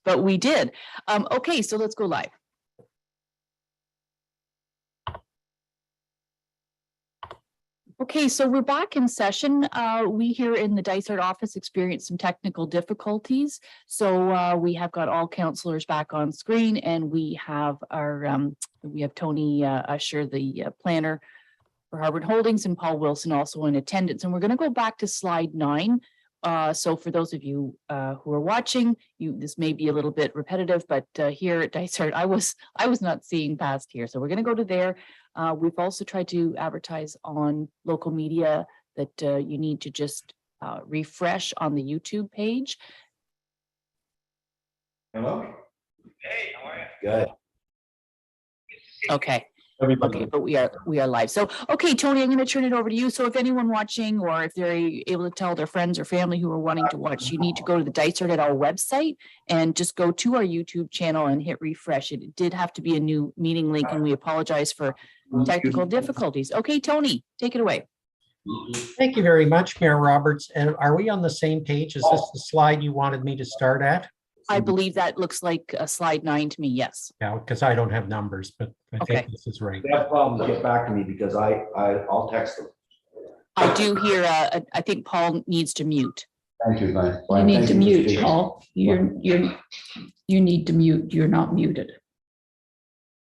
but we did. Okay, so let's go live. Okay, so we're back in session. We here in the Dysart office experienced some technical difficulties. So we have got all counselors back on screen, and we have Tony Usher, the planner for Harvard Holdings, and Paul Wilson also in attendance. And we're going to go back to slide 9. So for those of you who are watching, this may be a little bit repetitive, but here at Dysart, I was not seeing past here. So we're going to go to there. We've also tried to advertise on local media that you need to just refresh on the YouTube page. Hello. Hey, how are you? Good. Okay. Everybody. Okay, but we are live. So, okay, Tony, I'm going to turn it over to you. So if anyone watching, or if they're able to tell their friends or family who are wanting to watch, you need to go to the Dysart at our website and just go to our YouTube channel and hit refresh. It did have to be a new meeting link, and we apologize for technical difficulties. Okay, Tony, take it away. Thank you very much, Mayor Roberts. And are we on the same page? Is this the slide you wanted me to start at? I believe that looks like a slide 9 to me. Yes. Yeah, because I don't have numbers, but I Okay. think this is right. If they have problems, get back to me because I'll text them. I do hear, I think Paul needs to mute. Thank you, Glenn. You need to mute, Steve. Paul. You need to mute. You're not muted.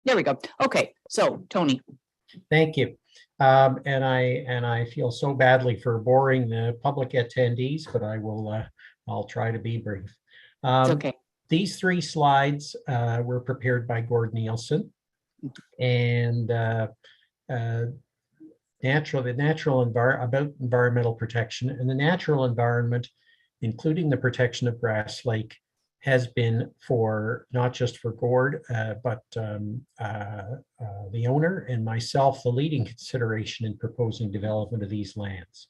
There we go. Okay, so Tony. Thank you. And I feel so badly for boring the public attendees, but I'll try to be brief. It's okay. These 3 slides were prepared by Gord Nielsen, and about environmental protection, and the natural environment, including the protection of Grass Lake, has been for not just for Gord, but the owner and myself, the leading consideration in proposing development of these lands.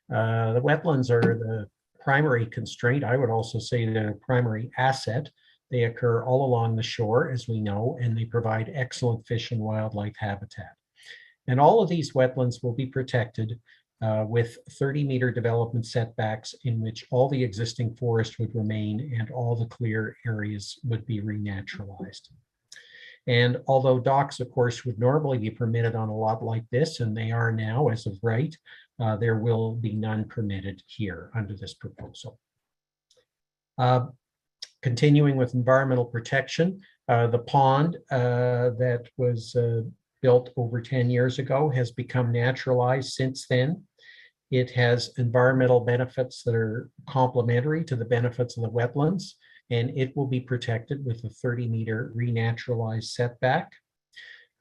The wetlands are the primary constraint. I would also say the primary asset. They occur all along the shore, as we know, and they provide excellent fish and wildlife habitat. And all of these wetlands will be protected with 30-meter development setbacks in which all the existing forest would remain and all the clear areas would be renaturalized. And although docks, of course, would normally be permitted on a lot like this, and they are now as of right, there will be none permitted here under this proposal. Continuing with environmental protection, the pond that was built over 10 years ago has become naturalized since then. It has environmental benefits that are complementary to the benefits of the wetlands, and it will be protected with a 30-meter renaturalized setback.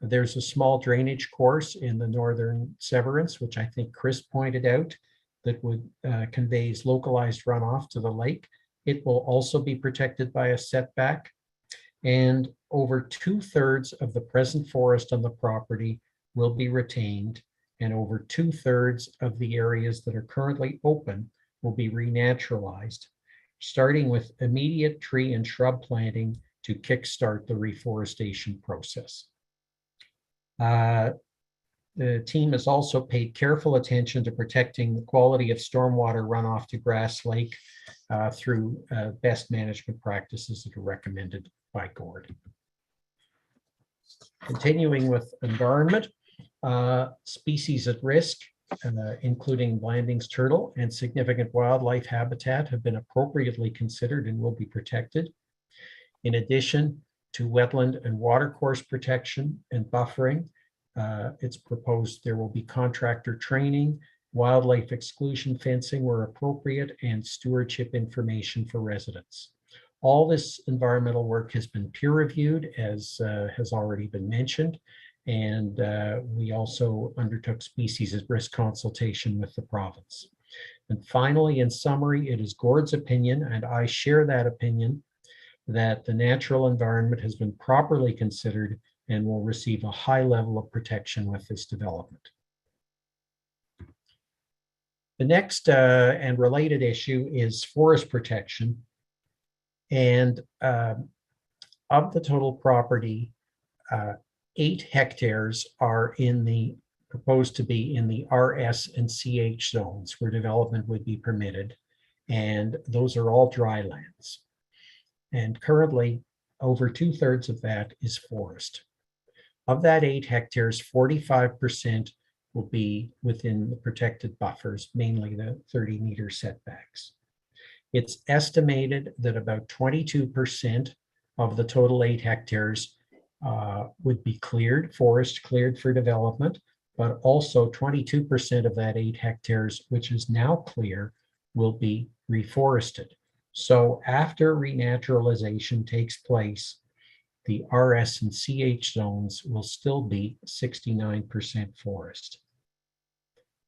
There's a small drainage course in the northern severance, which I think Chris pointed out, that would conveys localized runoff to the lake. It will also be protected by a setback, and over 2/3 of the present forest on the property will be retained, and over 2/3 of the areas that are currently open will be renaturalized, starting with immediate tree and shrub planting to kickstart the reforestation process. The team has also paid careful attention to protecting the quality of stormwater runoff to Grass Lake through best management practices that are recommended by Gord. Continuing with environment, species at risk, including Blanding's turtle and significant wildlife habitat, have been appropriately considered and will be protected. In addition to wetland and watercourse protection and buffering, it's proposed there will be contractor training, wildlife exclusion fencing where appropriate, and stewardship information for residents. All this environmental work has been peer reviewed, as has already been mentioned, and we also undertook species at risk consultation with the province. And finally, in summary, it is Gord's opinion, and I share that opinion, that the natural environment has been properly considered and will receive a high level of protection with this development. The next and related issue is forest protection. And of the total property, 8 hectares are proposed to be in the RS and CH zones where development would be permitted. And those are all dry lands. And currently, over 2/3 of that is forest. Of that 8 hectares, 45% will be within the protected buffers, mainly the 30-meter setbacks. It's estimated that about 22% of the total 8 hectares would be cleared, forest cleared for development, but also 22% of that 8 hectares, which is now clear, will be reforested. So after renaturalization takes place, the RS and CH zones will still be 69% forest.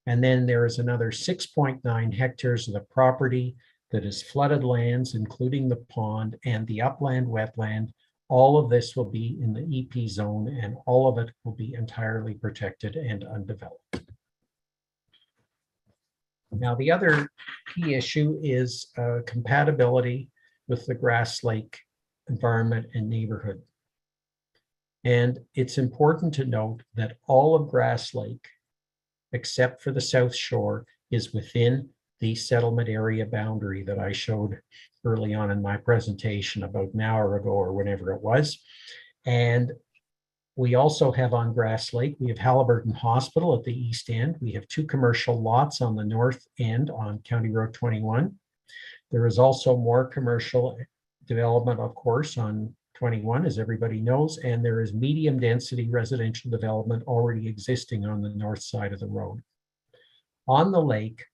And then there is another 6.9 hectares of the property that is flooded lands, including the pond and the upland wetland. All of this will be in the EP zone, and all of it will be entirely protected and undeveloped. Now, the other key issue is compatibility with the Grass Lake environment and neighborhood. And it's important to note that all of Grass Lake, except for the South Shore, is within the settlement area boundary that I showed early on in my presentation about an hour ago or whenever it was. And we also have on Grass Lake, we have Halliburton Hospital at the east end. We have 2 commercial lots on the north end on County Road 21. There is also more commercial development, of course, on 21, as everybody knows, and there is medium density residential development already existing on the north side of the road. On the lake,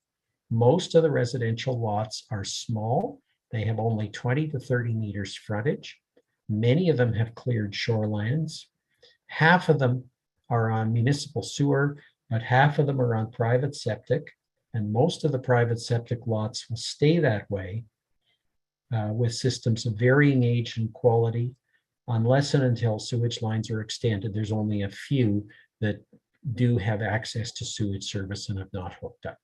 most of the residential lots are small. They have only 20 to 30 meters frontage. Many of them have cleared shorelands. Half of them are on municipal sewer, but half of them are on private septic, and most of the private septic lots will stay that way with systems of varying age and quality, unless and until sewage lines are extended. There's only a few that do have access to sewage service and have not hooked up.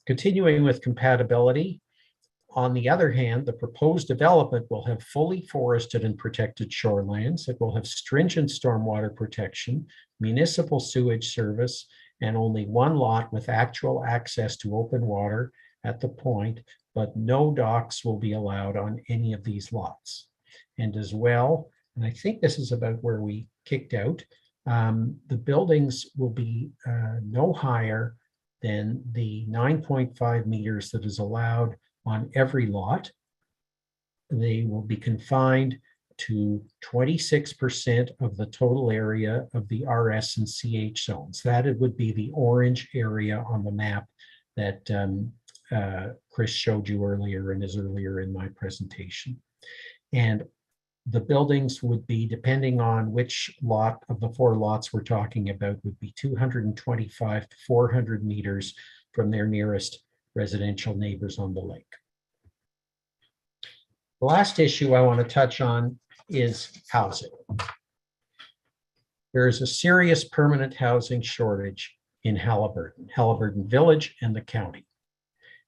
Continuing with compatibility, on the other hand, the proposed development will have fully forested and protected shorelands. It will have stringent stormwater protection, municipal sewage service, and only 1 lot with actual access to open water at the point, but no docks will be allowed on any of these lots. And as well, and I think this is about where we kicked out, the buildings will be no higher than the 9.5 meters that is allowed on every lot. They will be confined to 26% of the total area of the RS and CH zones. That it would be the orange area on the map that Chris showed you earlier and is earlier in my presentation. And the buildings would be, depending on which lot of the 4 lots we're talking about, would be 225 to 400 meters from their nearest residential neighbors on the lake. The last issue I want to touch on is housing. There is a serious permanent housing shortage in Halliburton Village and the county.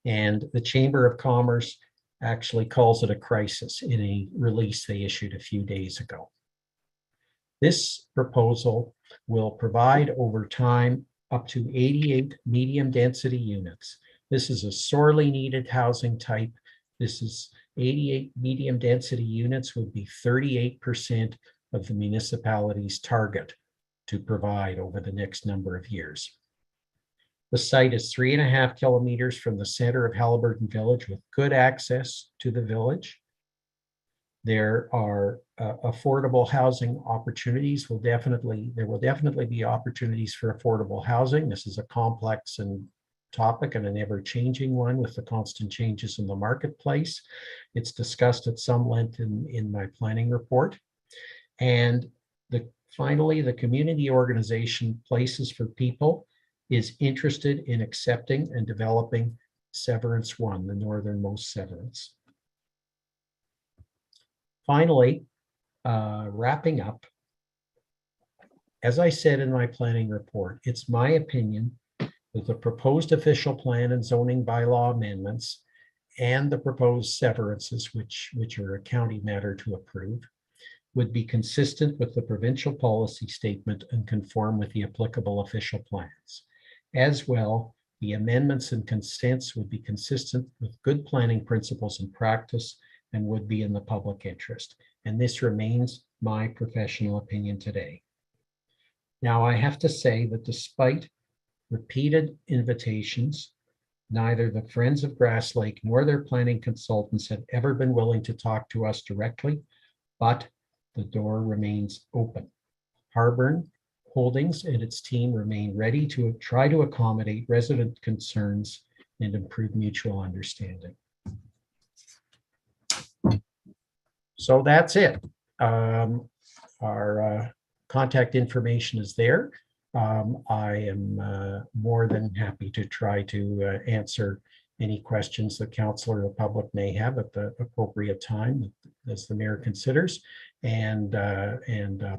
And the Chamber of Commerce actually calls it a crisis in a release they issued a few days ago. This proposal will provide over time up to 88 medium density units. This is a sorely needed housing type. This is 88 medium density units would be 38% of the municipality's target to provide over the next number of years. The site is 3.5 kilometers from the center of Halliburton Village with good access to the village. There are affordable housing opportunities. There will definitely be opportunities for affordable housing. This is a complex and topic and an ever-changing one with the constant changes in the marketplace. It's discussed at some length in my planning report. And finally, the community organization Places for People is interested in accepting and developing Severance 1, the northernmost Severance. Finally, wrapping up, as I said in my planning report, it's my opinion that the proposed official plan and zoning bylaw amendments and the proposed severances, which are a county matter to approve, would be consistent with the provincial policy statement and conform with the applicable official plans. As well, The amendments and consents would be consistent with good planning principles and practice and would be in the public interest. And this remains my professional opinion today. Now, I have to say that despite repeated invitations, neither the Friends of Grass Lake nor their planning consultants have ever been willing to talk to us directly, but the door remains open. Harborne Holdings and its team remain ready to try to accommodate resident concerns and improve mutual understanding. So that's it. Our contact information is there. I am more than happy to try to answer any questions the council or the public may have at the appropriate time as the mayor considers. And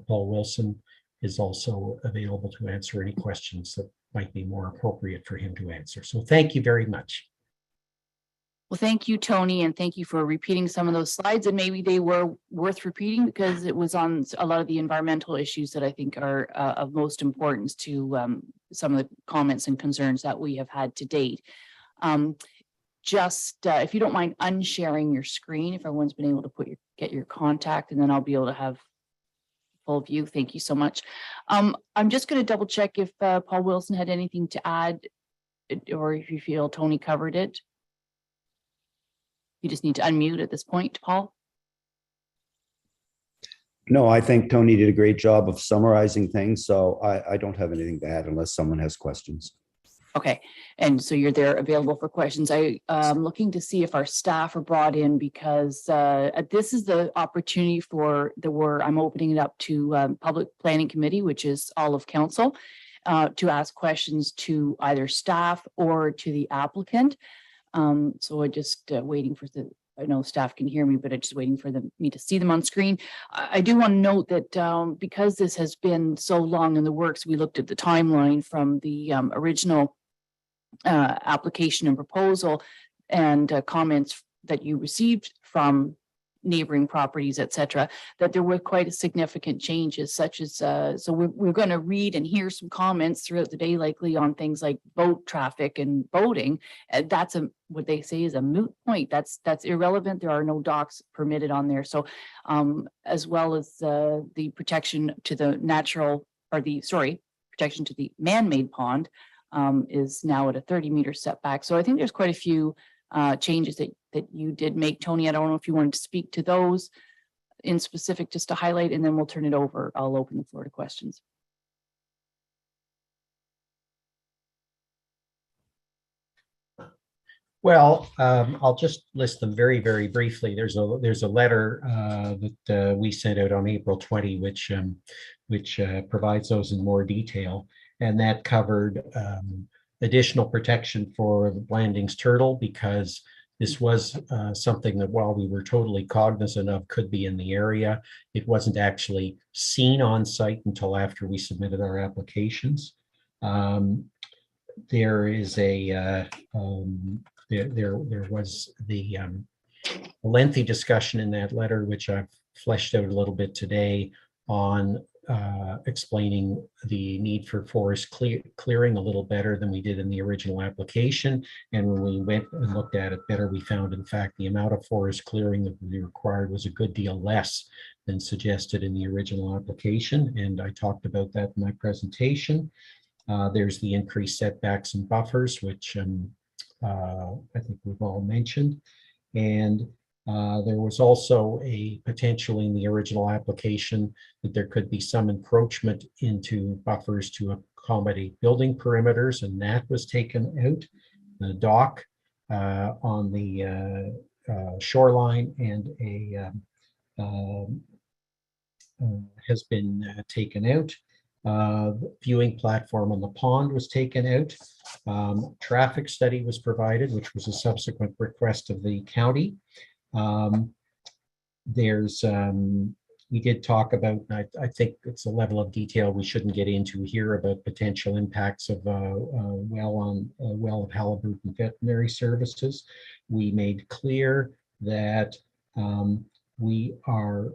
Paul Wilson is also available to answer any questions that might be more appropriate for him to answer. So thank you very much. Well, thank you, Tony, and thank you for repeating some of those slides. And maybe they were worth repeating because it was on a lot of the environmental issues that I think are of most importance to some of the comments and concerns that we have had to date. If you don't mind unsharing your screen, if everyone's been able to get your contact, and then I'll be able to have full view. Thank you so much. I'm just going to double check if Paul Wilson had anything to add, or if you feel Tony covered it. You just need to unmute at this point, Paul. No, I think Tony did a great job of summarizing things, so I don't have anything to add unless someone has questions. Okay, and so you're there available for questions. I'm looking to see if our staff are brought in because this is the opportunity I'm opening it up to Public Planning Committee, which is all of council, to ask questions to either staff or to the applicant. So I'm just waiting for I know staff can hear me, but I'm just waiting for me to see them on screen. I do want to note that because this has been so long in the works, we looked at the timeline from the original application and proposal and comments that you received from neighboring properties, et cetera, that there were quite significant changes, such as so we're going to read and hear some comments throughout the day, likely on things like boat traffic and boating. That's what they say is a moot point. That's irrelevant. There are no docks permitted on there. So as well as the protection to the protection to the man-made pond is now at a 30-meter setback. So I think there's quite a few changes that you did make, Tony. I don't know if you wanted to speak to those in specific, just to highlight, and then we'll turn it over. I'll open the floor to questions. Well, I'll just list them very, very briefly. There's a letter that we sent out on April 20, which provides those in more detail, and that covered additional protection for the Blandings turtle, because this was something that, while we were totally cognizant of could be in the area, it wasn't actually seen on site until after we submitted our applications. There is there was the lengthy discussion in that letter, which I've fleshed out a little bit today, on explaining the need for forest clearing a little better than we did in the original application. And when we went and looked at it better, we found, in fact, the amount of forest clearing that we required was a good deal less than suggested in the original application. And I talked about that in my presentation. There's the increased setbacks and buffers, which I think we've all mentioned. And there was also a potential in the original application that there could be some encroachment into buffers to accommodate building perimeters, and that was taken out. The dock on the shoreline and has been taken out. Viewing platform on the pond was taken out. Traffic study was provided, which was a subsequent request of the county. We did talk about, I think it's a level of detail we shouldn't get into here, about potential impacts of well of Halliburton Veterinary Services. We made clear that we are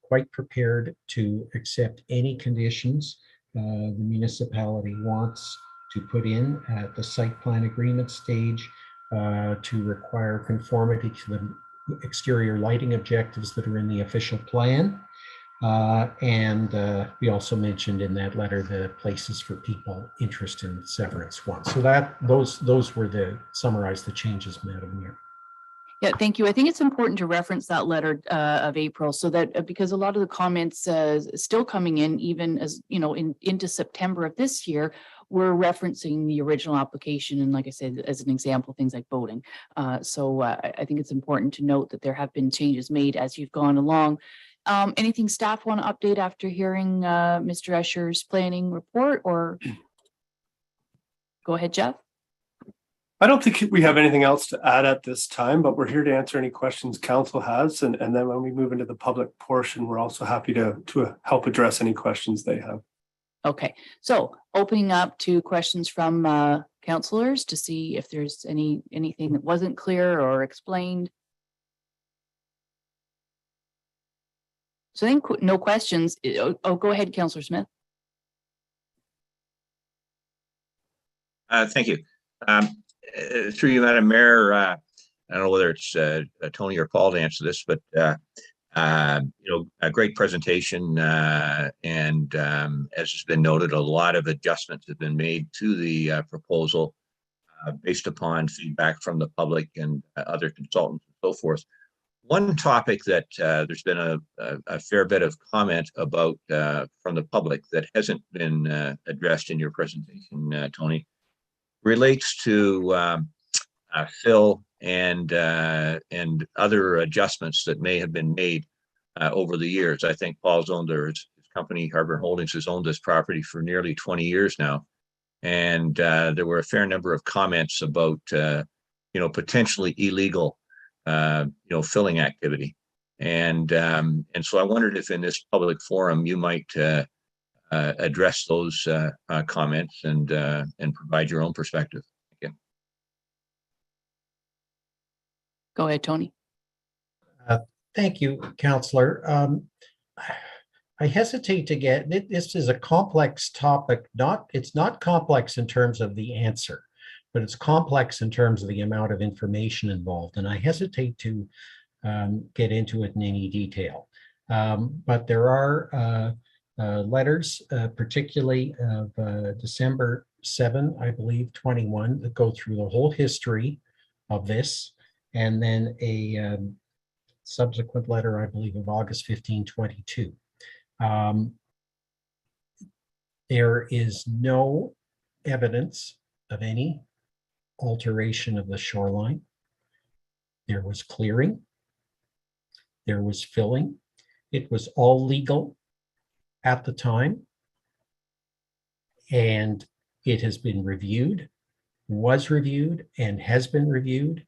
quite prepared to accept any conditions the municipality wants to put in at the site plan agreement stage to require conformity to the exterior lighting objectives that are in the official plan. And we also mentioned in that letter the places for people interested in severance one. So those were summarize the changes, Madam Mayor. Yeah, thank you. I think it's important to reference that letter of April so that because a lot of the comments still coming in, even as you know, into September of this year, we're referencing the original application. And like I said, as an example, things like voting. So I think it's important to note that there have been changes made as you've gone along. Anything staff want to update after hearing Mr. Escher's planning report, or go ahead, Jeff? I don't think we have anything else to add at this time, but we're here to answer any questions council has. And then when we move into the public portion, we're also happy to help address any questions they have. Okay, so opening up to questions from councillors to see if there's anything that wasn't clear or explained. So I think no questions. Oh, go ahead, Councillor Smith. Thank you. Through you, Madam Mayor, I don't know whether it's Tony or Paul to answer this, but a great presentation, and as has been noted, a lot of adjustments have been made to the proposal based upon feedback from the public and other consultants and so forth. One topic that there's been a fair bit of comment about from the public that hasn't been addressed in your presentation, Tony, relates to fill and other adjustments that may have been made over the years. I think Paul's owned his company, Harbor Holdings, has owned this property for nearly 20 years now. And there were a fair number of comments about, potentially illegal, filling activity. And so I wondered if in this public forum you might address those comments and provide your own perspective. Thank you. Go ahead, Tony. Thank you, Councillor. I hesitate to get, this is a complex topic. It's not complex in terms of the answer, but it's complex in terms of the amount of information involved. And I hesitate to get into it in any detail. But there are letters, particularly of December 7, I believe, 21, that go through the whole history of this. And then a subsequent letter, I believe, of August 15, 22. There is no evidence of any alteration of the shoreline. There was clearing. There was filling. It was all legal at the time. And it has been reviewed, was reviewed, and has been reviewed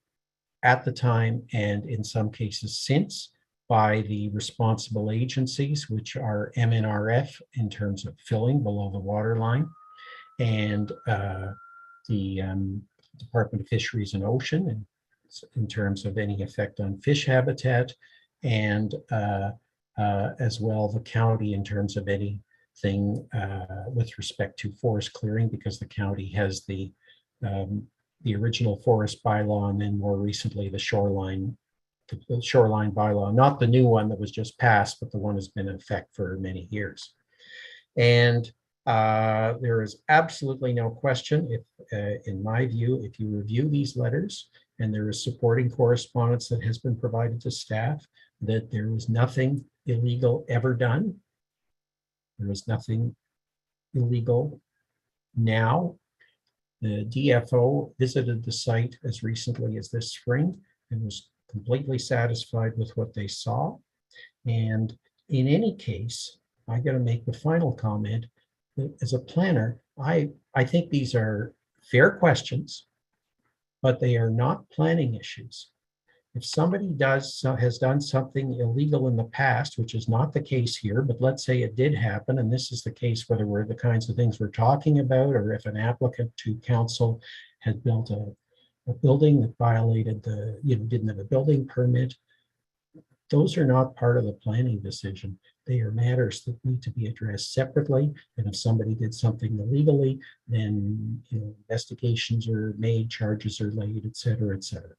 at the time, and in some cases since, by the responsible agencies, which are MNRF in terms of filling below the water line, and the Department of Fisheries and Ocean in terms of any effect on fish habitat, and as well the county in terms of anything with respect to forest clearing, because the county has the original forest bylaw, and then more recently the shoreline bylaw, not the new one that was just passed, but the one that's been in effect for many years. And there is absolutely no question, if in my view, if you review these letters and there is supporting correspondence that has been provided to staff, that there was nothing illegal ever done. There was nothing illegal now. The DFO visited the site as recently as this spring and was completely satisfied with what they saw. And in any case, I got to make the final comment that as a planner, I think these are fair questions, but they are not planning issues. If somebody has done something illegal in the past, which is not the case here, but let's say it did happen, and this is the case whether we're the kinds of things we're talking about, or if an applicant to council had built a building that violated didn't have a building permit, those are not part of the planning decision. They are matters that need to be addressed separately. And if somebody did something illegally, then investigations are made, charges are laid, et cetera, et cetera.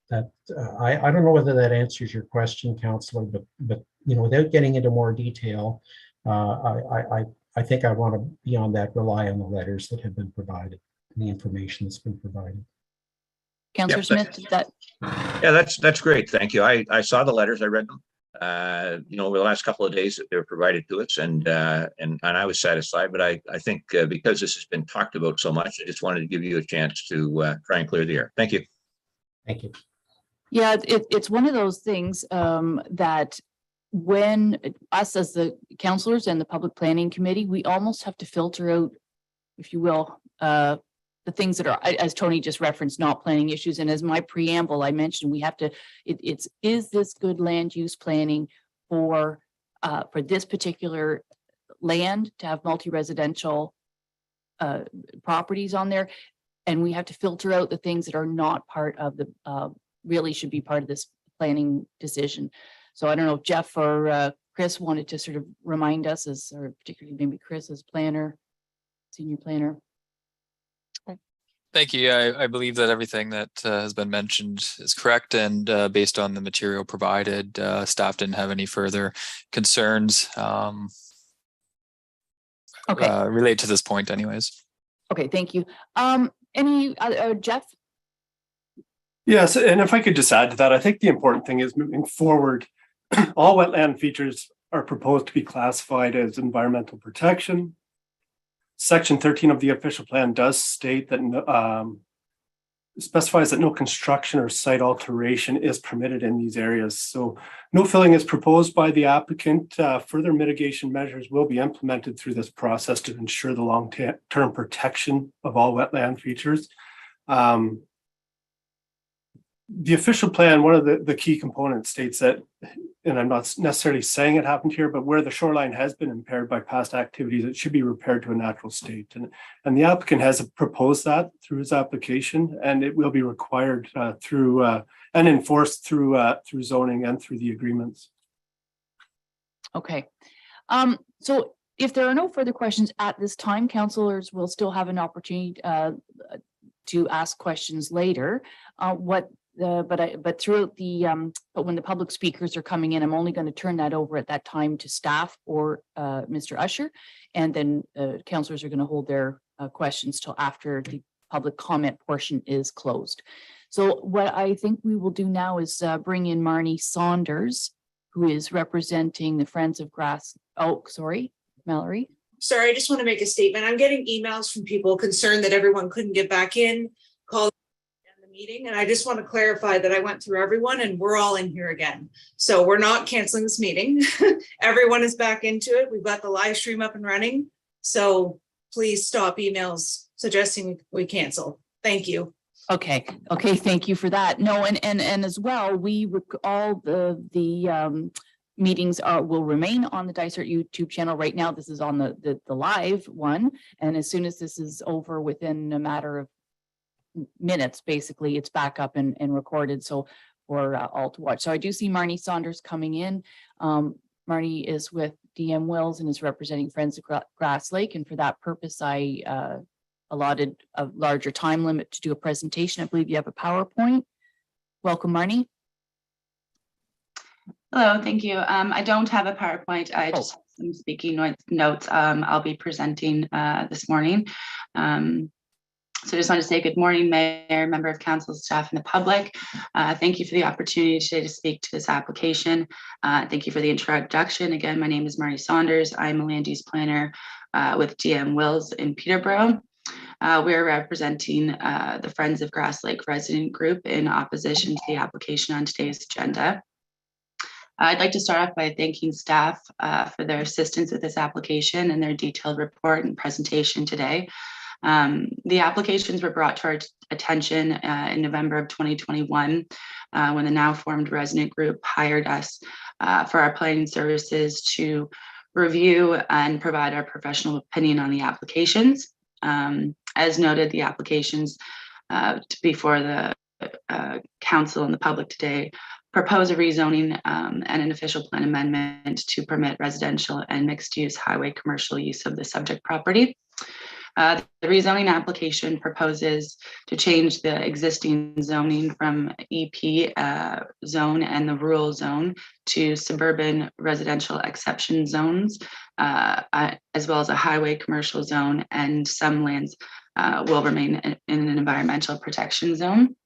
That I don't know whether that answers your question, Councillor, but without getting into more detail, I think I want to beyond that rely on the letters that have been provided and the information that's been provided. Councillor Smith, did that? Yeah, that's great. Thank you. I saw the letters. I read them. Over the last couple of days that they were provided to us, and I was satisfied. But I think because this has been talked about so much, I just wanted to give you a chance to try and clear the air. Thank you. Thank you. Yeah, it's one of those things that when us as the councillors and the public planning committee, we almost have to filter out, if you will, the things that are, as Tony just referenced, not planning issues. And as my preamble, I mentioned, we have to, is this good land use planning for this particular land to have multi-residential properties on there? And we have to filter out the things that are not part of the, really should be part of this planning decision. So I don't know if Jeff or Chris wanted to sort of remind us as, or particularly maybe Chris as planner, senior planner. Thank you. I believe that everything that has been mentioned is correct, and based on the material provided, staff didn't have any further concerns relate to this point anyways. Okay, thank you. Any Jeff? Yes, and if I could just add to that, I think the important thing is moving forward, all wetland features are proposed to be classified as environmental protection. Section 13 of the official plan does state that specifies that no construction or site alteration is permitted in these areas. So no filling is proposed by the applicant. Further mitigation measures will be implemented through this process to ensure the long-term protection of all wetland features. The official plan, one of the key components states that, and I'm not necessarily saying it happened here, but where the shoreline has been impaired by past activities, it should be repaired to a natural state. And the applicant has proposed that through his application, and it will be required through and enforced through zoning and through the agreements. Okay. So if there are no further questions at this time, councillors will still have an opportunity to ask questions later. But throughout the but when the public speakers are coming in, I'm only going to turn that over at that time to staff or Mr. Usher, and then councillors are going to hold their questions till after the public comment portion is closed. So what I think we will do now is bring in Marnie Saunders, who is representing the Friends of Grass. Oh, sorry, Mallory. Sorry, I just want to make a statement. I'm getting emails from people concerned that everyone couldn't get back in, call the meeting. And I just want to clarify that I went through everyone and we're all in here again. So we're not canceling this meeting. Everyone is back into it. We've got the live stream up and running. So please stop emails suggesting we cancel. Thank you. Okay. Thank you for that. No, and as well, all the meetings will remain on the Dysart YouTube channel. Right now, this is on the live one. And as soon as this is over, within a matter of minutes, basically, it's back up and recorded. So for all to watch. So I do see Marnie Saunders coming in. Marnie is with DM Wills and is representing Friends of Grass Lake. And for that purpose, I allotted a larger time limit to do a presentation. I believe you have a PowerPoint. Welcome, Marnie. Hello, thank you. I don't have a PowerPoint. I just have some speaking notes I'll be presenting this morning. So I just want to say good morning, Mayor, member of council, staff, and the public. Thank you for the opportunity today to speak to this application. Thank you for the introduction. Again, my name is Marnie Saunders. I'm a land use planner with DM Wills in Peterborough. We're representing the Friends of Grass Lake resident group in opposition to the application on today's agenda. I'd like to start off by thanking staff for their assistance with this application and their detailed report and presentation today. The applications were brought to our attention in November of 2021 when the now formed resident group hired us for our planning services to review and provide our professional opinion on the applications. As noted, the applications before the council and the public today propose a rezoning and an official plan amendment to permit residential and mixed-use highway commercial use of the subject property. The rezoning application proposes to change the existing zoning from EP zone and the rural zone to suburban residential exception zones, as well as a highway commercial zone, and some lands will remain in an environmental protection zone.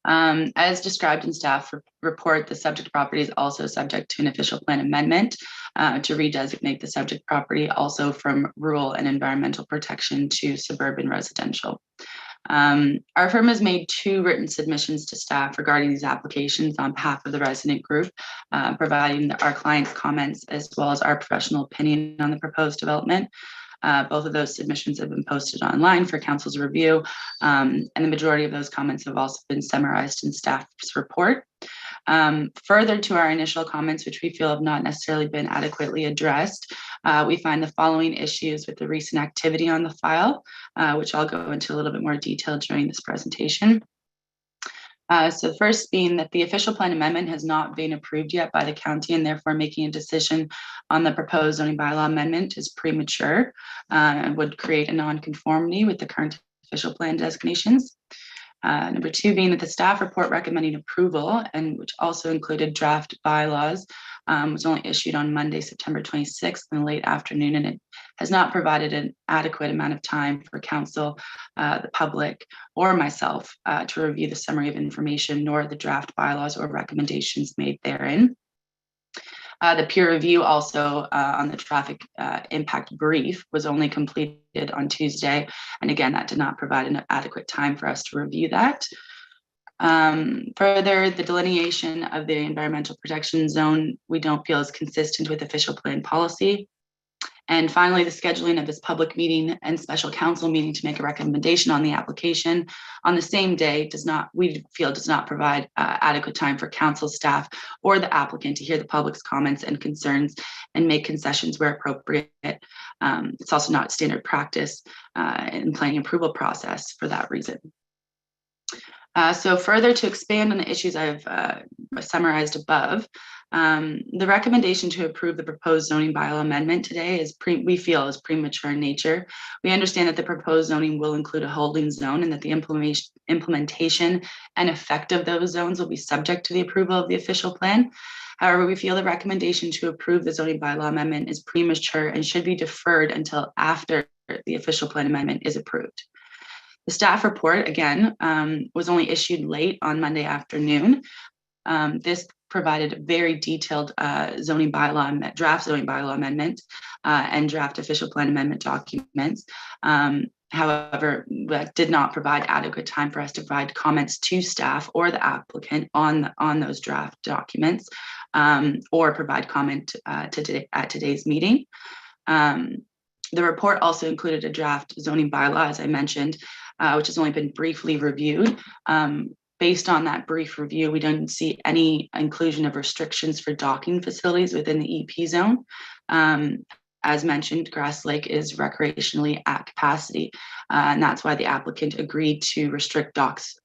As described in staff report, the subject property is also subject to an official plan amendment to redesignate the subject property also from rural and environmental protection to suburban residential. Our firm has made 2 written submissions to staff regarding these applications on behalf of the resident group, providing our clients' comments as well as our professional opinion on the proposed development. Both of those submissions have been posted online for council's review, and the majority of those comments have also been summarized in staff's report. Further to our initial comments, which we feel have not necessarily been adequately addressed, we find the following issues with the recent activity on the file, which I'll go into a little bit more detail during this presentation. So the first being that the official plan amendment has not been approved yet by the county, and therefore making a decision on the proposed zoning bylaw amendment is premature and would create a non-conformity with the current official plan designations. Number 2 being that the staff report recommending approval, and which also included draft bylaws, was only issued on Monday, September 26th in the late afternoon, and it has not provided an adequate amount of time for council, the public, or myself to review the summary of information, nor the draft bylaws or recommendations made therein. The peer review also on the traffic impact brief was only completed on Tuesday. And again, that did not provide an adequate time for us to review that. Further, the delineation of the environmental protection zone, we don't feel is consistent with official plan policy. And finally, the scheduling of this public meeting and special council meeting to make a recommendation on the application on the same day we feel does not provide adequate time for council staff or the applicant to hear the public's comments and concerns and make concessions where appropriate. It's also not standard practice in planning approval process for that reason. So further to expand on the issues I've summarized above, the recommendation to approve the proposed zoning bylaw amendment today we feel is premature in nature. We understand that the proposed zoning will include a holding zone and that the implementation and effect of those zones will be subject to the approval of the official plan. However, we feel the recommendation to approve the zoning bylaw amendment is premature and should be deferred until after the official plan amendment is approved. The staff report, again, was only issued late on Monday afternoon. This provided a very detailed draft zoning bylaw amendment and draft official plan amendment documents. However, that did not provide adequate time for us to provide comments to staff or the applicant on those draft documents or provide comment at today's meeting. The report also included a draft zoning bylaw, as I mentioned, which has only been briefly reviewed. Based on that brief review, we don't see any inclusion of restrictions for docking facilities within the EP zone. As mentioned, Grass Lake is recreationally at capacity, and that's why the applicant agreed to restrict docks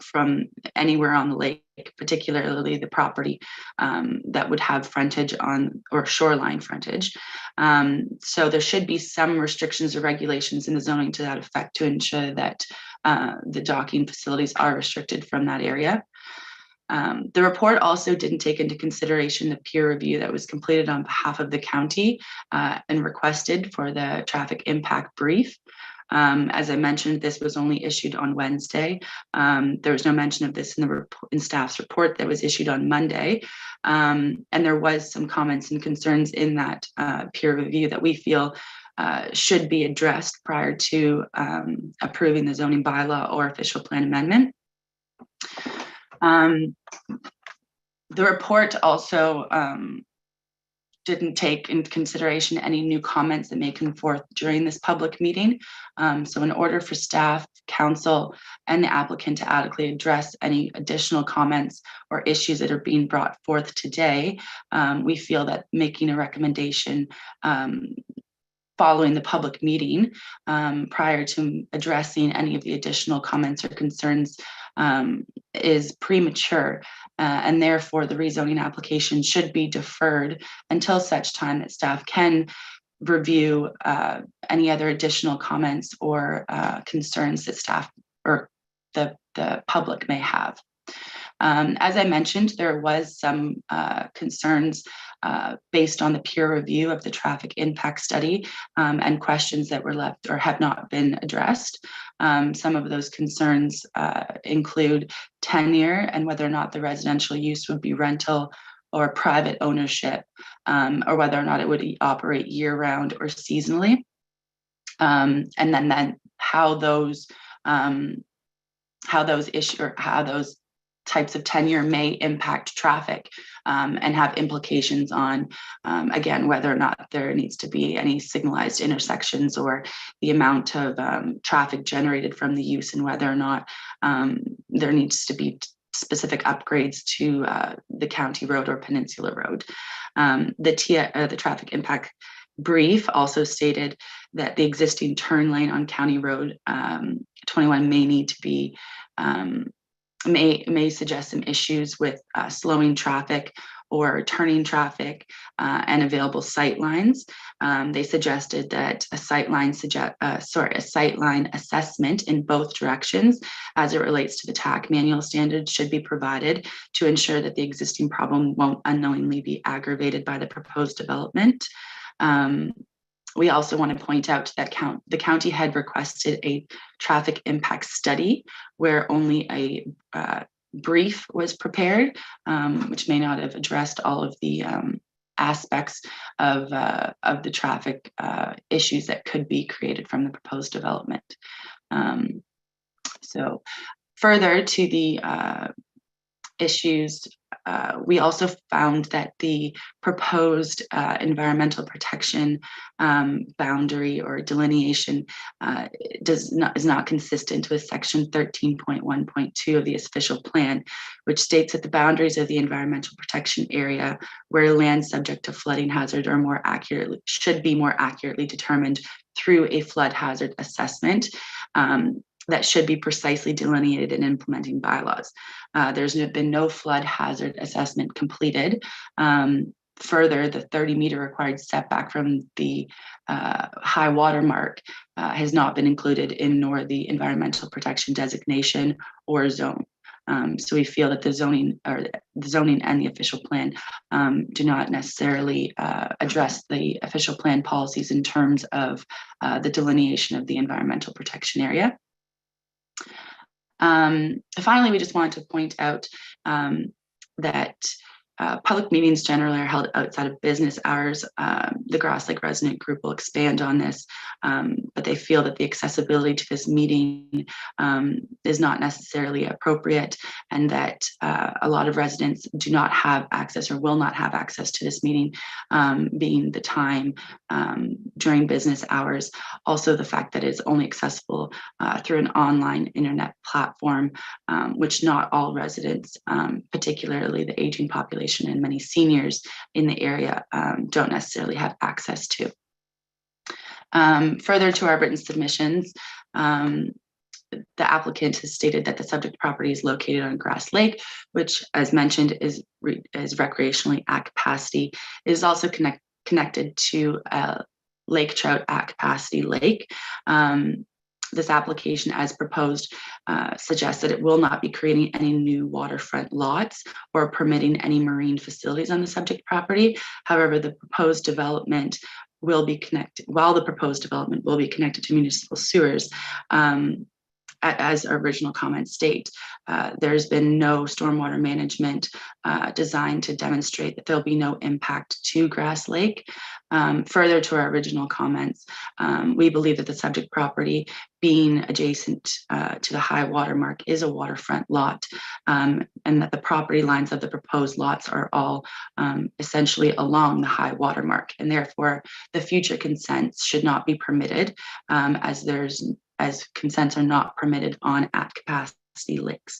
from anywhere on the lake, particularly the property that would have frontage on or shoreline frontage. So there should be some restrictions or regulations in the zoning to that effect to ensure that the docking facilities are restricted from that area. The report also didn't take into consideration the peer review that was completed on behalf of the county and requested for the traffic impact brief. As I mentioned, this was only issued on Wednesday. There was no mention of this in staff's report that was issued on Monday. And there was some comments and concerns in that peer review that we feel should be addressed prior to approving the zoning bylaw or official plan amendment. The report also didn't take into consideration any new comments that may come forth during this public meeting. So in order for staff, council, and the applicant to adequately address any additional comments or issues that are being brought forth today, we feel that making a recommendation following the public meeting prior to addressing any of the additional comments or concerns is premature. and therefore the rezoning application should be deferred until such time that staff can review any other additional comments or concerns that staff or the public may have. As I mentioned, there was some concerns based on the peer review of the traffic impact study and questions that were left or have not been addressed. Some of those concerns include tenure and whether or not the residential use would be rental or private ownership, or whether or not it would operate year-round or seasonally. And then how those issues or how those types of tenure may impact traffic and have implications on, again, whether or not there needs to be any signalized intersections or the amount of traffic generated from the use, and whether or not there needs to be specific upgrades to the county road or peninsula road. The traffic impact brief also stated that the existing turn lane on County Road 21 may need to be may suggest some issues with slowing traffic or turning traffic and available sight lines. They suggested that a sightline assessment in both directions as it relates to the TAC manual standards should be provided to ensure that the existing problem won't unknowingly be aggravated by the proposed development. We also want to point out that the county had requested a traffic impact study where only a brief was prepared, which may not have addressed all of the aspects of the traffic issues that could be created from the proposed development. So further to the issues, we also found that the proposed environmental protection boundary or delineation is not consistent with section 13.1.2 of the official plan, which states that the boundaries of the environmental protection area where land subject to flooding hazard should be more accurately determined through a flood hazard assessment. That should be precisely delineated in implementing bylaws. There's been no flood hazard assessment completed. Further, the 30-meter required setback from the high water mark has not been included in nor the environmental protection designation or zone. So we feel that the zoning and the official plan do not necessarily address the official plan policies in terms of the delineation of the environmental protection area. Finally, we just wanted to point out that public meetings generally are held outside of business hours. The Grass Lake resident group will expand on this, but they feel that the accessibility to this meeting is not necessarily appropriate, and that a lot of residents do not have access or will not have access to this meeting, being the time during business hours. Also, the fact that it's only accessible through an online internet platform, which not all residents, particularly the aging population and many seniors in the area, don't necessarily have access to. Further to our written submissions, the applicant has stated that the subject property is located on Grass Lake, which, as mentioned, is recreationally at capacity. It is also connected to lake trout at capacity lake. This application, as proposed, suggests that it will not be creating any new waterfront lots or permitting any marine facilities on the subject property. However, the proposed development will be connected, to municipal sewers. As our original comments state, there's been no stormwater management designed to demonstrate that there'll be no impact to Grass Lake. Further to our original comments, we believe that the subject property, being adjacent to the high water mark, is a waterfront lot, and that the property lines of the proposed lots are all essentially along the high water mark, and therefore the future consents should not be permitted, as consents are not permitted on at capacity lakes.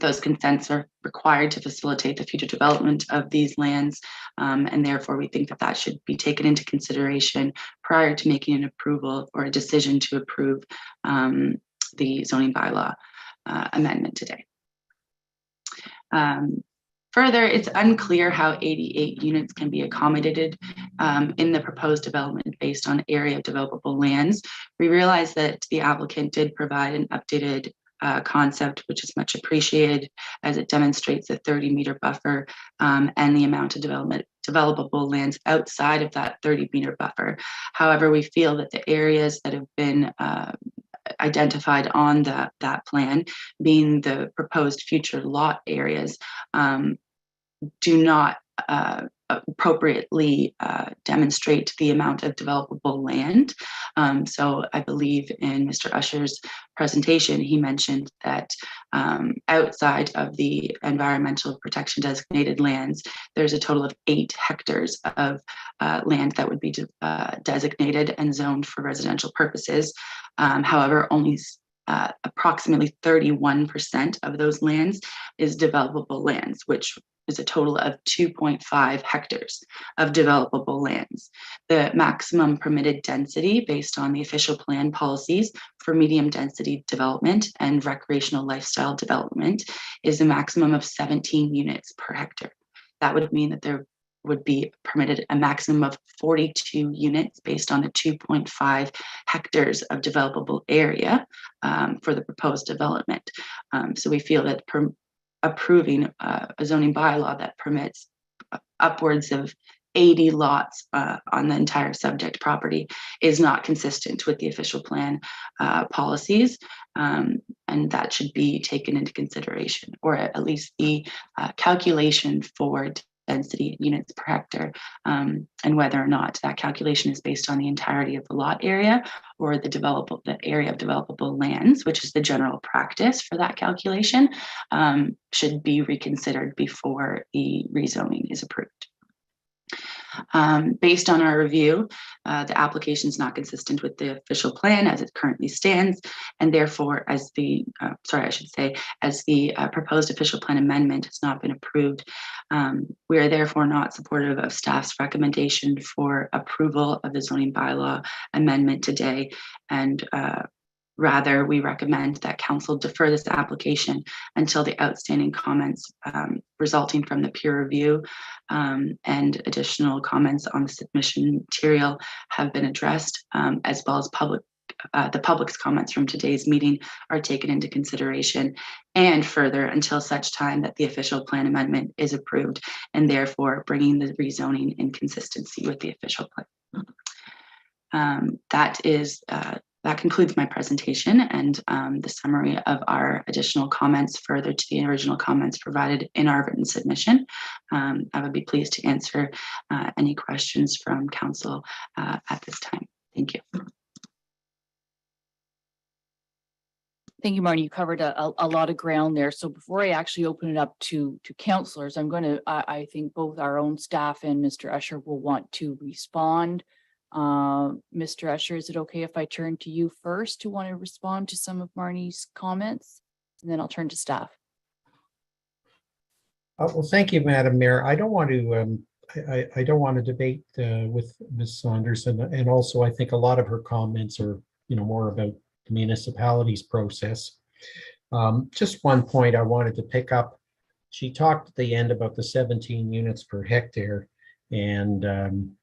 Those consents are required to facilitate the future development of these lands, and therefore we think that that should be taken into consideration prior to making an approval or a decision to approve the zoning bylaw amendment today. Further, it's unclear how 88 units can be accommodated in the proposed development based on area of developable lands. We realize that the applicant did provide an updated concept, which is much appreciated as it demonstrates a 30-meter buffer and the amount of developable lands outside of that 30-meter buffer. However, we feel that the areas that have been identified on that plan, being the proposed future lot areas, do not appropriately demonstrate the amount of developable land. So I believe in Mr. Usher's presentation, he mentioned that outside of the environmental protection designated lands, there's a total of 8 hectares of land that would be designated and zoned for residential purposes. However, only approximately 31% of those lands is developable lands, which is a total of 2.5 hectares of developable lands. The maximum permitted density based on the official plan policies for medium density development and recreational lifestyle development is a maximum of 17 units per hectare. That would mean that there would be permitted a maximum of 42 units based on the 2.5 hectares of developable area for the proposed development. So we feel that approving a zoning bylaw that permits upwards of 80 lots on the entire subject property is not consistent with the official plan policies, and that should be taken into consideration, or at least the calculation for density units per hectare, and whether or not that calculation is based on the entirety of the lot area or the area of developable lands, which is the general practice for that calculation, should be reconsidered before the rezoning is approved. Based on our review, the application is not consistent with the official plan as it currently stands, and therefore, as the proposed official plan amendment has not been approved, we are therefore not supportive of staff's recommendation for approval of the zoning bylaw amendment today, and rather, we recommend that council defer this application until the outstanding comments resulting from the peer review and additional comments on the submission material have been addressed, as well as the public's comments from today's meeting are taken into consideration, and further until such time that the official plan amendment is approved, and therefore bringing the rezoning in consistency with the official plan. That concludes my presentation and the summary of our additional comments further to the original comments provided in our written submission. I would be pleased to answer any questions from council at this time. Thank you. Thank you, Marnie. You covered a lot of ground there. So before I actually open it up to councillors, I think both our own staff and Mr. Usher will want to respond. Mr. Usher, is it okay if I turn to you first to want to respond to some of Marnie's comments, and then I'll turn to staff? Well, thank you, Madam Mayor. I don't want to I don't want to debate with Ms. Saunders, and also I think a lot of her comments are more about the municipality's process. Just one point I wanted to pick up. She talked at the end about the 17 units per hectare, and I'm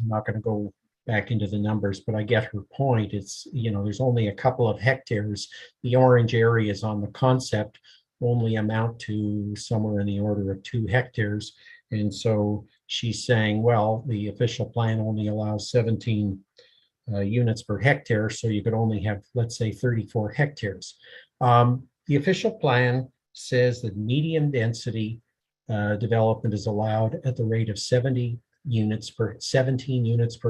not going to go back into the numbers, but I get her point. It's, there's only a couple of hectares. The orange areas on the concept only amount to somewhere in the order of 2 hectares. And so she's saying, well, the official plan only allows 17 units per hectare. So you could only have, let's say, 34 hectares. The official plan says that medium density development is allowed at the rate of 17 units per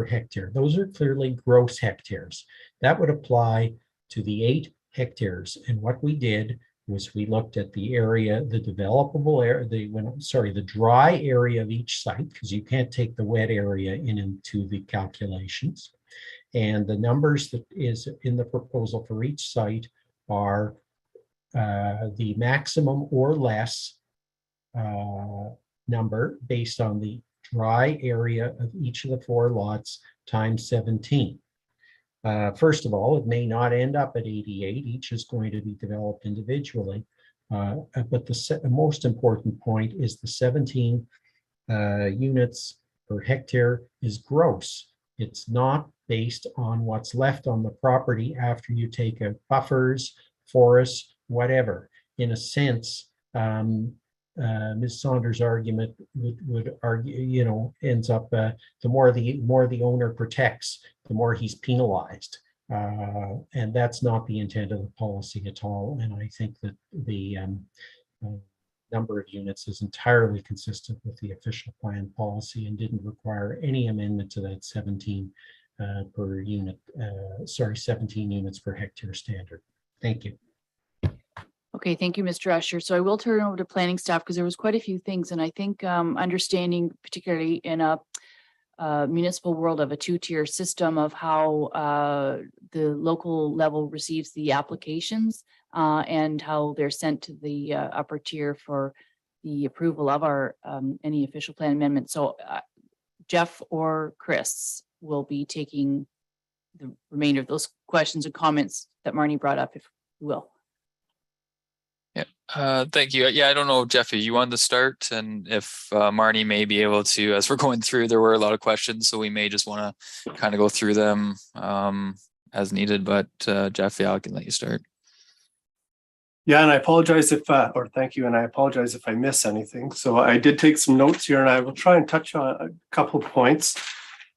hectare. Those are clearly gross hectares. That would apply to the 8 hectares. And what we did was we looked at the area, the developable area, the dry area of each site, because you can't take the wet area into the calculations. And the numbers that is in the proposal for each site are the maximum or less number based on the dry area of each of the 4 lots times 17. First of all, it may not end up at 88. Each is going to be developed individually. But the most important point is the 17 units per hectare is gross. It's not based on what's left on the property after you take out buffers, forests, whatever. In a sense, Ms. Saunders' argument would argue, ends up the more the owner protects, the more he's penalized. And that's not the intent of the policy at all. And I think that the number of units is entirely consistent with the official plan policy and didn't require any amendment to that 17 per unit, 17 units per hectare standard. Thank you. Okay, thank you, Mr. Usher. So I will turn it over to planning staff because there was quite a few things, and I think understanding, particularly in a municipal world of a two-tier system of how the local level receives the applications and how they're sent to the upper tier for the approval of our any official plan amendment. So Jeff or Chris will be taking the remainder of those questions and comments that Marnie brought up, if you will. Thank you. Yeah, I don't know, Jeffy, you wanted to start, and if Marnie may be able to, as we're going through, there were a lot of questions, so we may just want to kind of go through them as needed, but Jeffy, I can let you start. Yeah, and I apologize if, or thank you, and I apologize if I miss anything. So I did take some notes here, and I will try and touch on a couple of points.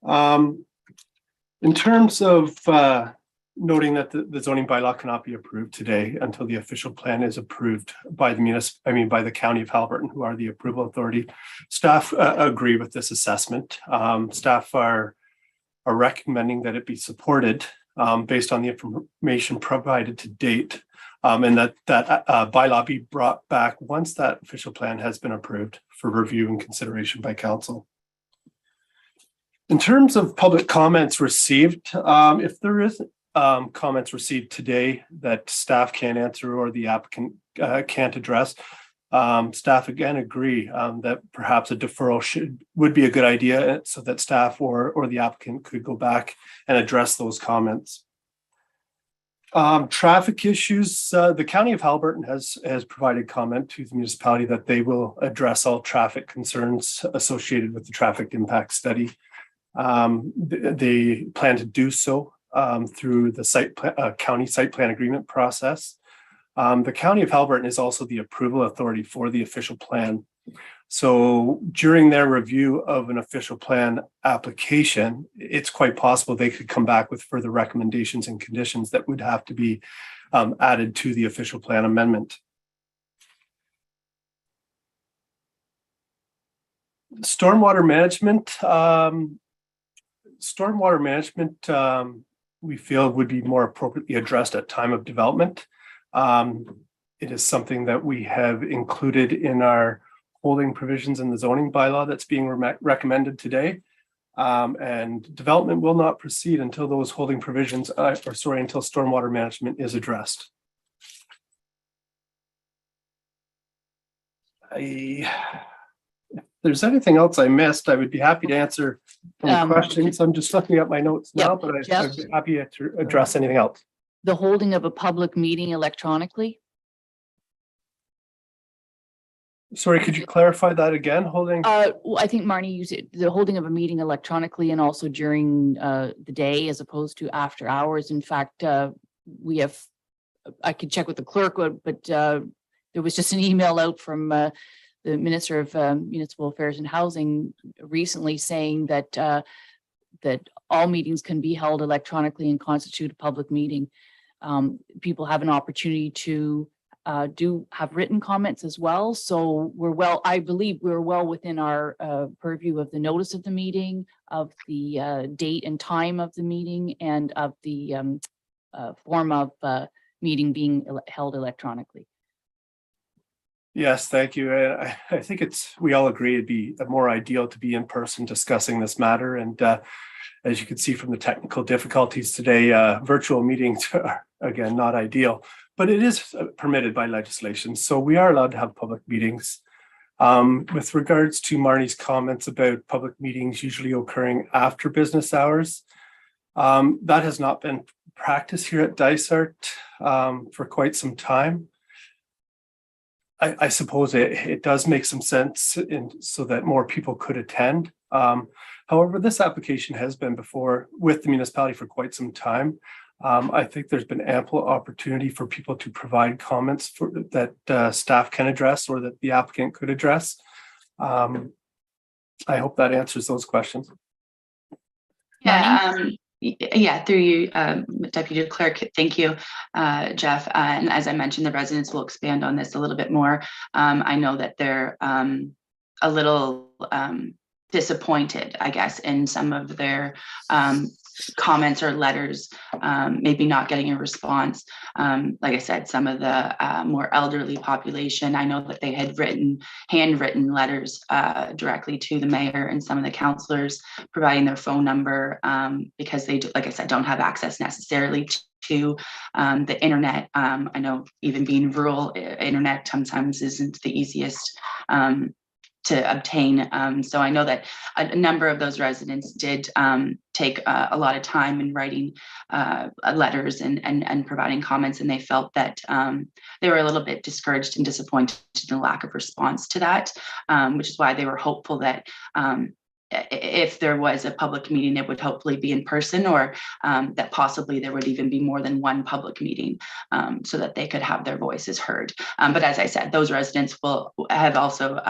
In terms of noting that the zoning bylaw cannot be approved today until the official plan is approved by the by the County of Haliburton, who are the approval authority. Staff agree with this assessment. Staff are recommending that it be supported based on the information provided to date, and that bylaw be brought back once that official plan has been approved for review and consideration by council. In terms of public comments received, if there is comments received today that staff can't answer or the applicant can't address, staff again agree that perhaps a deferral would be a good idea so that staff or the applicant could go back and address those comments. Traffic issues, the County of Haliburton has provided comment to the municipality that they will address all traffic concerns associated with the traffic impact study. They plan to do so through the county site plan agreement process. The County of Haliburton is also the approval authority for the official plan. So during their review of an official plan application, it's quite possible they could come back with further recommendations and conditions that would have to be added to the official plan amendment. Stormwater management. We feel would be more appropriately addressed at time of development. It is something that we have included in our holding provisions in the zoning bylaw that's being recommended today. And development will not proceed until those holding provisions, until stormwater management is addressed. If there's anything else I missed, I would be happy to answer any questions. I'm just looking at my notes now, but I'd be happy to address anything else. The holding of a public meeting electronically? Sorry, could you clarify that again? Holding? Well, I think Marnie used it, the holding of a meeting electronically and also during the day as opposed to after hours. In fact, we have, I could check with the clerk, but there was just an email out from the Minister of Municipal Affairs and Housing recently saying that that all meetings can be held electronically and constitute a public meeting. People have an opportunity to do have written comments as well. So I believe we're well within our purview of the notice of the meeting, of the date and time of the meeting, and of the form of meeting being held electronically. Yes, thank you. I think we all agree it'd be more ideal to be in person discussing this matter. And as you can see from the technical difficulties today, virtual meetings are, again, not ideal, but it is permitted by legislation. So we are allowed to have public meetings. With regards to Marnie's comments about public meetings usually occurring after business hours, that has not been practiced here at Dysart for quite some time. I suppose it does make some sense so that more people could attend. However, this application has been before with the municipality for quite some time. I think there's been ample opportunity for people to provide comments that staff can address or that the applicant could address. I hope that answers those questions. Yeah, yeah, through you, Deputy Clerk. Thank you, Jeff. And as I mentioned, the residents will expand on this a little bit more. I know that they're a little disappointed, I guess, in some of their comments or letters, maybe not getting a response. Like I said, some of the more elderly population, I know that they had handwritten letters directly to the mayor and some of the councillors, providing their phone number because they, like I said, don't have access necessarily to the internet. I know even being rural, internet sometimes isn't the easiest to obtain. So I know that a number of those residents did take a lot of time in writing letters and providing comments, and they felt that they were a little bit discouraged and disappointed in the lack of response to that, which is why they were hopeful that if there was a public meeting, it would hopefully be in person, or that possibly there would even be more than one public meeting so that they could have their voices heard. But as I said, those residents will have also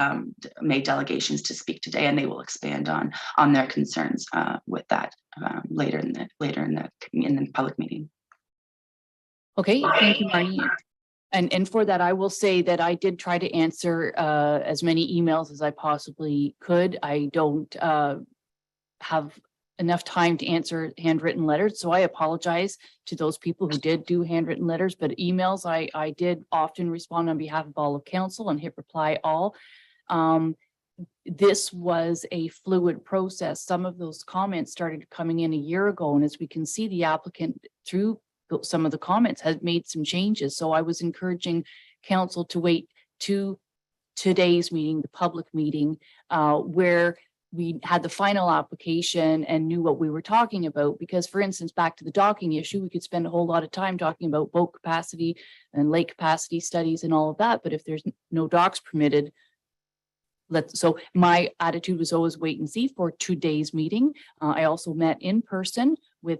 made delegations to speak today, and they will expand on their concerns with that later in the public meeting. Okay, thank you, Marnie. And for that, I will say that I did try to answer as many emails as I possibly could. I don't have enough time to answer handwritten letters, so I apologize to those people who did do handwritten letters, but emails, I did often respond on behalf of all of council and hit reply all. This was a fluid process. Some of those comments started coming in a year ago, and as we can see, the applicant through some of the comments has made some changes. So I was encouraging council to wait to today's meeting, the public meeting, where we had the final application and knew what we were talking about. Because for instance, back to the docking issue, we could spend a whole lot of time talking about boat capacity and lake capacity studies and all of that. But if there's no docks permitted, so my attitude was always wait and see for today's meeting. I also met in person with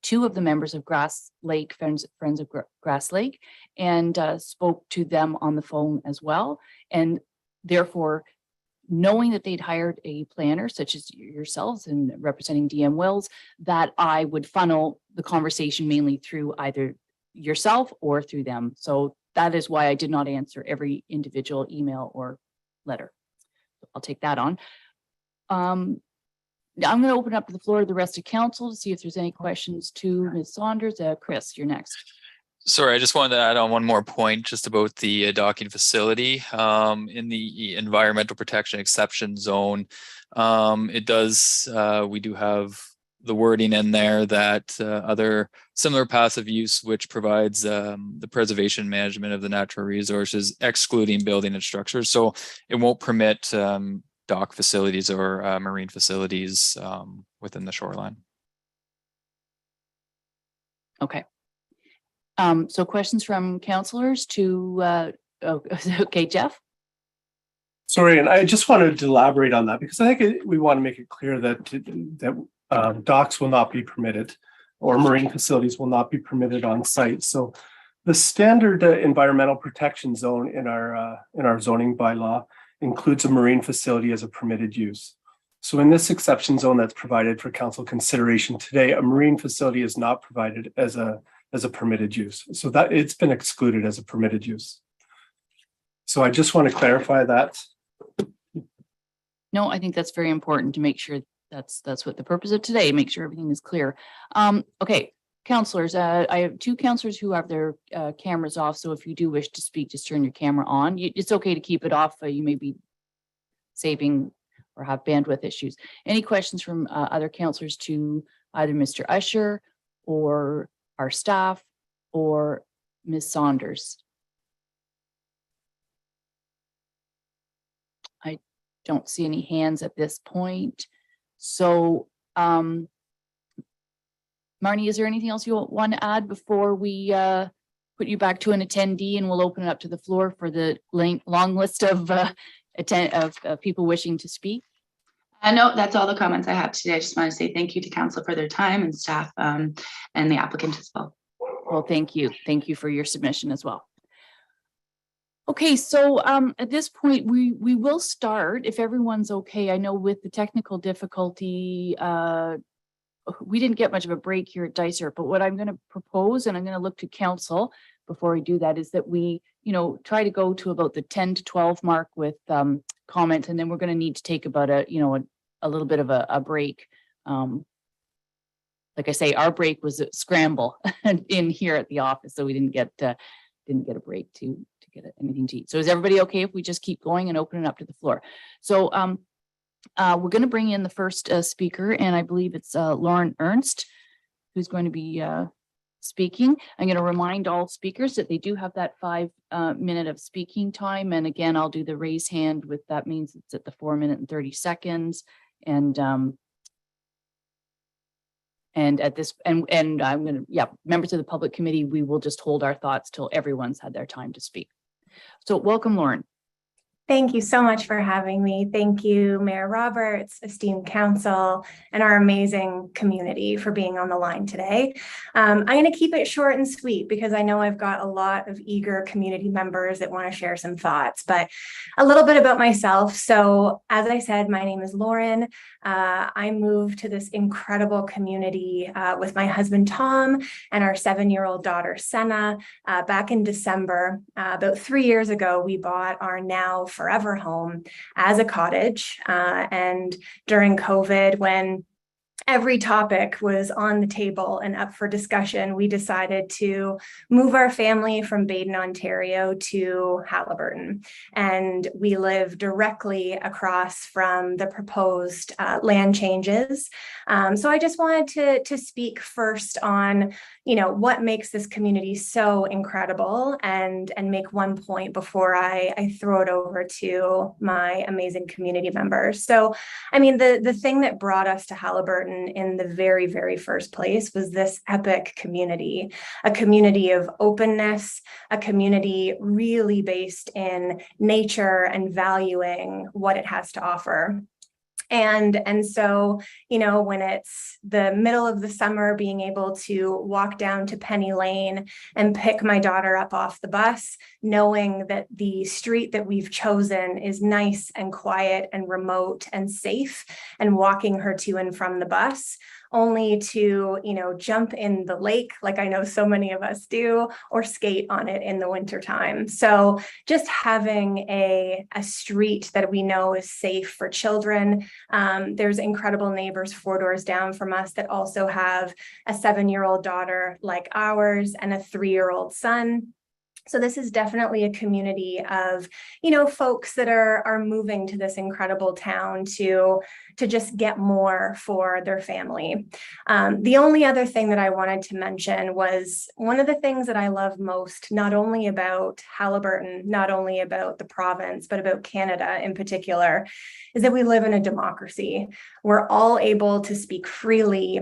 two of the members of Grass Lake, Friends of Grass Lake, and spoke to them on the phone as well. And therefore, knowing that they'd hired a planner such as yourselves and representing DM Wills, that I would funnel the conversation mainly through either yourself or through them. So that is why I did not answer every individual email or letter. I'll take that on. I'm going to open up to the floor to the rest of council to see if there's any questions to Ms. Saunders. Chris, you're next. Sorry, I just wanted to add on one more point just about the docking facility. In the environmental protection exception zone, it does, we do have the wording in there that other similar passive use, which provides the preservation management of the natural resources, excluding building and structures. So it won't permit dock facilities or marine facilities within the shoreline. Okay. So questions from councillors to, okay, Jeff? Sorry, and I just wanted to elaborate on that because I think we want to make it clear that docks will not be permitted or marine facilities will not be permitted on site. So the standard environmental protection zone in our zoning bylaw includes a marine facility as a permitted use. So in this exception zone that's provided for council consideration today, a marine facility is not provided as a permitted use. So that it's been excluded as a permitted use. So I just want to clarify that. No, I think that's very important to make sure that's what the purpose of today, make sure everything is clear. Okay, councillors, I have two councillors who have their cameras off. So if you do wish to speak, just turn your camera on. It's okay to keep it off. You may be saving or have bandwidth issues. Any questions from other councillors to either Mr. Usher or our staff or Ms. Saunders? I don't see any hands at this point. So, Marnie, is there anything else you want to add before we put you back to an attendee and we'll open it up to the floor for the long list of people wishing to speak. No, that's all the comments I have today. I just want to say thank you to council for their time and staff and the applicant as well. Well, thank you. Thank you for your submission as well. Okay, so at this point, we will start if everyone's okay. I know with the technical difficulty, we didn't get much of a break here at Dysart, but what I'm going to propose, and I'm going to look to council before I do that, is that we, try to go to about the 10 to 12 mark with comment, and then we're going to need to take about a little bit of a break. Like I say, our break was a scramble in here at the office, so we didn't get a break to get anything to eat. So is everybody okay if we just keep going and open it up to the floor? So we're going to bring in the first speaker, and I believe it's Lauren Ernst, who's going to be speaking. I'm going to remind all speakers that they do have that 5 minute of speaking time. And again, I'll do the raise hand with that means it's at the 4 minute and 30 seconds. And at this, and I'm going to, members of the public committee, we will just hold our thoughts till everyone's had their time to speak. So welcome, Lauren. Thank you so much for having me. Thank you, Mayor Roberts, esteemed council, and our amazing community for being on the line today. I'm going to keep it short and sweet because I know I've got a lot of eager community members that want to share some thoughts, but a little bit about myself. So as I said, my name is Lauren. I moved to this incredible community with my husband, Tom, and our 7-year-old daughter, Senna, back in December. About 3 years ago, we bought our now forever home as a cottage. And during COVID, when every topic was on the table and up for discussion, we decided to move our family from Baden, Ontario to Haliburton. And we live directly across from the proposed land changes. So I just wanted to speak first on, what makes this community so incredible and make one point before I throw it over to my amazing community members. So, I mean, the thing that brought us to Haliburton in the very, very first place was this epic community, a community of openness, a community really based in nature and valuing what it has to offer. And so, when it's the middle of the summer, being able to walk down to Penny Lane and pick my daughter up off the bus, knowing that the street that we've chosen is nice and quiet and remote and safe, and walking her to and from the bus, only to, jump in the lake, like I know so many of us do, or skate on it in the wintertime. So just having a street that we know is safe for children. There's incredible neighbors 4 doors down from us that also have a 7-year-old daughter like ours and a 3-year-old son. So this is definitely a community of, folks that are moving to this incredible town to just get more for their family. The only other thing that I wanted to mention was one of the things that I love most, not only about Haliburton, not only about the province, but about Canada in particular, is that we live in a democracy. We're all able to speak freely,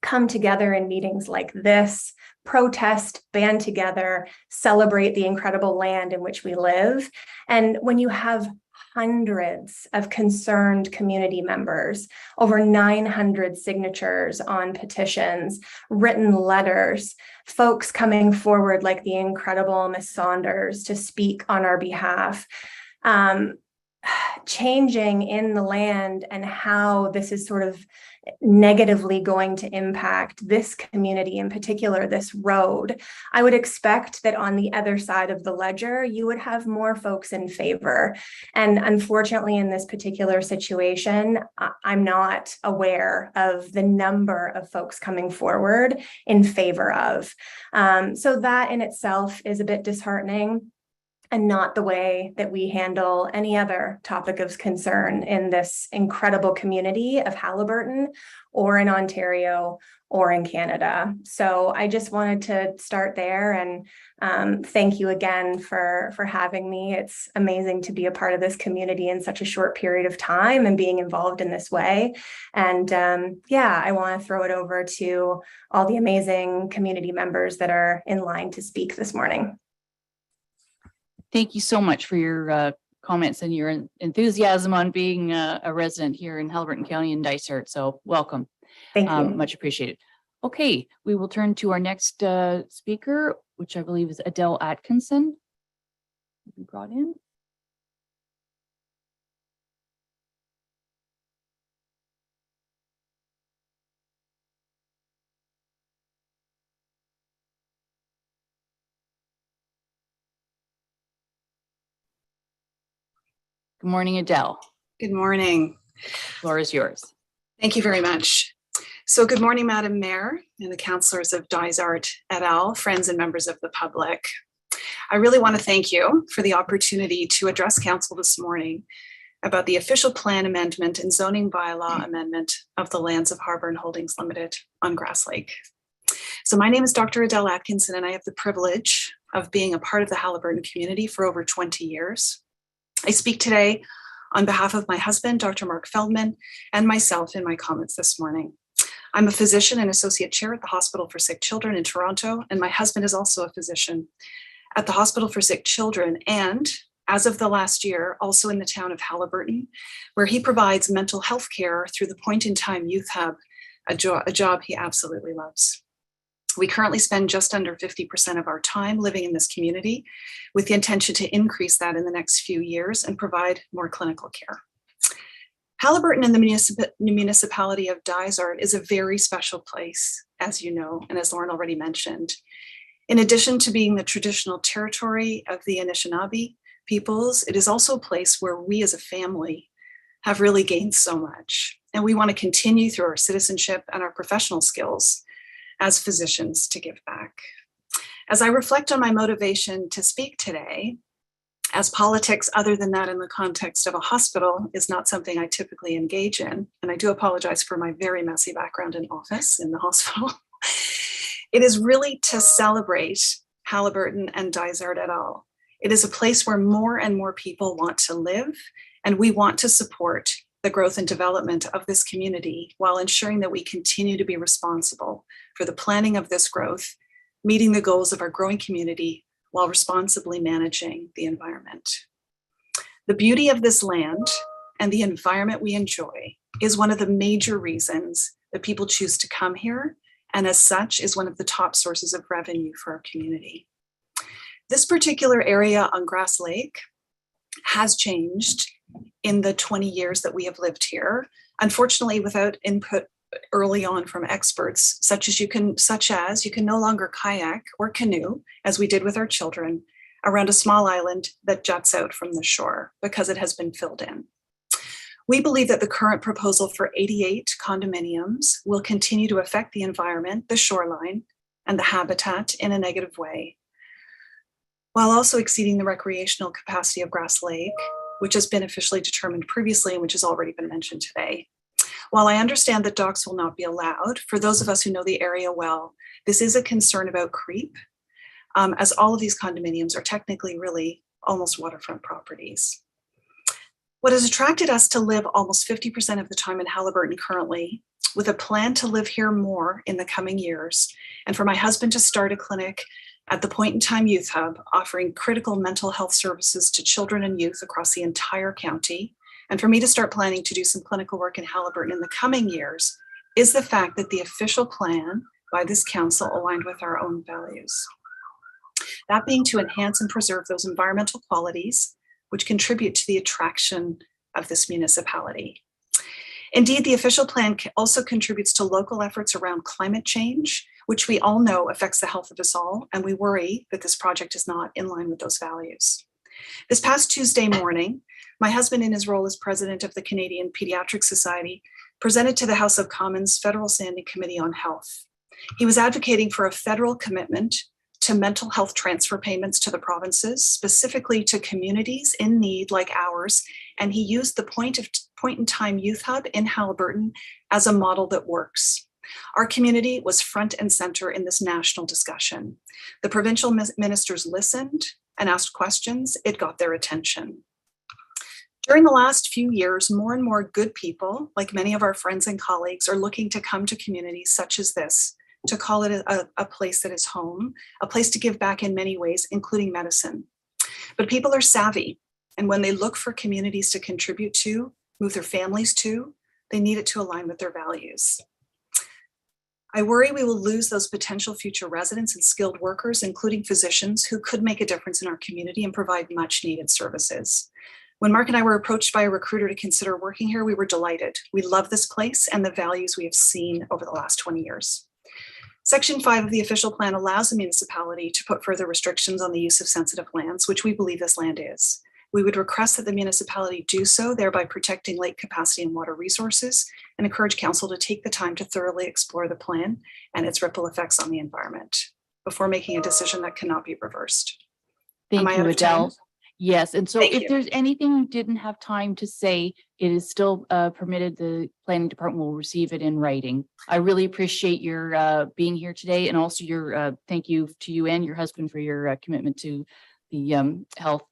come together in meetings like this, protest, band together, celebrate the incredible land in which we live. And when you have hundreds of concerned community members, over 900 signatures on petitions, written letters, folks coming forward like the incredible Miss Saunders to speak on our behalf, changing in the land and how this is sort of negatively going to impact this community, in particular, this road, I would expect that on the other side of the ledger, you would have more folks in favor. And unfortunately, in this particular situation, I'm not aware of the number of folks coming forward in favor of. So that in itself is a bit disheartening. and not the way that we handle any other topic of concern in this incredible community of Haliburton or in Ontario or in Canada. So I just wanted to start there and thank you again for having me. It's amazing to be a part of this community in such a short period of time and being involved in this way. And yeah, I want to throw it over to all the amazing community members that are in line to speak this morning. Thank you so much for your comments and your enthusiasm on being a resident here in Haliburton County and Dysart. So welcome. Thank you. Much appreciated. Okay, we will turn to our next speaker, which I believe is Adele Atkinson. Be brought in. Good morning, Adele. Good morning. The floor is yours. Thank you very much. So good morning, Madam Mayor and the councillors of Dysart et al., friends and members of the public. I really want to thank you for the opportunity to address council this morning about the official plan amendment and zoning bylaw amendment of the lands of Harbern Holdings Limited on Grass Lake. So my name is Dr. Adele Atkinson, and I have the privilege of being a part of the Haliburton community for over 20 years. I speak today on behalf of my husband, Dr. Mark Feldman, and myself in my comments this morning. I'm a physician and associate chair at the Hospital for Sick Children in Toronto, and my husband is also a physician at the Hospital for Sick Children, and as of the last year, also in the town of Haliburton, where he provides mental health care through the Point in Time Youth Hub, a job he absolutely loves. We currently spend just under 50% of our time living in this community with the intention to increase that in the next few years and provide more clinical care. Haliburton in the municipality of Dysart is a very special place, as you know, and as Lauren already mentioned. In addition to being the traditional territory of the Anishinaabe peoples, it is also a place where we as a family have really gained so much. And we want to continue through our citizenship and our professional skills as physicians to give back. As I reflect on my motivation to speak today, as politics other than that in the context of a hospital is not something I typically engage in, and I do apologize for my very messy background in office in the hospital, it is really to celebrate Haliburton and Dysart et al. It is a place where more and more people want to live, and we want to support the growth and development of this community while ensuring that we continue to be responsible for the planning of this growth, meeting the goals of our growing community while responsibly managing the environment. The beauty of this land and the environment we enjoy is one of the major reasons that people choose to come here, and as such is one of the top sources of revenue for our community. This particular area on Grass Lake has changed in the 20 years that we have lived here, unfortunately without input early on from experts, such as you can no longer kayak or canoe, as we did with our children, around a small island that juts out from the shore because it has been filled in. We believe that the current proposal for 88 condominiums will continue to affect the environment, the shoreline, and the habitat in a negative way, while also exceeding the recreational capacity of Grass Lake, which has been officially determined previously and which has already been mentioned today. While I understand that docks will not be allowed, for those of us who know the area well, this is a concern about creep, as all of these condominiums are technically really almost waterfront properties. What has attracted us to live almost 50% of the time in Haliburton currently, with a plan to live here more in the coming years, and for my husband to start a clinic at the Point in Time Youth Hub, offering critical mental health services to children and youth across the entire county, and for me to start planning to do some clinical work in Haliburton in the coming years, is the fact that the official plan by this council aligned with our own values. That being to enhance and preserve those environmental qualities which contribute to the attraction of this municipality. Indeed, the official plan also contributes to local efforts around climate change, which we all know affects the health of us all, and we worry that this project is not in line with those values. This past Tuesday morning, my husband, in his role as president of the Canadian Pediatric Society, presented to the House of Commons Federal Standing Committee on Health. He was advocating for a federal commitment to mental health transfer payments to the provinces, specifically to communities in need like ours. And he used the point in time youth hub in Haliburton as a model that works. Our community was front and center in this national discussion. The provincial ministers listened and asked questions. It got their attention. During the last few years, more and more good people, like many of our friends and colleagues, are looking to come to communities such as this, to call it a place that is home, a place to give back in many ways, including medicine. But people are savvy, and when they look for communities to contribute to, move their families to, they need it to align with their values. I worry we will lose those potential future residents and skilled workers, including physicians, who could make a difference in our community and provide much needed services. When Mark and I were approached by a recruiter to consider working here, we were delighted. We love this place and the values we have seen over the last 20 years. Section 5 of the official plan allows the municipality to put further restrictions on the use of sensitive lands, which we believe this land is. We would request that the municipality do so, thereby protecting lake capacity and water resources, and encourage council to take the time to thoroughly explore the plan and its ripple effects on the environment before making a decision that cannot be reversed. Thank you, Adele. Time? Yes, and so Thank if you. there's anything you didn't have time to say, it is still permitted. The planning department will receive it in writing. I really appreciate your being here today, and also your thank you to you and your husband for your commitment to the health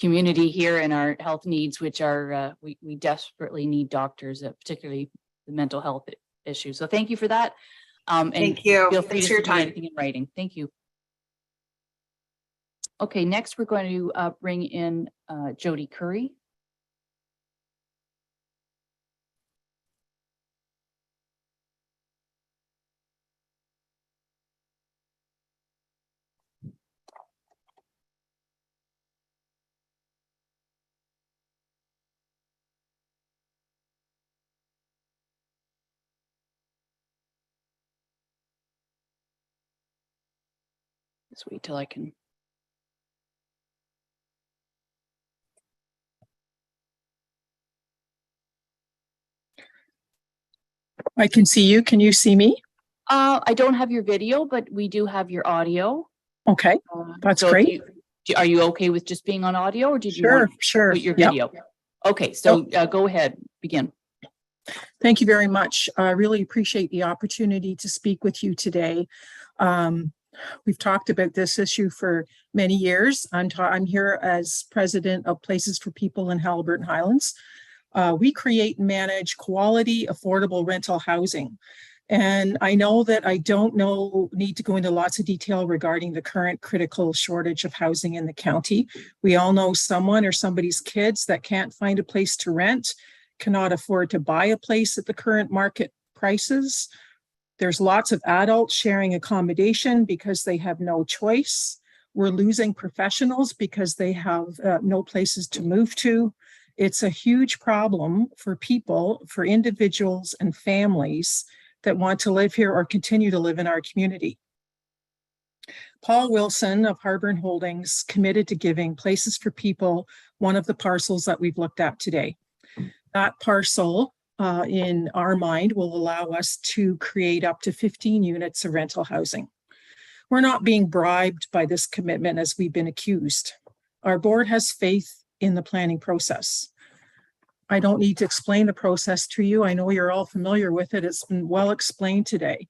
community here and our health needs, which are we desperately need doctors, particularly the mental health issues. So thank you for that. And Thank you. Feel free Thanks to for your submit time. anything in writing. Thank you. Okay, next we're going to bring in Jody Curry. Just wait till I can. I can see you. Can you see me? I don't have your video, but we do have your audio. Okay, that's so great. Are you okay with just being on audio, or did you Sure, want sure. put your Yep. video? Okay, so go ahead, begin. Thank you very much. I really appreciate the opportunity to speak with you today. We've talked about this issue for many years. I'm here as president of Places for People in Haliburton Highlands. We create and manage quality, affordable rental housing. And I know that I don't need to go into lots of detail regarding the current critical shortage of housing in the county. We all know someone or somebody's kids that can't find a place to rent, cannot afford to buy a place at the current market prices. There's lots of adults sharing accommodation because they have no choice. We're losing professionals because they have no places to move to. It's a huge problem for people, for individuals and families that want to live here or continue to live in our community. Paul Wilson of Harbern Holdings committed to giving Places for People one of the parcels that we've looked at today. That parcel, in our mind, will allow us to create up to 15 units of rental housing. We're not being bribed by this commitment as we've been accused. Our board has faith in the planning process. I don't need to explain the process to you. I know you're all familiar with it. It's been well explained today.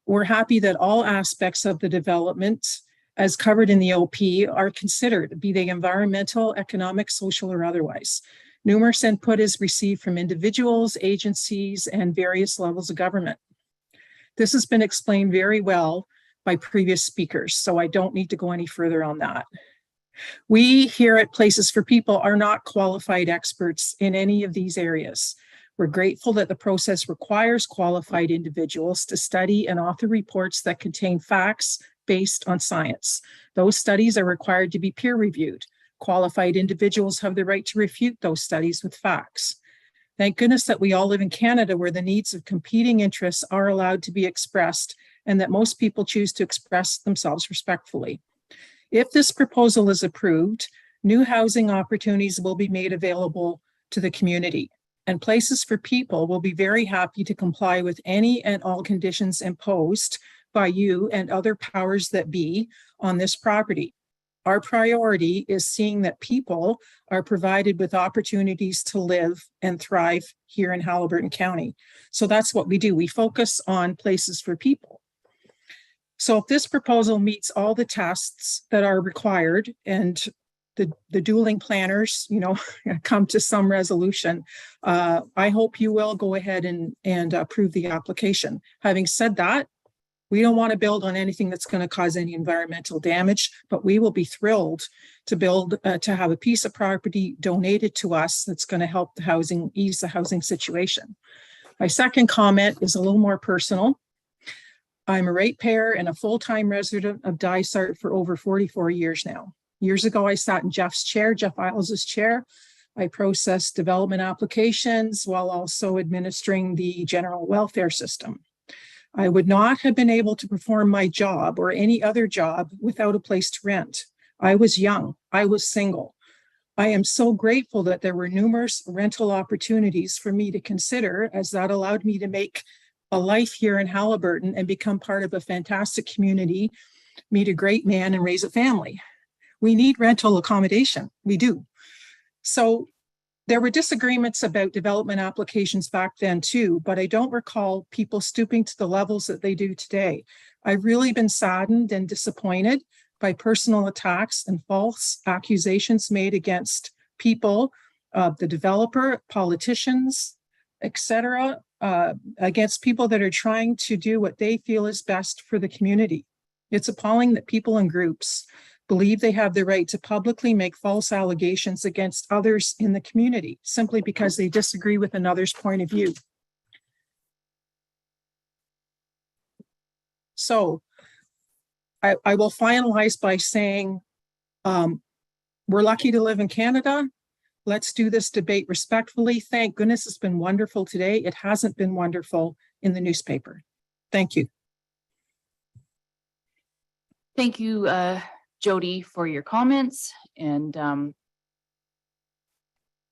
We're happy that all aspects of the development, as covered in the OP, are considered, be they environmental, economic, social, or otherwise. Numerous input is received from individuals, agencies, and various levels of government. This has been explained very well by previous speakers, so I don't need to go any further on that. We here at Places for People are not qualified experts in any of these areas. We're grateful that the process requires qualified individuals to study and author reports that contain facts based on science. Those studies are required to be peer reviewed. Qualified individuals have the right to refute those studies with facts. Thank goodness that we all live in Canada, where the needs of competing interests are allowed to be expressed, and that most people choose to express themselves respectfully. If this proposal is approved, new housing opportunities will be made available to the community, and Places for People will be very happy to comply with any and all conditions imposed by you and other powers that be on this property. Our priority is seeing that people are provided with opportunities to live and thrive here in Haliburton County. So that's what we do. We focus on places for people. So if this proposal meets all the tests that are required and the dueling planners, come to some resolution, I hope you will go ahead and approve the application. Having said that, we don't want to build on anything that's going to cause any environmental damage, but we will be thrilled to to have a piece of property donated to us that's going to help ease the housing situation. My second comment is a little more personal. I'm a ratepayer and a full-time resident of Dysart for over 44 years now. Years ago, I sat in Jeff Isles's chair. I processed development applications while also administering the general welfare system. I would not have been able to perform my job or any other job without a place to rent. I was young. I was single. I am so grateful that there were numerous rental opportunities for me to consider, as that allowed me to make a life here in Haliburton and become part of a fantastic community, meet a great man, and raise a family. We need rental accommodation. We do. So there were disagreements about development applications back then too, but I don't recall people stooping to the levels that they do today. I've really been saddened and disappointed by personal attacks and false accusations made against people, the developer, politicians, etc., against people that are trying to do what they feel is best for the community. It's appalling that people and groups believe they have the right to publicly make false allegations against others in the community simply because they disagree with another's point of view. So I will finalize by saying we're lucky to live in Canada. Let's do this debate respectfully. Thank goodness it's been wonderful today. It hasn't been wonderful in the newspaper. Thank you. Thank you, Jody, for your comments, and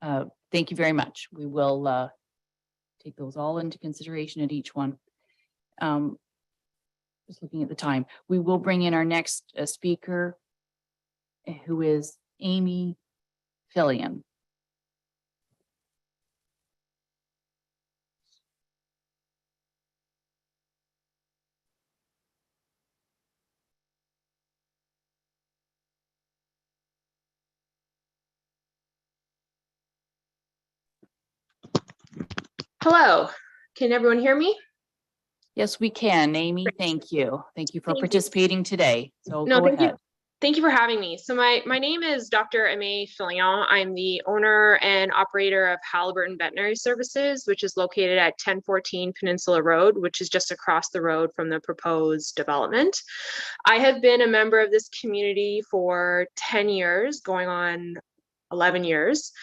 thank you very much. We will take those all into consideration at each one. Just looking at the time, we will bring in our next speaker, who is Amy Fillion. Hello, can everyone hear me? Yes, we can, Amy. Thank you. Thank you for participating today. So No, go ahead. Thank you for having me. So my name is Dr. Aimee Fillion. I'm the owner and operator of Haliburton Veterinary Services, which is located at 1014 Peninsula Road, which is just across the road from the proposed development. I have been a member of this community for 10 years, going on 11 years.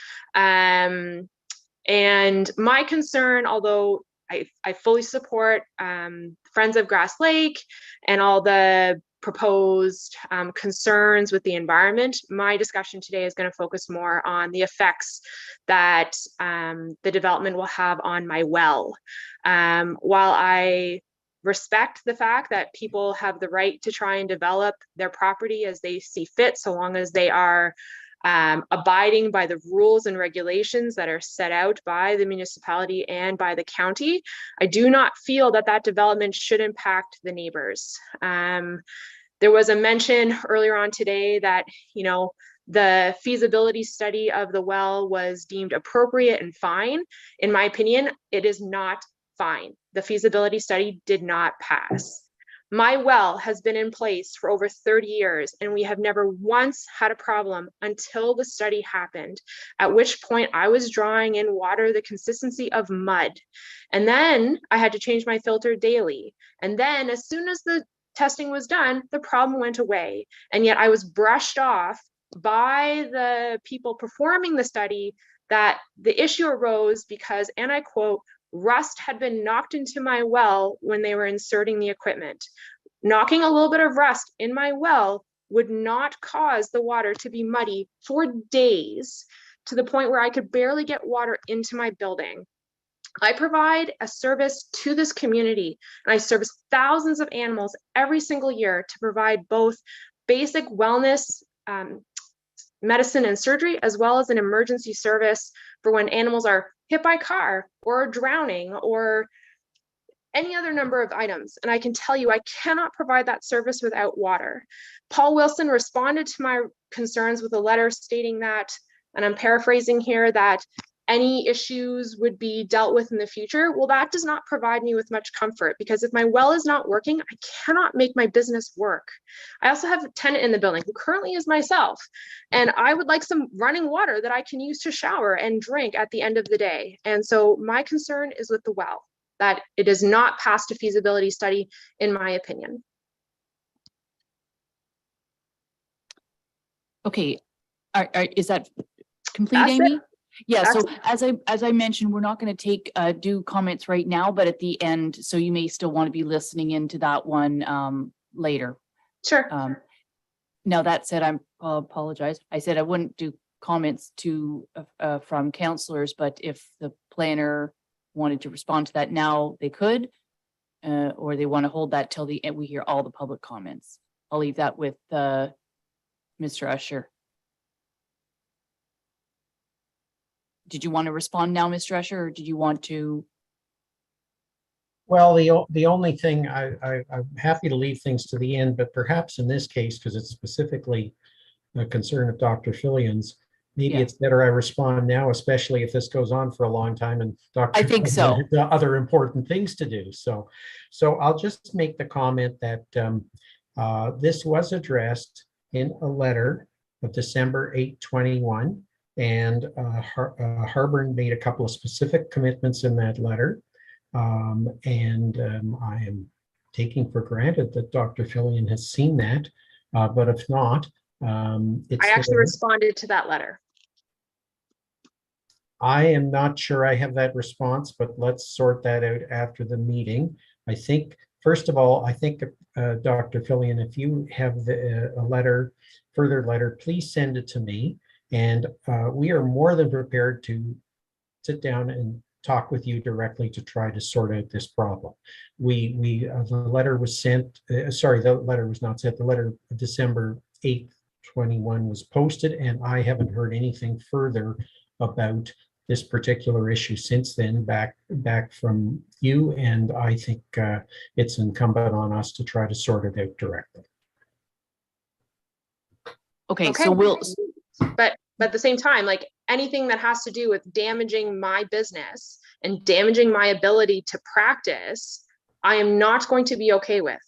And my concern, although I fully support Friends of Grass Lake and all the proposed concerns with the environment, my discussion today is going to focus more on the effects that the development will have on my well. While I respect the fact that people have the right to try and develop their property as they see fit, so long as they are abiding by the rules and regulations that are set out by the municipality and by the county, I do not feel that that development should impact the neighbors. There was a mention earlier on today that, the feasibility study of the well was deemed appropriate and fine. In my opinion, it is not fine. The feasibility study did not pass. My well has been in place for over 30 years, and we have never once had a problem until the study happened, at which point I was drawing in water the consistency of mud. And then I had to change my filter daily. And then as soon as the testing was done, the problem went away. And yet I was brushed off by the people performing the study that the issue arose because, and I quote, rust had been knocked into my well when they were inserting the equipment. Knocking a little bit of rust in my well would not cause the water to be muddy for days, to the point where I could barely get water into my building. I provide a service to this community, and I service thousands of animals every single year to provide both basic wellness, medicine and surgery, as well as an emergency service for when animals are hit by a car or drowning or any other number of items. And I can tell you, I cannot provide that service without water. Paul Wilson responded to my concerns with a letter stating that, and I'm paraphrasing here, that any issues would be dealt with in the future. Well, that does not provide me with much comfort, because if my well is not working, I cannot make my business work. I also have a tenant in the building who currently is myself, and I would like some running water that I can use to shower and drink at the end of the day. And so my concern is with the well, that it is not passed a feasibility study, in my opinion. Okay, is that complete, That's Amy? it. Yeah, so Excellent. as I mentioned, we're not going to take do comments right now, but at the end, so you may still want to be listening into that one later. Sure. Now that said, I apologize. I said I wouldn't do comments to from councillors, but if the planner wanted to respond to that now, they could, or they want to hold that till the end. We hear all the public comments. I'll leave that with Mr. Usher. Did you want to respond now, Mr. Usher, or did you want to? Well, the only thing I'm happy to leave things to the end, but perhaps in this case, because it's specifically a concern of Dr. Fillion's, maybe it's better I respond now, especially if this goes on for a long time and Dr. I think so. has other important things to do. So I'll just make the comment that this was addressed in a letter of December 8, 21, and Harbour made a couple of specific commitments in that letter. I am taking for granted that Dr. Fillion has seen that, but if not, I actually responded to that letter. I am not sure I have that response, but let's sort that out after the meeting. I think, first of all, Dr. Fillion, if you have a further letter, please send it to me. And we are more than prepared to sit down and talk with you directly to try to sort out this problem. The letter was sent, the letter was not sent, the letter of December 8th, 21 was posted, and I haven't heard anything further about this particular issue since then back from you, and I think it's incumbent on us to try to sort it out directly. Okay. So we'll. But at the same time, like anything that has to do with damaging my business and damaging my ability to practice, I am not going to be okay with.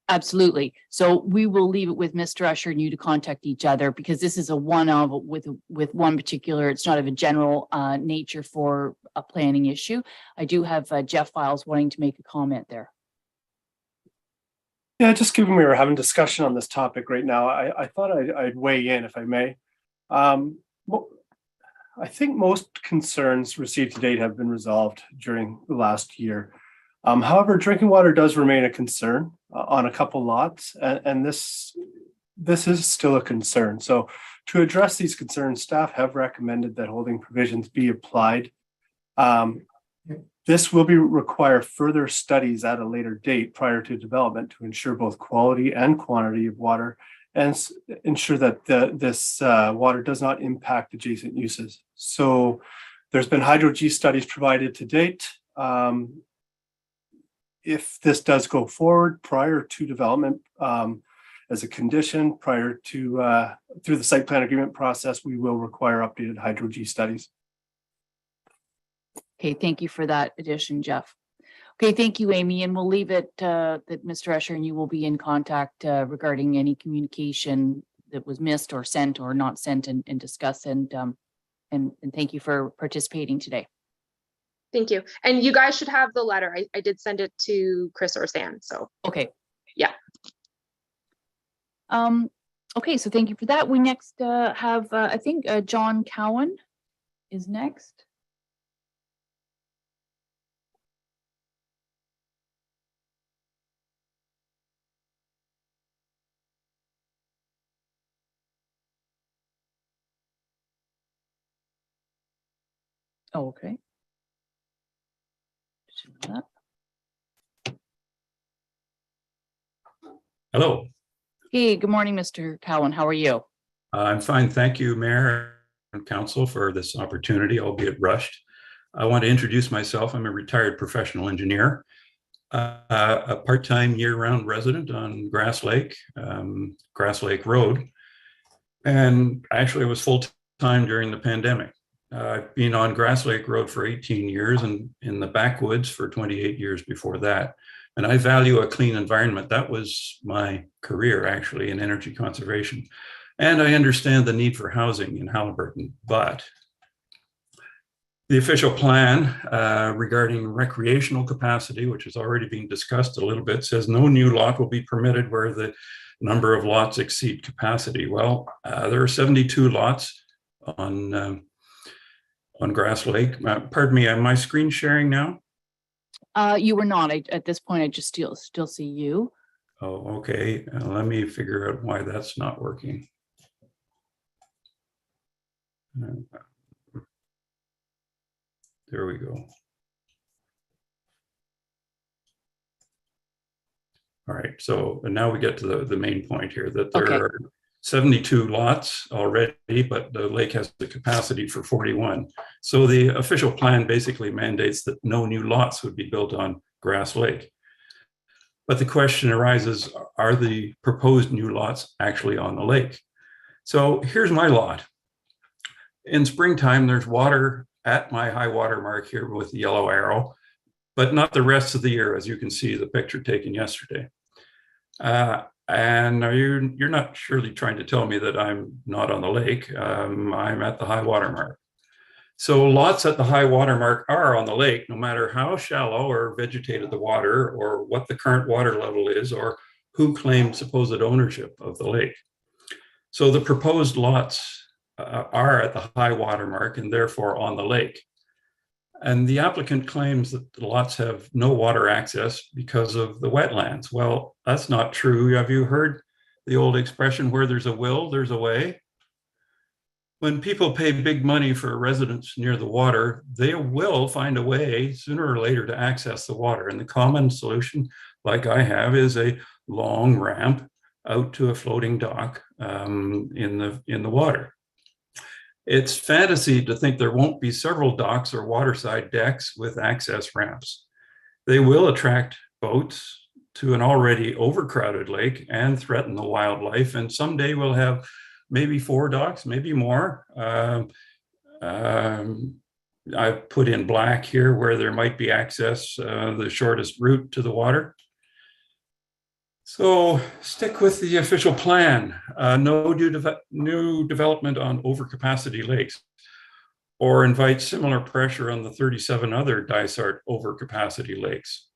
Absolutely. So we will leave it with Mr. Usher and you to contact each other, because this is a one-off with one particular, it's not of a general nature for a planning issue. I do have Jeff Files wanting to make a comment there. Yeah, just given we were having discussion on this topic right now, I thought I'd weigh in if I may. I think most concerns received to date have been resolved during the last year. However, drinking water does remain a concern on a couple lots, and this is still a concern. So to address these concerns, staff have recommended that holding provisions be applied. This will require further studies at a later date prior to development to ensure both quality and quantity of water, and ensure that this water does not impact adjacent uses. So there's been hydro-G studies provided to date. If this does go forward prior to development as a condition, prior to through the site plan agreement process, we will require updated hydro-G studies. Okay, thank you for that addition, Jeff. Okay, thank you, Amy, and we'll leave it that Mr. Usher and you will be in contact regarding any communication that was missed or sent or not sent, and discuss, and thank you for participating today. Thank you. And you guys should have the letter. I did send it to Chris or Stan, so. Okay. Yeah. Okay, so thank you for that. We next have, I think John Cowan is next. Oh, okay. Hello. Hey, good morning, Mr. Cowan. How are you? I'm fine. Thank you, Mayor and Council, for this opportunity, albeit rushed. I want to introduce myself. I'm a retired professional engineer, a part-time year-round resident on Grass Lake Road. And actually, I was full-time during the pandemic. I've been on Grass Lake Road for 18 years and in the backwoods for 28 years before that. And I value a clean environment. That was my career, actually, in energy conservation. And I understand the need for housing in Halliburton. But the official plan regarding recreational capacity, which has already been discussed a little bit, says no new lot will be permitted where the number of lots exceed capacity. Well, there are 72 lots on Grass Lake. Pardon me, am I screen sharing now? You were not. At this point, I just still see you. Oh, okay. Let me figure out why that's not working. There we go. All right, so now we get to the main point here, that there are 72 lots already, but the lake has the capacity for 41. So the official plan basically mandates that no new lots would be built on Grass Lake. But the question arises, are the proposed new lots actually on the lake? So here's my lot. In springtime, there's water at my high water mark here with the yellow arrow, but not the rest of the year, as you can see the picture taken yesterday. And you're not surely trying to tell me that I'm not on the lake. I'm at the high water mark. So lots at the high water mark are on the lake, no matter how shallow or vegetated the water, or what the current water level is, or who claims supposed ownership of the lake. So the proposed lots are at the high water mark and therefore on the lake. And the applicant claims that the lots have no water access because of the wetlands. Well, that's not true. Have you heard the old expression, where there's a will, there's a way? When people pay big money for a residence near the water, they will find a way sooner or later to access the water. And the common solution, like I have, is a long ramp out to a floating dock in the water. It's fantasy to think there won't be several docks or waterside decks with access ramps. They will attract boats to an already overcrowded lake and threaten the wildlife. And someday we'll have maybe 4 docks, maybe more. I've put in black here where there might be access, the shortest route to the water. So stick with the official plan. No new development on overcapacity lakes, or invite similar pressure on the 37 other Dysart overcapacity lakes.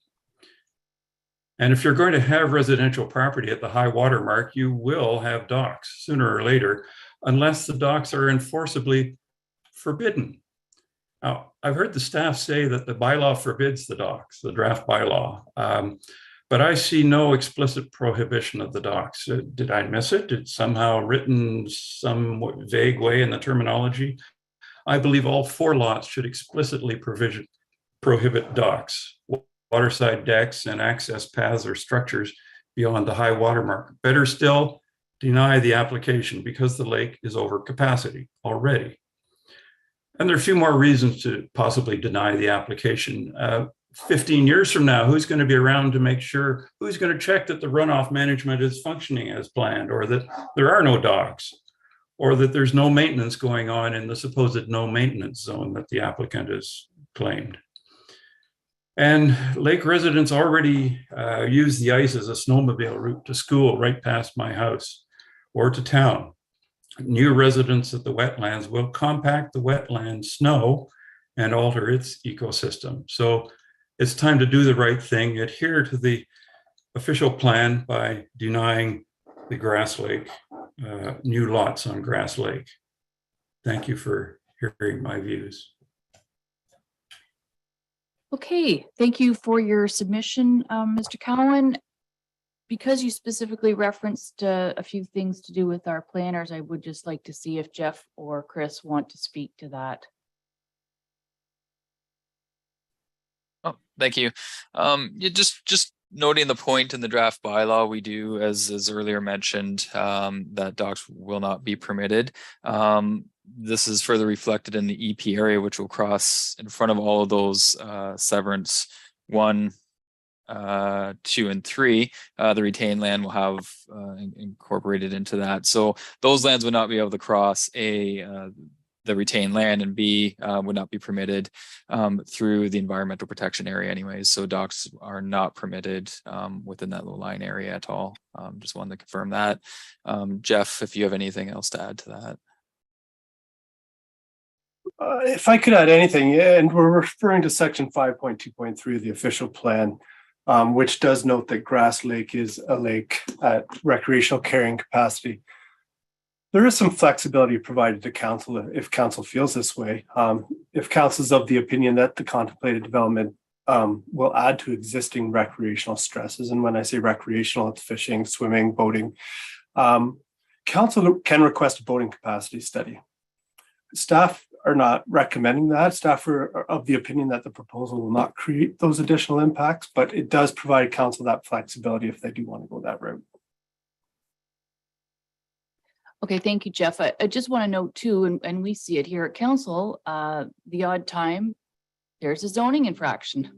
And if you're going to have residential property at the high water mark, you will have docks sooner or later, unless the docks are enforceably forbidden. Now, I've heard the staff say that the bylaw forbids the docks, the draft bylaw. But I see no explicit prohibition of the docks. Did I miss it? It's somehow written some vague way in the terminology. I believe all 4 lots should explicitly prohibit docks, waterside decks, and access paths or structures beyond the high water mark. Better still, deny the application because the lake is over capacity already. And there are a few more reasons to possibly deny the application. 15 years from now, who's going to be around to make sure, who's going to check that the runoff management is functioning as planned, or that there are no docks, or that there's no maintenance going on in the supposed no maintenance zone that the applicant has claimed? And lake residents already use the ice as a snowmobile route to school right past my house or to town. New residents at the wetlands will compact the wetland snow and alter its ecosystem. So it's time to do the right thing, adhere to the official plan by denying the Grass Lake, new lots on Grass Lake. Thank you for hearing my views. Okay, thank you for your submission, Mr. Cowan. Because you specifically referenced a few things to do with our planners, I would just like to see if Jeff or Chris want to speak to that. Oh, thank you. Just noting the point in the draft bylaw, we do, as earlier mentioned, that docks will not be permitted. This is further reflected in the EP area, which will cross in front of all of those severance 1, 2, and 3. The retained land will have incorporated into that. So those lands would not be able to cross the retained land, and B, would not be permitted through the environmental protection area anyways. So docks are not permitted within that low line area at all. Just wanted to confirm that. Jeff, if you have anything else to add to that. If I could add anything, and we're referring to section 5.2.3 of the official plan, which does note that Grass Lake is a lake at recreational carrying capacity. There is some flexibility provided to council if council feels this way. If council is of the opinion that the contemplated development will add to existing recreational stresses, and when I say recreational, it's fishing, swimming, boating, council can request a boating capacity study. Staff are not recommending that. Staff are of the opinion that the proposal will not create those additional impacts, but it does provide council that flexibility if they do want to go that route. Okay, thank you, Jeff. I just want to note too, and we see it here at council, the odd time there's a zoning infraction.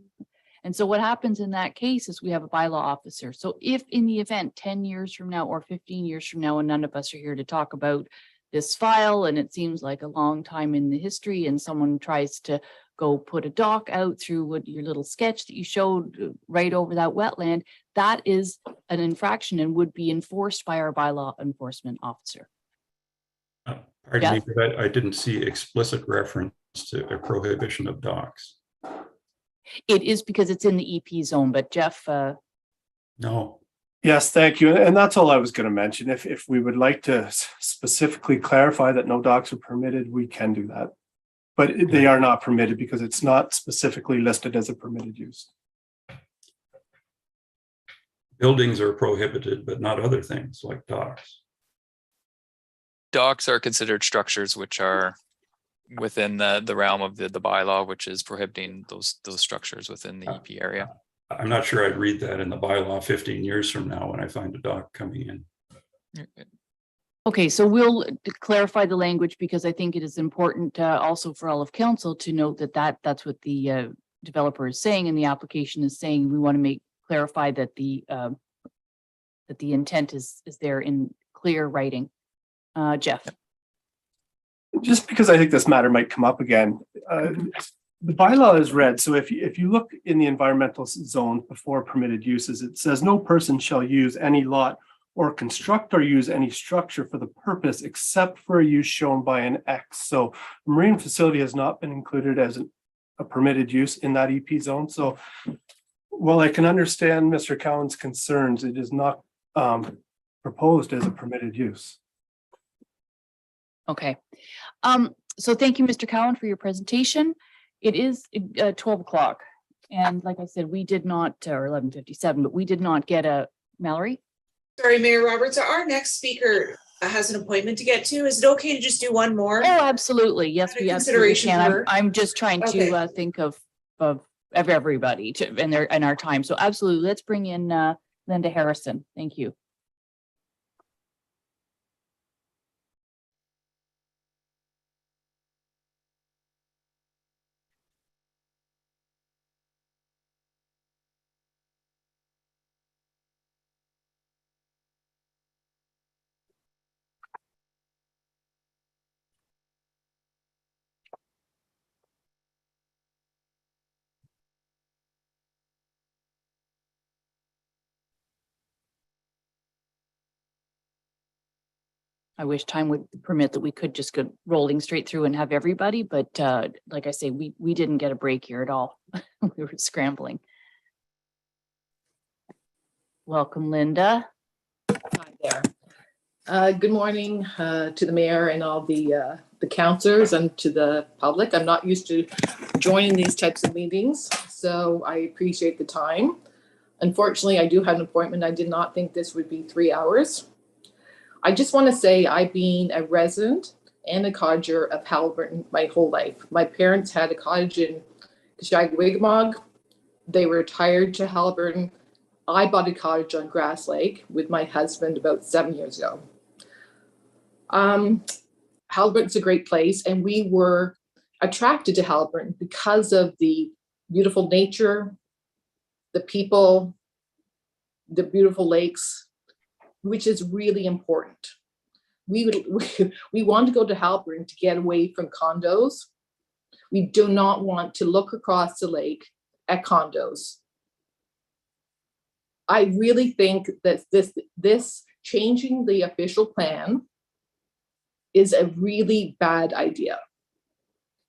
And so what happens in that case is we have a bylaw officer. So if in the event 10 years from now or 15 years from now, and none of us are here to talk about this file, and it seems like a long time in the history, and someone tries to go put a dock out through what your little sketch that you showed right over that wetland, that is an infraction and would be enforced by our bylaw enforcement officer. Pardon me, but I didn't see explicit reference to a prohibition of docks. It is because it's in the EP zone, but Jeff. No. Yes, thank you. And that's all I was going to mention. If we would like to specifically clarify that no docks are permitted, we can do that. But they are not permitted because it's not specifically listed as a permitted use. Buildings are prohibited, but not other things like docks. Docks are considered structures which are within the realm of the bylaw, which is prohibiting those structures within the EP area. I'm not sure I'd read that in the bylaw 15 years from now when I find a dock coming in. Okay, so we'll clarify the language because I think it is important also for all of council to note that's what the developer is saying and the application is saying. We want to clarify that the intent is there in clear writing. Jeff. Just because I think this matter might come up again, the bylaw is read. So if you look in the environmental zone before permitted uses, it says no person shall use any lot or construct or use any structure for the purpose except for a use shown by an X. So a marine facility has not been included as a permitted use in that EP zone. So while I can understand Mr. Cowan's concerns, it is not proposed as a permitted use. Okay. So thank you, Mr. Cowan, for your presentation. It is 12 o'clock. And like I said, we did not, or 11:57, but we did not get a, Mallory? Sorry, Mayor Roberts, our next speaker has an appointment to get to. Is it okay to just do one more? Oh, absolutely. Yes, we absolutely can. I'm just trying to think of everybody and our time. So absolutely, let's bring in Linda Harrison. Thank you. I wish time would permit that we could just go rolling straight through and have everybody, but like I say, we didn't get a break here at all. We were scrambling. Welcome, Linda. Hi there. Good morning to the mayor and all the councilors and to the public. I'm not used to joining these types of meetings, so I appreciate the time. Unfortunately, I do have an appointment. I did not think this would be 3 hours. I just want to say I've been a resident and a cottager of Haliburton my whole life. My parents had a cottage in Kashag-Wigmog. They retired to Halliburton. I bought a cottage on Grass Lake with my husband about 7 years ago. Halliburton's a great place, and we were attracted to Halliburton because of the beautiful nature, the people, the beautiful lakes, which is really important. We want to go to Halliburton to get away from condos. We do not want to look across the lake at condos. I really think that this changing the official plan is a really bad idea.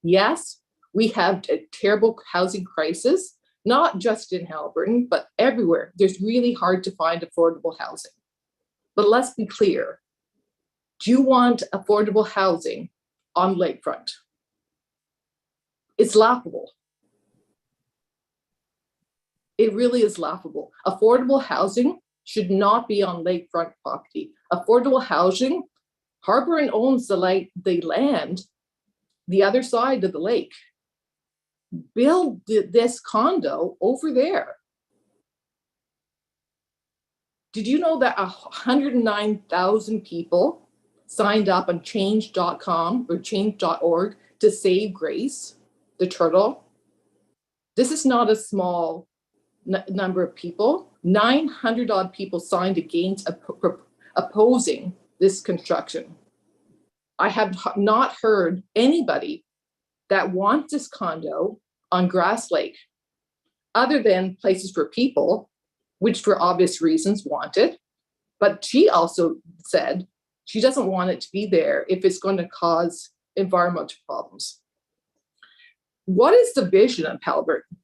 Yes, we have a terrible housing crisis, not just in Halliburton, but everywhere. There's really hard to find affordable housing. But let's be clear. Do you want affordable housing on lakefront? It's laughable. It really is laughable. Affordable housing should not be on lakefront property. Affordable housing, Halliburton owns the land, the other side of the lake. Build this condo over there. Did you know that 109,000 people signed up on change.com or change.org to save Grace, the turtle? This is not a small number of people. 900 odd people signed against opposing this construction. I have not heard anybody that wants this condo on Grass Lake, other than Places for People, which for obvious reasons want it. But she also said she doesn't want it to be there if it's going to cause environmental problems. What is the vision of Halliburton?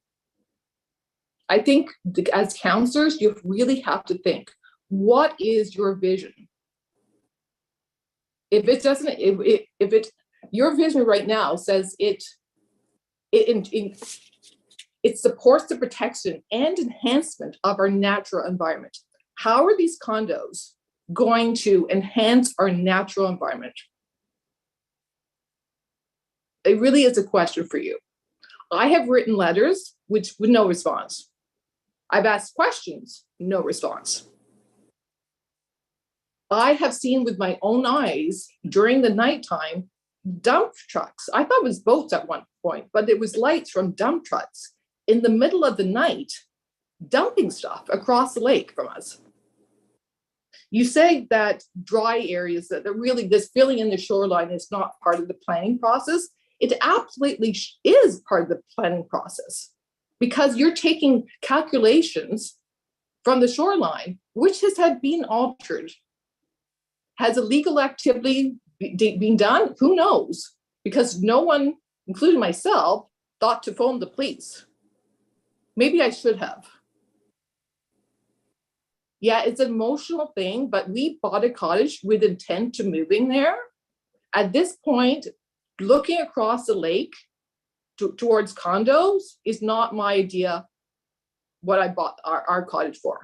I think as counselors, you really have to think, what is your vision? If it doesn't, your vision right now says it supports the protection and enhancement of our natural environment. How are these condos going to enhance our natural environment? It really is a question for you. I have written letters with no response. I've asked questions, no response. I have seen with my own eyes during the nighttime dump trucks. I thought it was boats at one point, but it was lights from dump trucks in the middle of the night dumping stuff across the lake from us. You say that dry areas, that really this filling in the shoreline is not part of the planning process. It absolutely is part of the planning process, because you're taking calculations from the shoreline, which had been altered. Has illegal activity been done? Who knows? Because no one, including myself, thought to phone the police. Maybe I should have. Yeah, it's an emotional thing, but we bought a cottage with intent to moving there. At this point, looking across the lake towards condos is not my idea what I bought our cottage for.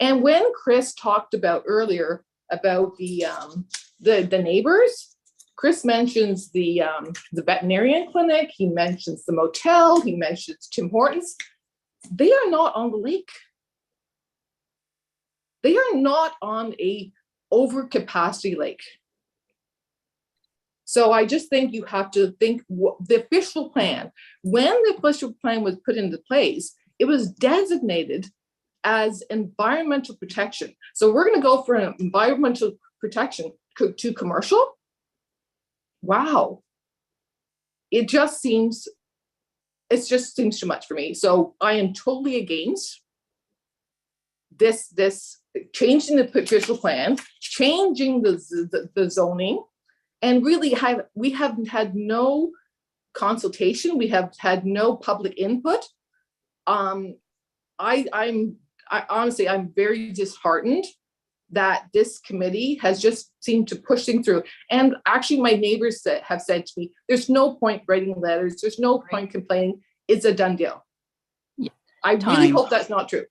And when Chris talked about earlier about the neighbors, Chris mentions the veterinarian clinic, he mentions the motel, he mentions Tim Hortons. They are not on the lake. They are not on a overcapacity lake. So I just think you have to think the official plan. When the official plan was put into place, it was designated as environmental protection. So we're going to go for an environmental protection to commercial. Wow. It just seems too much for me. So I am totally against this changing the official plan, changing the zoning, and really we haven't had no consultation. We have had no public input. Honestly, I'm very disheartened that this committee has just seemed to push things through. And actually my neighbors have said to me, there's no point writing letters. There's no point complaining. It's a done deal. Yeah. I really hope that's not true.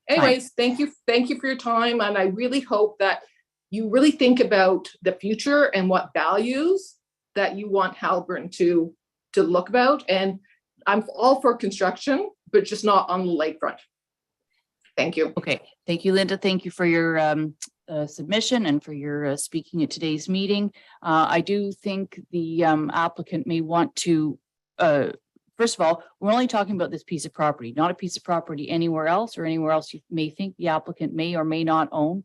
Anyways, thank you for your time. And I really hope that you really think about the future and what values that you want Halliburton to to look about. And I'm all for construction, but just not on the lakefront. Thank you. Okay, thank you, Linda. Thank you for your submission and for your speaking at today's meeting. I do think the applicant may want to, first of all, we're only talking about this piece of property, not a piece of property anywhere else or anywhere else you may think the applicant may or may not own.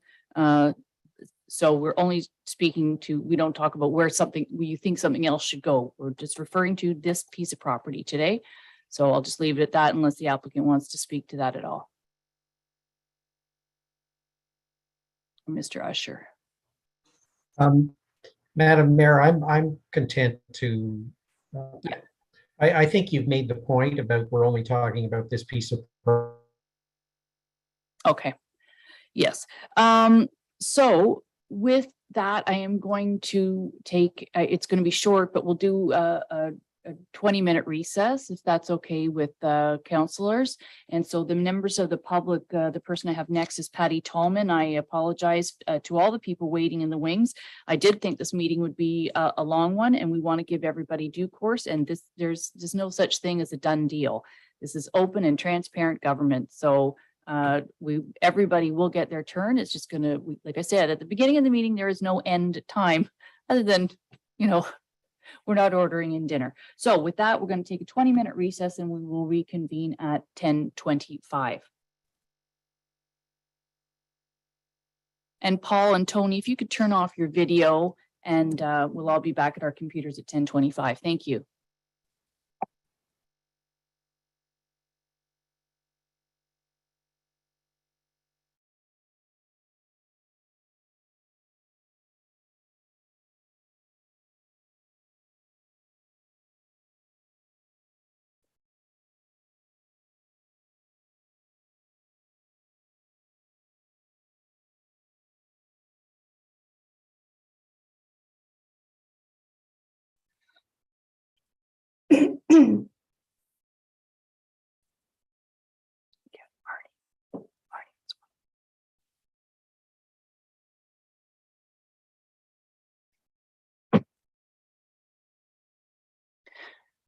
So we're only speaking to, we don't talk about where you think something else should go. We're just referring to this piece of property today. So I'll just leave it at that unless the applicant wants to speak to that at all. Mr. Usher. Madam Mayor, I'm content to, I think you've made the point about we're only talking about this piece of. Okay. Yes. So with that, I am going to take, it's going to be short, but we'll do a 20-minute recess if that's okay with councillors. And so the members of the public, the person I have next is Patty Tallman. I apologize to all the people waiting in the wings. I did think this meeting would be a long one, and we want to give everybody due course. And there's no such thing as a done deal. This is open and transparent government. So everybody will get their turn. It's just gonna, like I said, at the beginning of the meeting, there is no end time other than, we're not ordering in dinner. So with that, we're going to take a 20-minute recess and we will reconvene at 10:25. And Paul and Tony, if you could turn off your video, and we'll all be back at our computers at 10:25. Thank you.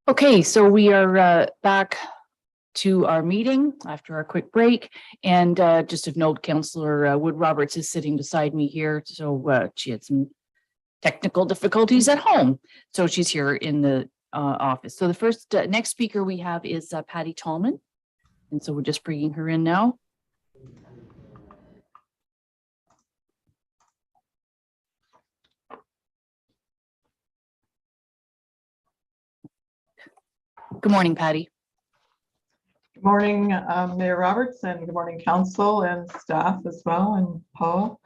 Okay, so we are back to our meeting after our quick break. And just of note, Councillor Wood Roberts is sitting beside me here. So she had some technical difficulties at home. So she's here in the office. So the first next speaker we have is Patty Tallman. And so we're just bringing her in now. Good morning, Patty. Good morning, Mayor Roberts, and good morning, council and staff as well, and Paul.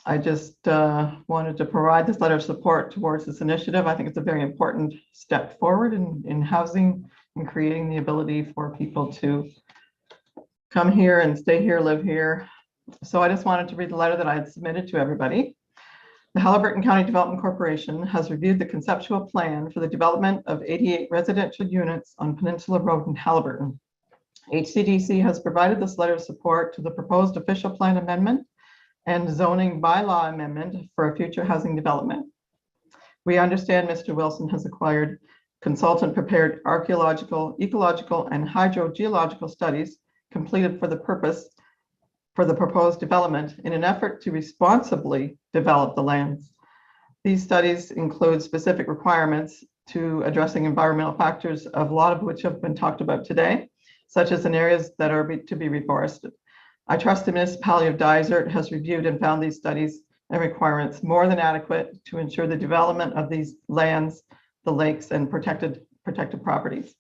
I just wanted to provide this letter of support towards this initiative. I think it's a very important step forward in housing and creating the ability for people to come here and stay here, live here. So I just wanted to read the letter that I had submitted to everybody. The Haliburton County Development Corporation has reviewed the conceptual plan for the development of 88 residential units on Peninsula Road in Haliburton. HCDC has provided this letter of support to the proposed official plan amendment and zoning bylaw amendment for a future housing development. We understand Mr. Wilson has acquired consultant prepared archaeological, ecological, and hydrogeological studies completed for the purpose for the proposed development in an effort to responsibly develop the lands. These studies include specific requirements to addressing environmental factors, of a lot of which have been talked about today, such as in areas that are to be reforested. I trust the municipality of Dysart has reviewed and found these studies and requirements more than adequate to ensure the development of these lands, the lakes, and protected properties.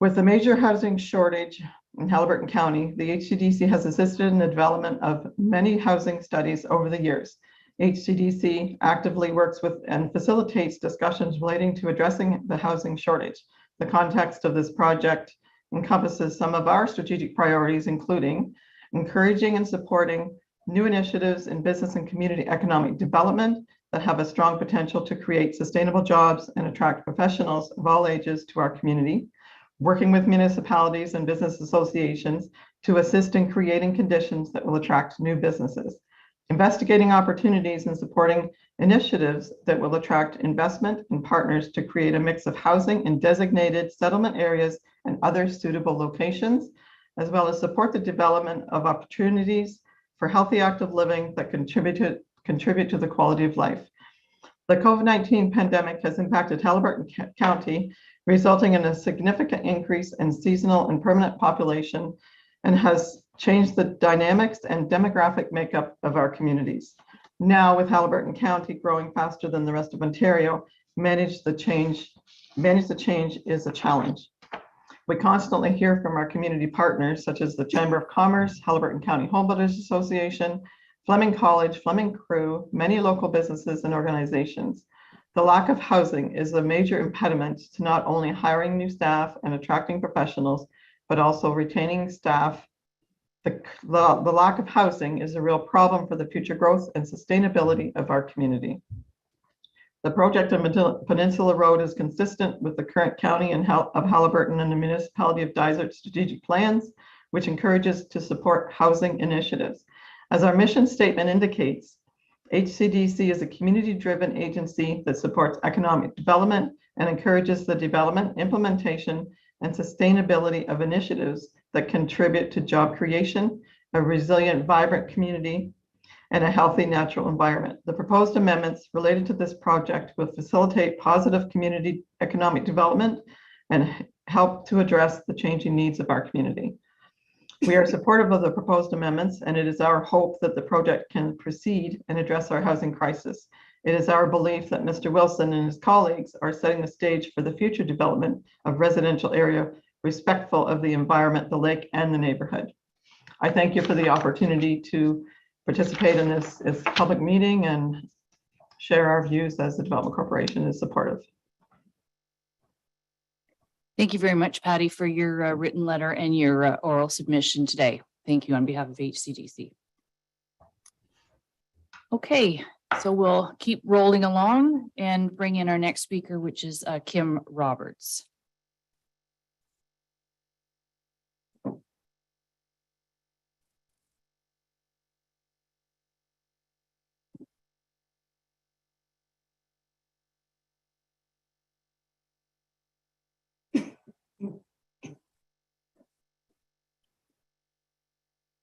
With the major housing shortage in Haliburton County, the HCDC has assisted in the development of many housing studies over the years. HCDC actively works with and facilitates discussions relating to addressing the housing shortage. The context of this project encompasses some of our strategic priorities, including encouraging and supporting new initiatives in business and community economic development that have a strong potential to create sustainable jobs and attract professionals of all ages to our community, working with municipalities and business associations to assist in creating conditions that will attract new businesses, investigating opportunities and supporting initiatives that will attract investment and partners to create a mix of housing in designated settlement areas and other suitable locations, as well as support the development of opportunities for healthy active living that contribute to the quality of life. The COVID-19 pandemic has impacted Haliburton County, resulting in a significant increase in seasonal and permanent population, and has changed the dynamics and demographic makeup of our communities. Now, with Haliburton County growing faster than the rest of Ontario, manage the change is a challenge. We constantly hear from our community partners, such as the Chamber of Commerce, Haliburton County Homebuilders Association, Fleming College, Fleming Crew, many local businesses and organizations. The lack of housing is a major impediment to not only hiring new staff and attracting professionals, but also retaining staff. The lack of housing is a real problem for the future growth and sustainability of our community. The project on Peninsula Road is consistent with the current county of Haliburton and the municipality of Dysart strategic plans, which encourages to support housing initiatives. As our mission statement indicates, HCDC is a community-driven agency that supports economic development and encourages the development, implementation, and sustainability of initiatives that contribute to job creation, a resilient, vibrant community, and a healthy natural environment. The proposed amendments related to this project will facilitate positive community economic development and help to address the changing needs of our community. We are supportive of the proposed amendments, and it is our hope that the project can proceed and address our housing crisis. It is our belief that Mr. Wilson and his colleagues are setting the stage for the future development of residential area respectful of the environment, the lake, and the neighborhood. I thank you for the opportunity to participate in this public meeting and share our views as the Development Corporation is supportive. Thank you very much, Patty, for your written letter and your oral submission today. Thank you on behalf of HCDC. Okay, so we'll keep rolling along and bring in our next speaker, which is Kim Roberts.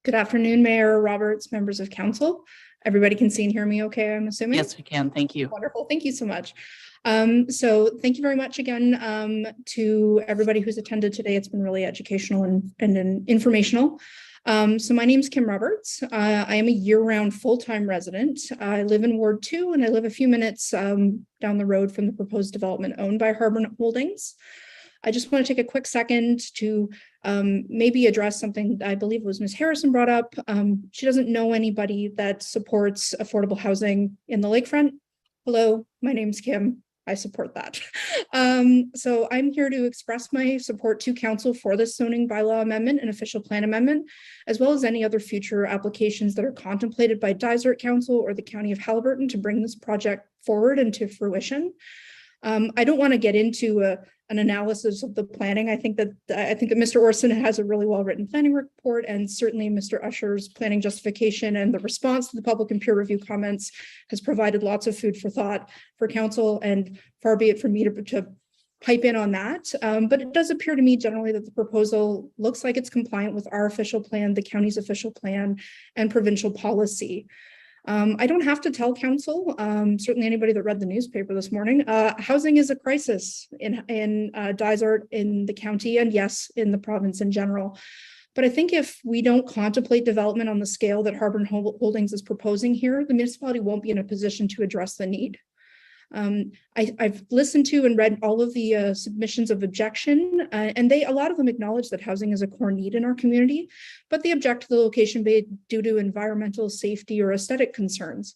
Good afternoon, Mayor Roberts, members of council. Everybody can see and hear me okay, I'm assuming? Yes, we can. Thank you. Wonderful. Thank you so much. So thank you very much again to everybody who's attended today. It's been really educational and informational. So my name is Kim Roberts. I am a year-round full-time resident. I live in Ward 2 and I live a few minutes down the road from the proposed development owned by Harbin Holdings. I just want to take a quick second to maybe address something I believe was Ms. Harrison brought up. She doesn't know anybody that supports affordable housing in the lakefront. Hello, my name's Kim. I support that. So I'm here to express my support to council for this zoning bylaw amendment and official plan amendment, as well as any other future applications that are contemplated by Dysart Council or the County of Haliburton to bring this project forward and to fruition. I don't want to get into an analysis of the planning. I think that Mr. Orson has a really well-written planning report, and certainly Mr. Usher's planning justification and the response to the public and peer review comments has provided lots of food for thought for council, and far be it for me to pipe in on that. But it does appear to me generally that the proposal looks like it's compliant with our official plan, the county's official plan, and provincial policy. I don't have to tell council, certainly anybody that read the newspaper this morning, housing is a crisis in Dysart, in the county, and yes, in the province in general. But I think if we don't contemplate development on the scale that Harbin Holdings is proposing here, the municipality won't be in a position to address the need. I've listened to and read all of the submissions of objection, and a lot of them acknowledge that housing is a core need in our community, but they object to the location due to environmental, safety, or aesthetic concerns.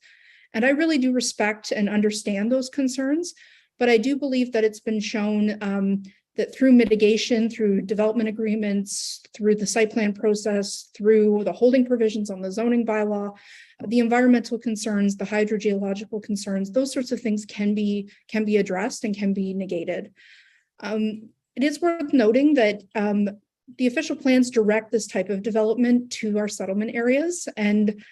And I really do respect and understand those concerns, but I do believe that it's been shown that through mitigation, through development agreements, through the site plan process, through the holding provisions on the zoning bylaw, the environmental concerns, the hydrogeological concerns, those sorts of things can be addressed and can be negated. It is worth noting that the official plans direct this type of development to our settlement areas, and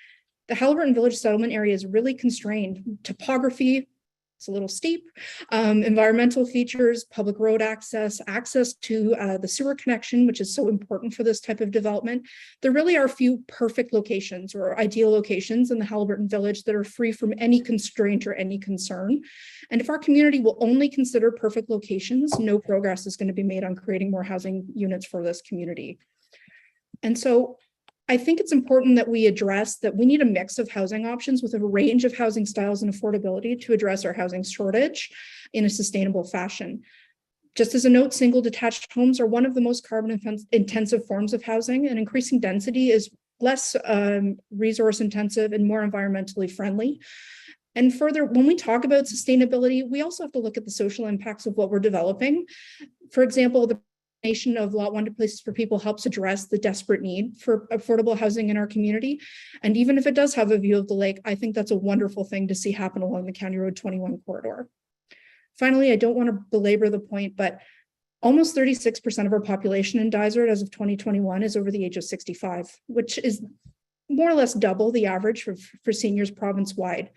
The Halliburton Village settlement area is really constrained. Topography, it's a little steep, environmental features, public road access, access to the sewer connection, which is so important for this type of development. There really are few perfect locations or ideal locations in the Halliburton Village that are free from any constraint or any concern. And if our community will only consider perfect locations, no progress is going to be made on creating more housing units for this community. And so I think it's important that we address that we need a mix of housing options with a range of housing styles and affordability to address our housing shortage in a sustainable fashion. Just as a note, single detached homes are one of the most carbon intensive forms of housing, and increasing density is less resource intensive and more environmentally friendly. And further, when we talk about sustainability, we also have to look at the social impacts of what we're developing. For example, the of Lot 1 to Places for People helps address the desperate need for affordable housing in our community. And even if it does have a view of the lake, I think that's a wonderful thing to see happen along the County Road 21 corridor. Finally, I don't want to belabor the point, but almost 36% of our population in Dysart as of 2021 is over the age of 65, which is more or less double the average for seniors province-wide.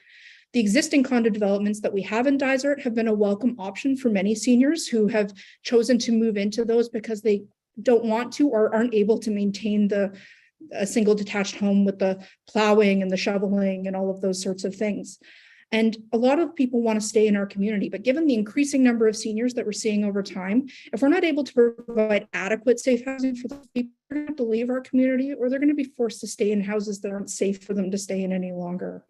The existing condo developments that we have in Dysart have been a welcome option for many seniors who have chosen to move into those because they don't want to or aren't able to maintain a single detached home with the plowing and the shoveling and all of those sorts of things. And a lot of people want to stay in our community, but given the increasing number of seniors that we're seeing over time, if we're not able to provide adequate safe housing for those people, they're going to have to leave our community, or they're going to be forced to stay in houses that aren't safe for them to stay in any longer.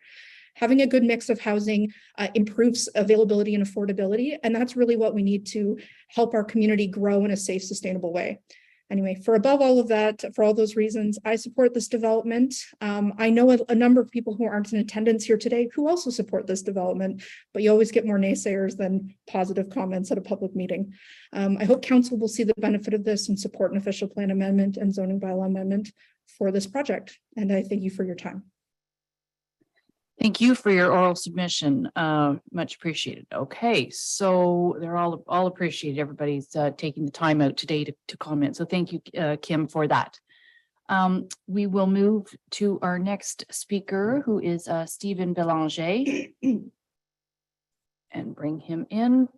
Having a good mix of housing improves availability and affordability, and that's really what we need to help our community grow in a safe, sustainable way. Anyway, for above all of that, for all those reasons, I support this development. I know a number of people who aren't in attendance here today who also support this development, but you always get more naysayers than positive comments at a public meeting. I hope council will see the benefit of this and support an official plan amendment and zoning bylaw amendment for this project. And I thank you for your time. Thank you for your oral submission. Much appreciated. Okay, so they're all appreciated. Everybody's taking the time out today to comment. So thank you, Kim, for that. We will move to our next speaker, who is Stephen Belanger, and bring him in.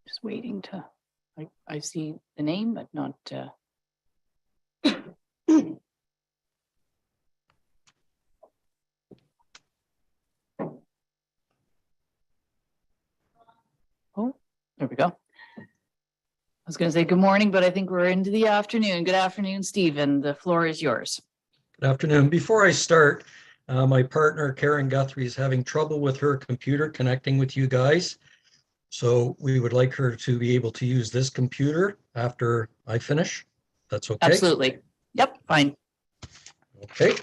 Just waiting to, I see the name, but not. Oh, there we go. I was going to say good morning, but I think we're into the afternoon. Good afternoon, Stephen. The floor is yours. Good afternoon. Before I start, my partner Karen Guthrie is having trouble with her computer connecting with you guys. So we would like her to be able to use this computer after I finish. That's okay? Absolutely. Yep, fine. Okay.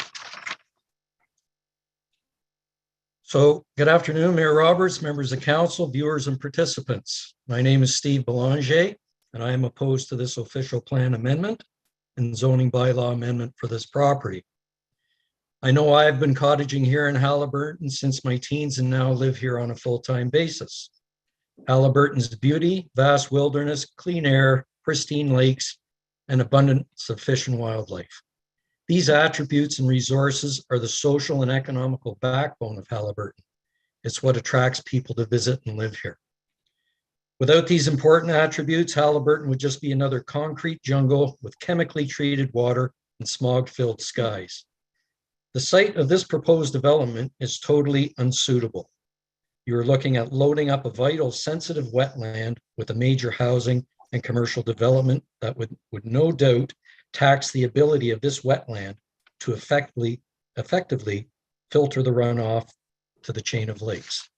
So good afternoon, Mayor Roberts, members of council, viewers and participants. My name is Steve Belanger, and I am opposed to this official plan amendment and zoning bylaw amendment for this property. I know I've been cottaging here in Halliburton since my teens and now live here on a full-time basis. Halliburton's beauty, vast wilderness, clean air, pristine lakes, and abundance of fish and wildlife. These attributes and resources are the social and economical backbone of Halliburton. It's what attracts people to visit and live here. Without these important attributes, Halliburton would just be another concrete jungle with chemically treated water and smog-filled skies. The site of this proposed development is totally unsuitable. You're looking at loading up a vital, sensitive wetland with a major housing and commercial development that would no doubt tax the ability of this wetland to effectively effectively filter the runoff to the chain of lakes.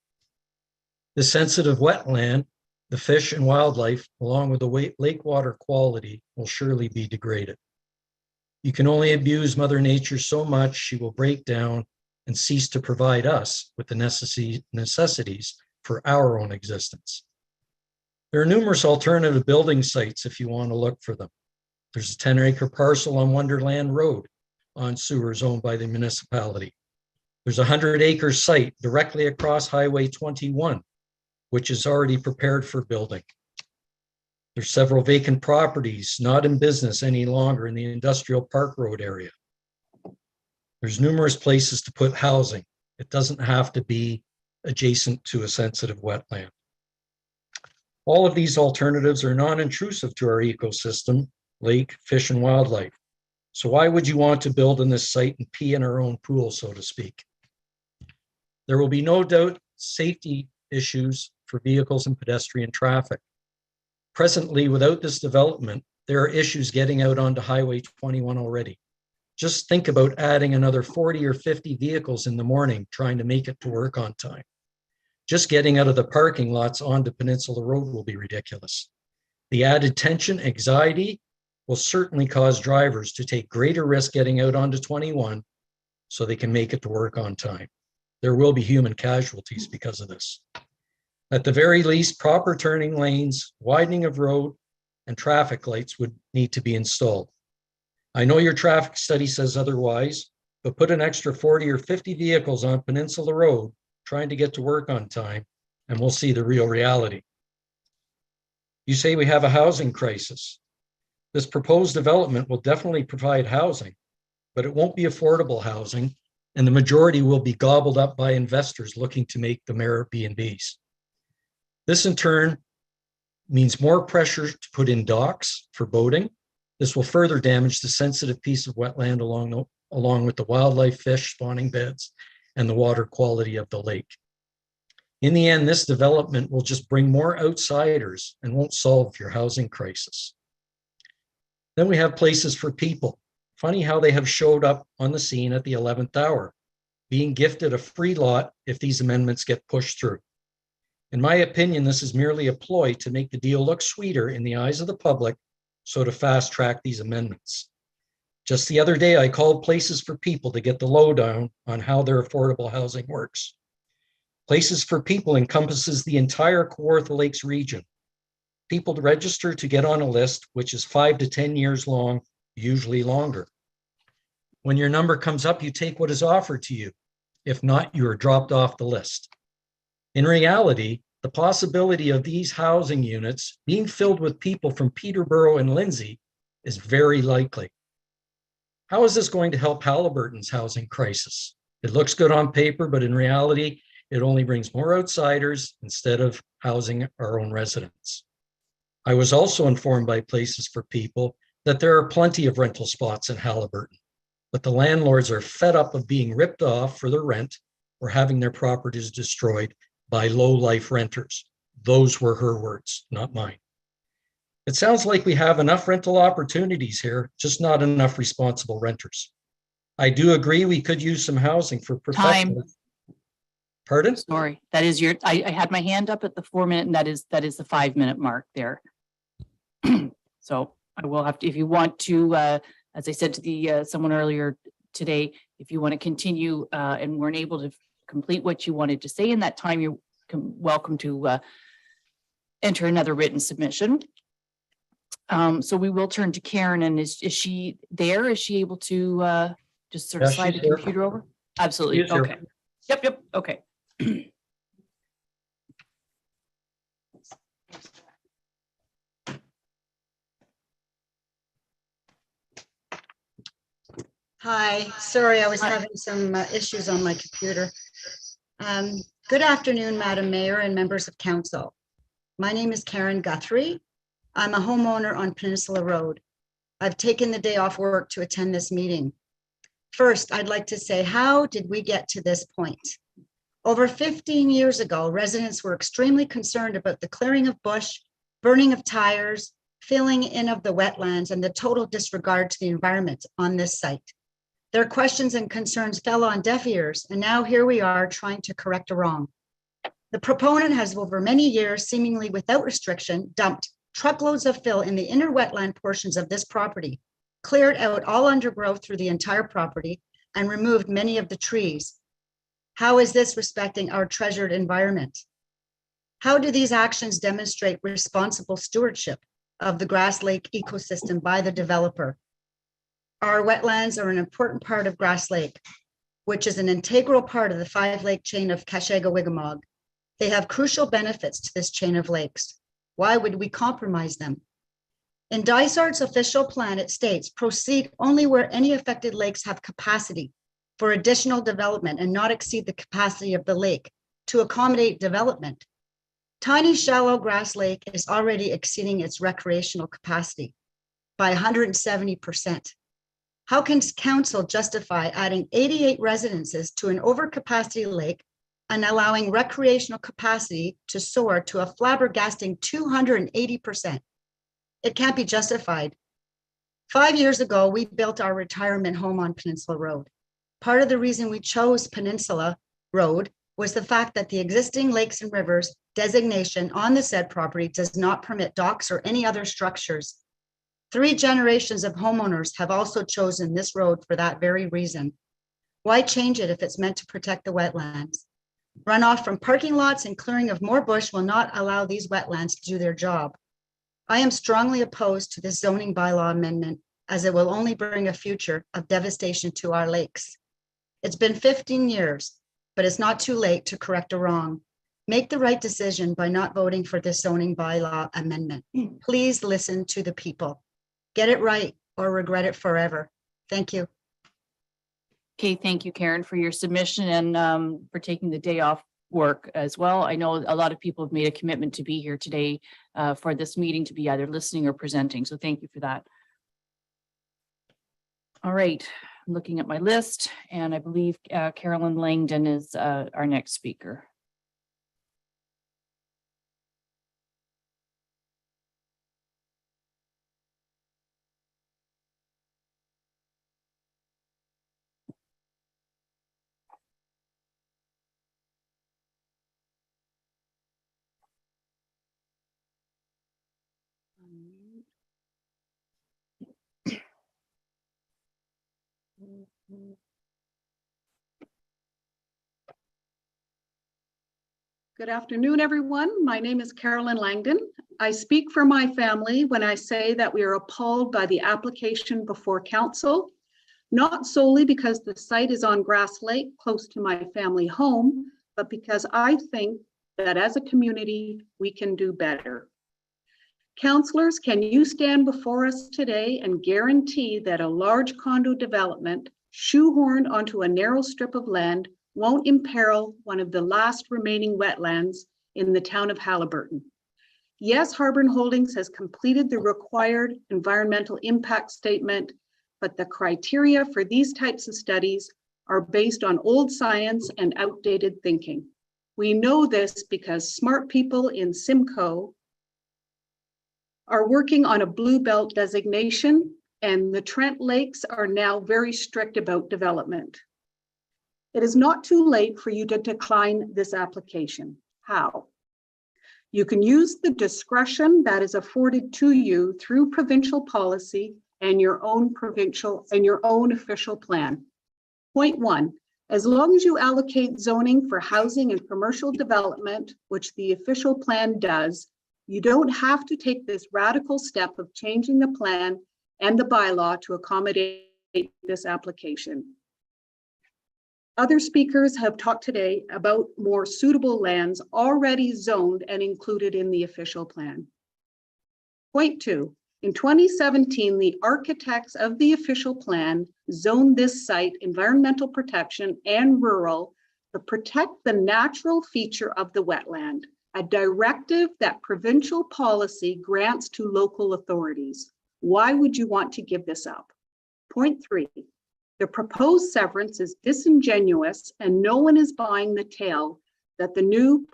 The sensitive wetland, the fish and wildlife, along with the lake water quality, will surely be degraded. You can only abuse Mother Nature so much, she will break down and cease to provide us with the necessities for our own existence. There are numerous alternative building sites if you want to look for them. There's a 10-acre parcel on Wonderland Road on sewers owned by the municipality. There's a 100-acre site directly across Highway 21, which is already prepared for building. There's several vacant properties not in business any longer in the Industrial Park Road area. There's numerous places to put housing. It doesn't have to be adjacent to a sensitive wetland. All of these alternatives are non-intrusive to our ecosystem, lake, fish, and wildlife. So why would you want to build in this site and pee in our own pool, so to speak? There will be no doubt safety issues for vehicles and pedestrian traffic. Presently, without this development, there are issues getting out onto Highway 21 already. Just think about adding another 40 or 50 vehicles in the morning trying to make it to work on time. Just getting out of the parking lots onto Peninsula Road will be ridiculous. The added tension, anxiety will certainly cause drivers to take greater risk getting out onto 21 so they can make it to work on time. There will be human casualties because of this. At the very least, proper turning lanes, widening of road, and traffic lights would need to be installed. I know your traffic study says otherwise, but put an extra 40 or 50 vehicles on Peninsula Road trying to get to work on time, and we'll see the real reality. You say we have a housing crisis. This proposed development will definitely provide housing, but it won't be affordable housing, and the majority will be gobbled up by investors looking to make them Airbnbs. This in turn means more pressure to put in docks for boating. This will further damage the sensitive piece of wetland along with the wildlife, fish, spawning beds, and the water quality of the lake. In the end, this development will just bring more outsiders and won't solve your housing crisis. Then we have places for people. Funny how they have showed up on the scene at the 11th hour, being gifted a free lot if these amendments get pushed through. In my opinion, this is merely a ploy to make the deal look sweeter in the eyes of the public, so to fast track these amendments. Just the other day, I called Places for People to get the lowdown on how their affordable housing works. Places for People encompasses the entire Kawartha Lakes region. People register to get on a list, which is 5 to 10 years long, usually longer. When your number comes up, you take what is offered to you. If not, you are dropped off the list. In reality, the possibility of these housing units being filled with people from Peterborough and Lindsay is very likely. How is this going to help Halliburton's housing crisis? It looks good on paper, but in reality, it only brings more outsiders instead of housing our own residents. I was also informed by Places for People that there are plenty of rental spots in Halliburton, but the landlords are fed up of being ripped off for their rent or having their properties destroyed by low-life renters. Those were her words, not mine. It sounds like we have enough rental opportunities here, just not enough responsible renters. I do agree we could use some housing for professionals. Pardon? Sorry, that is your, I had my hand up at the 4-minute, and that is the 5-minute mark there. So I will have to, if you want to, as I said to the someone earlier today, if you want to continue and weren't able to complete what you wanted to say in that time, you're welcome to enter another written submission. So we will turn to Karen, and is she there? Is she able to just sort of slide the computer over? Absolutely. Okay. Yep. Okay. Hi, sorry, I was having some issues on my computer. Good afternoon, Madam Mayor and members of council. My name is Karen Guthrie. I'm a homeowner on Peninsula Road. I've taken the day off work to attend this meeting. First, I'd like to say, how did we get to this point? Over 15 years ago, residents were extremely concerned about the clearing of bush, burning of tires, filling in of the wetlands, and the total disregard to the environment on this site. Their questions and concerns fell on deaf ears, and now here we are trying to correct a wrong. The proponent has over many years, seemingly without restriction, dumped truckloads of fill in the inner wetland portions of this property, cleared out all undergrowth through the entire property, and removed many of the trees. How is this respecting our treasured environment? How do these actions demonstrate responsible stewardship of the Grass Lake ecosystem by the developer? Our wetlands are an important part of Grass Lake, which is an integral part of the 5-lake chain of Kashega-Wigamog. They have crucial benefits to this chain of lakes. Why would we compromise them? In Dysart's official plan, it states, proceed only where any affected lakes have capacity for additional development and not exceed the capacity of the lake to accommodate development. Tiny shallow Grass Lake is already exceeding its recreational capacity by 170%. How can council justify adding 88 residences to an overcapacity lake and allowing recreational capacity to soar to a flabbergasting 280%? It can't be justified. 5 years ago, we built our retirement home on Peninsula Road. Part of the reason we chose Peninsula Road was the fact that the existing lakes and rivers designation on the said property does not permit docks or any other structures. 3 generations of homeowners have also chosen this road for that very reason. Why change it if it's meant to protect the wetlands? Runoff from parking lots and clearing of more bush will not allow these wetlands to do their job. I am strongly opposed to this zoning bylaw amendment, as it will only bring a future of devastation to our lakes. It's been 15 years, but it's not too late to correct a wrong. Make the right decision by not voting for this zoning bylaw amendment. Please listen to the people. Get it right or regret it forever. Thank you. Okay, thank you, Karen, for your submission and for taking the day off work as well. I know a lot of people have made a commitment to be here today for this meeting, to be either listening or presenting. So thank you for that. All right, I'm looking at my list, and I believe Carolyn Langdon is our next speaker. Good afternoon, everyone. My name is Carolyn Langdon. I speak for my family when I say that we are appalled by the application before council, not solely because the site is on Grass Lake, close to my family home, but because I think that as a community, we can do better. Councillors, can you stand before us today and guarantee that a large condo development shoehorned onto a narrow strip of land won't imperil one of the last remaining wetlands in the town of Haliburton? Yes, Harborne Holdings has completed the required environmental impact statement, but the criteria for these types of studies are based on old science and outdated thinking. We know this because smart people in Simcoe are working on a blue belt designation, and the Trent Lakes are now very strict about development. It is not too late for you to decline this application. How? You can use the discretion that is afforded to you through provincial policy and your own official plan. Point 1, as long as you allocate zoning for housing and commercial development, which the official plan does, you don't have to take this radical step of changing the plan and the bylaw to accommodate this application. Other speakers have talked today about more suitable lands already zoned and included in the official plan. Point 2, in 2017, the architects of the official plan zoned this site environmental protection and rural to protect the natural feature of the wetland, a directive that provincial policy grants to local authorities. Why would you want to give this up? Point 3, the proposed severance is disingenuous and no one is buying the tale that the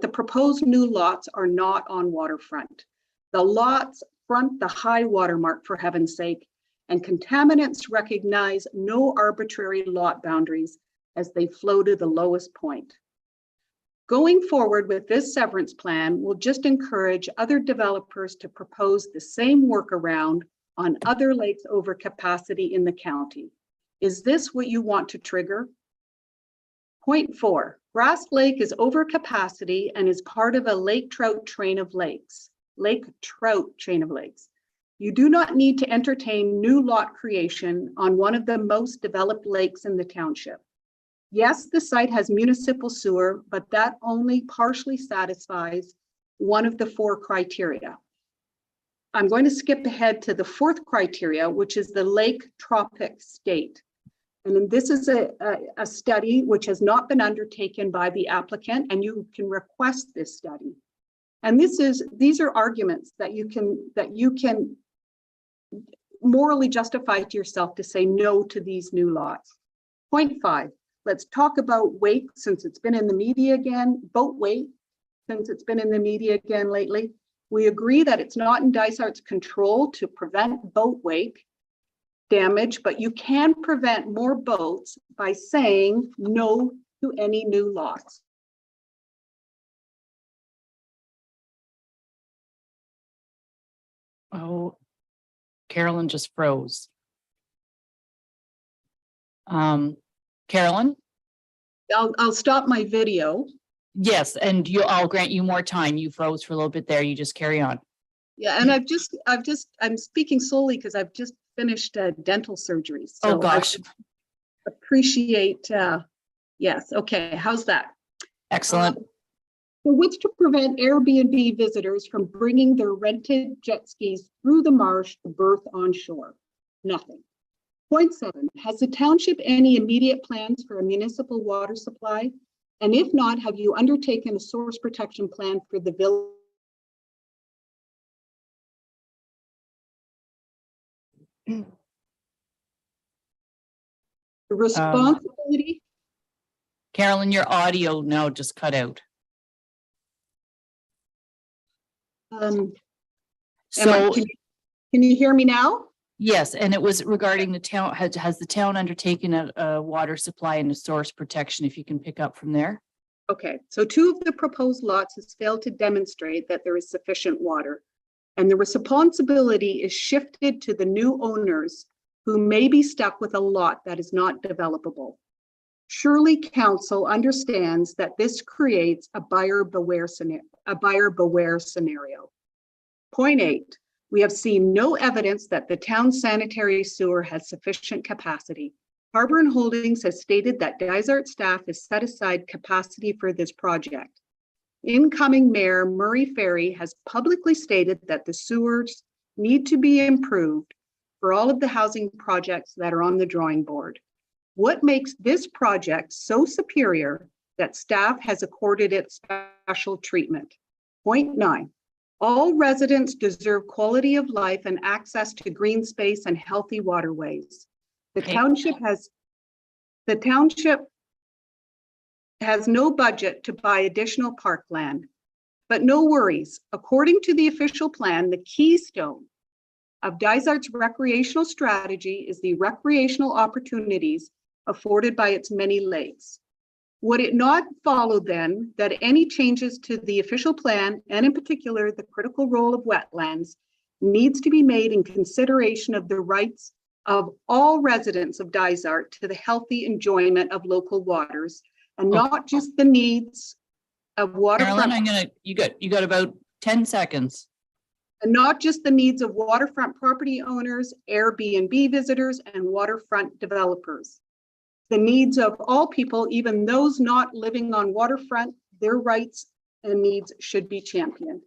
proposed new lots are not on waterfront. The lots front the high water mark, for heaven's sake, and contaminants recognize no arbitrary lot boundaries as they flow to the lowest point. Going forward with this severance plan will just encourage other developers to propose the same workaround on other lakes over capacity in the county. Is this what you want to trigger? Point 4, Grass Lake is over capacity and is part of a lake trout chain of lakes. You do not need to entertain new lot creation on one of the most developed lakes in the township. Yes, the site has municipal sewer, but that only partially satisfies one of the 4 criteria. I'm going to skip ahead to the 4th criteria, which is the lake tropic state. And then this is a study which has not been undertaken by the applicant, and you can request this study. And these are arguments that you can morally justify to yourself to say no to these new lots. Point 5, let's talk about weight, since it's been in the media again, boat weight, since it's been in the media again lately. We agree that it's not in Dysart's control to prevent boat weight damage, but you can prevent more boats by saying no to any new lots. Oh, Carolyn just froze. Carolyn? I'll stop my video. Yes, and I'll grant you more time. You froze for a little bit there. You just carry on. Yeah, and I'm speaking solely because I've just finished dental surgery. So oh gosh. I appreciate, yes, okay, how's that? Excellent. So what's to prevent Airbnb visitors from bringing their rented jet skis through the marsh to berth on shore? Nothing. Point 7, has the township any immediate plans for a municipal water supply? And if not, have you undertaken a source protection plan for the village? The responsibility. Carolyn, your audio now just cut out. So can you hear me now? Yes, and it was regarding the town. Has the town undertaken a water supply and a source protection? If you can pick up from there. Okay, so 2 of the proposed lots has failed to demonstrate that there is sufficient water, and the responsibility is shifted to the new owners who may be stuck with a lot that is not developable. Surely council understands that this creates a buyer beware scenario. Point 8, we have seen no evidence that the town sanitary sewer has sufficient capacity. Harbour and Holdings has stated that Dysart staff has set aside capacity for this project. Incoming Mayor Murray Ferry has publicly stated that the sewers need to be improved for all of the housing projects that are on the drawing board. What makes this project so superior that staff has accorded it special treatment? Point 9, all residents deserve quality of life and access to green space and healthy waterways. The township has no budget to buy additional parkland, but no worries. According to the official plan, the keystone of Dysart's recreational strategy is the recreational opportunities afforded by its many lakes. Would it not follow then that any changes to the official plan, and in particular the critical role of wetlands, needs to be made in consideration of the rights of all residents of Dysart to the healthy enjoyment of local waters, and not just the needs of waterfront. Carolyn, you got about 10 seconds. And not just the needs of waterfront property owners, Airbnb visitors, and waterfront developers. The needs of all people, even those not living on waterfront, their rights and needs should be championed.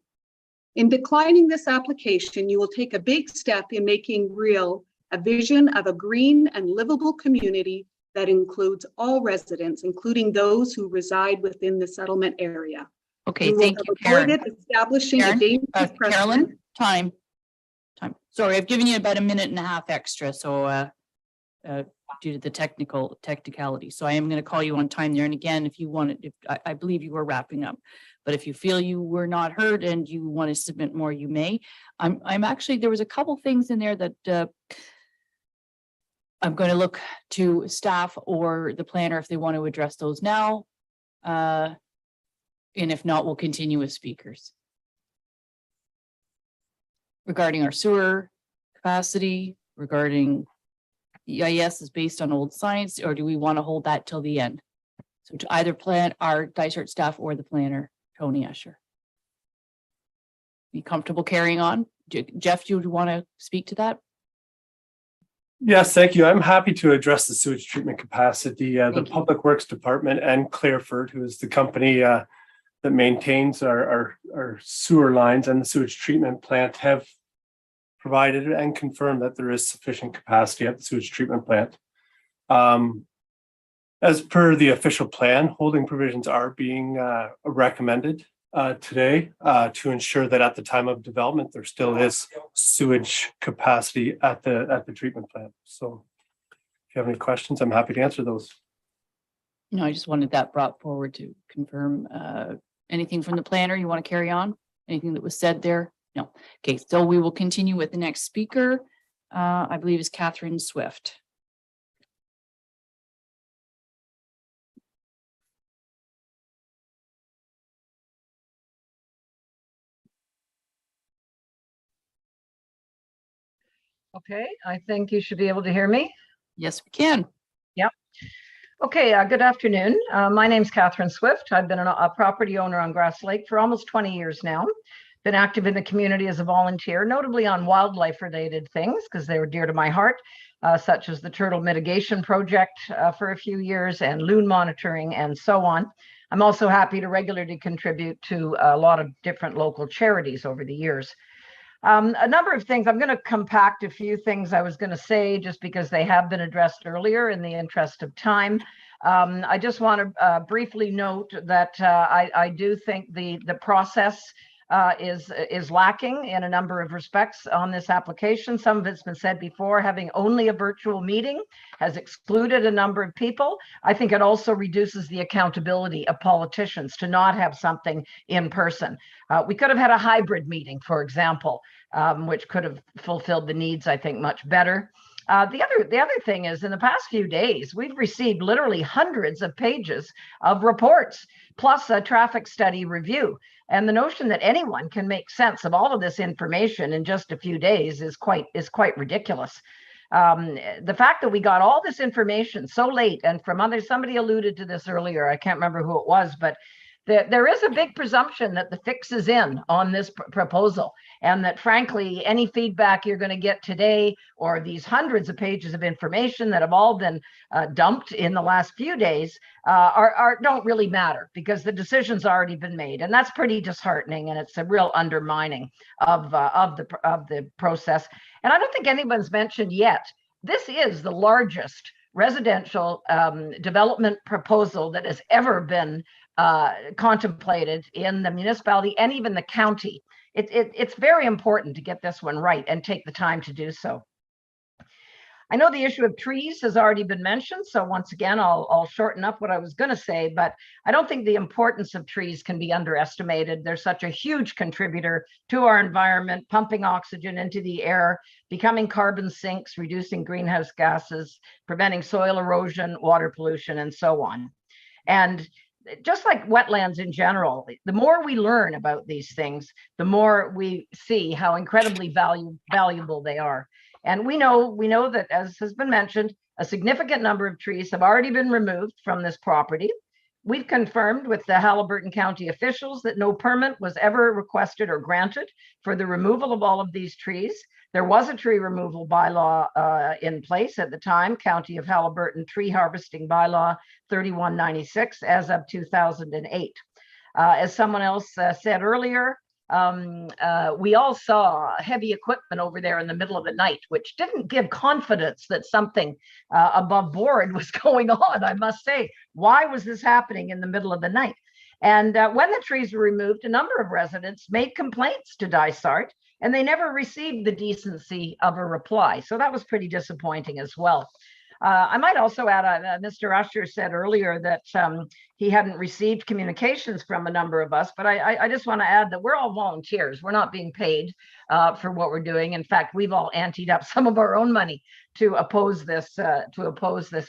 In declining this application, you will take a big step in making real a vision of a green and livable community that includes all residents, including those who reside within the settlement area. Okay, thank you, Karen. Establishing a dangerous Carolyn, time. Sorry, I've given you about a minute and a half extra, so due to the technicality. So I am going to call you on time there. And again, if you want it, I believe you were wrapping up, but if you feel you were not heard and you want to submit more, you may. I'm actually, there was a couple things in there that I'm going to look to staff or the planner if they want to address those now. And if not, we'll continue with speakers. Regarding our sewer capacity, regarding EIS is based on old science, or do we want to hold that till the end? So to either plan our Dysart staff or the planner, Tony Escher. Be comfortable carrying on? Jeff, do you want to speak to that? Yes, thank you. I'm happy to address the sewage treatment capacity. The Public Works Department and Clearford, who is the company that maintains our sewer lines and the sewage treatment plant, have provided and confirmed that there is sufficient capacity at the sewage treatment plant. As per the official plan, holding provisions are being recommended today to ensure that at the time of development, there still is sewage capacity at the treatment plant. So if you have any questions, I'm happy to answer those. No, I just wanted that brought forward to confirm. Anything from the planner you want to carry on? Anything that was said there? No. Okay, so we will continue with the next speaker. I believe is Catherine Swift. Okay, I think you should be able to hear me. Yes, we can. Yep. Okay, good afternoon. My name's Catherine Swift. I've been a property owner on Grass Lake for almost 20 years now. Been active in the community as a volunteer, notably on wildlife-related things because they were dear to my heart, such as the Turtle Mitigation Project for a few years and loon monitoring and so on. I'm also happy to regularly contribute to a lot of different local charities over the years. A number of things. I'm going to compact a few things I was going to say just because they have been addressed earlier in the interest of time. I just want to briefly note that I do think the process is lacking in a number of respects on this application. Some of it's been said before, having only a virtual meeting has excluded a number of people. I think it also reduces the accountability of politicians to not have something in person. We could have had a hybrid meeting, for example, which could have fulfilled the needs, I think, much better. The other thing is, in the past few days, we've received literally hundreds of pages of reports, plus a traffic study review. And the notion that anyone can make sense of all of this information in just a few days is quite ridiculous. The fact that we got all this information so late, and from others, somebody alluded to this earlier, I can't remember who it was, but there is a big presumption that the fix is in on this proposal, and that frankly, any feedback you're going to get today, or these hundreds of pages of information that have all been dumped in the last few days, don't really matter because the decision's already been made, and that's pretty disheartening, and it's a real undermining of the process. And I don't think anyone's mentioned yet, this is the largest residential development proposal that has ever been contemplated in the municipality and even the county. It's very important to get this one right and take the time to do so. I know the issue of trees has already been mentioned, so once again, I'll shorten up what I was going to say, but I don't think the importance of trees can be underestimated. They're such a huge contributor to our environment, pumping oxygen into the air, becoming carbon sinks, reducing greenhouse gases, preventing soil erosion, water pollution, and so on. And just like wetlands in general, the more we learn about these things, the more we see how incredibly valuable they are. And we know that, as has been mentioned, a significant number of trees have already been removed from this property. We've confirmed with the Haliburton County officials that no permit was ever requested or granted for the removal of all of these trees. There was a tree removal bylaw in place at the time, County of Haliburton Tree Harvesting Bylaw 3196 as of 2008. As someone else said earlier, we all saw heavy equipment over there in the middle of the night, which didn't give confidence that something above board was going on, I must say. Why was this happening in the middle of the night? And when the trees were removed, a number of residents made complaints to Dysart, and they never received the decency of a reply. So that was pretty disappointing as well. I might also add, Mr. Usher said earlier that he hadn't received communications from a number of us, but I just want to add that we're all volunteers. We're not being paid for what we're doing. In fact, we've all anteed up some of our own money to oppose this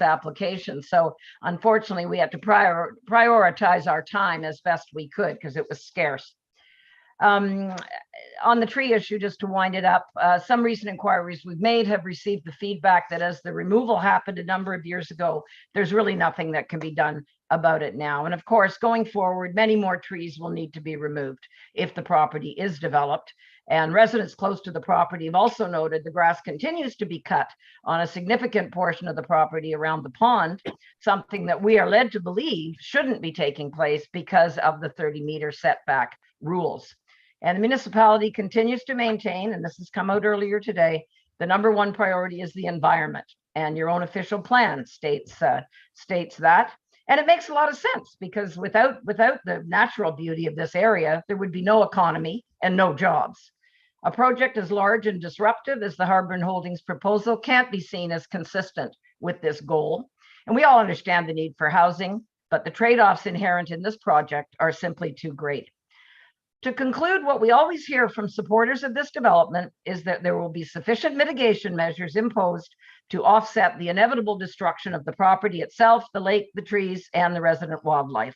application. So unfortunately, we had to prioritize our time as best we could because it was scarce. On the tree issue, just to wind it up, some recent inquiries we've made have received the feedback that as the removal happened a number of years ago, there's really nothing that can be done about it now. And of course, going forward, many more trees will need to be removed if the property is developed. And residents close to the property have also noted the grass continues to be cut on a significant portion of the property around the pond, something that we are led to believe shouldn't be taking place because of the 30-meter setback rules. And the municipality continues to maintain, and this has come out earlier today, the #1 priority is the environment, and your own official plan states that. And it makes a lot of sense because without the natural beauty of this area, there would be no economy and no jobs. A project as large and disruptive as the Harbour Holdings proposal can't be seen as consistent with this goal. And we all understand the need for housing, but the trade-offs inherent in this project are simply too great. To conclude, what we always hear from supporters of this development is that there will be sufficient mitigation measures imposed to offset the inevitable destruction of the property itself, the lake, the trees, and the resident wildlife.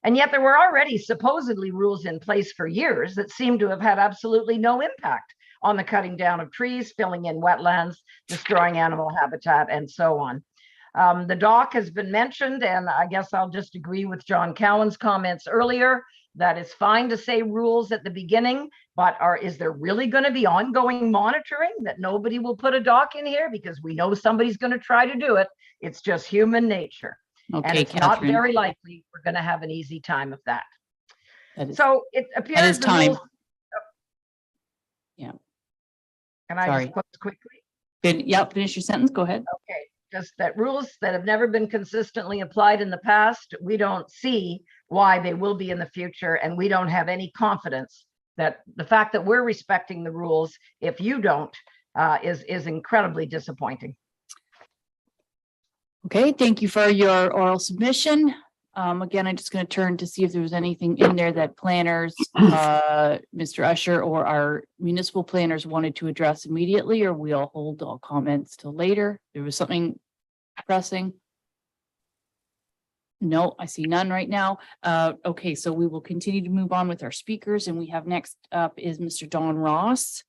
And yet there were already supposedly rules in place for years that seem to have had absolutely no impact on the cutting down of trees, filling in wetlands, destroying animal habitat, and so on. The dock has been mentioned, and I guess I'll just agree with John Cowan's comments earlier. That it's fine to say rules at the beginning, but is there really going to be ongoing monitoring that nobody will put a dock in here because we know somebody's going to try to do it? It's just human nature. Okay, and it's Catherine. not very likely we're going to have an easy time of that. That So it appears is the time. rules- Yeah. Can I Sorry. just close quickly? Good. Yeah, finish your sentence. Go ahead. Okay, just that rules that have never been consistently applied in the past, we don't see why they will be in the future, and we don't have any confidence that the fact that we're respecting the rules, if you don't, is incredibly disappointing. Okay, thank you for your oral submission. Again, I'm just going to turn to see if there was anything in there that planners, Mr. Usher or our municipal planners wanted to address immediately, or we'll hold all comments till later. There was something pressing. No, I see none right now. Okay, so we will continue to move on with our speakers, and we have next up is Mr. Don Ross.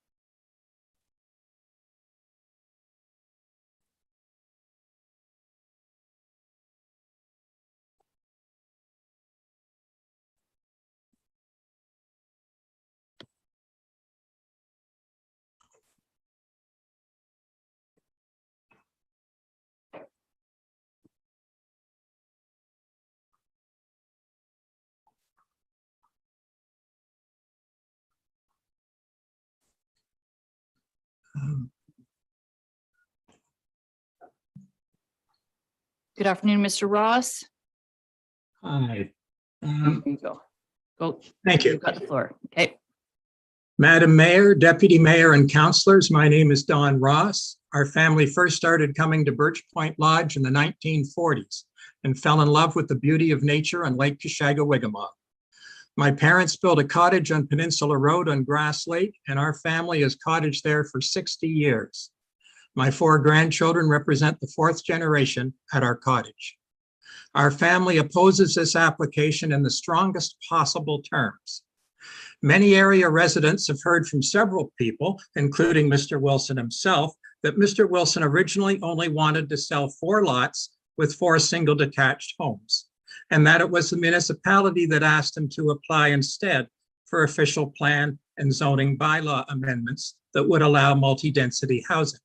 Good afternoon, Mr. Ross. Hi. There you go. Go. Thank you. You've got the floor. Okay. Madam Mayor, Deputy Mayor, and councilors, my name is Don Ross. Our family first started coming to Birch Point Lodge in the 1940s and fell in love with the beauty of nature on Lake Kashagawigamog. My parents built a cottage on Peninsula Road on Grass Lake, and our family has cottaged there for 60 years. My 4 grandchildren represent the 4th generation at our cottage. Our family opposes this application in the strongest possible terms. Many area residents have heard from several people, including Mr. Wilson himself, that Mr. Wilson originally only wanted to sell 4 lots with 4 single detached homes, and that it was the municipality that asked him to apply instead for official plan and zoning bylaw amendments that would allow multi-density housing.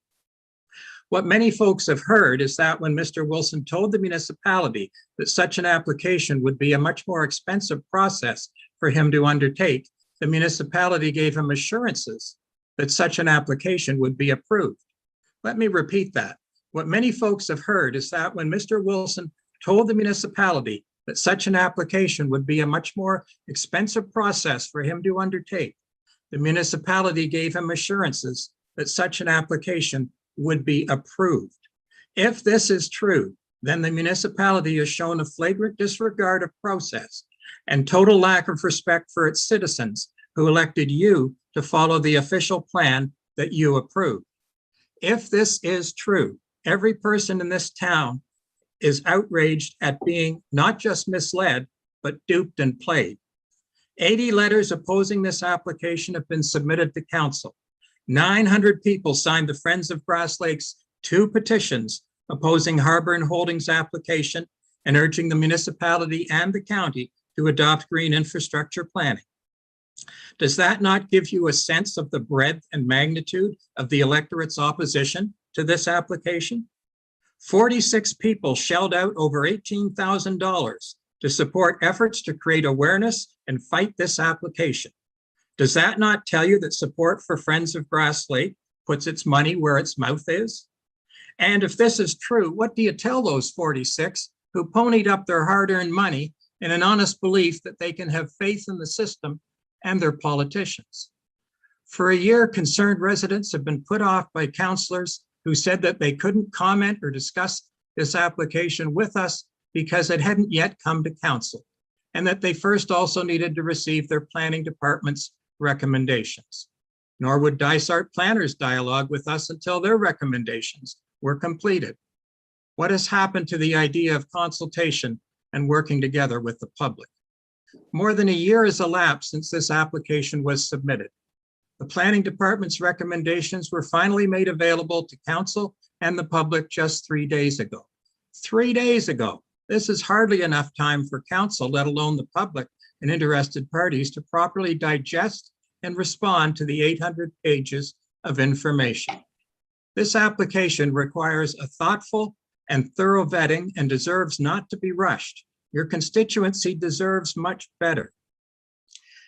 What many folks have heard is that when Mr. Wilson told the municipality that such an application would be a much more expensive process for him to undertake, the municipality gave him assurances that such an application would be approved. Let me repeat that. What many folks have heard is that when Mr. Wilson told the municipality that such an application would be a much more expensive process for him to undertake, the municipality gave him assurances that such an application would be approved. If this is true, then the municipality has shown a flagrant disregard of process and total lack of respect for its citizens who elected you to follow the official plan that you approved. If this is true, every person in this town is outraged at being not just misled, but duped and played. 80 letters opposing this application have been submitted to council. 900 people signed the Friends of Grass Lake's 2 petitions opposing Harbor and Holdings application and urging the municipality and the county to adopt green infrastructure planning. Does that not give you a sense of the breadth and magnitude of the electorate's opposition to this application? 46 people shelled out over $18,000 to support efforts to create awareness and fight this application. Does that not tell you that support for Friends of Grass Lake puts its money where its mouth is? And if this is true, what do you tell those 46 who ponied up their hard-earned money in an honest belief that they can have faith in the system and their politicians? For a year, concerned residents have been put off by councillors who said that they couldn't comment or discuss this application with us because it hadn't yet come to council, and that they first also needed to receive their planning department's recommendations. Nor would Dysart planners dialogue with us until their recommendations were completed. What has happened to the idea of consultation and working together with the public? More than a year has elapsed since this application was submitted. The planning department's recommendations were finally made available to council and the public just 3 days ago. 3 days ago. This is hardly enough time for council, let alone the public and interested parties, to properly digest and respond to the 800 pages of information. This application requires a thoughtful and thorough vetting and deserves not to be rushed. Your constituency deserves much better.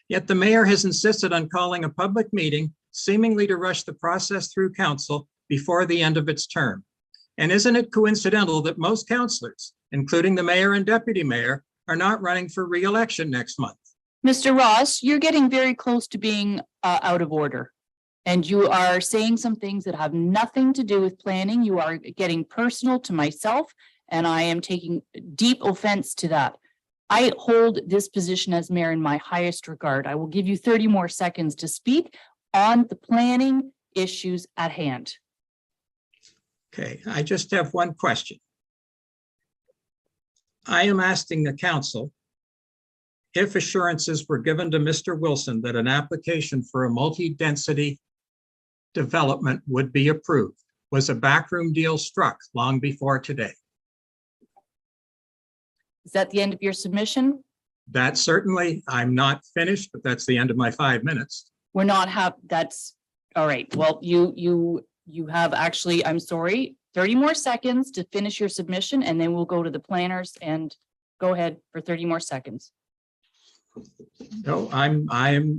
Yet the mayor has insisted on calling a public meeting, seemingly to rush the process through council before the end of its term. And isn't it coincidental that most councillors, including the mayor and deputy mayor, are not running for re-election next month? Mr. Ross, you're getting very close to being out of order. And you are saying some things that have nothing to do with planning. You are getting personal to myself, and I am taking deep offense to that. I hold this position as mayor in my highest regard. I will give you 30 more seconds to speak on the planning issues at hand. Okay, I just have one question. I am asking the council if assurances were given to Mr. Wilson that an application for a multi-density development would be approved. Was a backroom deal struck long before today? Is that the end of your submission? That certainly, I'm not finished, but that's the end of my 5 minutes. We're not that's all right. Well, you have actually, I'm sorry, 30 more seconds to finish your submission, and then we'll go to the planners. And go ahead for 30 more seconds. No, I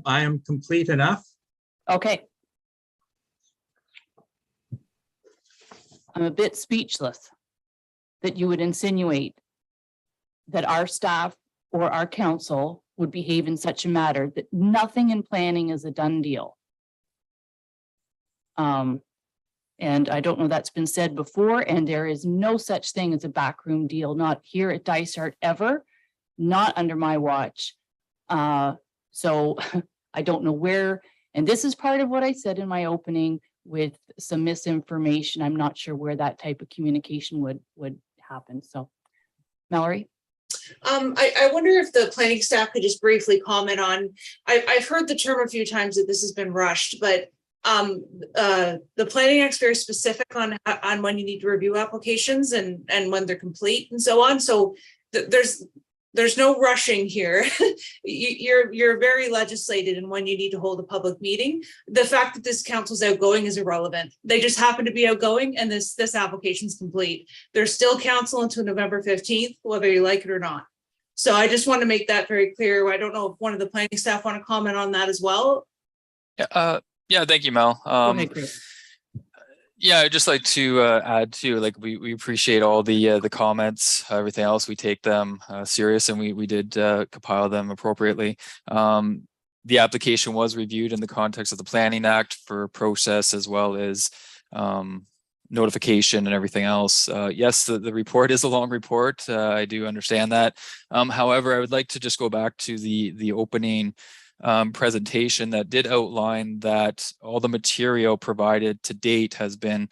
am complete enough. Okay. I'm a bit speechless that you would insinuate that our staff or our council would behave in such a matter, that nothing in planning is a done deal. And I don't know, that's been said before, and there is no such thing as a backroom deal, not here at Dysart ever, not under my watch. So I don't know where, and this is part of what I said in my opening with some misinformation. I'm not sure where that type of communication would happen. So, Mallory? I wonder if the planning staff could just briefly comment on, I've heard the term a few times that this has been rushed, but the planning act's very specific on when you need to review applications and when they're complete and so on. So there's no rushing here. You're very legislated in when you need to hold a public meeting. The fact that this council's outgoing is irrelevant. They just happen to be outgoing, and this application's complete. There's still council until November 15th, whether you like it or not. So I just want to make that very clear. I don't know if one of the planning staff want to comment on that as well. Yeah, thank you, Mel. Yeah, I'd just like to add too, like we appreciate all the comments, everything else. We take them serious, and we did compile them appropriately. The application was reviewed in the context of the Planning Act for process, as well as notification and everything else. Yes, the report is a long report. I do understand that. However, I would like to just go back to the opening presentation that did outline that all the material provided to date has been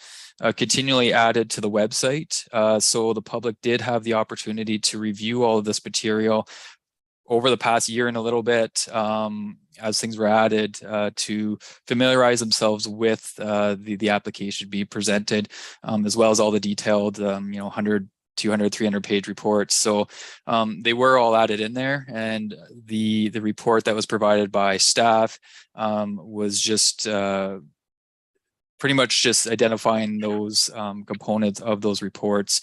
continually added to the website. So the public did have the opportunity to review all of this material over the past year and a little bit, as things were added, to familiarize themselves with the application being presented, as well as all the detailed 100, 200, 300 page reports. So they were all added in there, and the report that was provided by staff was just pretty much just identifying those components of those reports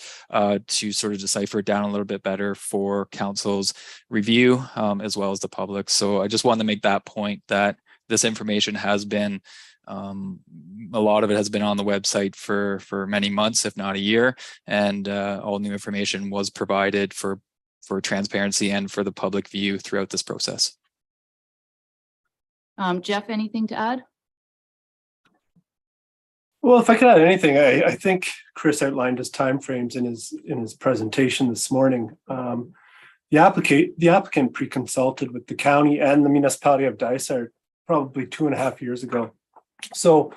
to sort of decipher it down a little bit better for council's review, as well as the public. So I just wanted to make that point, that this information has been, a lot of it has been on the website for many months, if not a year, and all new information was provided for transparency and for the public view throughout this process. Jeff, anything to add? Well, if I could add anything, I think Chris outlined his timeframes in his presentation this morning. The applicant pre-consulted with the county and the municipality of Dysart probably 2.5 years ago. So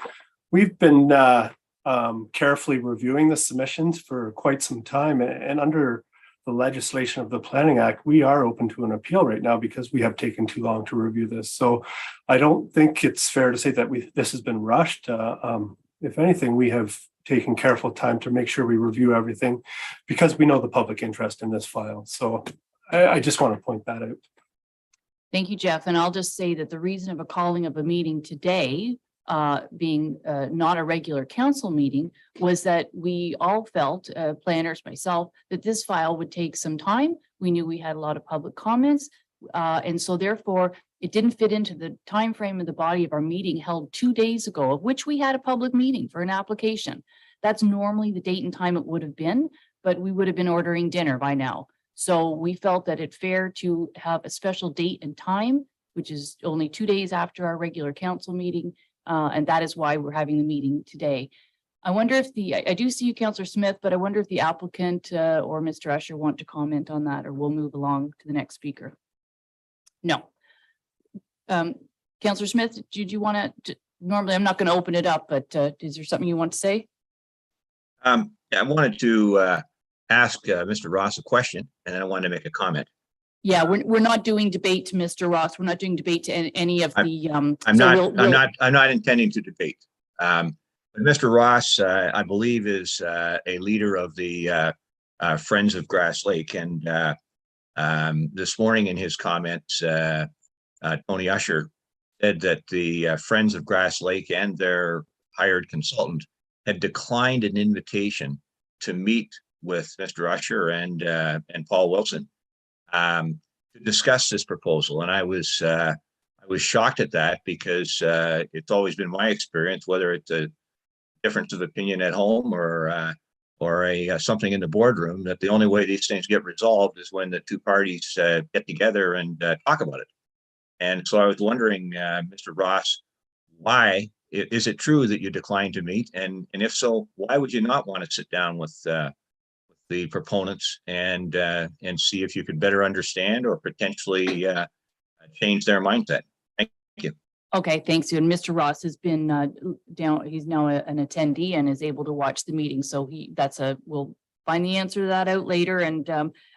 we've been carefully reviewing the submissions for quite some time, and under the legislation of the Planning Act, we are open to an appeal right now because we have taken too long to review this. So I don't think it's fair to say that this has been rushed. If anything, we have taken careful time to make sure we review everything because we know the public interest in this file. So I just want to point that out. Thank you, Jeff. And I'll just say that the reason of a calling of a meeting today, being not a regular council meeting, was that we all felt, planners, myself, that this file would take some time. We knew we had a lot of public comments. And so therefore, it didn't fit into the time frame of the body of our meeting held 2 days ago, of which we had a public meeting for an application. That's normally the date and time it would have been, but we would have been ordering dinner by now. So we felt that it's fair to have a special date and time, which is only 2 days after our regular council meeting. And that is why we're having the meeting today. I wonder if I do see you, Councillor Smith, but I wonder if the applicant or Mr. Usher want to comment on that, or we'll move along to the next speaker. No. Councillor Smith, did you want to, normally I'm not going to open it up, but is there something you want to say? Yeah, I wanted to ask Mr. Ross a question, and then I wanted to make a comment. Yeah, we're not doing debate to Mr. Ross. We're not doing debate to any of the. I'm not intending to debate. But Mr. Ross, I believe, is a leader of the Friends of Grass Lake, and this morning in his comments, Tony Usher said that the Friends of Grass Lake and their hired consultant had declined an invitation to meet with Mr. Usher and Paul Wilson to discuss this proposal. And I was shocked at that because it's always been my experience, whether it's a difference of opinion at home or something in the boardroom, that the only way these things get resolved is when the two parties get together and talk about it. And so I was wondering, Mr. Ross, why is it true that you declined to meet? And if so, why would you not want to sit down with the proponents and see if you could better understand or potentially change their mindset? Thank you. Okay, thanks. And Mr. Ross has been down. He's now an attendee and is able to watch the meeting. So we'll find the answer to that out later. And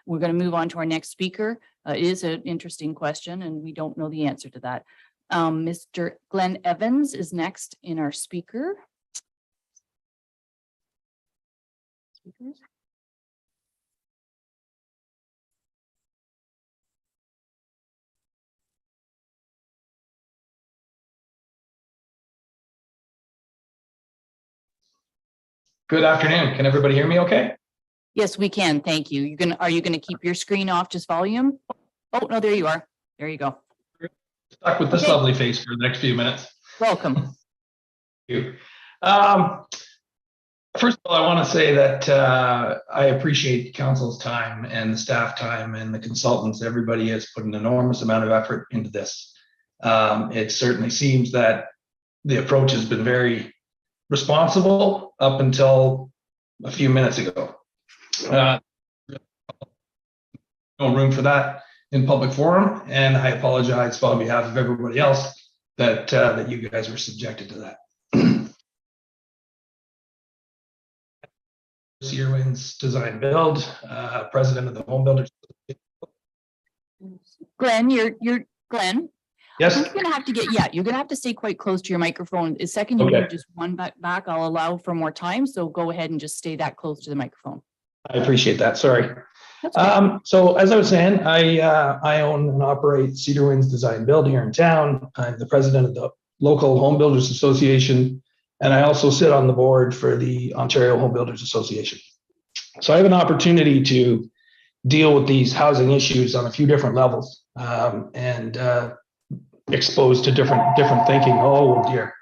we're going to move on to our next speaker. It is an interesting question, and we don't know the answer to that. Mr. Glenn Evans is next in our speakers. Good afternoon. Can everybody hear me okay? Yes, we can. Thank you. Are you gonna keep your screen off, just volume? Oh, no, there you are. There you go. Stuck with this lovely face for the next few minutes. Welcome. Thank you. First of all, I want to say that I appreciate council's time and the staff time and the consultants. Everybody has put an enormous amount of effort into this. It certainly seems that the approach has been very responsible up until a few minutes ago. No room for that in public forum, and I apologize on behalf of everybody else that that you guys were subjected to that. Cedar Winds Design Build, president of the Home Builders. Glenn, you're Glenn. Yes. You're gonna have to you're gonna have to stay quite close to your microphone. The second you move just one back, I'll allow for more time. So go ahead and just stay that close to the microphone. I appreciate that. Sorry. So as I was saying, I own and operate Cedar Winds Design Build here in town. I'm the president of the local Home Builders Association, and I also sit on the board for the Ontario Home Builders Association. So I have an opportunity to deal with these housing issues on a few different levels, and exposed to different thinking. Oh dear,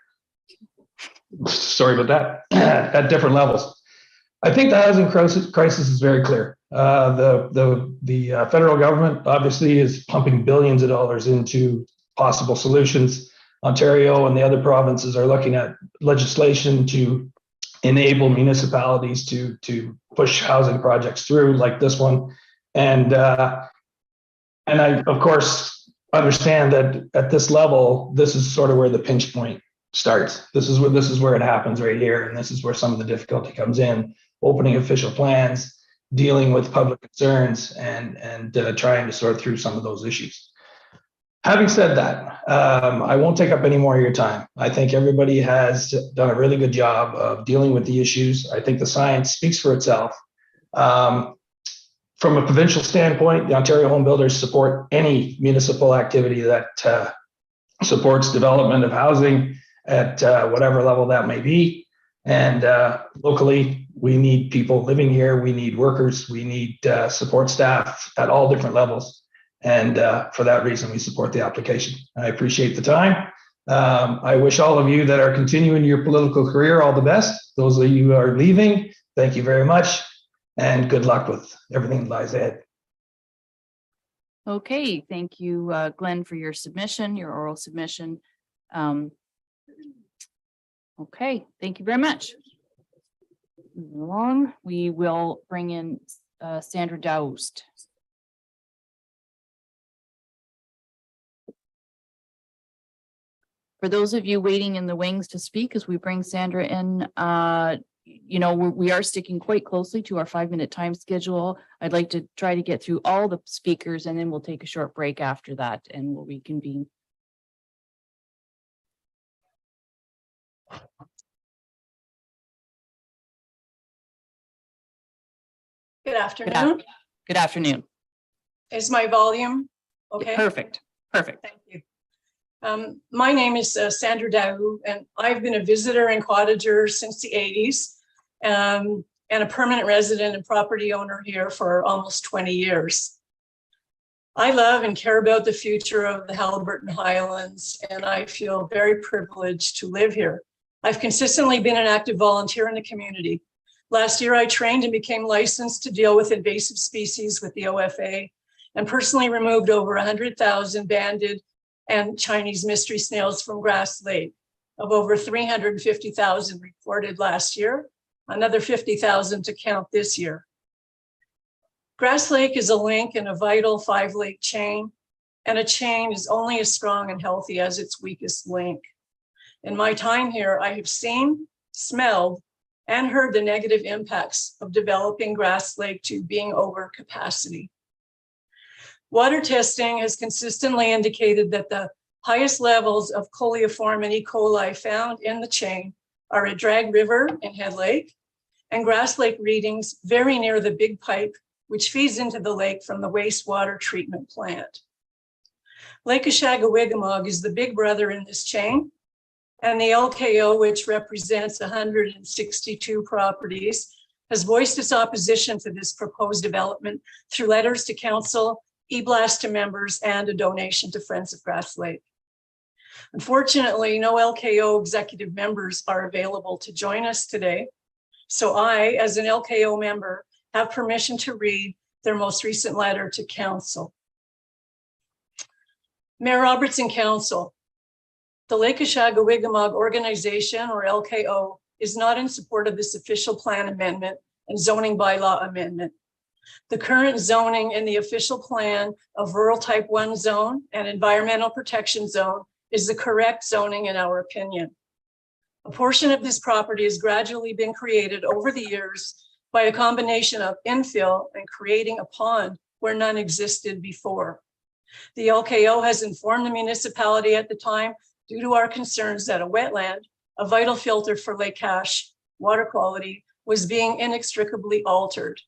sorry about that. At different levels. I think the housing crisis is very clear. The federal government obviously is pumping billions of dollars into possible solutions. Ontario and the other provinces are looking at legislation to enable municipalities to push housing projects through, like this one. And I, of course, understand that at this level, this is sort of where the pinch point starts. This is where it happens right here, and this is where some of the difficulty comes in. Opening official plans, dealing with public concerns, and trying to sort through some of those issues. Having said that, I won't take up any more of your time. I think everybody has done a really good job of dealing with the issues. I think the science speaks for itself. From a provincial standpoint, the Ontario Home Builders support any municipal activity that supports development of housing at whatever level that may be. And locally, we need people living here. We need workers. We need support staff at all different levels. And for that reason, we support the application. I appreciate the time. I wish all of you that are continuing your political career all the best. Those of you who are leaving, thank you very much. And good luck with everything that lies ahead. Okay, thank you, Glenn, for your submission, your oral submission. Okay, thank you very much. Moving along, we will bring in Sandra Daoust. For those of you waiting in the wings to speak as we bring Sandra in, you know, we are sticking quite closely to our 5-minute time schedule. I'd like to try to get through all the speakers, and then we'll take a short break after that and we'll reconvene. Good afternoon. Good afternoon. Is my volume okay? Perfect. Perfect. Thank you. My name is Sandra Daoust, and I've been a visitor and cottager since the 80s, and a permanent resident and property owner here for almost 20 years. I love and care about the future of the Haliburton Highlands, and I feel very privileged to live here. I've consistently been an active volunteer in the community. Last year, I trained and became licensed to deal with invasive species with the OFA, and personally removed over 100,000 banded and Chinese mystery snails from Grass Lake, of over 350,000 reported last year, another 50,000 to count this year. Grass Lake is a link in a vital 5-lake chain, and a chain is only as strong and healthy as its weakest link. In my time here, I have seen, smelled, and heard the negative impacts of developing Grass Lake to being over capacity. Water testing has consistently indicated that the highest levels of coliform and E. coli found in the chain are at Drag River and Head Lake, and Grass Lake readings very near the big pipe, which feeds into the lake from the wastewater treatment plant. Lake Ashagawigamog is the big brother in this chain, and the LKO, which represents 162 properties, has voiced its opposition to this proposed development through letters to council, e-blast to members, and a donation to Friends of Grass Lake. Unfortunately, no LKO executive members are available to join us today. So I, as an LKO member, have permission to read their most recent letter to council. Mayor Roberts and Council, the Lake Ashagawigamog Organization, or LKO, is not in support of this official plan amendment and zoning bylaw amendment. The current zoning in the official plan of rural type 1 zone and environmental protection zone is the correct zoning in our opinion. A portion of this property has gradually been created over the years by a combination of infill and creating a pond where none existed before. The LKO has informed the municipality at the time, due to our concerns that a wetland, a vital filter for Lake Cache water quality, was being inextricably altered.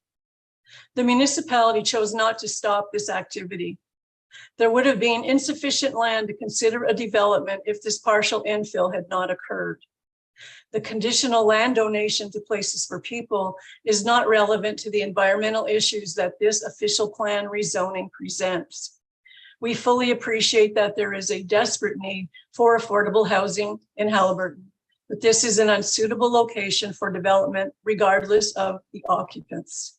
The municipality chose not to stop this activity. There would have been insufficient land to consider a development if this partial infill had not occurred. The conditional land donation to Places for People is not relevant to the environmental issues that this official plan rezoning presents. We fully appreciate that there is a desperate need for affordable housing in Haliburton, but this is an unsuitable location for development regardless of the occupants.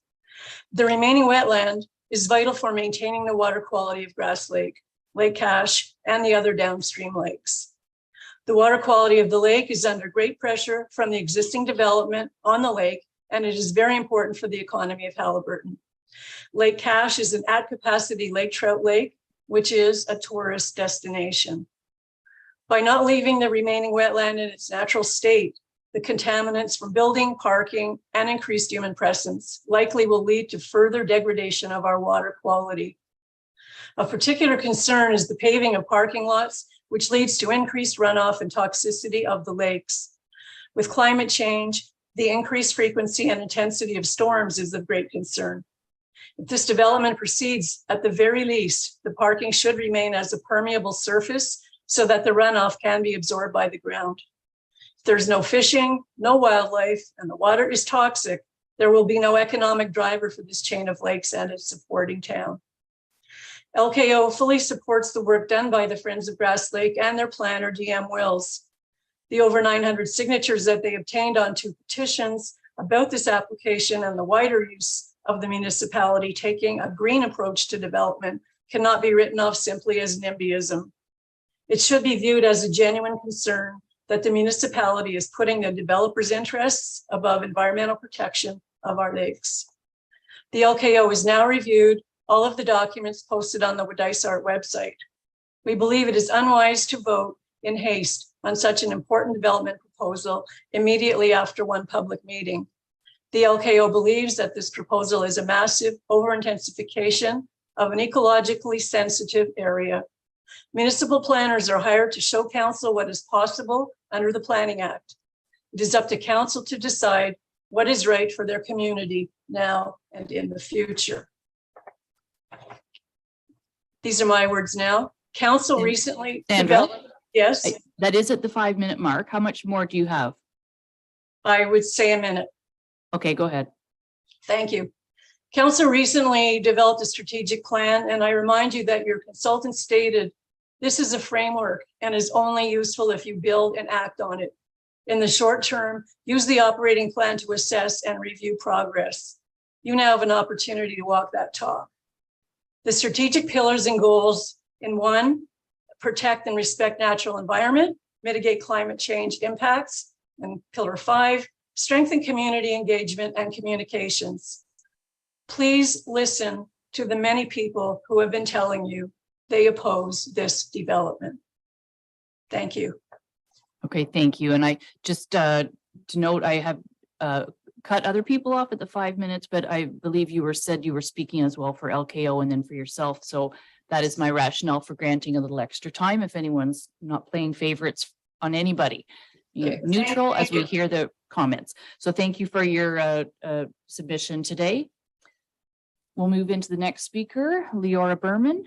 The remaining wetland is vital for maintaining the water quality of Grass Lake, Lake Cache, and the other downstream lakes. The water quality of the lake is under great pressure from the existing development on the lake, and it is very important for the economy of Haliburton. Lake Cache is an at-capacity lake trout lake, which is a tourist destination. By not leaving the remaining wetland in its natural state, the contaminants from building, parking, and increased human presence likely will lead to further degradation of our water quality. Of particular concern is the paving of parking lots, which leads to increased runoff and toxicity of the lakes. With climate change, the increased frequency and intensity of storms is of great concern. If this development proceeds, at the very least, the parking should remain as a permeable surface so that the runoff can be absorbed by the ground. If there's no fishing, no wildlife, and the water is toxic, there will be no economic driver for this chain of lakes and its supporting town. LKO fully supports the work done by the Friends of Grass Lake and their planner, DM Wills. The over 900 signatures that they obtained on 2 petitions about this application and the wider use of the municipality taking a green approach to development cannot be written off simply as NIMBYism. It should be viewed as a genuine concern that the municipality is putting the developers' interests above environmental protection of our lakes. The LKO has now reviewed all of the documents posted on the Dysart website. We believe it is unwise to vote in haste on such an important development proposal immediately after one public meeting. The LKO believes that this proposal is a massive over-intensification of an ecologically sensitive area. Municipal planners are hired to show council what is possible under the Planning Act. It is up to council to decide what is right for their community now and in the future. These are my words now. Council recently developed, yes. That is at the 5-minute mark. How much more do you have? I would say a minute. Okay, go ahead. Thank you. Council recently developed a strategic plan, and I remind you that your consultant stated this is a framework and is only useful if you build and act on it. In the short term, use the operating plan to assess and review progress. You now have an opportunity to walk that talk. The strategic pillars and goals in 1, protect and respect natural environment, mitigate climate change impacts, and pillar 5, strengthen community engagement and communications. Please listen to the many people who have been telling you they oppose this development. Thank you. Okay, thank you. And I just to note, I have cut other people off at the 5 minutes, but I believe you said you were speaking as well for LKO and then for yourself. So that is my rationale for granting a little extra time if anyone's not playing favorites on anybody. Okay. Neutral as we hear the comments. So thank you for your submission today. We'll move into the next speaker, Leora Berman.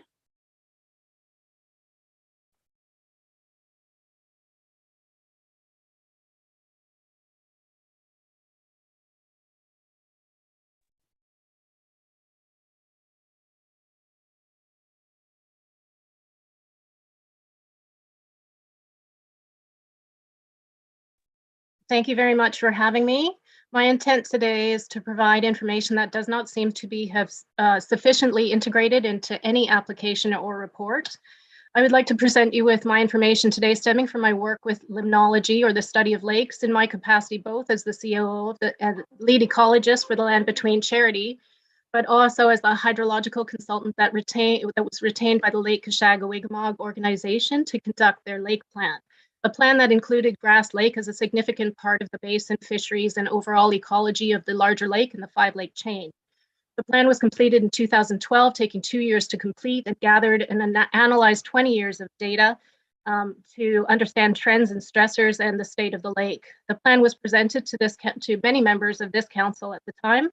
Thank you very much for having me. My intent today is to provide information that does not seem to be sufficiently integrated into any application or report. I would like to present you with my information today stemming from my work with limnology, or the study of lakes, in my capacity both as the COO of the lead ecologist for the Land Between charity, but also as the hydrological consultant that was retained by the Lake Kashagawigmog organization to conduct their lake plan. A plan that included Grass Lake as a significant part of the basin, fisheries, and overall ecology of the larger lake and the 5-lake chain. The plan was completed in 2012, taking 2 years to complete, and gathered and analyzed 20 years of data to understand trends and stressors and the state of the lake. The plan was presented to many members of this council at the time,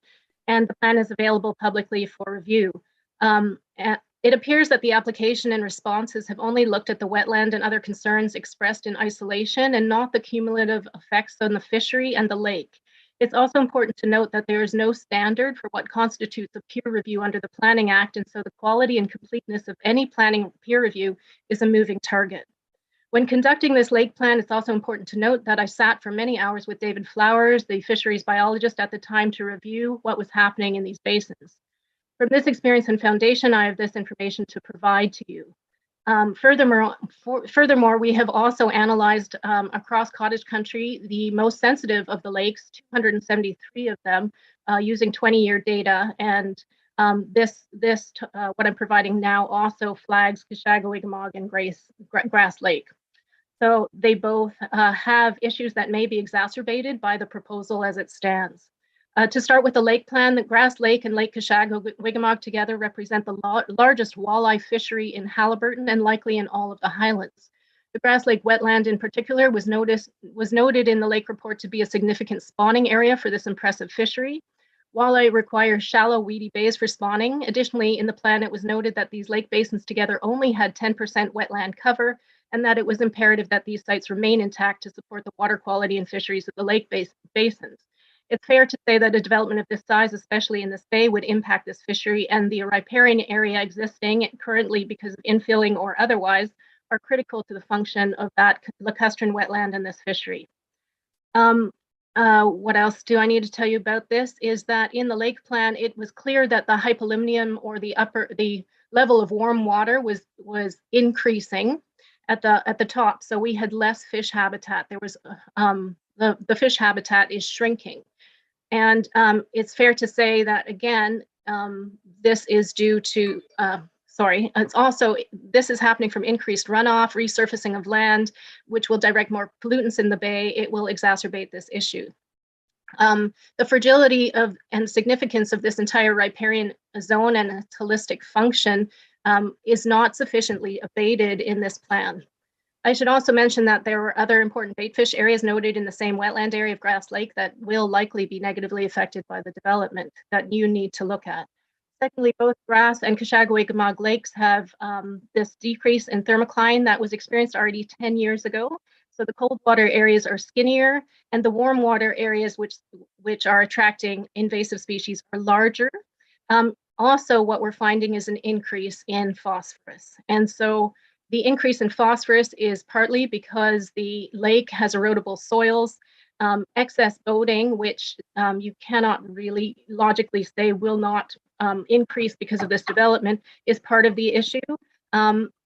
and the plan is available publicly for review. It appears that the application and responses have only looked at the wetland and other concerns expressed in isolation and not the cumulative effects on the fishery and the lake. It's also important to note that there is no standard for what constitutes a peer review under the Planning Act, and so the quality and completeness of any planning peer review is a moving target. When conducting this lake plan, it's also important to note that I sat for many hours with David Flowers, the fisheries biologist at the time, to review what was happening in these basins. From this experience and foundation, I have this information to provide to you. Furthermore, we have also analyzed across cottage country the most sensitive of the lakes, 273 of them, using 20-year data. And what I'm providing now also flags Kashagawigmog and Grass Lake. So they both have issues that may be exacerbated by the proposal as it stands. To start with the lake plan, the Grass Lake and Lake Kashagawigmog together represent the largest walleye fishery in Haliburton and likely in all of the Highlands. The Grass Lake wetland in particular was noted in the lake report to be a significant spawning area for this impressive fishery. Walleye require shallow, weedy bays for spawning. Additionally, in the plan, it was noted that these lake basins together only had 10% wetland cover, and that it was imperative that these sites remain intact to support the water quality and fisheries of the lake basins. It's fair to say that a development of this size, especially in this bay, would impact this fishery, and the riparian area existing currently because of infilling or otherwise are critical to the function of that lacustrine wetland and this fishery. What else do I need to tell you about this is that in the lake plan, it was clear that the hypolimnium, or the level of warm water was increasing at the top. So we had less fish habitat. There was the fish habitat is shrinking. And it's fair to say that, again, this is due to, this is happening from increased runoff, resurfacing of land, which will direct more pollutants in the bay. It will exacerbate this issue. The fragility and significance of this entire riparian zone and its holistic function is not sufficiently abated in this plan. I should also mention that there were other important baitfish areas noted in the same wetland area of Grass Lake that will likely be negatively affected by the development that you need to look at. Secondly, both Grass and Kashagawigmog lakes have this decrease in thermocline that was experienced already 10 years ago. So the cold water areas are skinnier, and the warm water areas, which are attracting invasive species, are larger. Also, what we're finding is an increase in phosphorus. And so the increase in phosphorus is partly because the lake has erodible soils, excess boating, which you cannot really logically say will not increase because of this development, is part of the issue.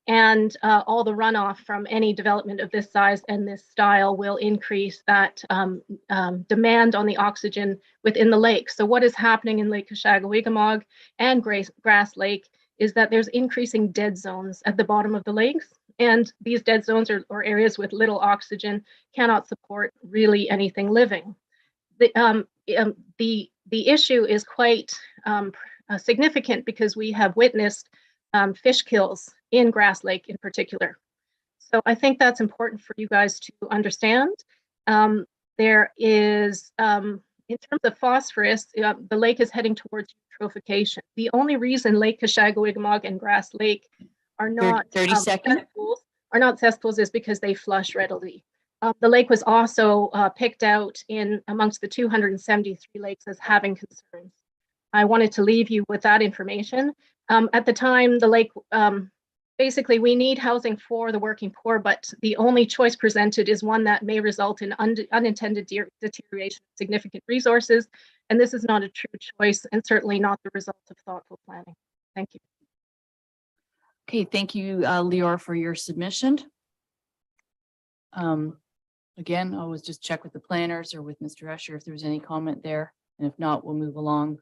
And all the runoff from any development of this size and this style will increase that demand on the oxygen within the lake. So what is happening in Lake Kashagawigmog and Grass Lake is that there's increasing dead zones at the bottom of the lakes. And these dead zones or areas with little oxygen cannot support really anything living. The issue is quite significant because we have witnessed fish kills in Grass Lake in particular. So I think that's important for you guys to understand. There is, in terms of phosphorus, the lake is heading towards eutrophication. The only reason Lake Kashagawigmog and Grass Lake are not 30 seconds cesspools is because they flush readily. The lake was also picked out in amongst the 273 lakes as having concerns. I wanted to leave you with that information. At the time, the lake, basically we need housing for the working poor, but the only choice presented is one that may result in unintended deterioration of significant resources. And this is not a true choice and certainly not the result of thoughtful planning. Thank you. Okay, thank you, Lior, for your submission. Again, I always just check with the planners or with Mr. Escher if there's any comment there, and if not, we'll move along.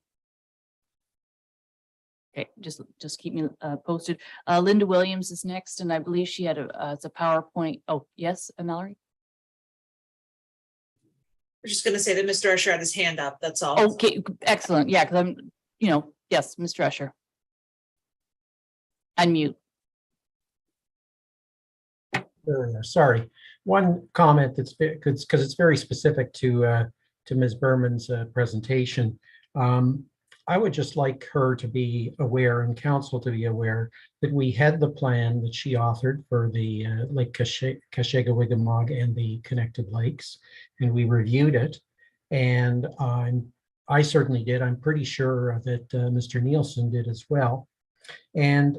Okay, just keep me posted. Linda Williams is next, and I believe she had it's a PowerPoint. Oh, yes, Mallory? We're just gonna say that Mr. Escher had his hand up, that's all. Okay, excellent. Yeah, because I'm, yes, Mr. Escher. Unmute. Sorry, one comment that's because it's very specific to Ms. Berman's presentation. I would just like her to be aware and council to be aware that we had the plan that she authored for the Lake Kashega-Wigamog and the connected lakes, and we reviewed it. And I certainly did. I'm pretty sure that Mr. Nielsen did as well. And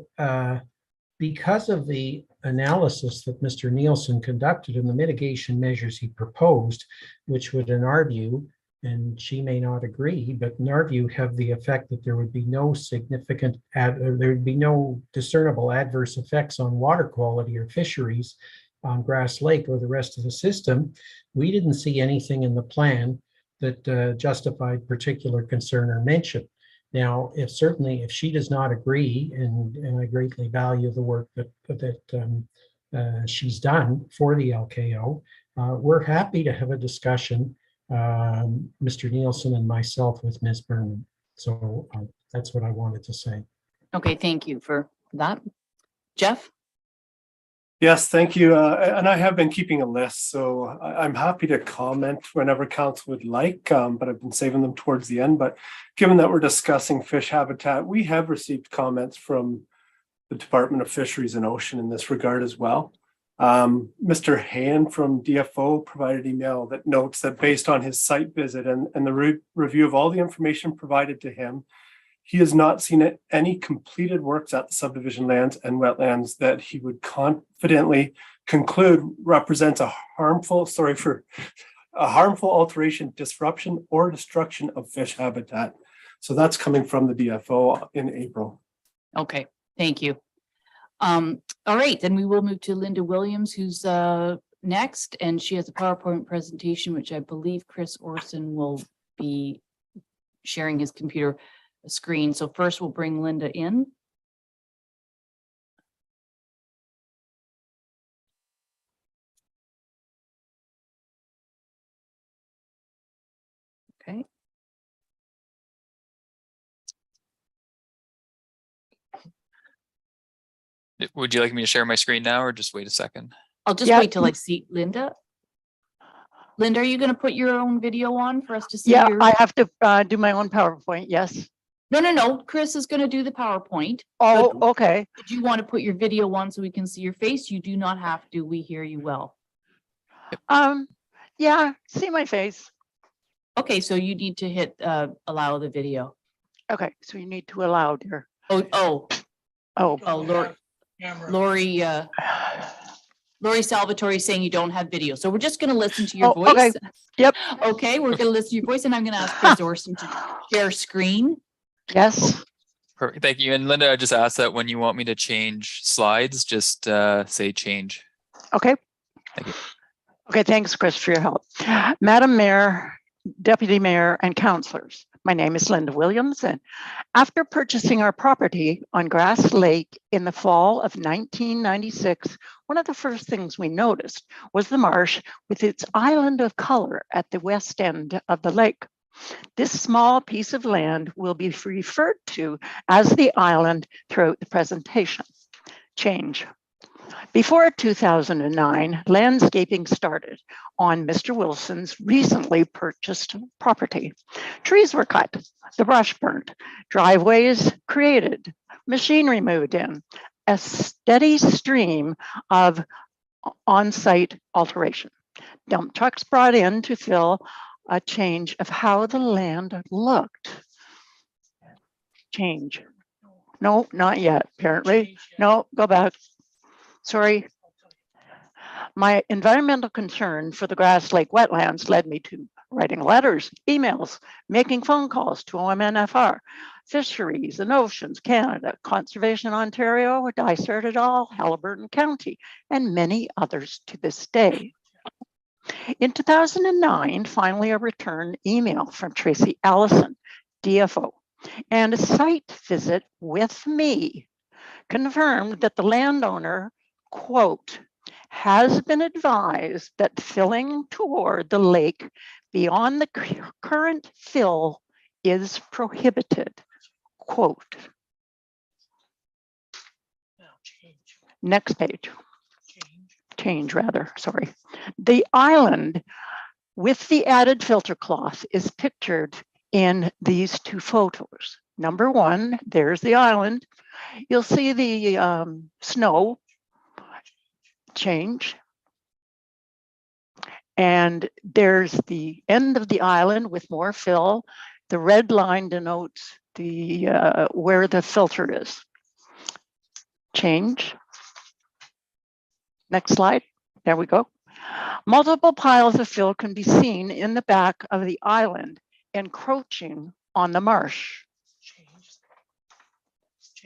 because of the analysis that Mr. Nielsen conducted and the mitigation measures he proposed, which would, in our view, and she may not agree, but in our view, have the effect that there would be no significant, there would be no discernible adverse effects on water quality or fisheries on Grass Lake or the rest of the system. We didn't see anything in the plan that justified particular concern or mention. Now, if she does not agree, and I greatly value the work that she's done for the LKO, we're happy to have a discussion, Mr. Nielsen and myself, with Ms. Berman. So that's what I wanted to say. Okay, thank you for that. Jeff? Yes, thank you. And I have been keeping a list, so I'm happy to comment whenever council would like, but I've been saving them towards the end. But given that we're discussing fish habitat, we have received comments from the Department of Fisheries and Ocean in this regard as well. Mr. Hand from DFO provided an email that notes that based on his site visit and the review of all the information provided to him, he has not seen any completed works at the subdivision lands and wetlands that he would confidently conclude represents a harmful alteration, disruption, or destruction of fish habitat. So that's coming from the DFO in April. Okay, thank you. All right, then we will move to Linda Williams, who's next, and she has a PowerPoint presentation, which I believe Chris Orson will be sharing his computer screen. So first we'll bring Linda in. Okay. Would you like me to share my screen now or just wait a second? I'll just wait till I see Linda. Linda, are you going to put your own video on for us to see? Yeah, I have to do my own PowerPoint, yes. No. Chris is going to do the PowerPoint. Oh, okay. Did you want to put your video on so we can see your face? You do not have to. We hear you well. Yeah, see my face. Okay, so you need to hit allow the video. Okay, so you need to allow, dear. Lori Salvatore is saying you don't have video. So we're just going to listen to your voice. Okay. Yep. Okay, we're going to listen to your voice, and I'm going to ask Chris Orson to share screen. Yes. Perfect. Thank you. And Linda, I just asked that when you want me to change slides, just say change. Okay. Thank you. Okay, thanks, Chris, for your help. Madam Mayor, Deputy Mayor, and councillors, my name is Linda Williams, and after purchasing our property on Grass Lake in the fall of 1996, one of the first things we noticed was the marsh with its island of color at the west end of the lake. This small piece of land will be referred to as the island throughout the presentation. Change. Before 2009, landscaping started on Mr. Wilson's recently purchased property. Trees were cut, the brush burnt, driveways created, machinery moved in, a steady stream of on-site alteration. Dump trucks brought in to fill a change of how the land looked. Change. No, not yet, apparently. No, go back. Sorry. My environmental concern for the Grass Lake wetlands led me to writing letters, emails, making phone calls to OMNFR, Fisheries and Oceans Canada, Conservation Ontario, Dysart et al., Haliburton County, and many others to this day. In 2009, finally, a return email from Tracy Allison, DFO, and a site visit with me confirmed that the landowner, quote, has been advised that filling toward the lake beyond the current fill is prohibited, quote. Next page. Change rather, sorry. The island with the added filter cloth is pictured in these two photos. Number one, there's the island. You'll see the snow change. And there's the end of the island with more fill. The red line denotes the where the filter is. Change. Next slide. There we go. Multiple piles of fill can be seen in the back of the island, encroaching on the marsh.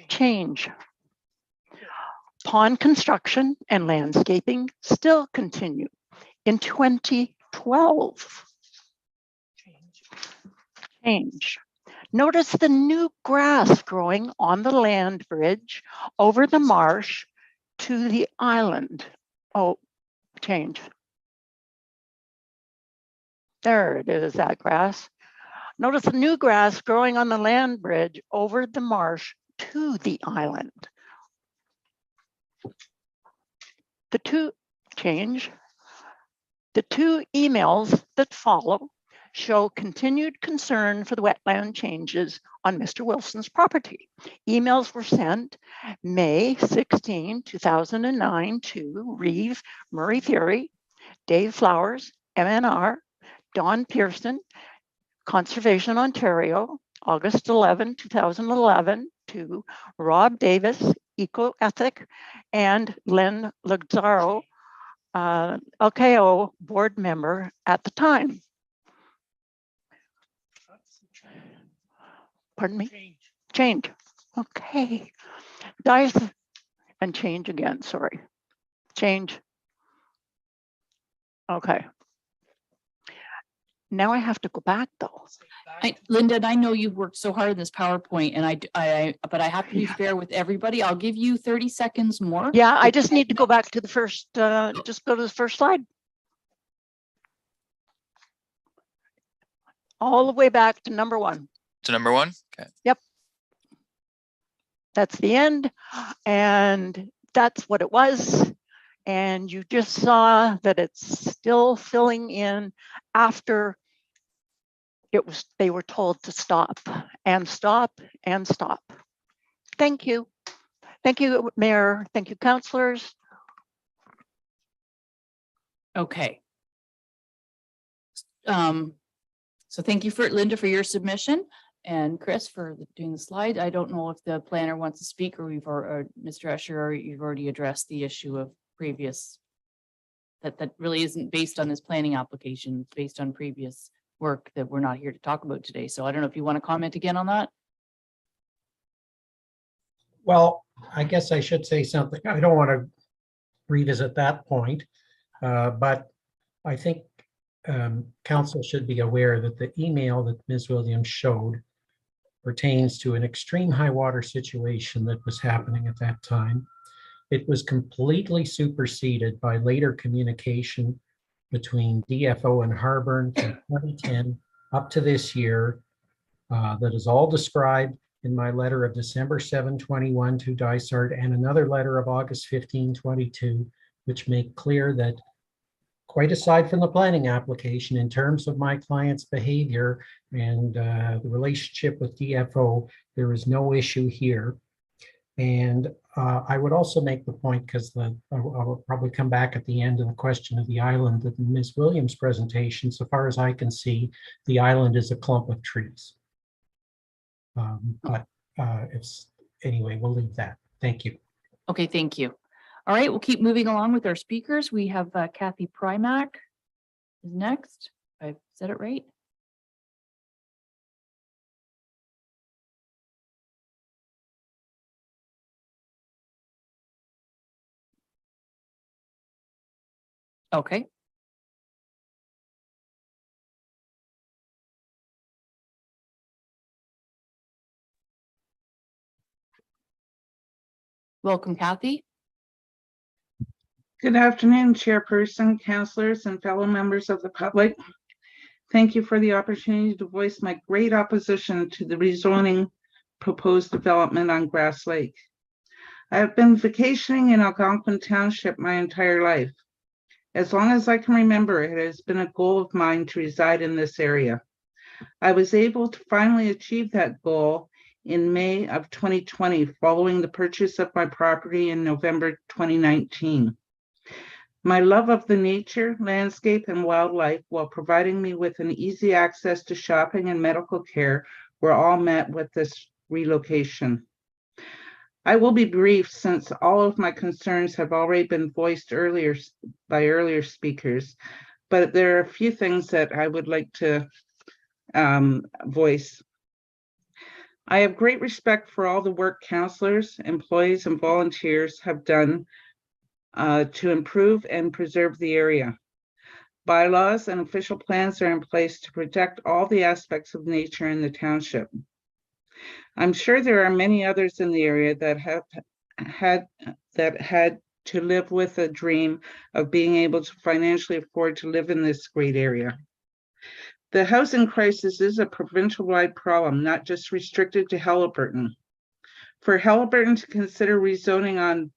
Change. Pond construction and landscaping still continue. In 2012, change. Notice the new grass growing on the land bridge over the marsh to the island. Oh, change. There it is, that grass. Notice the new grass growing on the land bridge over the marsh to the island. The two emails that follow show continued concern for the wetland changes on Mr. Wilson's property. Emails were sent May 16, 2009 to Reeve, Murray Theory, Dave Flowers, MNR, Don Pearson, Conservation Ontario, August 11, 2011 to Rob Davis, Ecoethic, and Len Lazzaro, LKO board member at the time. Pardon me? Change. Okay. Dice and change again, sorry. Change. Okay. Now I have to go back though. Linda, and I know you've worked so hard in this PowerPoint, and but I have to be fair with everybody. I'll give you 30 seconds more. Yeah, I just need to go back to the first, just go to the first slide. All the way back to number one. To number one? Okay. Yep. That's the end. And that's what it was. And you just saw that it's still filling in after they were told to stop and stop and stop. Thank you. Thank you, Mayor. Thank you, councillors. Okay. So thank you for Linda for your submission and Chris for doing the slide. I don't know if the planner wants to speak or Mr. Usher, or you've already addressed the issue of previous, that really isn't based on this planning application, it's based on previous work that we're not here to talk about today. So I don't know if you want to comment again on that. Well, I guess I should say something. I don't want to revisit that point, but I think council should be aware that the email that Ms. Williams showed pertains to an extreme high water situation that was happening at that time. It was completely superseded by later communication between DFO and Harburn from 2010 up to this year. That is all described in my letter of December 7, 21 to Dysart, and another letter of August 15, 22, which make clear that quite aside from the planning application, in terms of my client's behavior and the relationship with DFO, there is no issue here. And I would also make the point, because I will probably come back at the end of the question of the island, that in Ms. Williams' presentation, so far as I can see, the island is a clump of trees. But anyway, we'll leave that. Thank you. Okay, thank you. All right, we'll keep moving along with our speakers. We have Kathy Primack is next. I said it right? Okay. Welcome, Kathy. Good afternoon, Chairperson, councillors, and fellow members of the public. Thank you for the opportunity to voice my great opposition to the rezoning proposed development on Grass Lake. I have been vacationing in Algonquin Township my entire life. As long as I can remember, it has been a goal of mine to reside in this area. I was able to finally achieve that goal in May of 2020, following the purchase of my property in November 2019. My love of the nature, landscape, and wildlife, while providing me with an easy access to shopping and medical care, were all met with this relocation. I will be brief, since all of my concerns have already been voiced by earlier speakers, but there are a few things that I would like to voice. I have great respect for all the work councillors, employees, and volunteers have done to improve and preserve the area. Bylaws and official plans are in place to protect all the aspects of nature in the township. I'm sure there are many others in the area that have had to live with a dream of being able to financially afford to live in this great area. The housing crisis is a provincial-wide problem, not just restricted to Halliburton. For Halliburton to consider rezoning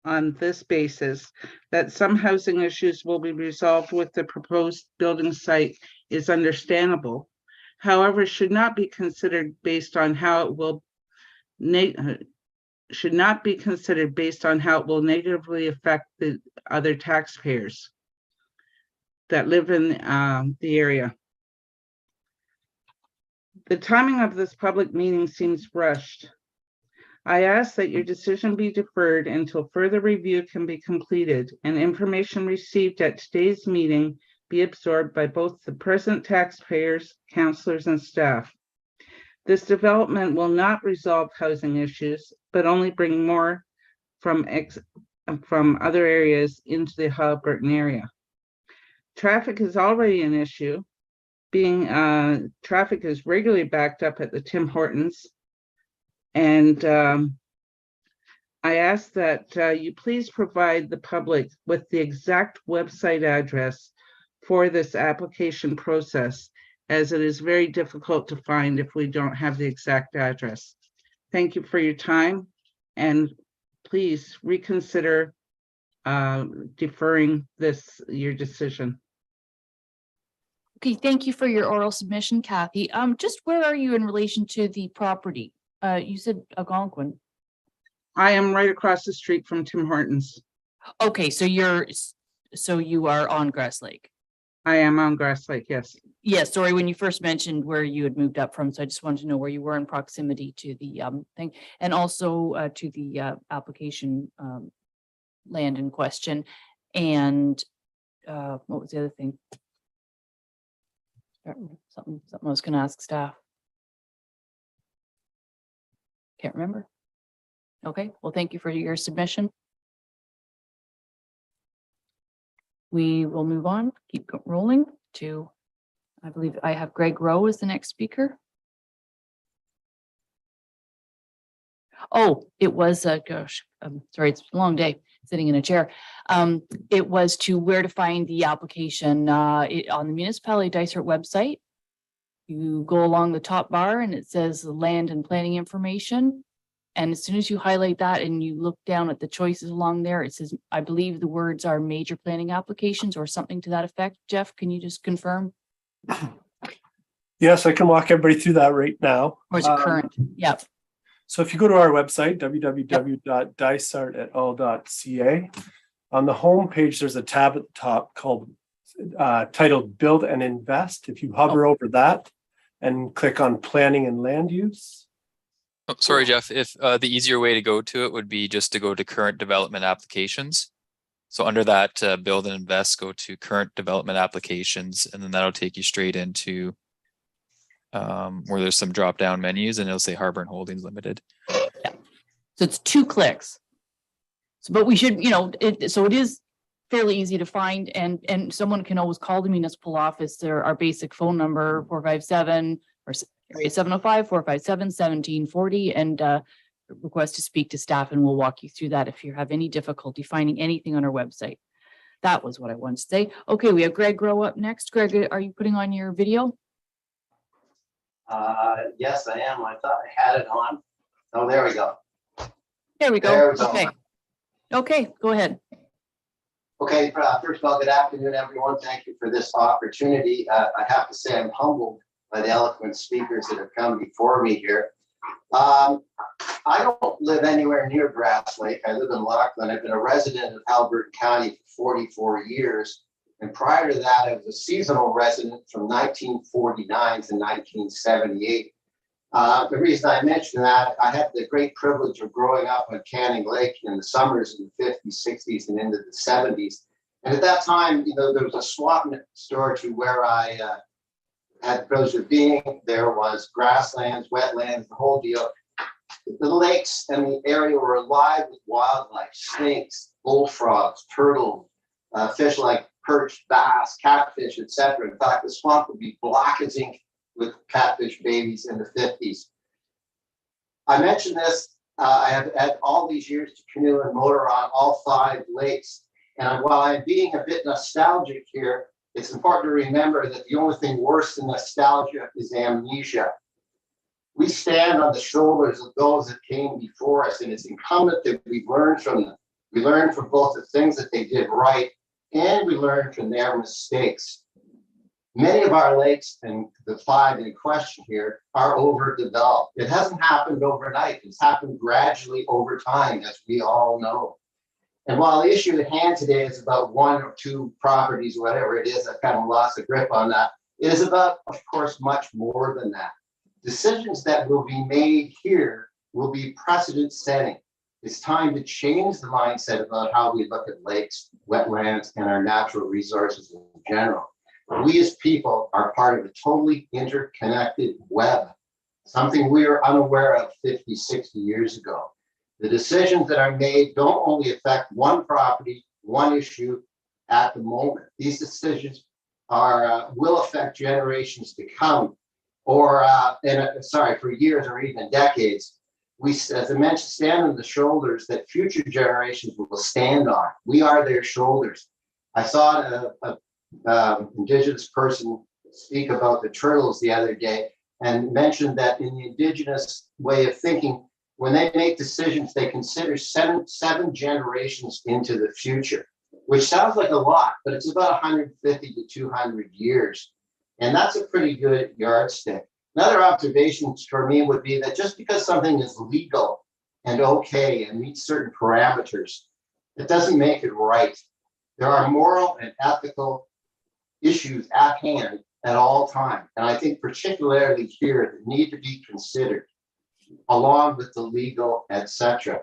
on this basis, that some housing issues will be resolved with the proposed building site, is understandable. However, it should not be considered based on how it will negatively affect the other taxpayers that live in the area. The timing of this public meeting seems rushed. I ask that your decision be deferred until further review can be completed and information received at today's meeting be absorbed by both the present taxpayers, councillors, and staff. This development will not resolve housing issues, but only bring more from other areas into the Halliburton area. Traffic is already an issue, being traffic is regularly backed up at the Tim Hortons. And I ask that you please provide the public with the exact website address for this application process, as it is very difficult to find if we don't have the exact address. Thank you for your time, and please reconsider deferring your decision. Okay, thank you for your oral submission, Kathy. Just where are you in relation to the property? You said Algonquin. I am right across the street from Tim Hortons. Okay, so you are on Grass Lake. I am on Grass Lake, yes. Yes, sorry, when you first mentioned where you had moved up from, so I just wanted to know where you were in proximity to the thing, and also to the application land in question. And what was the other thing? Something I was going to ask staff. Can't remember. Okay, well, thank you for your submission. We will move on, keep rolling to, I believe I have Greg Rowe as the next speaker. Oh, it was, gosh, sorry, it's a long day sitting in a chair. It was to where to find the application on the municipality Dysart website. You go along the top bar and it says land and planning information. And as soon as you highlight that and you look down at the choices along there, it says, I believe the words are major planning applications or something to that effect. Jeff, can you just confirm? Yes, I can walk everybody through that right now. Or is it current? Yep. So if you go to our website, www.dysartetl.ca, on the home page, there's a tab at the top called titled Build and Invest. If you hover over that and click on Planning and Land Use. Oh, sorry, Jeff, if the easier way to go to it would be just to go to current development applications. So under that, build and invest, go to current development applications, and then that'll take you straight into where there's some drop down menus, and it'll say Harbor and Holdings Limited. Yeah. So it's 2 clicks. So, but we should, so it is fairly easy to find, and someone can always call the municipal office. Our basic phone number 457 or area 705-457-1740, and request to speak to staff, and we'll walk you through that if you have any difficulty finding anything on our website. That was what I wanted to say. Okay, we have Greg Grow up next. Greg, are you putting on your video? Yes, I am. I thought I had it on. Oh, there we go. There we go. There we go. Okay. Okay, go ahead. Okay, first of all, good afternoon, everyone. Thank you for this opportunity. I have to say I'm humbled by the eloquent speakers that have come before me here. I don't live anywhere near Grass Lake. I live in Lachlan. I've been a resident of Alberta County for 44 years. And prior to that, I was a seasonal resident from 1949 to 1978. The reason I mention that, I had the great privilege of growing up on Canning Lake in the summers in the 50s, 60s, and into the 70s. And at that time, there was a swap next door to where I had the privilege of being. There was grasslands, wetlands, the whole deal. The lakes and the area were alive with wildlife, snakes, bullfrogs, turtles, fish like perch, bass, catfish, etc. In fact, the swamp would be black as ink with catfish babies in the 50s. I mentioned this, I have had all these years to canoe and motor on all 5 lakes. And while I'm being a bit nostalgic here, it's important to remember that the only thing worse than nostalgia is amnesia. We stand on the shoulders of those that came before us, and it's incumbent that we learn from them. We learn from both the things that they did right, and we learn from their mistakes. Many of our lakes, and the 5 in question here, are overdeveloped. It hasn't happened overnight. It's happened gradually over time, as we all know. And while the issue at hand today is about 1 or 2 properties, whatever it is, I've kind of lost a grip on that. It is about, of course, much more than that. Decisions that will be made here will be precedent setting. It's time to change the mindset about how we look at lakes, wetlands, and our natural resources in general. We as people are part of a totally interconnected web, something we were unaware of 50, 60 years ago. The decisions that are made don't only affect one property, one issue at the moment. These decisions will affect generations to come, or for years or even decades. We, as I mentioned, stand on the shoulders that future generations will stand on. We are their shoulders. I saw a Indigenous person speak about the turtles the other day and mentioned that in the Indigenous way of thinking, when they make decisions, they consider seven generations into the future, which sounds like a lot, but it's about 150 to 200 years. And that's a pretty good yardstick. Another observation for me would be that just because something is legal and okay and meets certain parameters, it doesn't make it right. There are moral and ethical issues at hand at all times. And I think particularly here that need to be considered along with the legal, etc.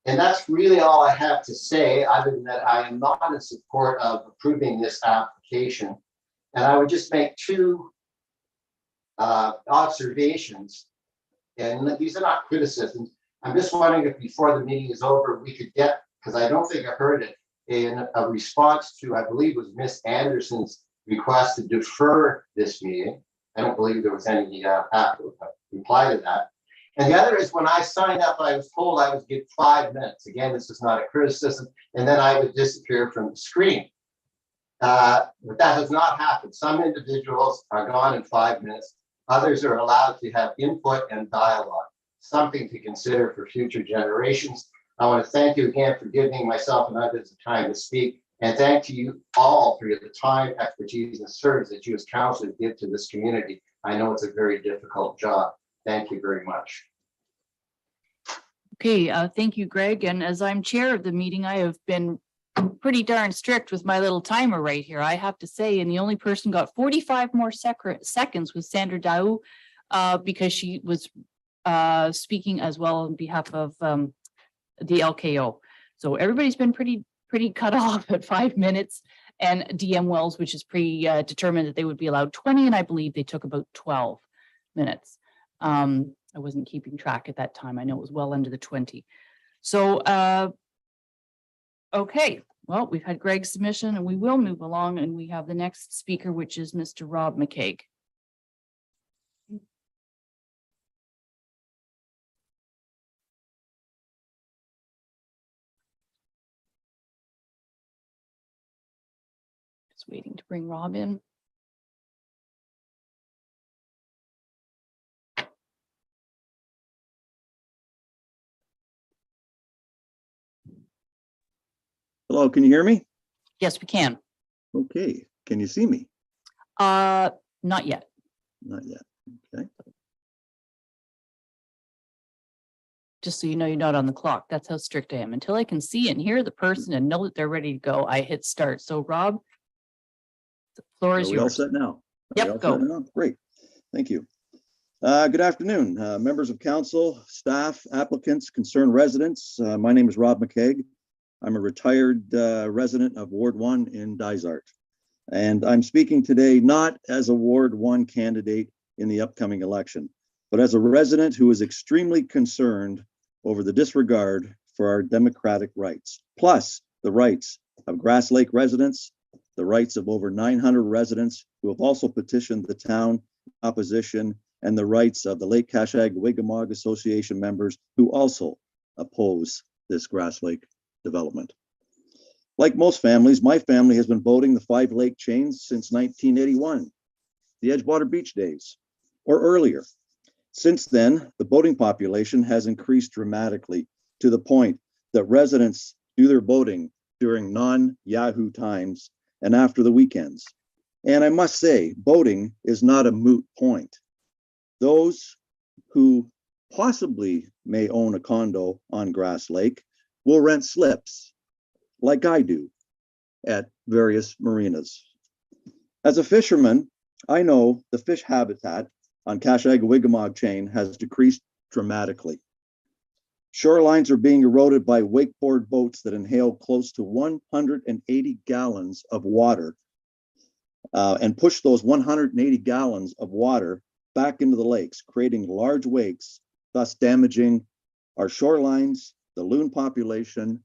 And that's really all I have to say, other than that I am not in support of approving this application. And I would just make 2 observations, and these are not criticisms. I'm just wondering if before the meeting is over, we could get, because I don't think I heard it, in a response to, I believe it was Miss Anderson's request to defer this meeting. I don't believe there was any reply to that. And the other is, when I signed up, I was told I would get 5 minutes. Again, this is not a criticism, and then I would disappear from the screen. But that has not happened. Some individuals are gone in 5 minutes. Others are allowed to have input and dialogue, something to consider for future generations. I want to thank you again for giving myself and others the time to speak. And thank you all for the time, expertise, and service that you as councillors give to this community. I know it's a very difficult job. Thank you very much. Okay, thank you, Greg. And as I'm chair of the meeting, I have been pretty darn strict with my little timer right here, I have to say. And the only person got 45 more seconds was Sandra Daou, because she was speaking as well on behalf of the LKO. So everybody's been pretty cut off at 5 minutes. And DM Wells, which is determined that they would be allowed 20, and I believe they took about 12 minutes. I wasn't keeping track at that time. I know it was well under the 20. So, okay, well, we've had Greg's submission and we will move along, and we have the next speaker, which is Mr. Rob McCaig. Just waiting to bring Rob in. Hello, can you hear me? Yes, we can. Okay, can you see me? Not yet. Not yet, okay. Just so you know, you're not on the clock. That's how strict I am. Until I can see and hear the person and know that they're ready to go, I hit start. So Rob, the floor is Are we all yours. set now? Yep, go. Great, thank you. Good afternoon, members of council, staff, applicants, concerned residents. My name is Rob McCaig. I'm a retired resident of Ward 1 in Dysart. And I'm speaking today not as a Ward 1 candidate in the upcoming election, but as a resident who is extremely concerned over the disregard for our democratic rights, plus the rights of Grass Lake residents, the rights of over 900 residents who have also petitioned the town opposition, and the rights of the Lake Kashag-Wigamog Association members who also oppose this Grass Lake development. Like most families, my family has been boating the 5 lake chains since 1981, the Edgewater Beach days, or earlier. Since then, the boating population has increased dramatically to the point that residents do their boating during non-Yahoo times and after the weekends. And I must say, boating is not a moot point. Those who possibly may own a condo on Grass Lake will rent slips, like I do, at various marinas. As a fisherman, I know the fish habitat on Kashag-Wigamog chain has decreased dramatically. Shorelines are being eroded by wakeboard boats that inhale close to 180 gallons of water and push those 180 gallons of water back into the lakes, creating large wakes, thus damaging our shorelines, the loon population,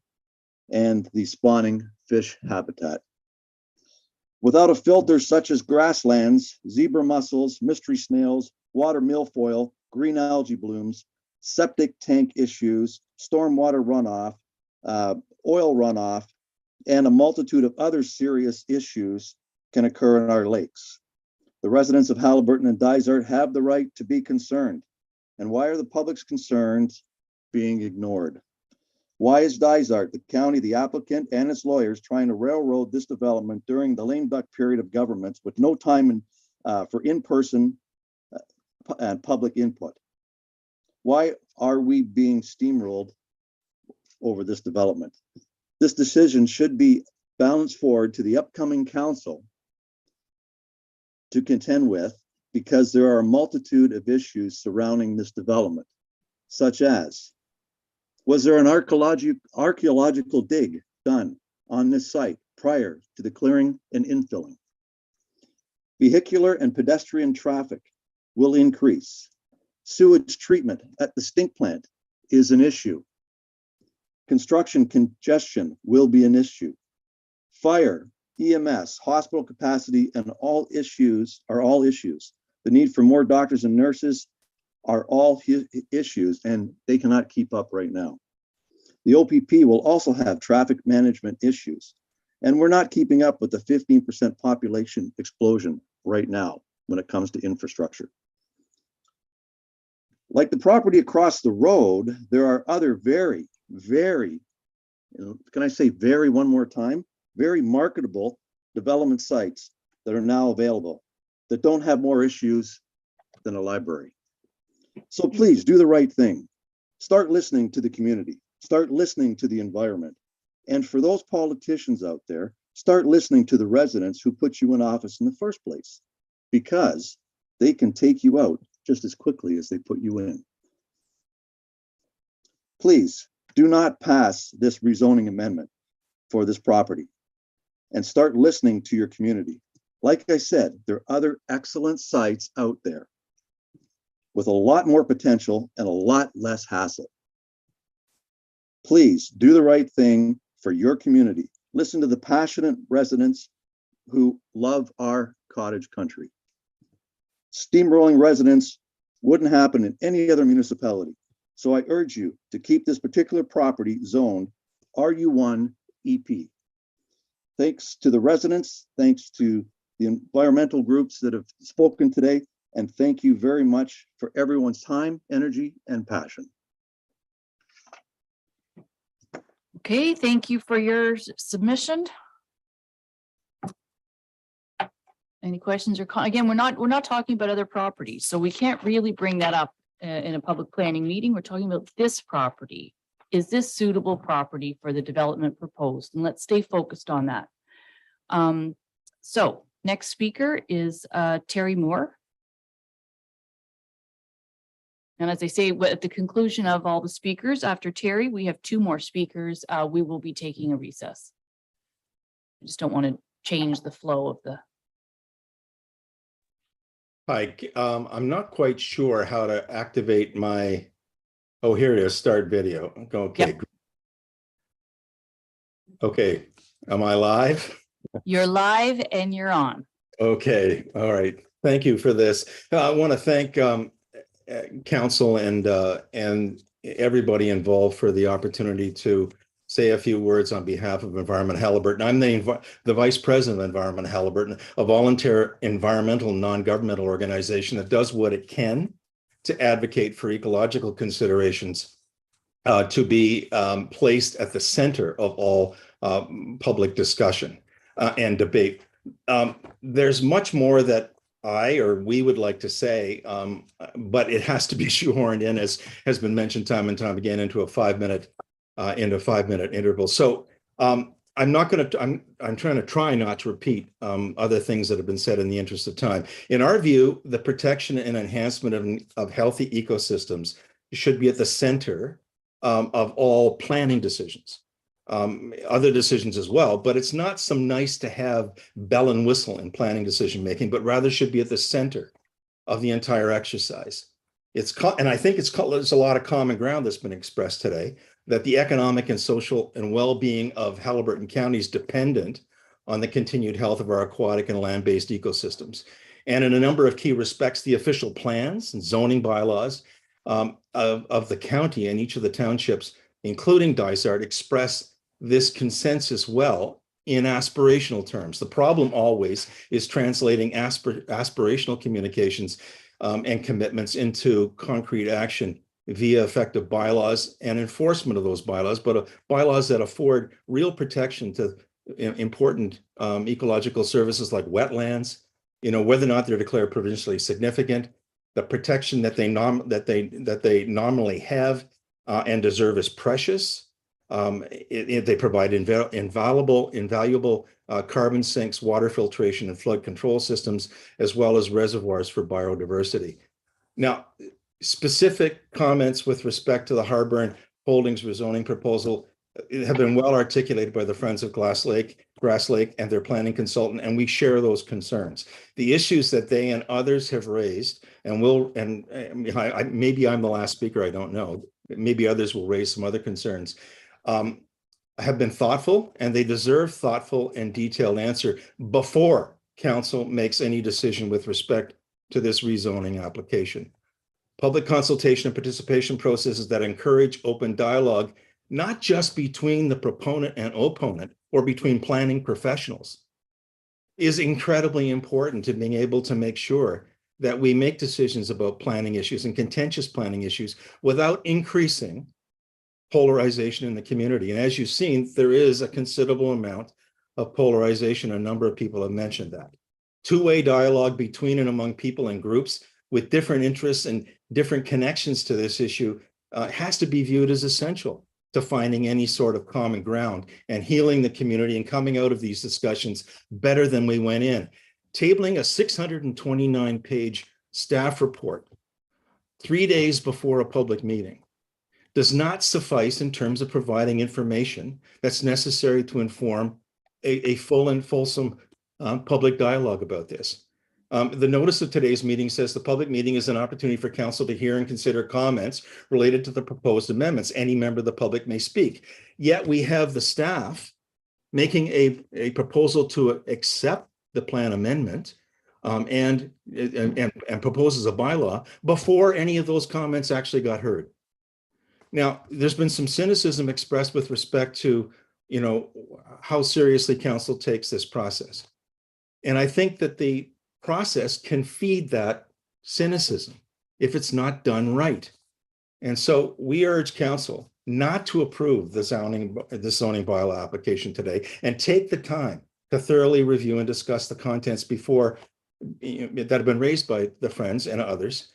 and the spawning fish habitat. Without a filter such as grasslands, zebra mussels, mystery snails, water milfoil, green algae blooms, septic tank issues, stormwater runoff, oil runoff, and a multitude of other serious issues can occur in our lakes. The residents of Haliburton and Dysart have the right to be concerned. And why are the public's concerns being ignored? Why is Dysart, the county, the applicant, and its lawyers trying to railroad this development during the lame duck period of governments with no time for in-person and public input? Why are we being steamrolled over this development? This decision should be balanced forward to the upcoming council to contend with, because there are a multitude of issues surrounding this development, such as, was there an archaeological dig done on this site prior to the clearing and infilling? Vehicular and pedestrian traffic will increase. Sewage treatment at the stink plant is an issue. Construction congestion will be an issue. Fire, EMS, hospital capacity, and all issues. The need for more doctors and nurses are all issues, and they cannot keep up right now. The OPP will also have traffic management issues, and we're not keeping up with the 15% population explosion right now when it comes to infrastructure. Like the property across the road, there are other very, can I say very one more time? Very marketable development sites that are now available that don't have more issues than a library. So please do the right thing. Start listening to the community. Start listening to the environment. And for those politicians out there, start listening to the residents who put you in office in the first place, because they can take you out just as quickly as they put you in. Please Do not pass this rezoning amendment for this property and start listening to your community. Like I said, there are other excellent sites out there with a lot more potential and a lot less hassle. Please do the right thing for your community. Listen to the passionate residents who love our cottage country. Steamrolling residents wouldn't happen in any other municipality. So I urge you to keep this particular property zoned RU1 EP. Thanks to the residents, thanks to the environmental groups that have spoken today, and thank you very much for everyone's time, energy, and passion. Okay, thank you for your submission. Any questions or again, we're not talking about other properties, so we can't really bring that up in a public planning meeting. We're talking about this property. Is this suitable property for the development proposed? And let's stay focused on that. So next speaker is Terry Moore. And as I say, at the conclusion of all the speakers, after Terry, we have 2 more speakers. We will be taking a recess. I just don't want to change the flow of the. Hi, I'm not quite sure how to activate my, oh, here it is, start video. Okay. Yep. Okay, am I live? You're live and you're on. Okay, all right. Thank you for this. I want to thank council and everybody involved for the opportunity to say a few words on behalf of Environment Haliburton. I'm the Vice President of Environment Haliburton, a volunteer environmental non-governmental organization that does what it can to advocate for ecological considerations to be placed at the center of all public discussion and debate. There's much more that we would like to say, but it has to be shoehorned in, as has been mentioned time and time again, into a 5-minute interval. So I'm trying to try not to repeat other things that have been said in the interest of time. In our view, the protection and enhancement of healthy ecosystems should be at the center of all planning decisions. Other decisions as well, but it's not some nice to have bell and whistle in planning decision making, but rather should be at the center of the entire exercise. And I think there's a lot of common ground that's been expressed today, that the economic and social and well-being of Haliburton County is dependent on the continued health of our aquatic and land-based ecosystems. And in a number of key respects, the official plans and zoning bylaws of the county and each of the townships, including Dysart, express this consensus well in aspirational terms. The problem always is translating aspirational communications and commitments into concrete action via effective bylaws and enforcement of those bylaws, but bylaws that afford real protection to important ecological services like wetlands, whether or not they're declared provincially significant, the protection that they nominally have and deserve is precious. They provide invaluable carbon sinks, water filtration, and flood control systems, as well as reservoirs for biodiversity. Now, specific comments with respect to the Harbourne Holdings rezoning proposal have been well articulated by the Friends of Grass Lake and their planning consultant, and we share those concerns. The issues that they and others have raised, maybe I'm the last speaker, I don't know, maybe others will raise some other concerns, have been thoughtful, and they deserve thoughtful and detailed answer before council makes any decision with respect to this rezoning application. Public consultation and participation processes that encourage open dialogue, not just between the proponent and opponent or between planning professionals, is incredibly important to being able to make sure that we make decisions about planning issues and contentious planning issues without increasing polarization in the community. And as you've seen, there is a considerable amount of polarization. A number of people have mentioned that. Two-way dialogue between and among people and groups with different interests and different connections to this issue has to be viewed as essential to finding any sort of common ground and healing the community and coming out of these discussions better than we went in. Tabling a 629-page staff report 3 days before a public meeting does not suffice in terms of providing information that's necessary to inform a full and fulsome public dialogue about this. The notice of today's meeting says the public meeting is an opportunity for council to hear and consider comments related to the proposed amendments. Any member of the public may speak. Yet we have the staff making a proposal to accept the plan amendment and proposes a bylaw before any of those comments actually got heard. Now, there's been some cynicism expressed with respect to, you know, how seriously council takes this process. And I think that the process can feed that cynicism if it's not done right. And so we urge council not to approve the zoning bylaw application today and take the time to thoroughly review and discuss the contents before that have been raised by the Friends and others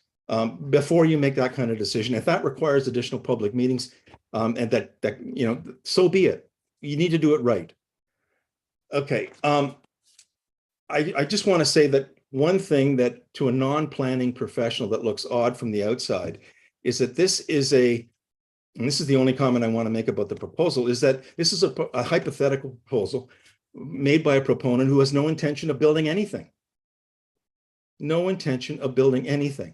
before you make that kind of decision. If that requires additional public meetings and that you know, so be it. You need to do it right. Okay. I just want to say that one thing that to a non-planning professional that looks odd from the outside is that this is and this is the only comment I want to make about the proposal, is that this is a hypothetical proposal made by a proponent who has no intention of building anything. No intention of building anything.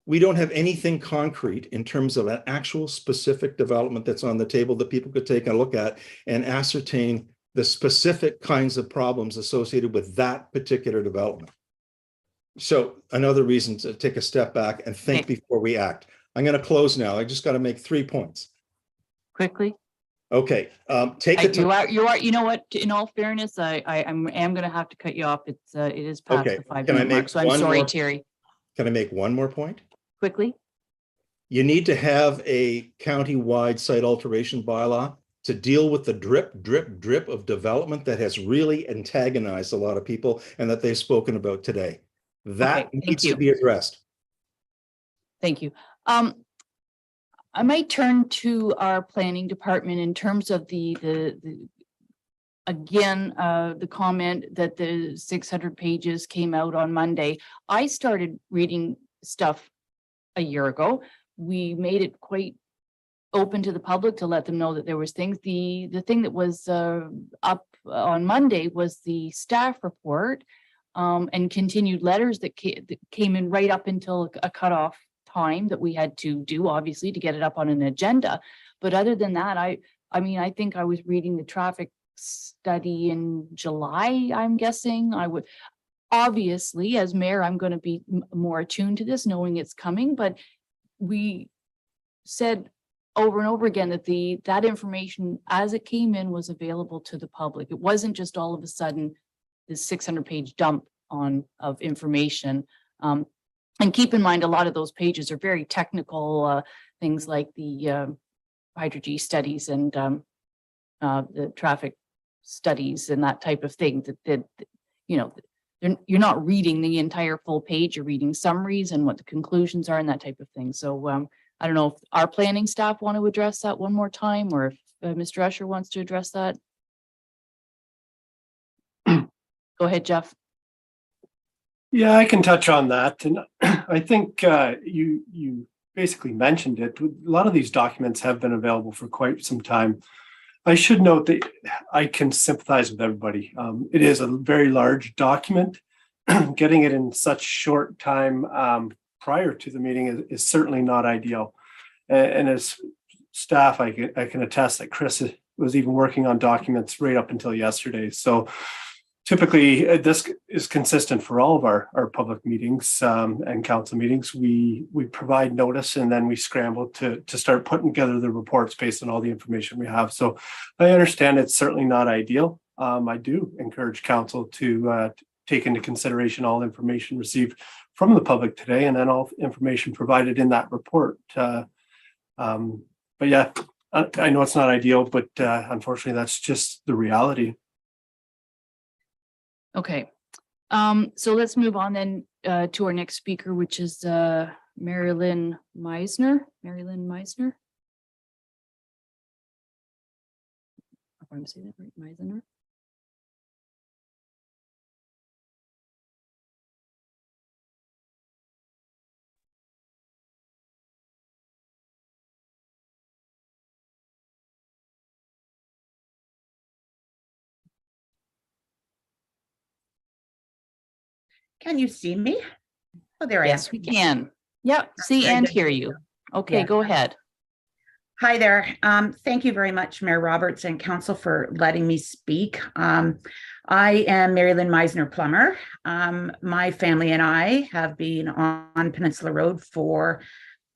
We don't have anything concrete in terms of an actual specific development that's on the table that people could take a look at and ascertain the specific kinds of problems associated with that particular development. So another reason to take a step back and think before we act. I'm going to close now. I just got to make 3 points. Quickly. Okay. Take it. You know what? In all fairness, I am going to have to cut you off. It is past the 5-minute mark. So I'm sorry, Terry. Can I make one more point? Quickly. You need to have a county-wide site alteration bylaw to deal with the drip of development that has really antagonized a lot of people and that they've spoken about today. That needs to be addressed. Thank you. I might turn to our planning department in terms of the comment that the 600 pages came out on Monday. I started reading stuff a year ago. We made it quite open to the public to let them know that there was things. The thing that was up on Monday was the staff report and continued letters that came in right up until a cutoff time that we had to do, obviously, to get it up on an agenda. But other than that, I mean, I think I was reading the traffic study in July, I'm guessing. I would, obviously, as mayor, I'm going to be more attuned to this, knowing it's coming, but we said over and over again that that information as it came in was available to the public. It wasn't just all of a sudden this 600-page dump of information. And keep in mind, a lot of those pages are very technical things like the hydro-G studies and the traffic studies and that type of thing that you know, you're not reading the entire full page, you're reading summaries and what the conclusions are and that type of thing. So I don't know if our planning staff want to address that one more time, or if Mr. Usher wants to address that. Go ahead, Jeff. Yeah, I can touch on that. And I think you basically mentioned it. A lot of these documents have been available for quite some time. I should note that I can sympathize with everybody. It is a very large document. Getting it in such short time prior to the meeting is certainly not ideal. And as staff, I can attest that Chris was even working on documents right up until yesterday. So typically, this is consistent for all of our public meetings and council meetings. We provide notice and then we scramble to start putting together the reports based on all the information we have. So I understand it's certainly not ideal. I do encourage council to take into consideration all information received from the public today and then all information provided in that report. But yeah, I know it's not ideal, but unfortunately, that's just the reality. Okay, so let's move on then to our next speaker, which is Marilyn Meisner. Marilyn Meisner. If I'm saying that right, Meisner. Can you see me? Oh, there I am. Yes, we can. Yep, see and hear you. Okay, Yeah. go ahead. Hi there. Thank you very much, Mayor Roberts and Council, for letting me speak. I am Mary Lynn Meisner Plummer. My family and I have been on Peninsula Road for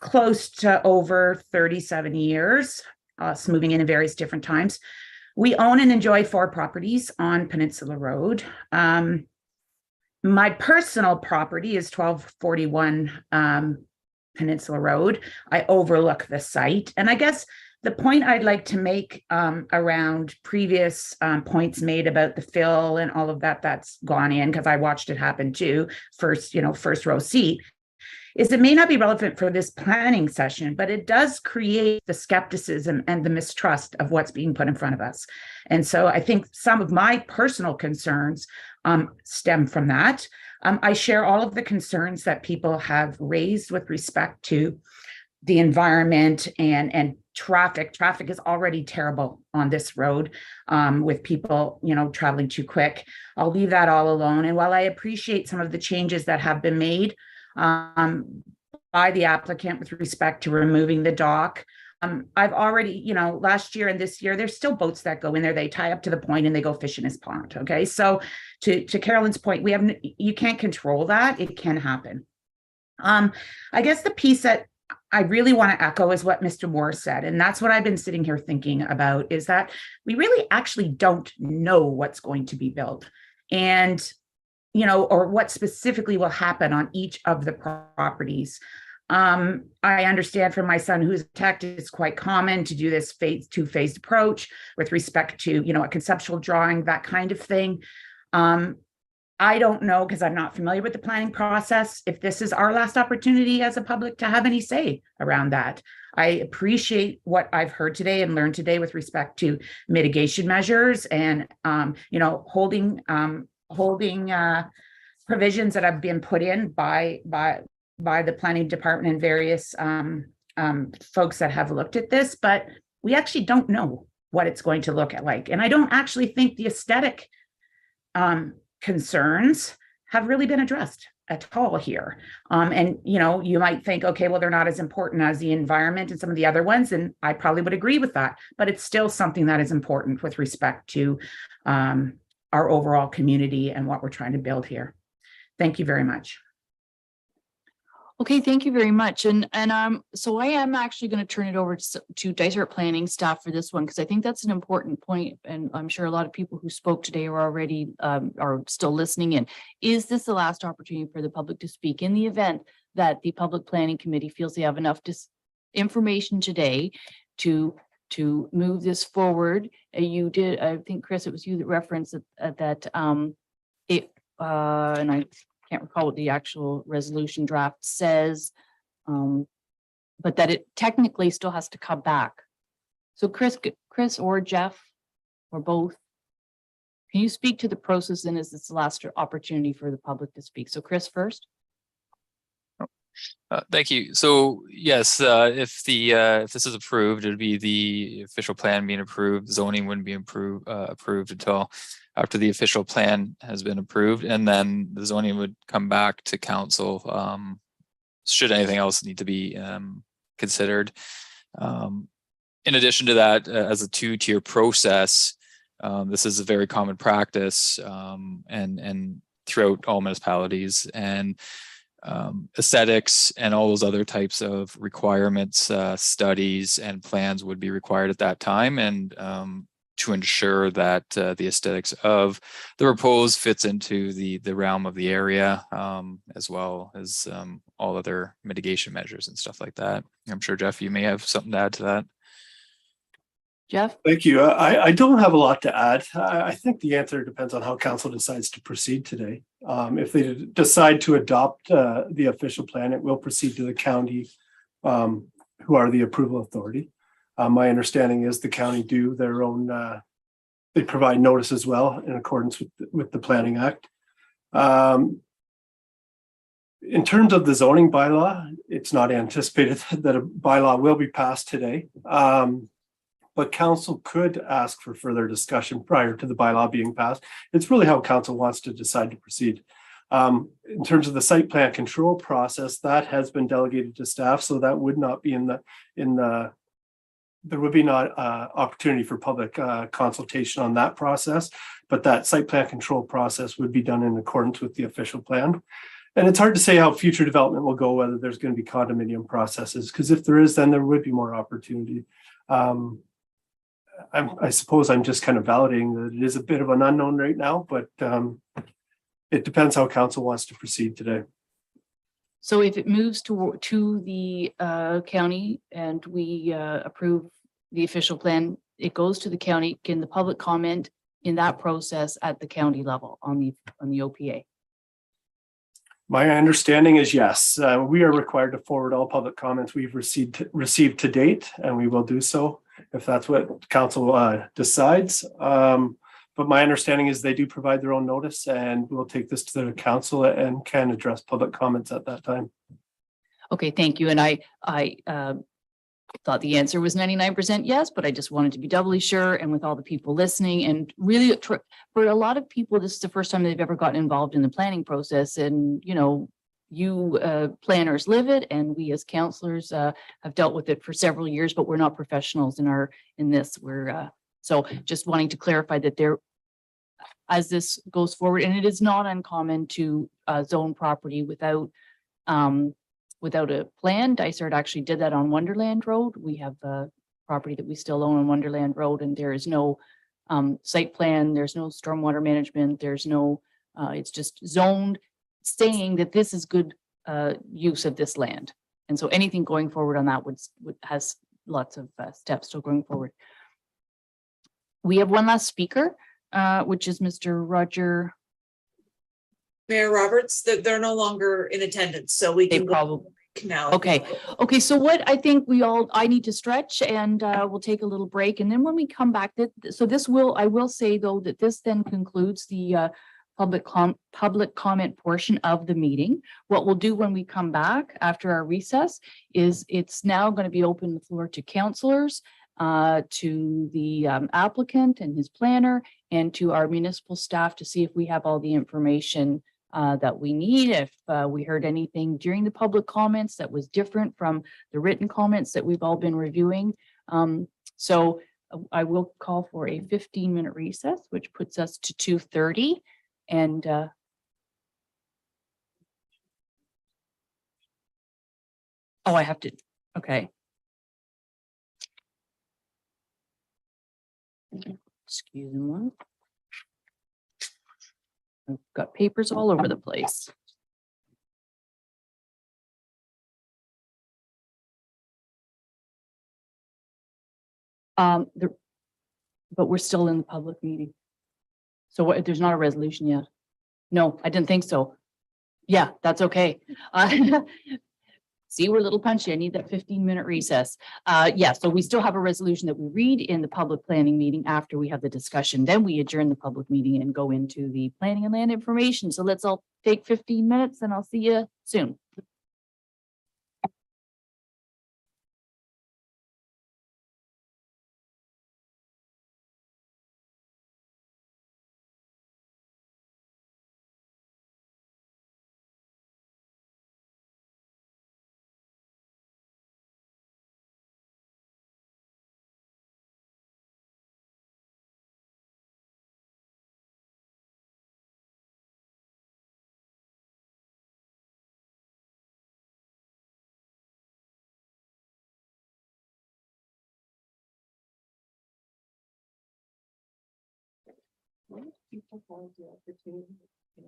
close to over 37 years, us moving in various different times. We own and enjoy 4 properties on Peninsula Road. My personal property is 1241 Peninsula Road. I overlook the site. And I guess the point I'd like to make around previous points made about the fill and all of that that's gone in, because I watched it happen too, first row seat, is it may not be relevant for this planning session, but it does create the skepticism and the mistrust of what's being put in front of us. And so I think some of my personal concerns stem from that. I share all of the concerns that people have raised with respect to the environment and traffic. Traffic is already terrible on this road with people, traveling too quick. I'll leave that all alone. And while I appreciate some of the changes that have been made by the applicant with respect to removing the dock, I've already, last year and this year, there's still boats that go in there. They tie up to the point and they go fish in his pond. Okay. So to Carolyn's point, you can't control that. It can happen. I guess the piece that I really want to echo is what Mr. Moore said. And that's what I've been sitting here thinking about, is that we really actually don't know what's going to be built and, or what specifically will happen on each of the properties. I understand from my son who's a tech, it's quite common to do this two-phased approach with respect to, a conceptual drawing, that kind of thing. I don't know, because I'm not familiar with the planning process, if this is our last opportunity as a public to have any say around that. I appreciate what I've heard today and learned today with respect to mitigation measures and, holding provisions that have been put in by the planning department and various folks that have looked at this, but we actually don't know what it's going to look like. And I don't actually think the aesthetic concerns have really been addressed at all here. And, you might think, okay, well, they're not as important as the environment and some of the other ones. And I probably would agree with that, but it's still something that is important with respect to our overall community and what we're trying to build here. Thank you very much. Okay, thank you very much. And so I am actually going to turn it over to Dysart planning staff for this one, because I think that's an important point. And I'm sure a lot of people who spoke today are already are still listening in. Is this the last opportunity for the public to speak in the event that the Public Planning Committee feels they have enough information today to move this forward? You did, I think, Chris, it was you that referenced that and I can't recall what the actual resolution draft says, but that it technically still has to come back. So Chris or Jeff or both, can you speak to the process, and is this the last opportunity for the public to speak? So Chris first. Thank you. So yes, if this is approved, it would be the official plan being approved. Zoning wouldn't be approved until after the official plan has been approved, and then the zoning would come back to council should anything else need to be considered. In addition to that, as a 2-tier process, this is a very common practice and throughout all municipalities, and aesthetics and all those other types of requirements, studies and plans would be required at that time, and to ensure that the aesthetics of the proposed fits into the realm of the area, as well as all other mitigation measures and stuff like that. I'm sure, Jeff, you may have something to add to that. Jeff? Thank you. I don't have a lot to add. I think the answer depends on how council decides to proceed today. If they decide to adopt the official plan, it will proceed to the county, who are the approval authority. My understanding is the county do their own, they provide notice as well in accordance with the Planning Act. In terms of the zoning bylaw, it's not anticipated that a bylaw will be passed today. But council could ask for further discussion prior to the bylaw being passed. It's really how council wants to decide to proceed. In terms of the site plan control process, that has been delegated to staff, so that would not be there would be not opportunity for public consultation on that process, but that site plan control process would be done in accordance with the official plan. And it's hard to say how future development will go, whether there's going to be condominium processes, because if there is, then there would be more opportunity. I suppose I'm just kind of validating that it is a bit of an unknown right now, but it depends how council wants to proceed today. So if it moves to the county and we approve the official plan, it goes to the county. Can the public comment in that process at the county level on the OPA? My understanding is yes. We are required to forward all public comments we've received to date, and we will do so if that's what council decides. But my understanding is they do provide their own notice, and we'll take this to the council and can address public comments at that time. Okay, thank you. And I thought the answer was 99% yes, but I just wanted to be doubly sure. And with all the people listening, and really for a lot of people, this is the first time they've ever gotten involved in the planning process. And, you know, you planners live it, and we as councillors have dealt with it for several years, but we're not professionals in this. So just wanting to clarify that as this goes forward, and it is not uncommon to zone property without a plan. Dysart actually did that on Wonderland Road. We have a property that we still own on Wonderland Road, and there is no site plan, there's no stormwater management, there's no, it's just zoned, saying that this is good use of this land. And so anything going forward on that has lots of steps still going forward. We have one last speaker, which is Mr. Roger. Mayor Roberts, they're no longer in attendance, so we can probably now. Okay. So what I think I need to stretch, and we'll take a little break. And then when we come back, I will say though, that this then concludes the public comment portion of the meeting. What we'll do when we come back after our recess is it's now going to be open the floor to councillors, to the applicant and his planner, and to our municipal staff to see if we have all the information that we need. If we heard anything during the public comments that was different from the written comments that we've all been reviewing. So I will call for a 15-minute recess, which puts us to 2:30. And oh, I have to, okay. Excuse me. I've got papers all over the place. But we're still in the public meeting. So there's not a resolution yet. No, I didn't think so. Yeah, that's okay. See, we're a little punchy. I need that 15-minute recess. Yeah, so we still have a resolution that we read in the public planning meeting after we have the discussion. Then we adjourn the public meeting and go into the planning and land information. So let's all take 15 minutes and I'll see you soon. People have the opportunity to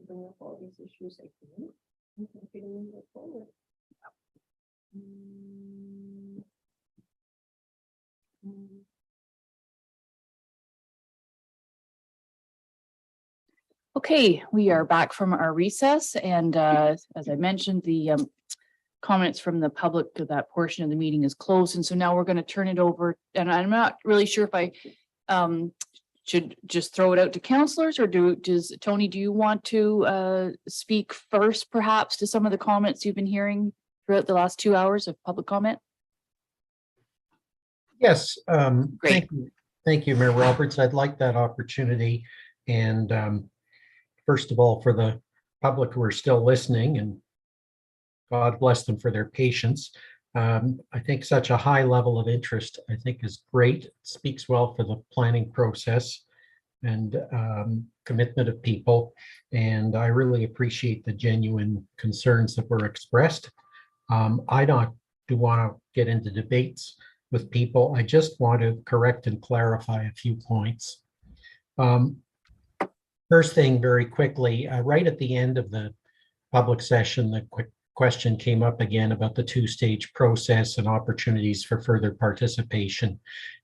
bring up all these issues they can and take it and move forward. Okay, we are back from our recess, and as I mentioned, the comments from the public to that portion of the meeting is closed, and so now we're going to turn it over. And I'm not really sure if I should just throw it out to councillors, or Tony, do you want to speak first, perhaps, to some of the comments you've been hearing throughout the last 2 hours of public comment? Yes, Great. Thank you, Mayor Roberts. I'd like that opportunity. And first of all, for the public who are still listening, and God bless them for their patience. I think such a high level of interest, I think, is great. It speaks well for the planning process and commitment of people. And I really appreciate the genuine concerns that were expressed. I don't want to get into debates with people. I just want to correct and clarify a few points. First thing, very quickly, right at the end of the public session, the quick question came up again about the two-stage process and opportunities for further participation.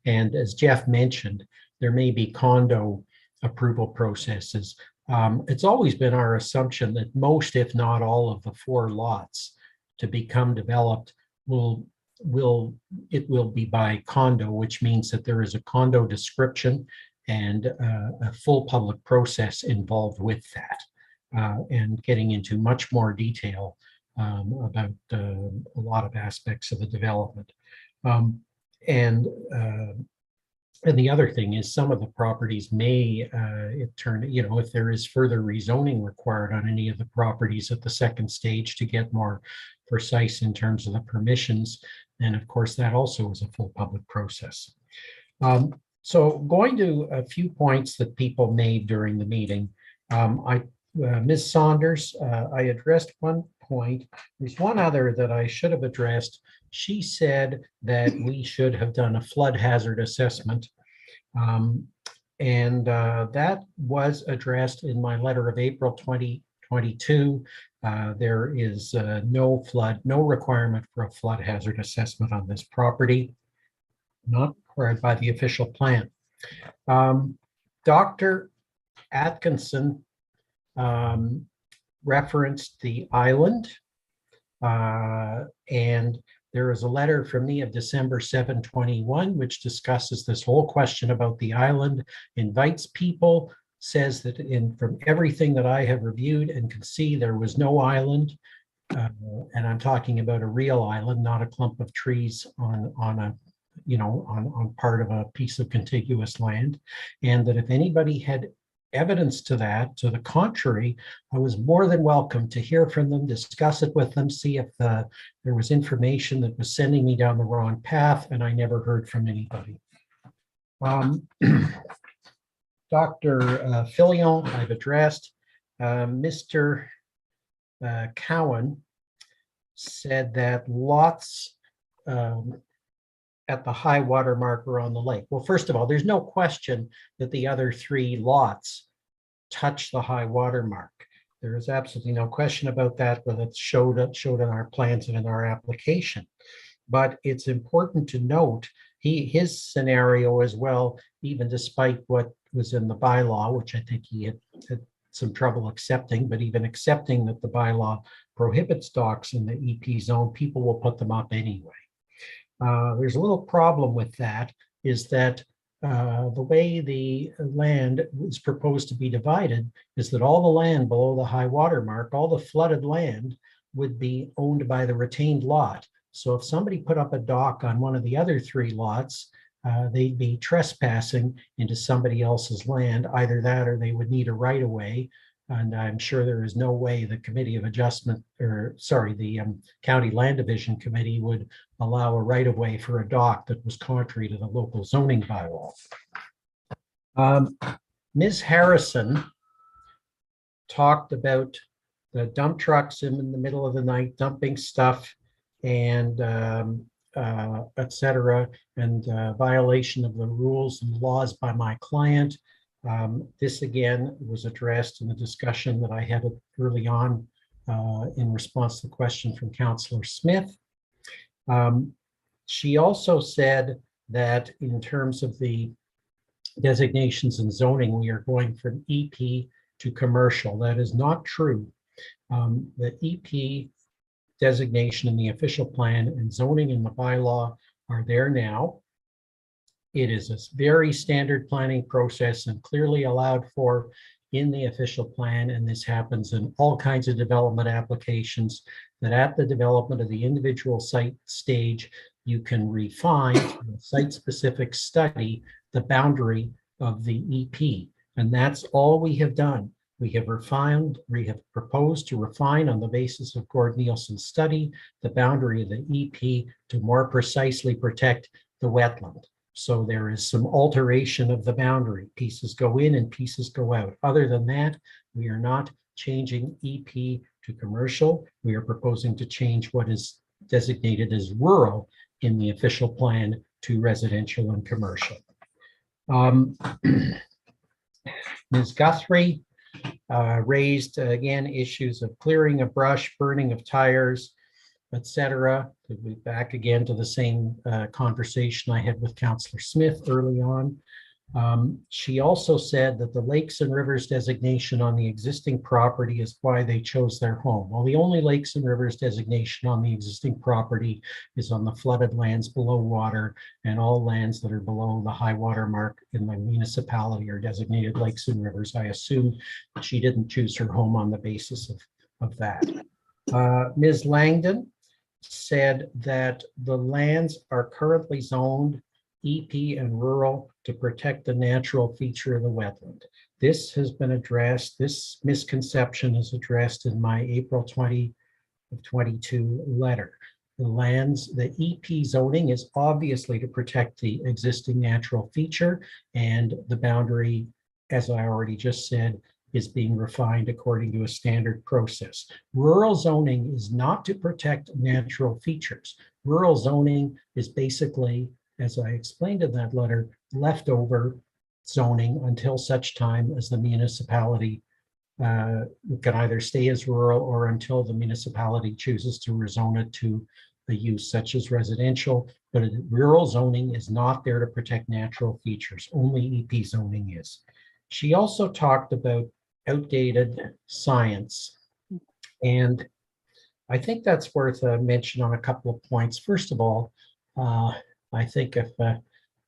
And as Jeff mentioned, there may be condo approval processes. It's always been our assumption that most, if not all, of the 4 lots to become developed will be by condo, which means that there is a condo description and a full public process involved with that, and getting into much more detail about a lot of aspects of the development. And the other thing is, some of the properties may if there is further rezoning required on any of the properties at the second stage to get more precise in terms of the permissions, then of course that also is a full public process. So going to a few points that people made during the meeting. Ms. Saunders, I addressed one point. There's one other that I should have addressed. She said that we should have done a flood hazard assessment. That was addressed in my letter of April 2022. There is no requirement for a flood hazard assessment on this property, not required by the official plan. Dr. Atkinson referenced the island, and there is a letter from me of December 7/21, which discusses this whole question about the island, invites people, says that from everything that I have reviewed and can see, there was no island. And I'm talking about a real island, not a clump of trees on part of a piece of contiguous land. And that if anybody had evidence to that, to the contrary, I was more than welcome to hear from them, discuss it with them, see if there was information that was sending me down the wrong path, and I never heard from anybody. Dr. Filion, I've addressed. Mr. Cowan said that lots at the high water mark are on the lake. Well, first of all, there's no question that the other 3 lots touch the high water mark. There is absolutely no question about that, but it's showed in our plans and in our application. But it's important to note his scenario as well, even despite what was in the bylaw, which I think he had some trouble accepting, but even accepting that the bylaw prohibits docks in the EP zone, people will put them up anyway. There's a little problem with that, is that the way the land is proposed to be divided is that all the land below the high water mark, all the flooded land, would be owned by the retained lot. So if somebody put up a dock on one of the other 3 lots, they'd be trespassing into somebody else's land. Either that or they would need a right of way. And I'm sure there is no way the Committee of Adjustment, the County Land Division Committee would allow a right of way for a dock that was contrary to the local zoning bylaw. Ms. Harrison talked about the dump trucks in the middle of the night dumping stuff and et cetera, and violation of the rules and laws by my client. This again was addressed in the discussion that I had early on in response to the question from Councillor Smith. She also said that in terms of the designations and zoning, we are going from EP to commercial. That is not true. The EP designation in the official plan and zoning in the bylaw are there now. It is a very standard planning process and clearly allowed for in the official plan. And this happens in all kinds of development applications, that at the development of the individual site stage, you can refine a site-specific study the boundary of the EP. And that's all we have done. We have proposed to refine on the basis of Gord Nielsen's study, the boundary of the EP to more precisely protect the wetland. So there is some alteration of the boundary. Pieces go in and pieces go out. Other than that, we are not changing EP to commercial. We are proposing to change what is designated as rural in the official plan to residential and commercial. Ms. Guthrie raised again issues of clearing of brush, burning of tires, etc. We'll be back again to the same conversation I had with Councillor Smith early on. She also said that the lakes and rivers designation on the existing property is why they chose their home. Well, the only lakes and rivers designation on the existing property is on the flooded lands below water, and all lands that are below the high water mark in the municipality are designated lakes and rivers. I assume she didn't choose her home on the basis of that. Ms. Langdon said that the lands are currently zoned EP and rural to protect the natural feature of the wetland. This has been addressed, this misconception is addressed in my April 2022 letter. The EP zoning is obviously to protect the existing natural feature, and the boundary, as I already just said, is being refined according to a standard process. Rural zoning is not to protect natural features. Rural zoning is basically, as I explained in that letter, leftover zoning until such time as the municipality can either stay as rural or until the municipality chooses to rezone it to a use such as residential. But rural zoning is not there to protect natural features. Only EP zoning is. She also talked about outdated science. And I think that's worth a mention on a couple of points. First of all, I think if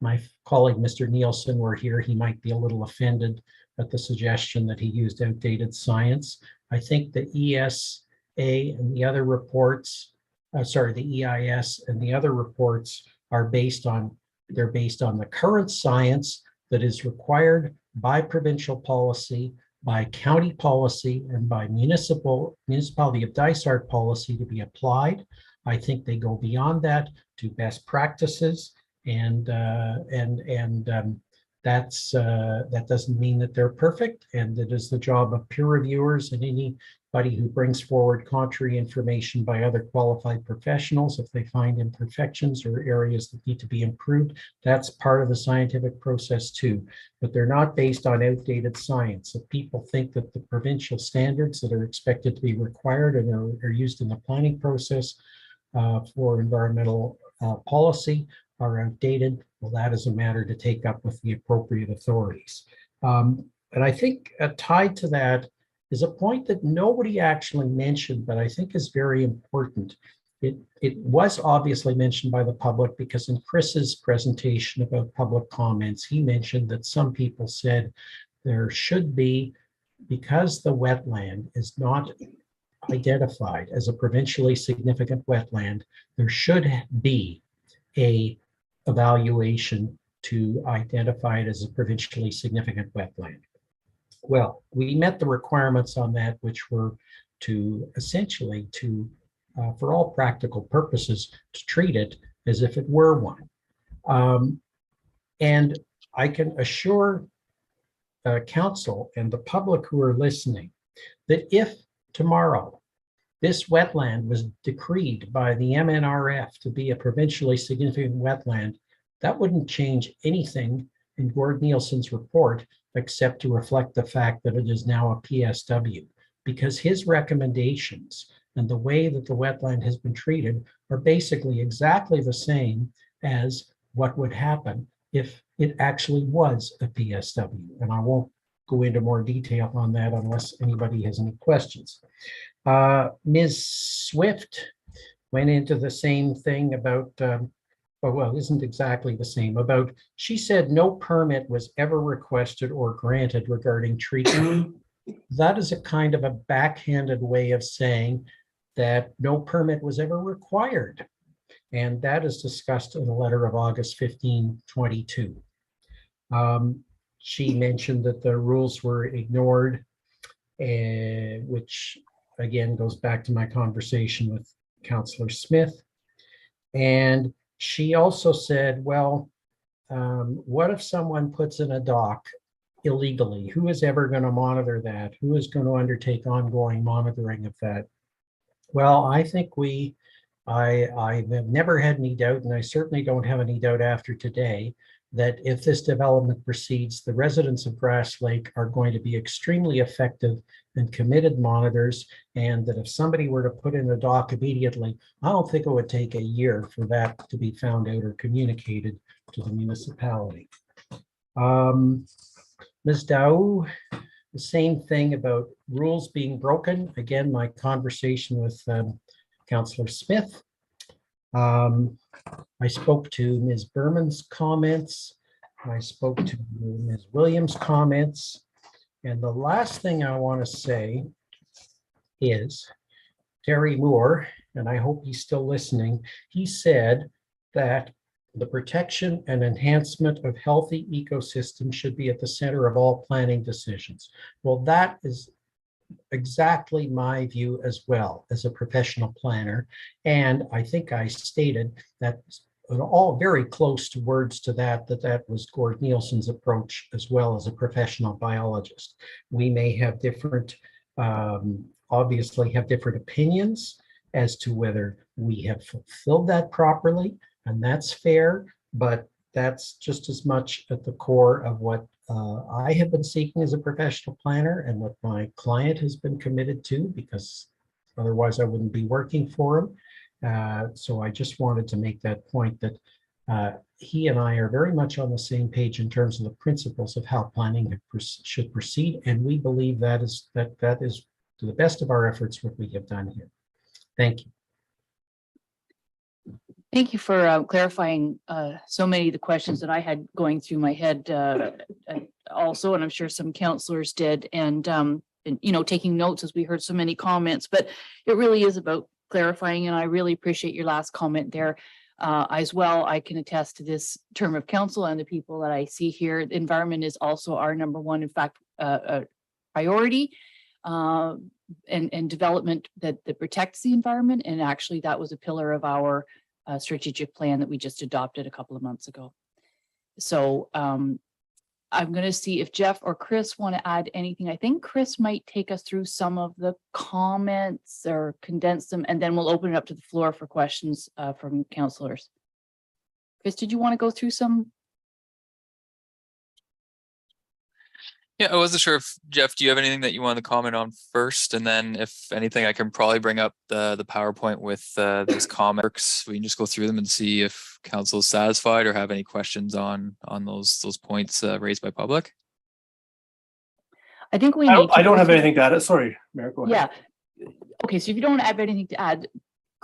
my colleague, Mr. Nielsen, were here, he might be a little offended at the suggestion that he used outdated science. I think the ESA and the other reports, the EIS and the other reports are based on the current science that is required by provincial policy, by county policy, and by municipality of Dysart policy to be applied. I think they go beyond that to best practices, and that doesn't mean that they're perfect, and it is the job of peer reviewers and anybody who brings forward contrary information by other qualified professionals. If they find imperfections or areas that need to be improved, that's part of the scientific process too, but they're not based on outdated science. If people think that the provincial standards that are expected to be required and are used in the planning process for environmental policy are outdated, well, that is a matter to take up with the appropriate authorities. And I think tied to that is a point that nobody actually mentioned, but I think is very important. It was obviously mentioned by the public because in Chris's presentation about public comments, he mentioned that some people said there should be, because the wetland is not identified as a provincially significant wetland, there should be a evaluation to identify it as a provincially significant wetland. Well, we met the requirements on that, which were to essentially for all practical purposes, to treat it as if it were one. And I can assure council and the public who are listening that if tomorrow this wetland was decreed by the MNRF to be a provincially significant wetland, that wouldn't change anything in Gord Nielsen's report except to reflect the fact that it is now a PSW, because his recommendations and the way that the wetland has been treated are basically exactly the same as what would happen if it actually was a PSW. And I won't go into more detail on that unless anybody has any questions. Ms. Swift went into the same thing about, well, isn't exactly the same, about, she said no permit was ever requested or granted regarding treatment. That is a kind of a backhanded way of saying that no permit was ever required. And that is discussed in a letter of August 15, 22. She mentioned that the rules were ignored which again goes back to my conversation with Councillor Smith. And she also said, well, what if someone puts in a dock illegally? Who is ever going to monitor that? Who is going to undertake ongoing monitoring of that? Well, I think I have never had any doubt, and I certainly don't have any doubt after today, that if this development proceeds, the residents of Grass Lake are going to be extremely effective and committed monitors, and that if somebody were to put in a dock immediately, I don't think it would take a year for that to be found out or communicated to the municipality. Ms. Dow, the same thing about rules being broken. Again, my conversation with Councillor Smith. I spoke to Ms. Berman's comments. I spoke to Ms. Williams' comments. And the last thing I want to say is Terry Moore, and I hope he's still listening, he said that the protection and enhancement of healthy ecosystems should be at the center of all planning decisions. Well, that is exactly my view as well as a professional planner. And I think I stated that all very close to words to that was Gord Nielsen's approach as well as a professional biologist. We may have different, obviously have different opinions as to whether we have fulfilled that properly, and that's fair, but that's just as much at the core of what I have been seeking as a professional planner and what my client has been committed to, because otherwise I wouldn't be working for him. So I just wanted to make that point that he and I are very much on the same page in terms of the principles of how planning should proceed. And we believe that is to the best of our efforts what we have done here. Thank you. Thank you for clarifying so many of the questions that I had going through my head also, and I'm sure some councillors did, and you know, taking notes as we heard so many comments, but it really is about clarifying, and I really appreciate your last comment there. As well, I can attest to this term of council and the people that I see here. The environment is also our number one, in fact, priority. And development that protects the environment. And actually that was a pillar of our strategic plan that we just adopted a couple of months ago. So I'm going to see if Jeff or Chris want to add anything. I think Chris might take us through some of the comments or condense them, and then we'll open it up to the floor for questions from councillors. Chris, did you want to go through some? Yeah, I wasn't sure if, Jeff, do you have anything that you want to comment on first? And then if anything, I can probably bring up the PowerPoint with those comments. We can just go through them and see if council is satisfied or have any questions on those points raised by public. I think we I don't have anything to add. Sorry, Mayor, go ahead. Yeah. Okay, so if you don't have anything to add,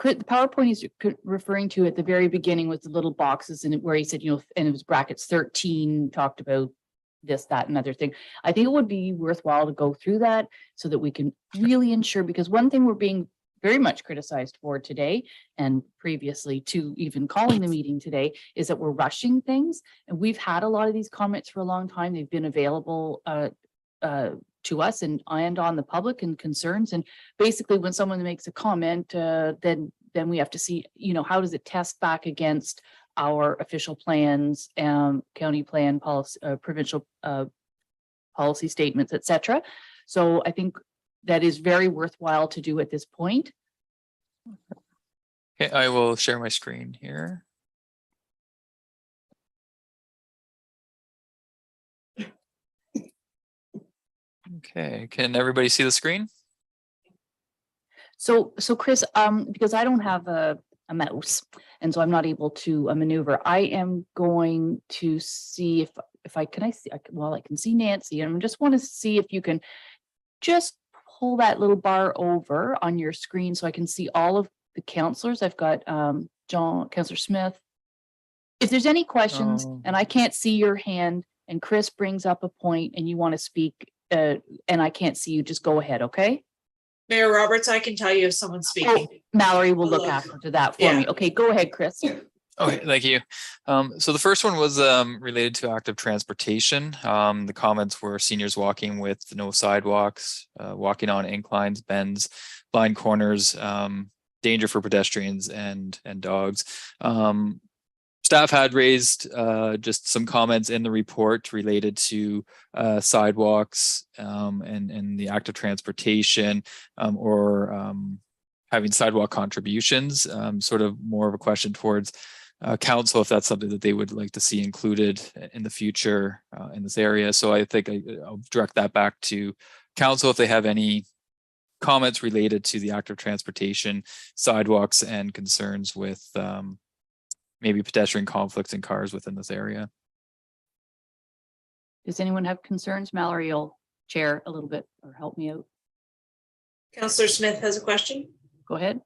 the PowerPoint is referring to at the very beginning with the little boxes and where he said, you know, and it was brackets 13, talked about this, that, and other thing. I think it would be worthwhile to go through that so that we can really ensure, because one thing we're being very much criticized for today and previously to even calling the meeting today is that we're rushing things. And we've had a lot of these comments for a long time. They've been available to us and on the public and concerns. And basically when someone makes a comment, then we have to see, you know, how does it test back against our official plans, county plan, policy, provincial policy statements, etc. So I think that is very worthwhile to do at this point. Okay, I will share my screen here. Okay, can everybody see the screen? So Chris, because I don't have a mouse, and so I'm not able to maneuver, I am going to see if I can see Nancy, and I just want to see if you can just pull that little bar over on your screen so I can see all of the councillors. I've got Councillor Smith. If there's any questions and I can't see your hand and Chris brings up a point and you want to speak and I can't see you, just go ahead, okay? Mayor Roberts, I can tell you if someone's speaking. Mallory will look after that for me. Okay, go ahead, Chris. Okay, thank you. So the first one was related to active transportation. The comments were seniors walking with no sidewalks, walking on inclines, bends, blind corners, danger for pedestrians and dogs. Staff had raised just some comments in the report related to sidewalks and the active transportation or having sidewalk contributions, sort of more of a question towards council if that's something that they would like to see included in the future in this area. So I think I'll direct that back to council if they have any comments related to the active transportation, sidewalks, and concerns with maybe pedestrian conflicts in cars within this area. Does anyone have concerns? Mallory, you'll chair a little bit or help me out. Councillor Smith has a question. Go ahead.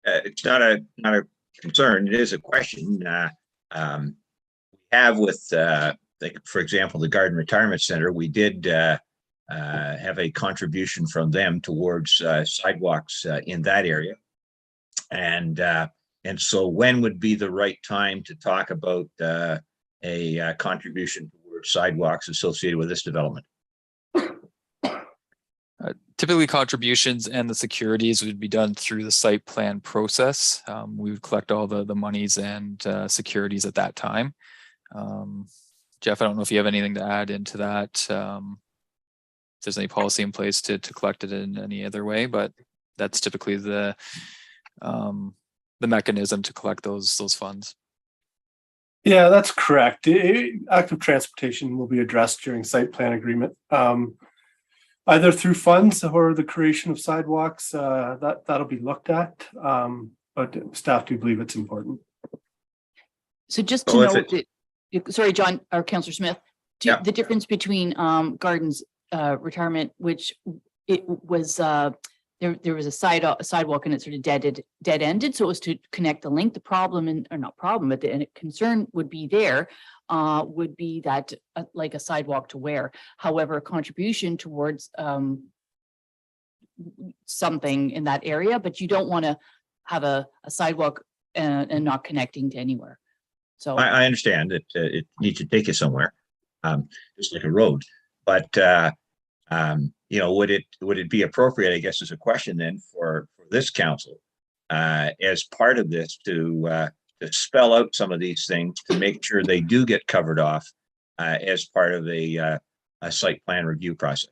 It's not a concern. It is a question. We have with, like, for example, the Garden Retirement Center, we did have a contribution from them towards sidewalks in that area. And so when would be the right time to talk about a contribution towards sidewalks associated with this development? Typically contributions and the securities would be done through the site plan process. We would collect all the monies and securities at that time. Jeff, I don't know if you have anything to add into that. If there's any policy in place to collect it in any other way, but that's typically the mechanism to collect those funds. Yeah, that's correct. Active transportation will be addressed during site plan agreement. Either through funds or the creation of sidewalks, that'll be looked at. But staff do believe it's important. So just to know, sorry, John or Councillor Smith, the difference between Gardens retirement, which it was there was a sidewalk and it sort of dead ended, so it was to connect the link. The problem, or not problem, but the concern would be would be that like a sidewalk to where. However, a contribution towards something in that area, but you don't want to have a sidewalk and not connecting to anywhere. So I understand that it needs to take you somewhere, just like a road. But would it be appropriate, I guess, is a question then for this council as part of this to spell out some of these things to make sure they do get covered off as part of a site plan review process?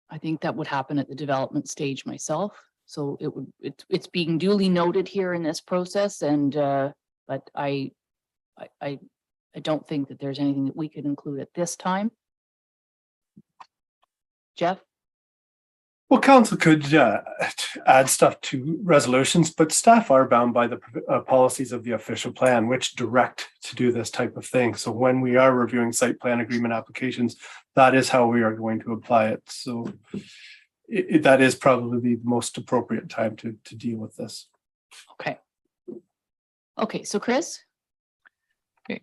I think that would happen at the development stage myself. So it's being duly noted here in this process, and but I don't think that there's anything that we could include at this time. Jeff? Well, council could add stuff to resolutions, but staff are bound by the policies of the official plan, which direct to do this type of thing. So when we are reviewing site plan agreement applications, that is how we are going to apply it. So that is probably the most appropriate time to deal with this. Okay. Okay, so Chris? Okay.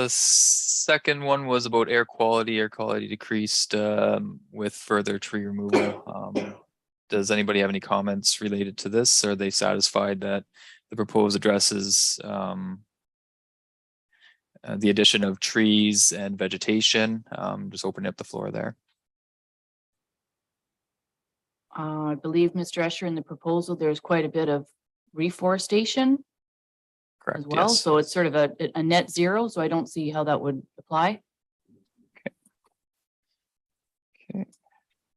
Second one was about air quality. Air quality decreased with further tree removal. Does anybody have any comments related to this? Are they satisfied that the proposed addresses the addition of trees and vegetation? Just opening up the floor there. I believe, Mr. Escher, in the proposal, there's quite a bit of reforestation. Correct, as well. Yes. So it's sort of a net zero. So I don't see how that would apply. Okay.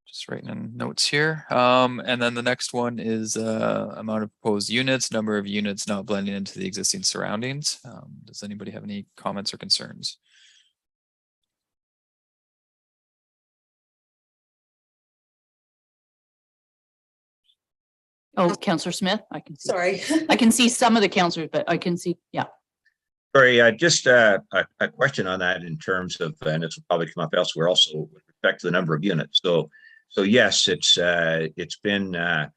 Just writing in notes here. And then the next one is amount of proposed units, number of units not blending into the existing surroundings. Does anybody have any comments or concerns? Oh, Councillor Smith, I can see. Sorry. I can see some of the councillors, but I can see, yeah. Sorry, just a question on that in terms of, and this will probably come up elsewhere also with respect to the number of units. So yes, it's been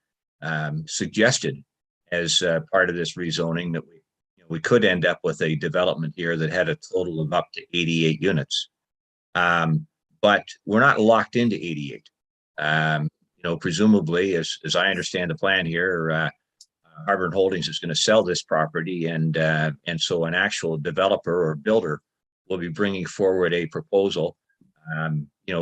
suggested as part of this rezoning that we could end up with a development here that had a total of up to 88 units, but we're not locked into 88. presumably, as I understand the plan here, Harbor Holdings is going to sell this property, and so an actual developer or builder will be bringing forward a proposal.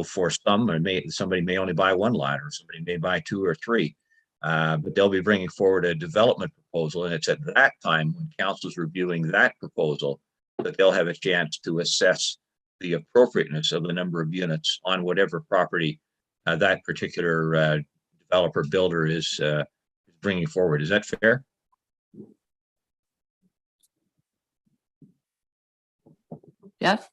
For some, or somebody may only buy one lot, or somebody may buy two or three, but they'll be bringing forward a development proposal, and it's at that time when council is reviewing that proposal that they'll have a chance to assess the appropriateness of the number of units on whatever property that particular developer builder is bringing forward. Is that fair? Jeff?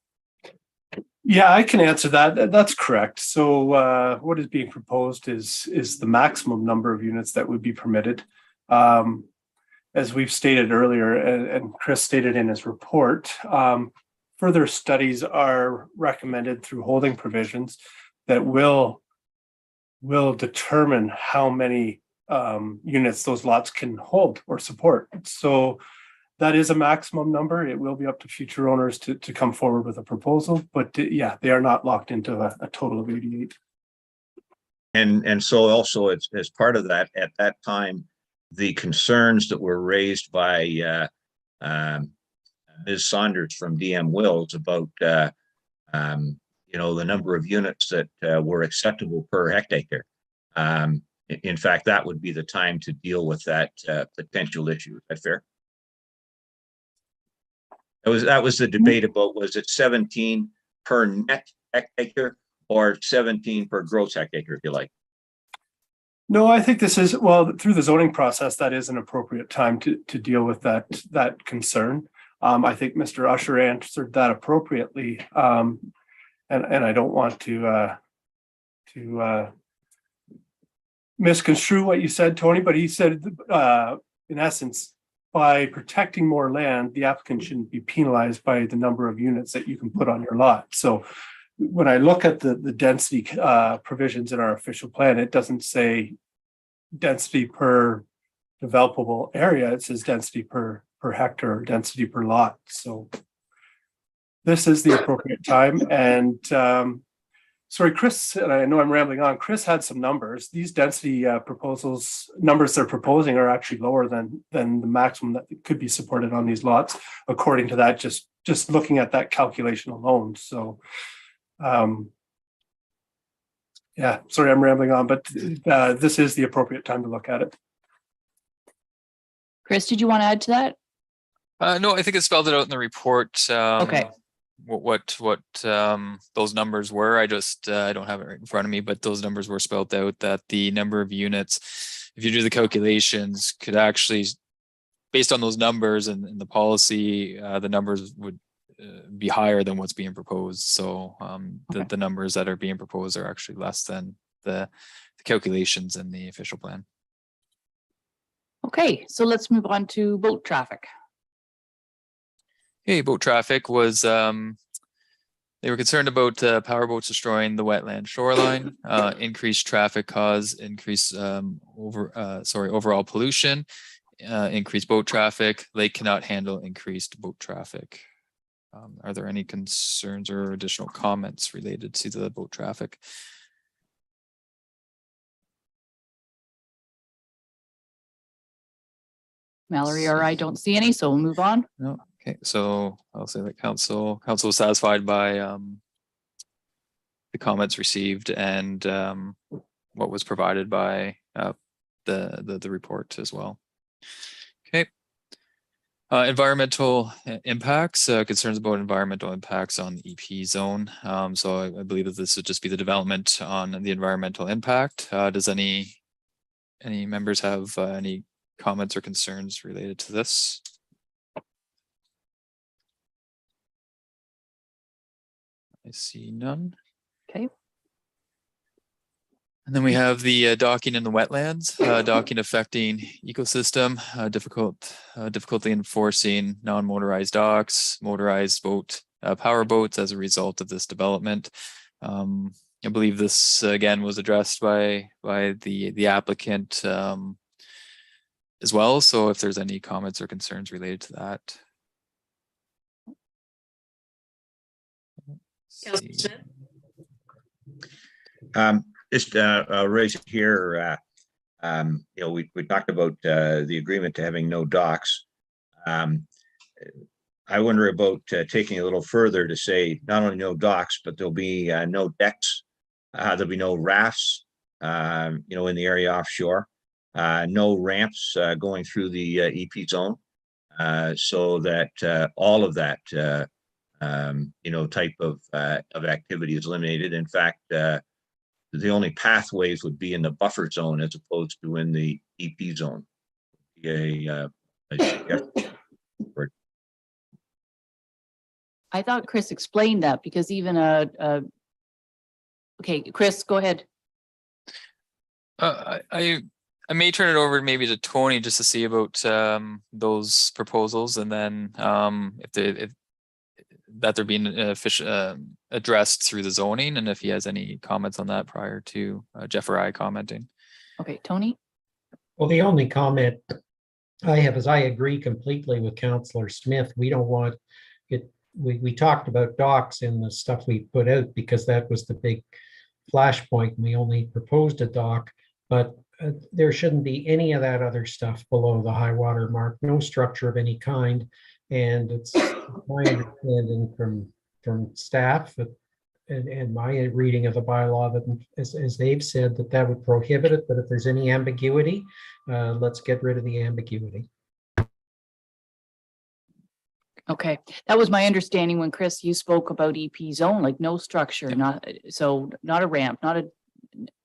Yeah, I can answer that. That's correct. So what is being proposed is the maximum number of units that would be permitted. As we've stated earlier, and Chris stated in his report, further studies are recommended through holding provisions that will determine how many units those lots can hold or support. So that is a maximum number. It will be up to future owners to come forward with a proposal, but yeah, they are not locked into a total of 88. And so also as part of that, at that time, the concerns that were raised by Ms. Saunders from DM Wills about the number of units that were acceptable per hectare. In fact, that would be the time to deal with that potential issue. Is that fair? That was the debate about, was it 17 per net hectare or 17 per gross hectare, if you like? No, I think this is, well, through the zoning process, that is an appropriate time to deal with that concern. I think Mr. Usher answered that appropriately. And I don't want to misconstrue what you said, Tony, but he said, in essence, by protecting more land, the applicant shouldn't be penalized by the number of units that you can put on your lot. So when I look at the density provisions in our official plan, it doesn't say density per developable area. It says density per hectare, or density per lot. So this is the appropriate time. And sorry, Chris, and I know I'm rambling on. Chris had some numbers. These density numbers they're proposing are actually lower than the maximum that could be supported on these lots, according to that, just looking at that calculation alone. So, yeah, sorry, I'm rambling on, but this is the appropriate time to look at it. Chris, did you want to add to that? No, I think it spelled it out in the report. Okay. What those numbers were. I don't have it right in front of me, but those numbers were spelled out that the number of units, if you do the calculations, could actually, based on those numbers and the policy, the numbers would be higher than what's being proposed. So the numbers that are being proposed are actually less than the calculations in the official plan. Okay, so let's move on to boat traffic. Okay, boat traffic was, they were concerned about power boats destroying the wetland shoreline, increased traffic cause increased overall pollution, increased boat traffic. Lake cannot handle increased boat traffic. Are there any concerns or additional comments related to the boat traffic? Mallory or I don't see any, so we'll move on. No. Okay, so I'll say that council was satisfied by the comments received and what was provided by the report as well. Okay. Environmental impacts, concerns about environmental impacts on the EP zone. So I believe that this would just be the development on the environmental impact. Does any members have any comments or concerns related to this? I see none. Okay. And then we have the docking in the wetlands, docking affecting ecosystem, difficulty enforcing non-motorized docks, motorized power boats as a result of this development. I believe this again was addressed by the applicant as well. So if there's any comments or concerns related to that. just raise it here. You know, we talked about the agreement to having no docks. I wonder about taking it a little further to say not only no docks, but there'll be no decks. There'll be no rafts, you know, in the area offshore. No ramps going through the EP zone, so that all of that, you know, type of activity is eliminated. In fact, the only pathways would be in the buffer zone as opposed to in the EP zone. I thought Chris explained that because even okay, Chris, go ahead. I may turn it over maybe to Tony just to see about those proposals, and then if that they're being addressed through the zoning, and if he has any comments on that prior to Jeff or I commenting. Okay, Tony. Well, the only comment I have is I agree completely with Councillor Smith. We don't want it. We talked about docks in the stuff we put out because that was the big flashpoint. We only proposed a dock, but there shouldn't be any of that other stuff below the high water mark, no structure of any kind. And it's my understanding from staff and my reading of the bylaw that, as they've said, that would prohibit it. But if there's any ambiguity, let's get rid of the ambiguity. Okay, that was my understanding when Chris, you spoke about EP zone, like no structure, not a ramp,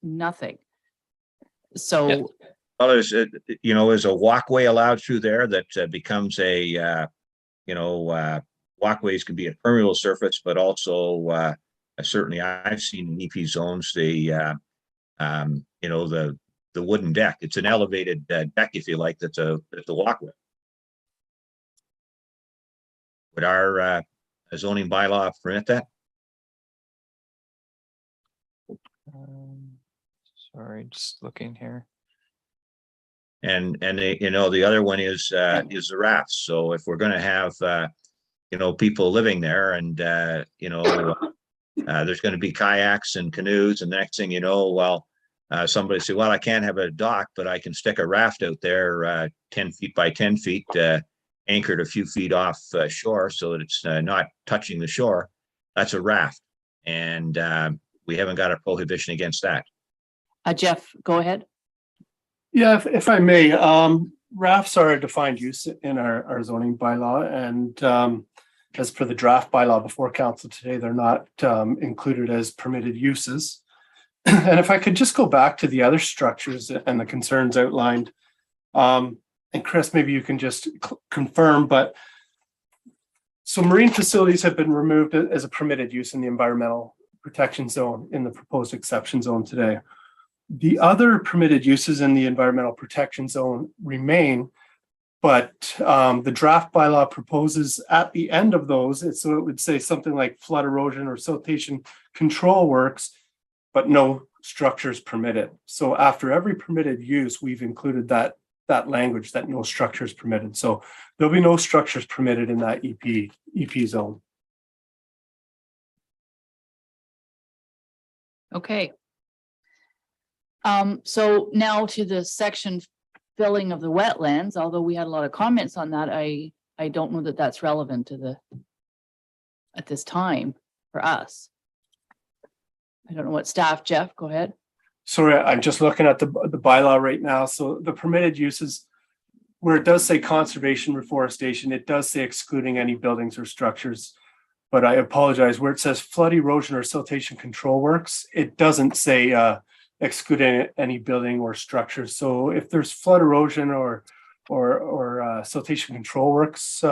nothing. So. Yeah. Well, there's you know, there's a walkway allowed through there that becomes a you know, walkways can be a permeable surface, but also certainly I've seen in EP zones the you know, the wooden deck. It's an elevated deck, if you like. That's a walkway. Would our zoning bylaw permit that? Sorry, just looking here. And you know, the other one is the rafts. So if we're going to have you know, people living there, and you know, there's going to be kayaks and canoes, and the next thing you know, well, somebody say, well, I can't have a dock, but I can stick a raft out there 10 feet by 10 feet, anchored a few feet off shore so that it's not touching the shore. That's a raft, and we haven't got a prohibition against that. Jeff, go ahead. Yeah, if I may, rafts are a defined use in our zoning bylaw, and as per the draft bylaw before council today, they're not included as permitted uses. And if I could just go back to the other structures and the concerns outlined, and Chris, maybe you can just confirm, but so marine facilities have been removed as a permitted use in the environmental protection zone in the proposed exception zone today. The other permitted uses in the environmental protection zone remain, but the draft bylaw proposes at the end of those, so it would say something like flood erosion or siltation control works, but no structures permitted. So after every permitted use, we've included that language that no structures permitted. So there'll be no structures permitted in that EP zone. Okay. So now to the section filling of the wetlands, although we had a lot of comments on that, I don't know that that's relevant to at this time for us. I don't know what staff, Jeff, go ahead. Sorry, I'm just looking at the bylaw right now. So the permitted uses, where it does say conservation reforestation, it does say excluding any buildings or structures. But I apologize, where it says flood erosion or siltation control works, it doesn't say excluding any building or structures. So if there's flood erosion or siltation control works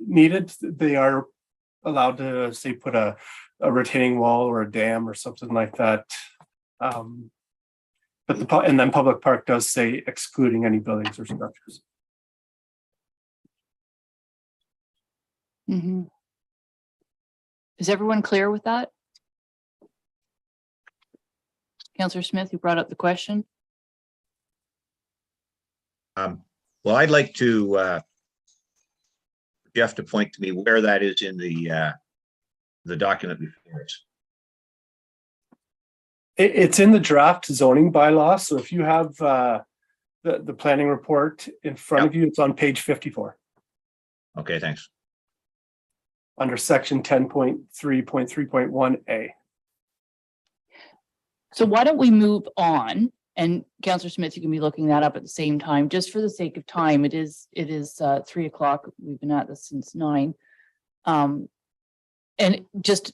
needed, they are allowed to say put a retaining wall or a dam or something like that. But and then public park does say excluding any buildings or structures. Mm-hmm. Is everyone clear with that? Councillor Smith, you brought up the question. Well, I'd like to Jeff to point to me where that is in the document before us. It's in the draft zoning bylaw. So if you have the planning report in front of you, it's on page 54. Okay, thanks. Under section 10.3.3.1A. So why don't we move on? And Councillor Smith, you can be looking that up at the same time, just for the sake of time. It is 3 o'clock. We've been at this since 9. And just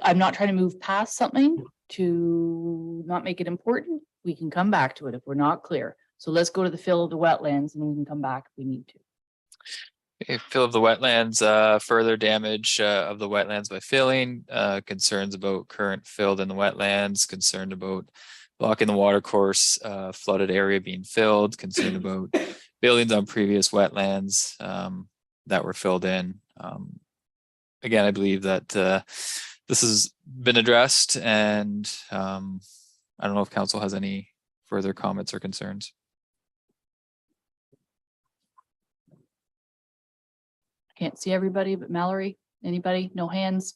I'm not trying to move past something to not make it important. We can come back to it if we're not clear. So let's go to the fill of the wetlands and we can come back if we need to. Okay, fill of the wetlands, further damage of the wetlands by filling, concerns about current filled in the wetlands, concerned about blocking the water course, flooded area being filled, concerned about buildings on previous wetlands that were filled in. Again, I believe that this has been addressed, and I don't know if council has any further comments or concerns. Can't see everybody, but Mallory, anybody? No hands?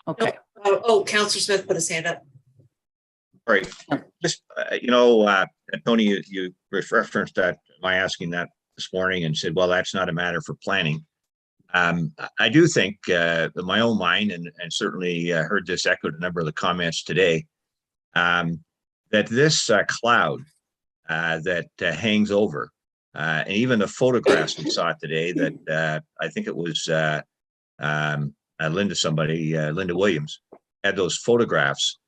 Okay. Oh, Councillor Smith put his hand up. All right. Just, Tony, you referenced that my asking that this morning and said, well, that's not a matter for planning. I do think in my own mind, and certainly heard this echoed a number of the comments today, that this cloud that hangs over, and even the photographs we saw today that I think it was Linda Williams had those photographs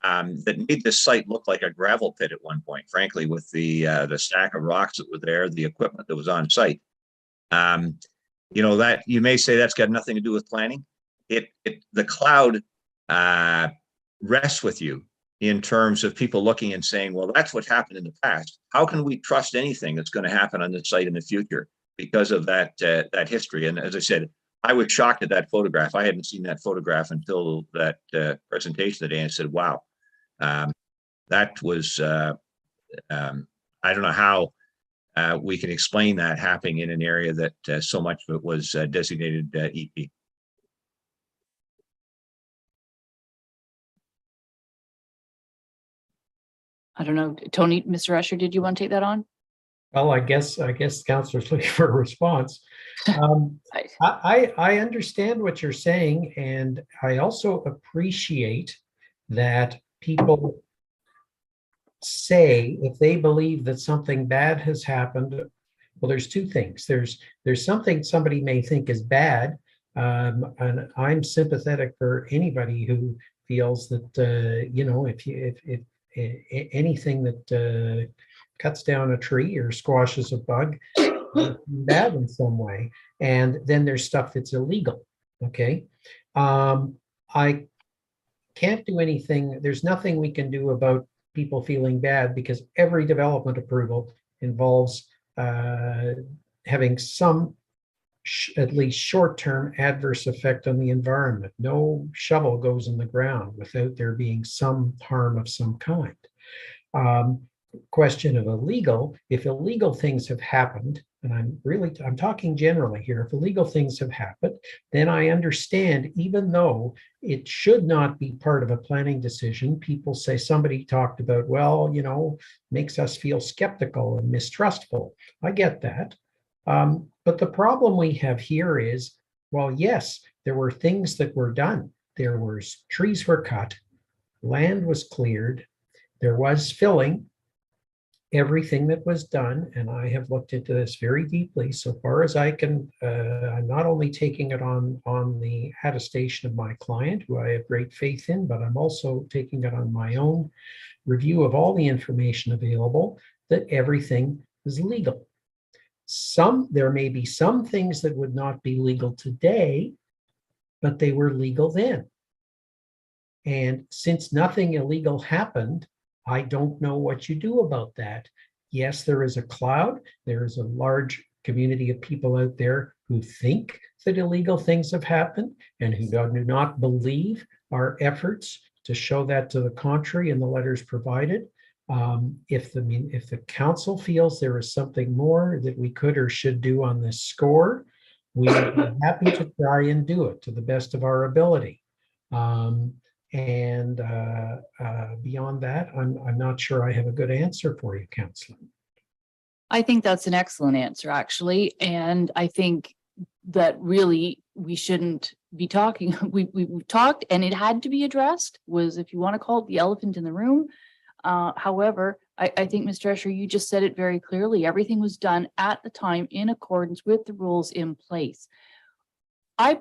that made this site look like a gravel pit at one point, frankly, with the stack of rocks that were there, the equipment that was on site. That you may say that's got nothing to do with planning. The cloud rests with you in terms of people looking and saying, well, that's what happened in the past. How can we trust anything that's going to happen on this site in the future because of that history? And as I said, I was shocked at that photograph. I hadn't seen that photograph until that presentation today, and said, wow, that was, I don't know how we can explain that happening in an area that so much of it was designated EP. I don't know. Tony, Mr. Usher, did you want to take that on? Well, I guess Councillor's looking for a response. I understand what you're saying, and I also appreciate that people say if they believe that something bad has happened. Well, there's two things. There's something somebody may think is bad, and I'm sympathetic for anybody who feels that if anything that cuts down a tree or squashes a bug bad in some way. And then there's stuff that's illegal. Okay. I can't do anything. There's nothing we can do about people feeling bad, because every development approval involves having some at least short-term adverse effect on the environment. No shovel goes in the ground without there being some harm of some kind. Question of illegal, if illegal things have happened, and I'm talking generally here, if illegal things have happened, then I understand, even though it should not be part of a planning decision, people say, somebody talked about, well, makes us feel skeptical and mistrustful. I get that. But the problem we have here is, well, yes, there were things that were done. Trees were cut, land was cleared, there was filling, everything that was done, and I have looked into this very deeply. So far as I can, I'm not only taking it on the attestation of my client, who I have great faith in, but I'm also taking it on my own review of all the information available, that everything is legal. There may be some things that would not be legal today, but they were legal then. And since nothing illegal happened, I don't know what you do about that. Yes, there is a cloud. There is a large community of people out there who think that illegal things have happened and who do not believe our efforts to show that to the contrary in the letters provided. If the council feels there is something more that we could or should do on this score, we are happy to try and do it to the best of our ability. And beyond that, I'm not sure I have a good answer for you, Councillor. I think that's an excellent answer, actually. And I think that really we shouldn't be talking. We've talked and it had to be addressed, was, if you want to call it, the elephant in the room. However, I think, Mr. Escher, you just said it very clearly. Everything was done at the time in accordance with the rules in place. I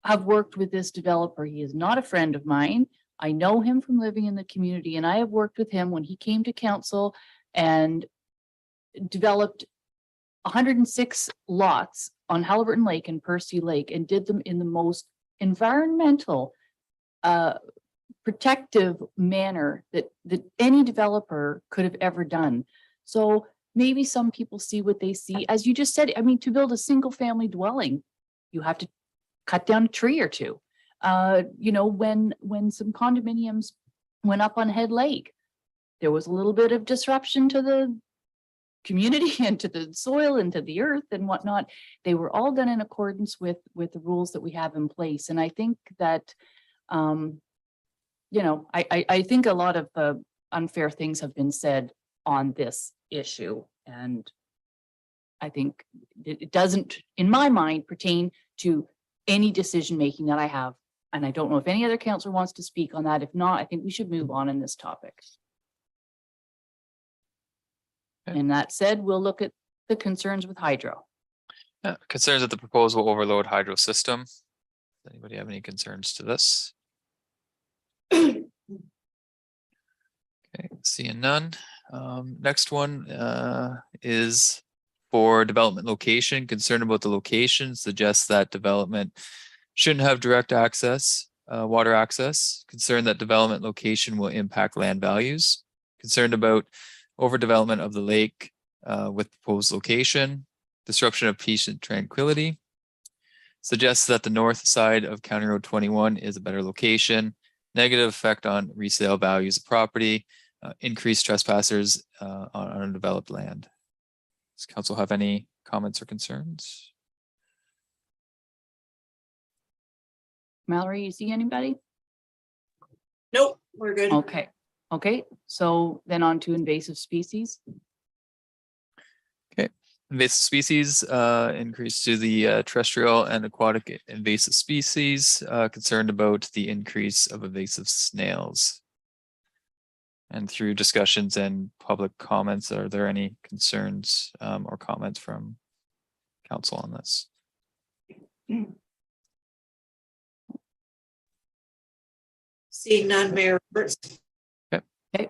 have worked with this developer. He is not a friend of mine. I know him from living in the community, and I have worked with him when he came to council and developed 106 lots on Halliburton Lake and Percy Lake, and did them in the most environmental, protective manner that any developer could have ever done. So maybe some people see what they see. As you just said, I mean, to build a single family dwelling, you have to cut down a tree or two. You know, when some condominiums went up on Head Lake, there was a little bit of disruption to the community and to the soil and to the earth and whatnot. They were all done in accordance with the rules that we have in place. And I think that, you know, I think a lot of unfair things have been said on this issue. And I think it doesn't, in my mind, pertain to any decision-making that I have. And I don't know if any other councillor wants to speak on that. If not, I think we should move on in this topic. And that said, we'll look at the concerns with hydro. Concerns that the proposal will overload hydro system. Does anybody have any concerns to this? Okay, seeing none. Next one is for development location. Concern about the location suggests that development shouldn't have direct access, water access. Concern that development location will impact land values. Concerned about overdevelopment of the lake with proposed location. Disruption of peace and tranquility. Suggests that the north side of County Road 21 is a better location. Negative effect on resale values of property. Increased trespassers on undeveloped land. Does council have any comments or concerns? Mallory, you see anybody? Nope, we're good. Okay. Okay, so then on to invasive species. Okay, invasive species increase to the terrestrial and aquatic invasive species. Concerned about the increase of invasive snails. And through discussions and public comments, are there any concerns or comments from council on this? Seeing none, Mayor Roberts. Okay.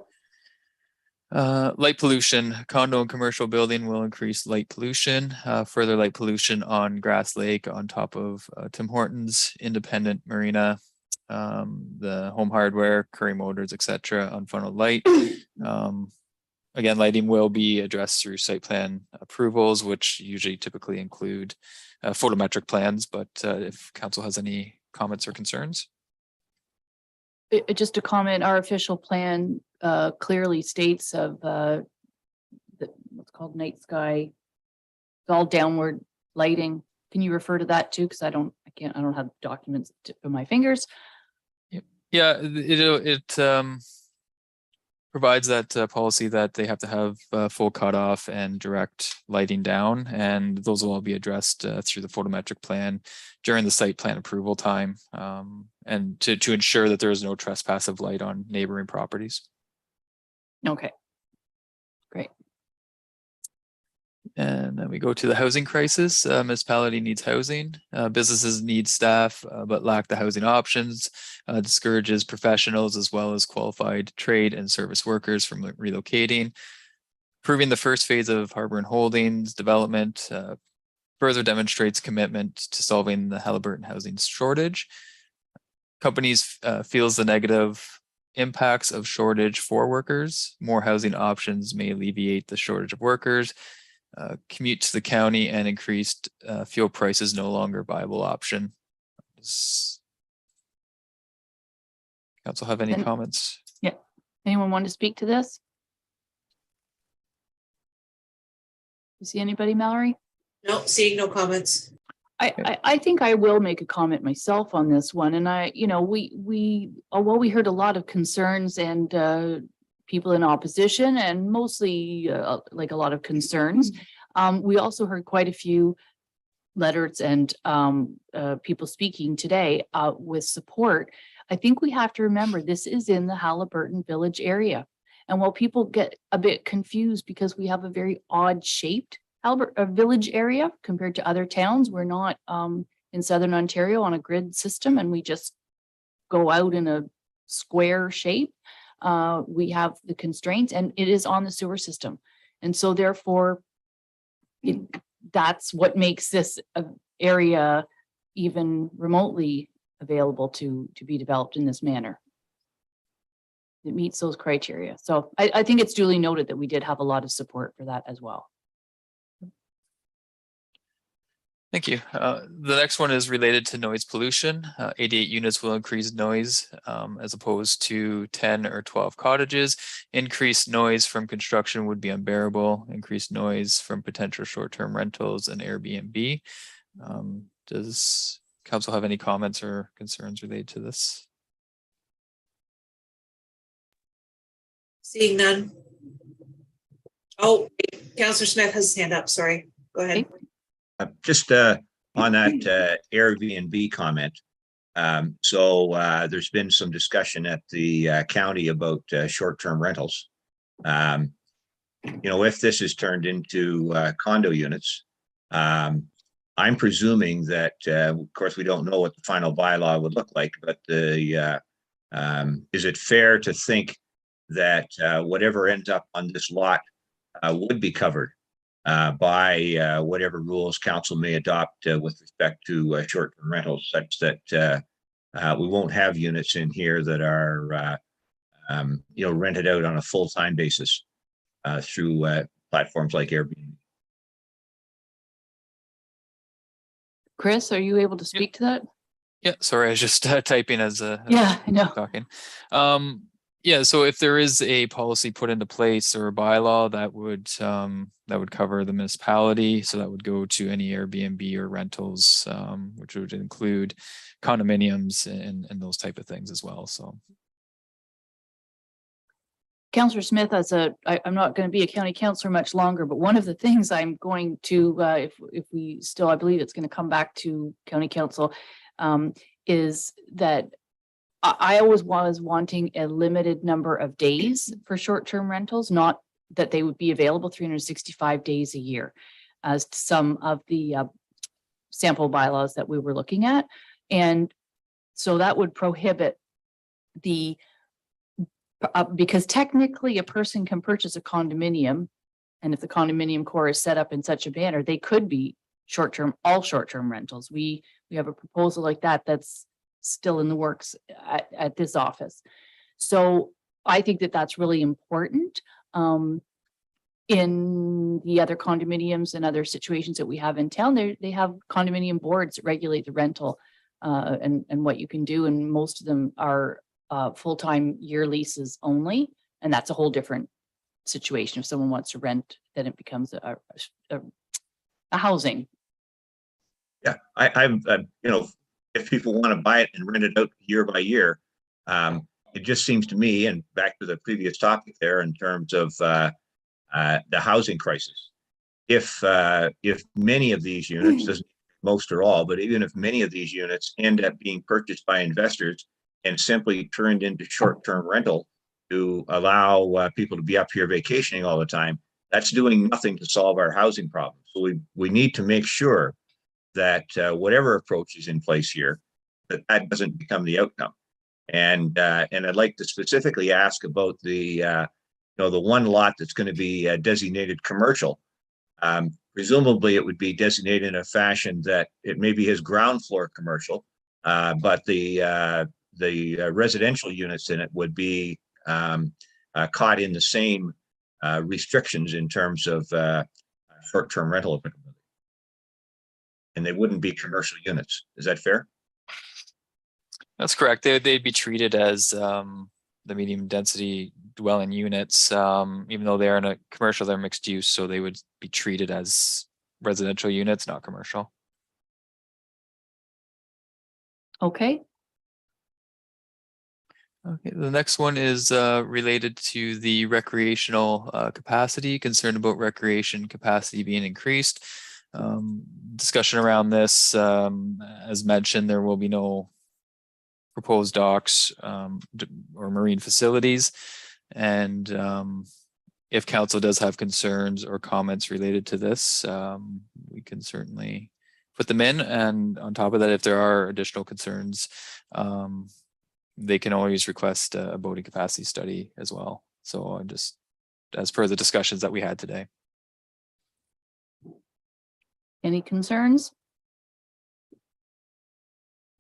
Light pollution. Condo and commercial building will increase light pollution. Further light pollution on Grass Lake on top of Tim Hortons, Independent Marina, the Home Hardware, Curry Motors, etc. Unfunneled light. Again, lighting will be addressed through site plan approvals, which usually typically include photometric plans. But if council has any comments or concerns. Just a comment, our official plan clearly states of what's called night sky, it's all downward lighting. Can you refer to that too? Because I don't have documents on my fingers. Yeah, it provides that policy that they have to have full cutoff and direct lighting down, and those will all be addressed through the photometric plan during the site plan approval time, and to ensure that there is no trespass of light on neighboring properties. Okay, great. And then we go to the housing crisis. Municipality needs housing. Businesses need staff, but lack the housing options. Discourages professionals as well as qualified trade and service workers from relocating. Approving the first phase of Harbor and Holdings development further demonstrates commitment to solving the Halliburton housing shortage. Companies feels the negative impacts of shortage for workers. More housing options may alleviate the shortage of workers. Commute to the county and increased fuel prices no longer viable option. Does council have any comments? Yeah. Anyone want to speak to this? You see anybody, Mallory? No, seeing no comments. I think I will make a comment myself on this one. And while we heard a lot of concerns and people in opposition and mostly like a lot of concerns, we also heard quite a few letters and people speaking today with support. I think we have to remember this is in the Haliburton Village area. And while people get a bit confused because we have a very odd shaped village area compared to other towns, we're not in Southern Ontario on a grid system and we just go out in a square shape. We have the constraints and it is on the sewer system. And so therefore, that's what makes this area even remotely available to be developed in this manner. It meets those criteria. So I think it's duly noted that we did have a lot of support for that as well. Thank you. The next one is related to noise pollution. 88 units will increase noise as opposed to 10 or 12 cottages. Increased noise from construction would be unbearable. Increased noise from potential short-term rentals and Airbnb. Does council have any comments or concerns related to this? Seeing none. Oh, Councillor Smith has his hand up. Sorry. Go ahead. Just on that Airbnb comment. There's been some discussion at the county about short-term rentals. If this is turned into condo units, I'm presuming that, of course, we don't know what the final bylaw would look like, but is it fair to think that whatever ends up on this lot would be covered by whatever rules council may adopt with respect to short-term rentals, such that we won't have units in here that are rented out on a full-time basis through platforms like Airbnb. Chris, are you able to speak to that? Yeah, sorry, I was just typing as I know. Talking. Yeah, so if there is a policy put into place or a bylaw that would cover the municipality, so that would go to any Airbnb or rentals, which would include condominiums and those type of things as well. So, Councillor Smith, I'm not going to be a county councillor much longer, but one of the things I'm going to, if we still, I believe it's going to come back to county council, is that I always was wanting a limited number of days for short-term rentals, not that they would be available 365 days a year, as some of the sample bylaws that we were looking at. And so that would prohibit because technically a person can purchase a condominium, and if the condominium core is set up in such a manner, they could be all short-term rentals. We have a proposal like that that's still in the works at this office. So I think that that's really important. In the other condominiums and other situations that we have in town, they have condominium boards that regulate the rental and what you can do. And most of them are full-time year leases only. And that's a whole different situation. If someone wants to rent, then it becomes a housing. Yeah, if people want to buy it and rent it out year by year, it just seems to me, and back to the previous topic there in terms of the housing crisis, if many of these units, doesn't most or all, but even if many of these units end up being purchased by investors and simply turned into short-term rental to allow people to be up here vacationing all the time, that's doing nothing to solve our housing problem. So we need to make sure that whatever approach is in place here, that doesn't become the outcome. And I'd like to specifically ask about the one lot that's going to be designated commercial. Presumably, it would be designated in a fashion that it maybe has ground floor commercial, but the residential units in it would be caught in the same restrictions in terms of short-term rental applicability. And they wouldn't be commercial units. Is that fair? that's correct. They'd be treated as the medium density dwelling units, even though they're in a commercial, they're mixed use, so they would be treated as residential units, not commercial. Okay, Okay, the next one is related to the recreational capacity, concerned about recreation capacity being increased. Discussion around this, as mentioned, there will be no proposed docks or marine facilities. And if council does have concerns or comments related to this, we can certainly put them in. And on top of that, if there are additional concerns, they can always request a boating capacity study as well. So just as per the discussions that we had today. any concerns?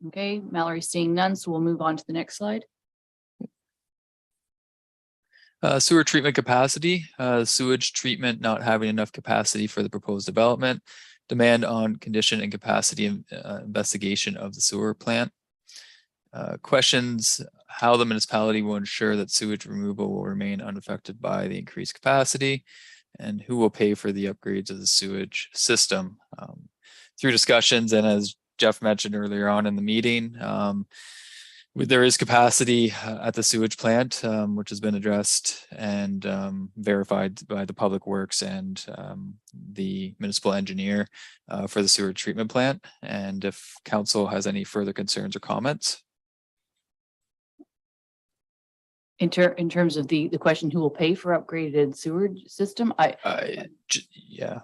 Okay, Mallory's seeing none, so we'll move on to the next slide. Sewer treatment capacity, sewage treatment not having enough capacity for the proposed development, demand on condition and capacity investigation of the sewer plant. Questions how the municipality will ensure that sewage removal will remain unaffected by the increased capacity, and who will pay for the upgrades of the sewage system. Through discussions, and as Jeff mentioned earlier on in the meeting, there is capacity at the sewage plant, which has been addressed and verified by the Public Works and the municipal engineer for the sewer treatment plant. And if council has any further concerns or comments. In terms of the question, who will pay for upgraded sewage system? Yeah.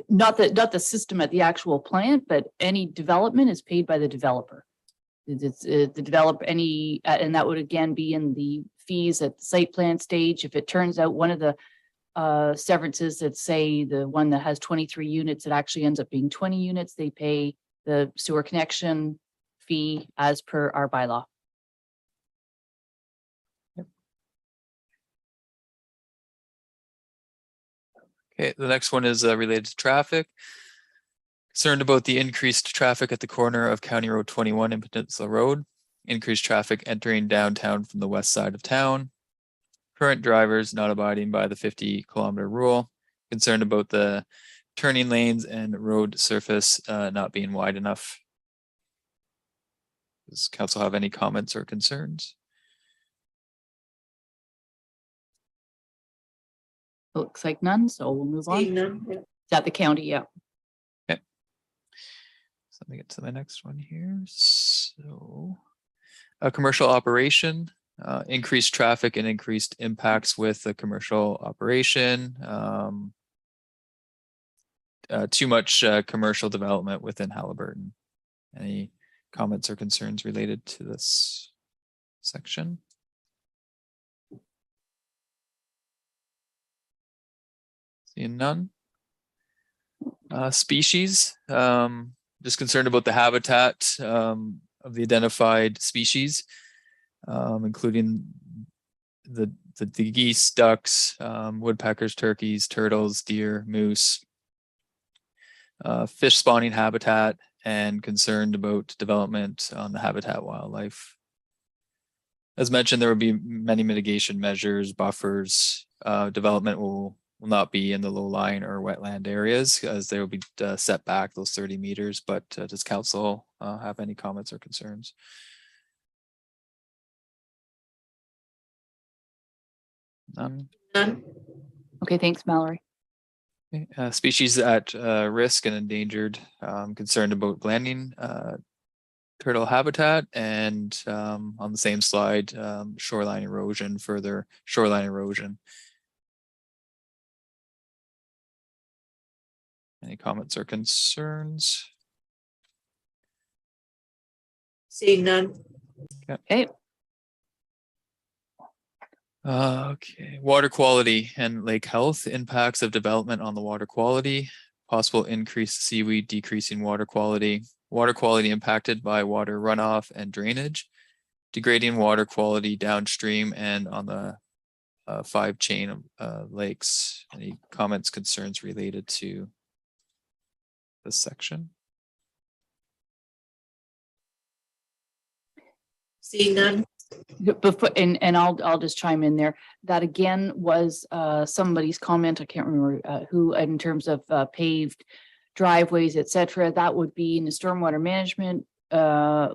Not the system at the actual plant, but any development is paid by the developer. It's the developer and that would again be in the fees at the site plan stage. If it turns out one of the severances that say the one that has 23 units, it actually ends up being 20 units, they pay the sewer connection fee as per our bylaw. Okay, the next one is related to traffic. Concerned about the increased traffic at the corner of County Road 21 and Peninsula Road. Increased traffic entering downtown from the west side of town. Current drivers not abiding by the 50-kilometer rule. Concerned about the turning lanes and road surface not being wide enough. Does council have any comments or concerns? Looks like none, so we'll move on. None, yeah. Is that the county? Yeah. Okay. So let me get to my next one here. So a commercial operation, increased traffic and increased impacts with the commercial operation. Too much commercial development within Halliburton. Any comments or concerns related to this section? Seeing none. Species, just concerned about the habitat of the identified species, including the geese, ducks, woodpeckers, turkeys, turtles, deer, moose, fish spawning habitat, and concerned about development on the habitat wildlife. As mentioned, there will be many mitigation measures, buffers. Development will not be in the low-lying or wetland areas as they will be set back those 30 meters. But does council have any comments or concerns? None. None. Okay, thanks, Mallory. Okay. Species at risk and endangered, concerned about landing turtle habitat, and on the same slide, shoreline erosion, further shoreline erosion. Any comments or concerns? Seeing none. Okay. Okay, water quality and lake health, impacts of development on the water quality, possible increased seaweed, decreasing water quality impacted by water runoff and drainage, degrading water quality downstream and on the 5 chain of lakes. Any comments, concerns related to this section? Seeing none. Before, and I'll just chime in there. That again was somebody's comment. I can't remember who, in terms of paved driveways, etc. That would be in the stormwater management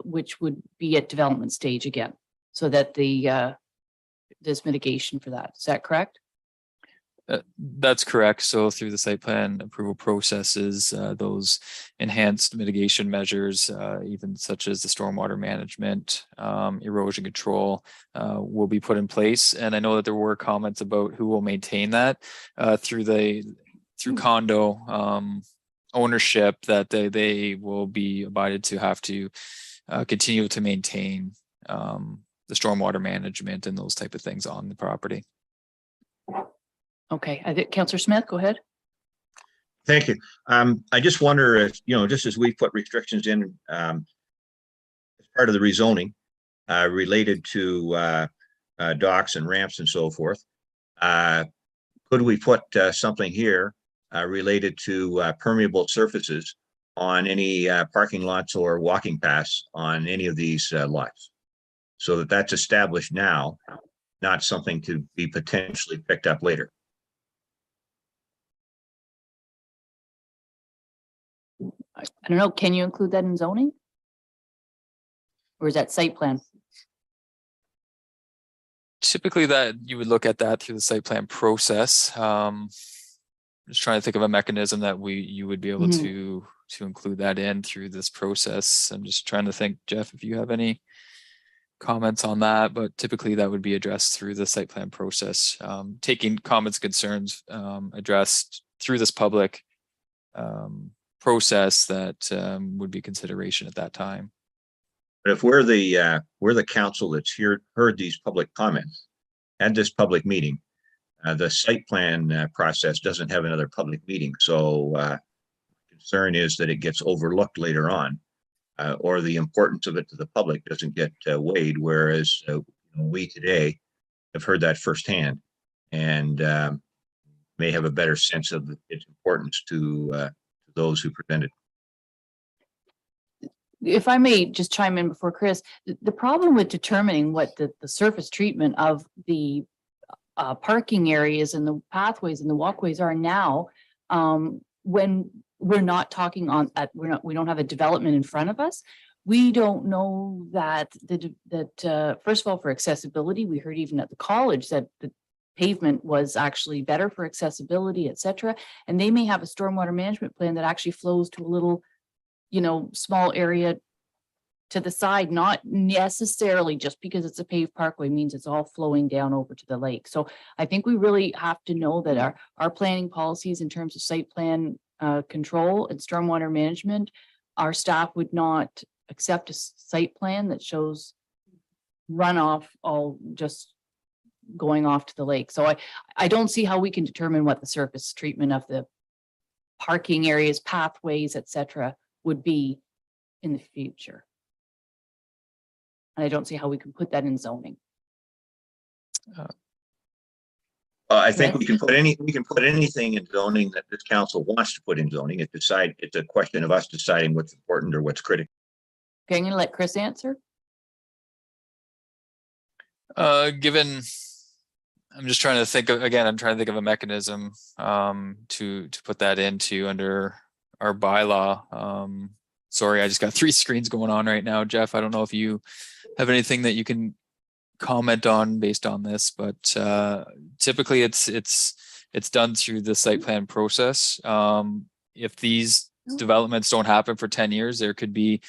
which would be at development stage again, so that there's mitigation for that. Is that correct? That's correct. So through the site plan approval processes, those enhanced mitigation measures, even such as the stormwater management, erosion control, will be put in place. And I know that there were comments about who will maintain that through condo ownership, that they will be abided to have to continue to maintain the stormwater management and those type of things on the property. Okay, I think Councillor Smith, go ahead. Thank you. I just wonder if, just as we put restrictions in as part of the rezoning related to docks and ramps and so forth, could we put something here related to permeable surfaces on any parking lots or walking paths on any of these lots, so that that's established now, not something to be potentially picked up later? I don't know, can you include that in zoning? Or is that site plan? Typically that you would look at that through the site plan process. Just trying to think of a mechanism that you would be able to include that in through this process. I'm just trying to think, Jeff, if you have any comments on that, but typically that would be addressed through the site plan process, taking comments, concerns addressed through this public process that would be consideration at that time. But if we're the council that's heard these public comments, had this public meeting, the site plan process doesn't have another public meeting. So concern is that it gets overlooked later on, or the importance of it to the public doesn't get weighed. Whereas we today have heard that firsthand and may have a better sense of its importance to those who presented. If I may just chime in before Chris, the problem with determining what the surface treatment of the parking areas and the pathways and the walkways are now, when we're not talking we don't have a development in front of us. We don't know that first of all, for accessibility, we heard even at the college that the pavement was actually better for accessibility, etc. And they may have a stormwater management plan that actually flows to a little, small area to the side, not necessarily just because it's a paved parkway means it's all flowing down over to the lake. So I think we really have to know that our planning policies in terms of site plan control and stormwater management, our staff would not accept a site plan that shows runoff all just going off to the lake. So I don't see how we can determine what the surface treatment of the parking areas, pathways, etc. would be in the future. And I don't see how we can put that in zoning. I think we can put anything in zoning that this council wants to put in zoning. It's a question of us deciding what's important or what's critical. Okay, I'm going to let Chris answer. I'm just trying to think of, again, I'm trying to think of a mechanism to put that into under our bylaw. Sorry, I just got 3 screens going on right now, Jeff. I don't know if you have anything that you can comment on based on this, but typically it's done through the site plan process. If these developments don't happen for 10 years, there could be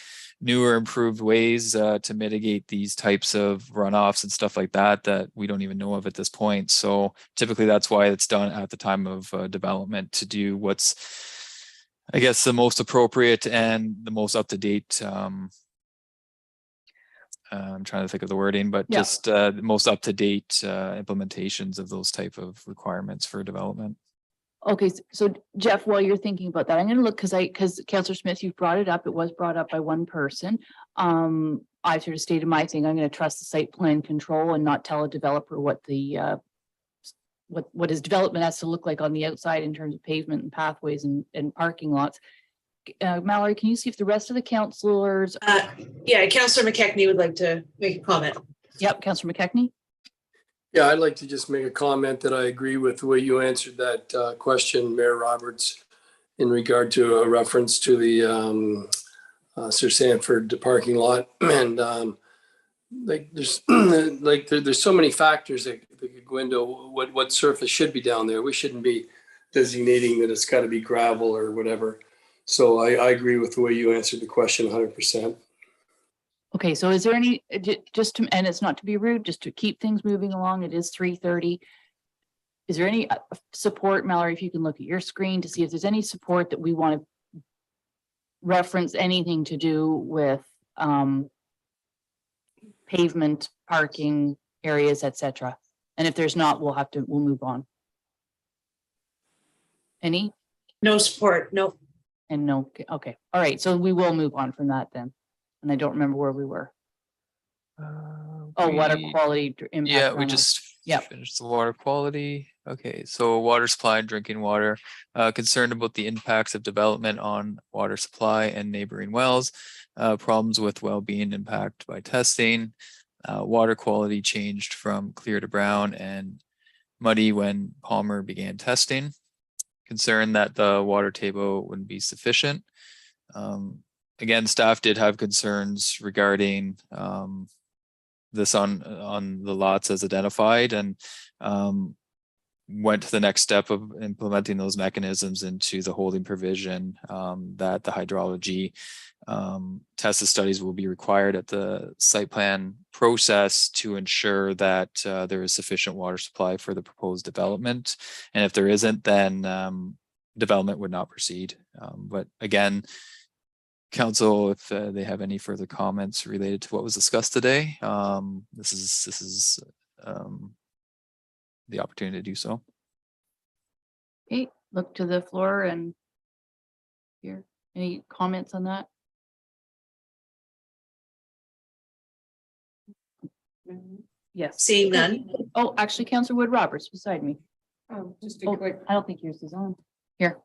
newer improved ways to mitigate these types of runoffs and stuff like that we don't even know of at this point. So typically that's why it's done at the time of development, to do what's, I guess, the most appropriate and the most up-to-date. I'm trying to think of the wording, but just the most up-to-date implementations of those type of requirements for development. Okay, so Jeff, while you're thinking about that, I'm going to look because Councillor Smith, you've brought it up. It was brought up by one person. I've sort of stated my thing. I'm going to trust the site plan control and not tell a developer what the what his development has to look like on the outside in terms of pavement and pathways and parking lots. Mallory, can you see if the rest of the councillors? Yeah, Councillor McKechnie would like to make a comment. Yep, Councillor McKechnie. Yeah, I'd like to just make a comment that I agree with the way you answered that question, Mayor Roberts, in regard to a reference to the Sir Sanford parking lot. And like there's there's so many factors that could go into what surface should be down there. We shouldn't be designating that it's got to be gravel or whatever. So I agree with the way you answered the question 100%. Okay, so is there any, just to, and it's not to be rude, just to keep things moving along, it is 3:30. Is there any support, Mallory, if you can look at your screen to see if there's any support that we want to reference anything to do with pavement, parking areas, etc. And if there's not, we'll move on. Any? No support, no. And no, okay, all right, so we will move on from that then. And I don't remember where we were. Water quality impact. Yeah, we runoff. just Yep. finished the water quality. Okay, so water supply and drinking water. Concerned about the impacts of development on water supply and neighboring wells. Problems with well-being impact by testing. Water quality changed from clear to brown and muddy when Palmer began testing. Concern that the water table wouldn't be sufficient. Again, staff did have concerns regarding this on the lots as identified, and went to the next step of implementing those mechanisms into the holding provision, that the hydrology tested studies will be required at the site plan process to ensure that there is sufficient water supply for the proposed development. And if there isn't, then development would not proceed. But again, council, if they have any further comments related to what was discussed today, this is the opportunity to do so. Okay, look to the floor and here. Any comments on that? Yes. Seeing none. Oh, actually, Councillor Wood Roberts beside me. Just a quick, I don't think yours is on. Here.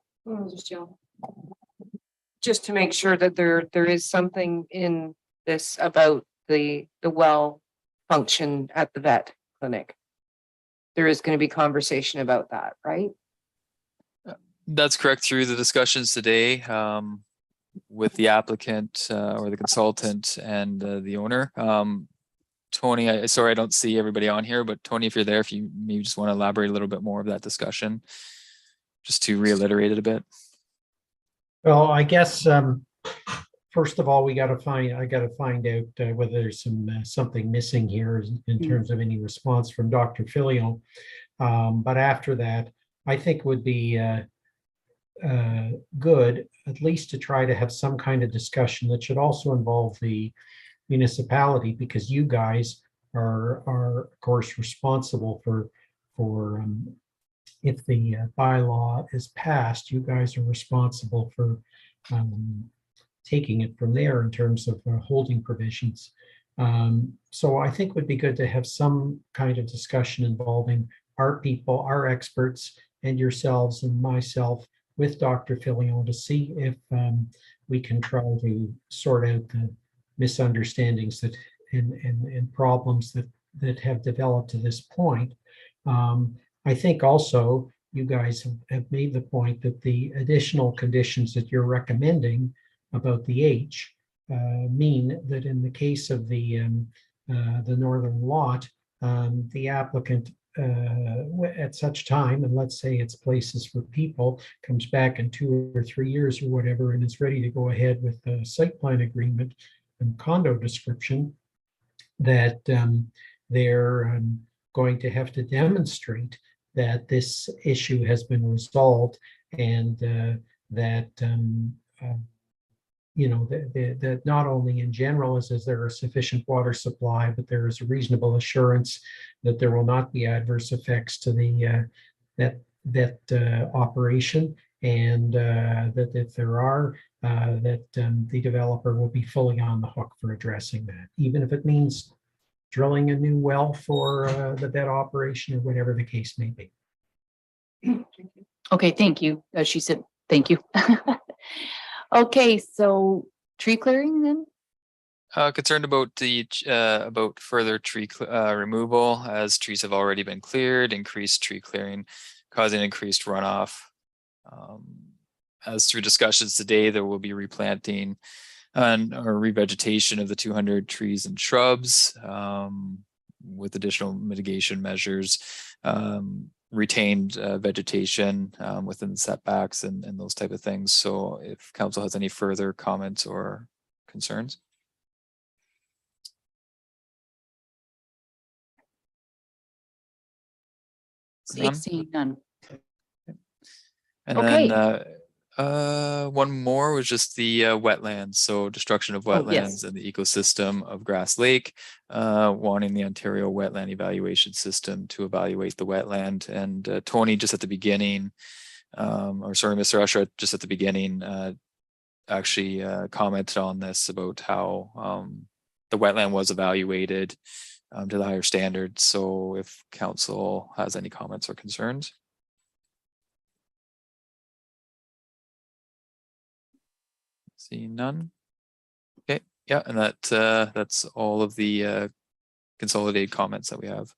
just to make sure that there is something in this about the well function at the vet clinic. There is going to be conversation about that, right? That's correct. Through the discussions today with the applicant or the consultant and the owner. Tony, sorry, I don't see everybody on here, but Tony, if you're there, if you maybe just want to elaborate a little bit more of that discussion, just to reiterate it a bit. Well, I guess first of all, I got to find out whether there's something missing here in terms of any response from Dr. Filion. But after that, I think it would be good at least to try to have some kind of discussion that should also involve the municipality, because you guys are of course responsible for if the bylaw is passed, you guys are responsible for taking it from there in terms of holding provisions. So I think it would be good to have some kind of discussion involving our people, our experts, and yourselves and myself with Dr. Filion to see if we can try to sort out the misunderstandings that and problems that have developed to this point. I think also you guys have made the point that the additional conditions that you're recommending about the H mean that in the case of the northern lot, the applicant at such time, and let's say it's places for people, comes back in 2 or 3 years or whatever, and is ready to go ahead with the site plan agreement and condo description, that they're going to have to demonstrate that this issue has been resolved, and that that not only in general is there a sufficient water supply, but there is a reasonable assurance that there will not be adverse effects to the that operation, and that if there are, that the developer will be fully on the hook for addressing that, even if it means drilling a new well for the vet operation or whatever the case may be. Okay, thank you. She said, thank you. Okay, so tree clearing then? Concerned about the about further tree removal, as trees have already been cleared, increased tree clearing causing increased runoff. As through discussions today, there will be replanting and or revegetation of the 200 trees and shrubs with additional mitigation measures, retained vegetation within the setbacks and those type of things. So if council has any further comments or concerns. Seeing none. And Okay. then one more was just the wetlands. So destruction of wetlands yes. and the ecosystem of Grass Lake, wanting the Ontario Wetland Evaluation System to evaluate the wetland. And Tony, just at the beginning, or sorry, Mr. Usher, just at the beginning, actually commented on this about how the wetland was evaluated to the higher standards. So if council has any comments or concerns. Seeing none. Okay, yeah, and that's all of the consolidated comments that we have.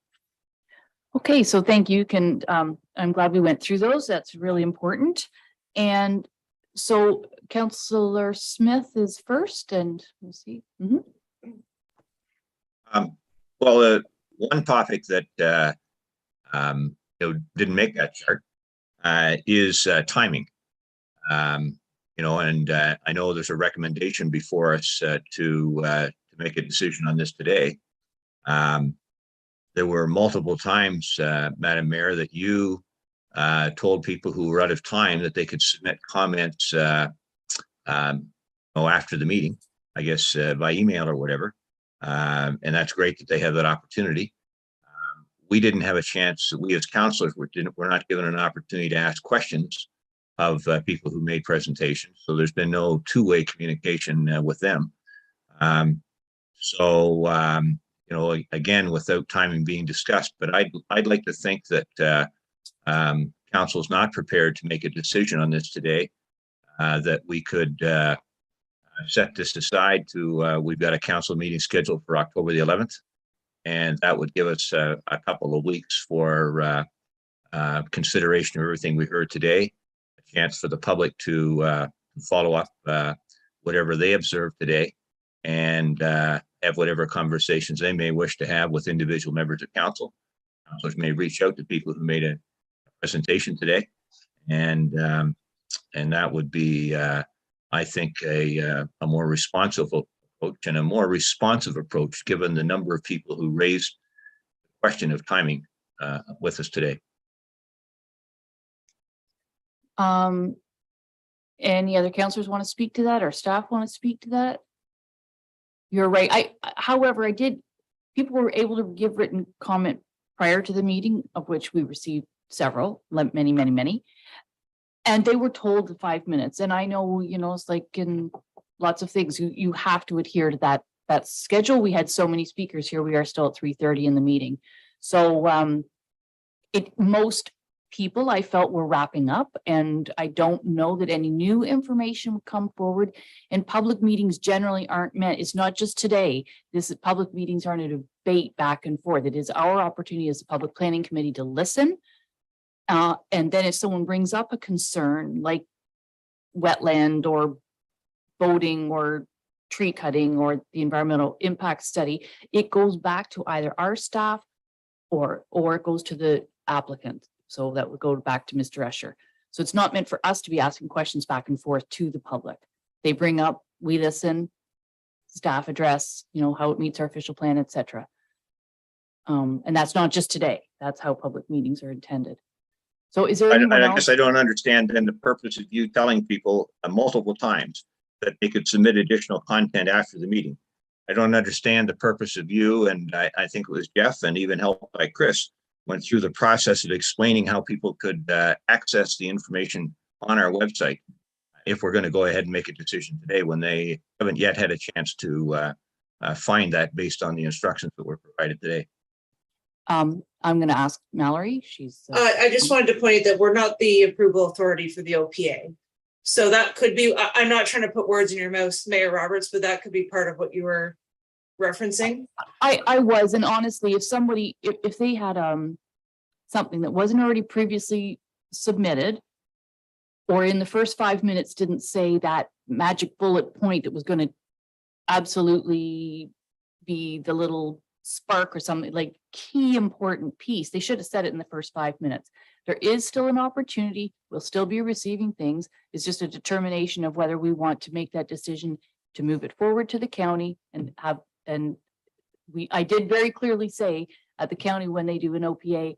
Okay, so thank you. I'm glad we went through those. That's really important. And so Councillor Smith is first, and we'll see. Well, one topic that didn't make that chart is timing. And I know there's a recommendation before us to make a decision on this today. There were multiple times, Madam Mayor, that you told people who were out of time that they could submit comments after the meeting, I guess by email or whatever. And that's great that they have that opportunity. We didn't have a chance. We as councillors were not given an opportunity to ask questions of people who made presentations. So there's been no two-way communication with them. Again, without timing being discussed, but I'd like to think that council is not prepared to make a decision on this today, that we could set this aside to, we've got a council meeting scheduled for October the 11th, and that would give us a couple of weeks for consideration of everything we heard today, a chance for the public to follow up whatever they observed today, and have whatever conversations they may wish to have with individual members of council. Councilors may reach out to people who made a presentation today, and that would be, I think, a more responsible approach and a more responsive approach given the number of people who raised the question of timing with us today. Any other councillors want to speak to that, or staff want to speak to that? You're right. However, people were able to give written comment prior to the meeting, of which we received several, many, and they were told the 5 minutes. And I know, it's like in lots of things, you have to adhere to that schedule. We had so many speakers here. We are still at 3:30 in the meeting. So most people I felt were wrapping up, and I don't know that any new information would come forward. And public meetings generally aren't meant, it's not just today. Public meetings aren't a debate back and forth. It is our opportunity as a public planning committee to listen. And then if someone brings up a concern like wetland or boating or tree cutting or the environmental impact study, it goes back to either our staff or it goes to the applicant. So that would go back to Mr. Usher. So it's not meant for us to be asking questions back and forth to the public. They bring up, we listen, staff address, how it meets our official plan, etc. And that's not just today. That's how public meetings are intended. So is there anyone else? I guess I don't understand then the purpose of you telling people multiple times that they could submit additional content after the meeting. I don't understand the purpose of you, and I think it was Jeff, and even helped by Chris, went through the process of explaining how people could access the information on our website if we're going to go ahead and make a decision today when they haven't yet had a chance to find that based on the instructions that were provided today. I'm going to ask Mallory. I just wanted to point out that we're not the approval authority for the OPA. So that could be, I'm not trying to put words in your mouth, Mayor Roberts, but that could be part of what you were referencing. I was, and honestly, if they had something that wasn't already previously submitted, or in the first 5 minutes didn't say that magic bullet point that was going to absolutely be the little spark or something like key important piece. They should have said it in the first 5 minutes. There is still an opportunity. We'll still be receiving things. It's just a determination of whether we want to make that decision to move it forward to the county and have, and I did very clearly say at the county when they do an OPA,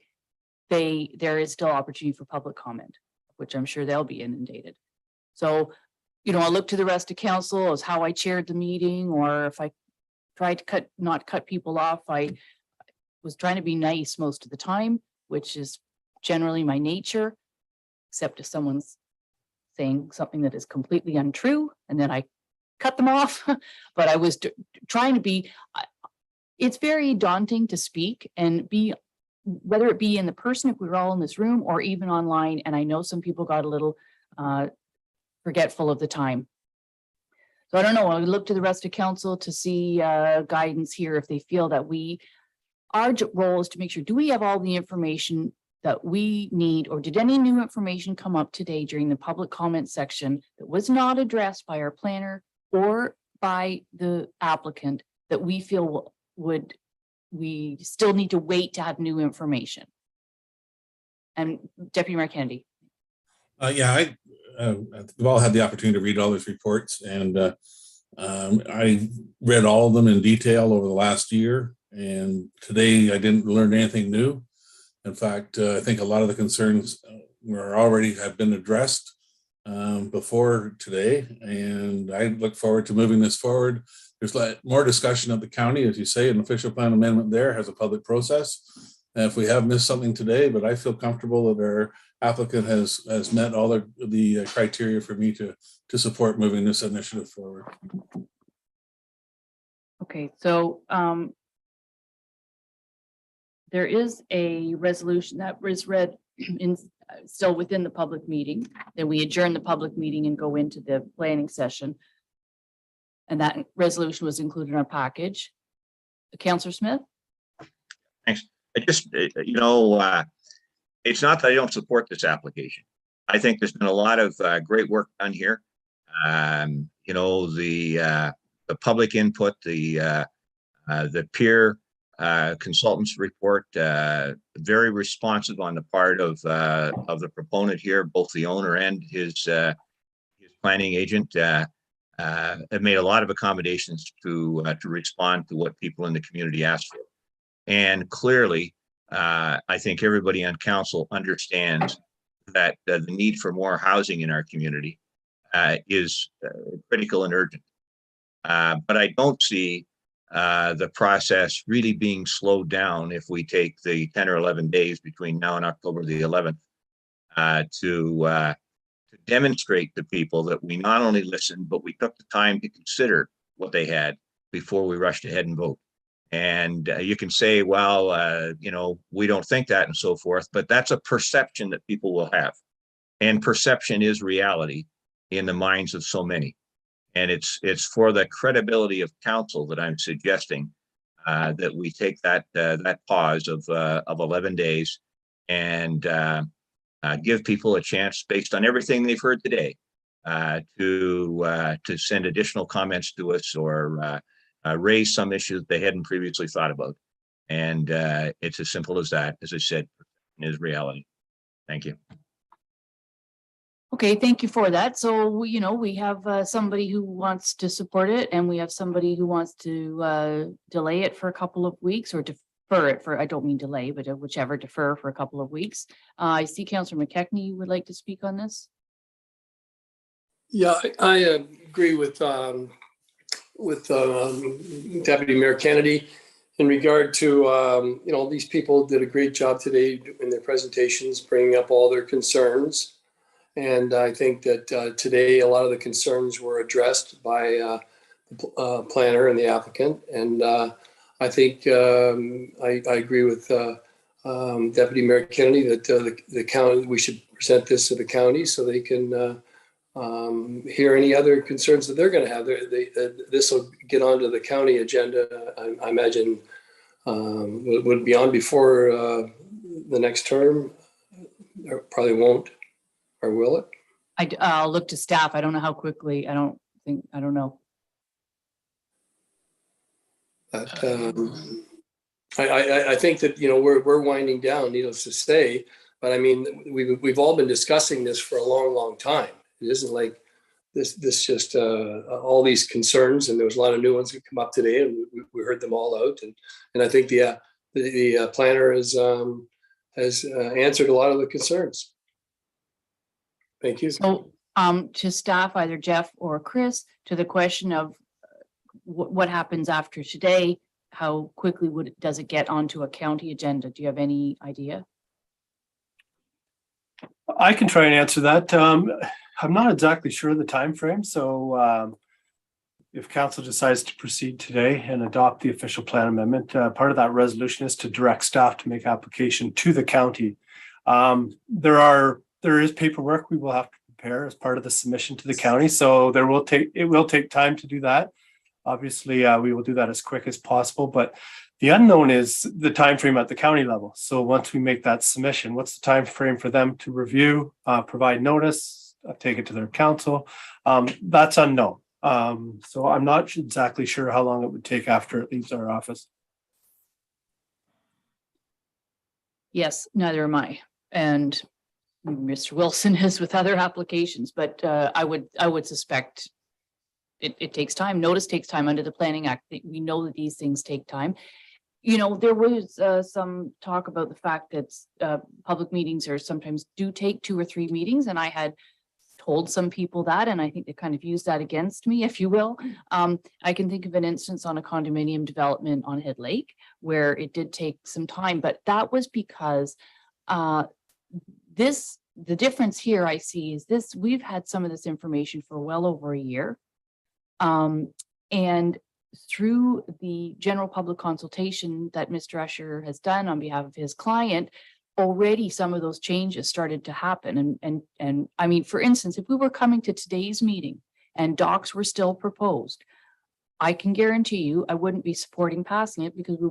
there is still opportunity for public comment, which I'm sure they'll be inundated. So, you know, I'll look to the rest of council as how I chaired the meeting, or if I tried to not cut people off. I was trying to be nice most of the time, which is generally my nature, except if someone's saying something that is completely untrue, and then I cut them off. But I was trying to be, it's very daunting to speak and be, whether it be in the person, if we were all in this room, or even online. And I know some people got a little forgetful of the time. So I don't know, I'll look to the rest of council to see guidance here if they feel that our role is to make sure, do we have all the information that we need, or did any new information come up today during the public comment section that was not addressed by our planner or by the applicant that we feel we still need to wait to have new information? And Deputy Mayor Kennedy. Yeah, we've all had the opportunity to read all those reports, and I read all of them in detail over the last year. And today I didn't learn anything new. In fact, I think a lot of the concerns have been addressed before today, and I look forward to moving this forward. There's more discussion at the county, as you say, an official plan amendment there has a public process. And if we have missed something today, but I feel comfortable that our applicant has met all the criteria for me to support moving this initiative forward. Okay, so there is a resolution that was read in still within the public meeting. Then we adjourn the public meeting and go into the planning session. And that resolution was included in our package. Councillor Smith? Thanks. I just, it's not that I don't support this application. I think there's been a lot of great work done here. The public input, the peer consultants report, very responsive on the part of the proponent here, both the owner and his planning agent. Have made a lot of accommodations to respond to what people in the community asked for. And clearly, I think everybody on council understands that the need for more housing in our community is critical and urgent. But I don't see the process really being slowed down if we take the 10 or 11 days between now and October the 11th to demonstrate to people that we not only listened, but we took the time to consider what they had before we rushed ahead and vote. And you can say, well, we don't think that and so forth, but that's a perception that people will have. And perception is reality in the minds of so many. And it's for the credibility of council that I'm suggesting that we take that pause of 11 days and give people a chance, based on everything they've heard today, to send additional comments to us or raise some issues they hadn't previously thought about. And it's as simple as that. As I said, is reality. Thank you. Okay, thank you for that. So, we have somebody who wants to support it, and we have somebody who wants to delay it for a couple of weeks, or defer it for, I don't mean delay, but whichever, defer for a couple of weeks. I see Councillor McKechnie would like to speak on this. Yeah, I agree with Deputy Mayor Kennedy in regard to, these people did a great job today in their presentations, bringing up all their concerns. And I think that today, a lot of the concerns were addressed by the planner and the applicant. And I think I agree with Deputy Mayor Kennedy that the county, we should present this to the county so they can hear any other concerns that they're going to have. This will get onto the county agenda, I imagine, would be on before the next term. Or probably won't. Or will it? I'll look to staff. I don't know how quickly. I don't know. But I think that, you know, we're winding down, needless to say. But I mean, we've all been discussing this for a long, long time. It isn't like this just all these concerns, and there was a lot of new ones that come up today, and we heard them all out. And I think the planner has answered a lot of the concerns. Thank you. So to staff, either Jeff or Chris, to the question of what happens after today, how quickly does it get onto a county agenda? Do you have any idea? I can try and answer that. I'm not exactly sure of the time frame. So if council decides to proceed today and adopt the official plan amendment, part of that resolution is to direct staff to make application to the county. There is paperwork we will have to prepare as part of the submission to the county. So it will take time to do that. Obviously, we will do that as quick as possible, but the unknown is the time frame at the county level. So once we make that submission, what's the time frame for them to review, provide notice, take it to their council? That's unknown. So I'm not exactly sure how long it would take after it leaves our office. Yes, neither am I. And Mr. Wilson is with other applications, but I would suspect it takes time. Notice takes time under the Planning Act. We know that these things take time. You know, there was some talk about the fact that public meetings are sometimes do take 2 or 3 meetings, and I had told some people that, and I think they kind of used that against me, if you will. I can think of an instance on a condominium development on Head Lake where it did take some time, but that was because the difference here I see is this: we've had some of this information for well over a year. And through the general public consultation that Mr. Usher has done on behalf of his client, already some of those changes started to happen. And I mean, for instance, if we were coming to today's meeting and docs were still proposed, I can guarantee you I wouldn't be supporting passing it, because we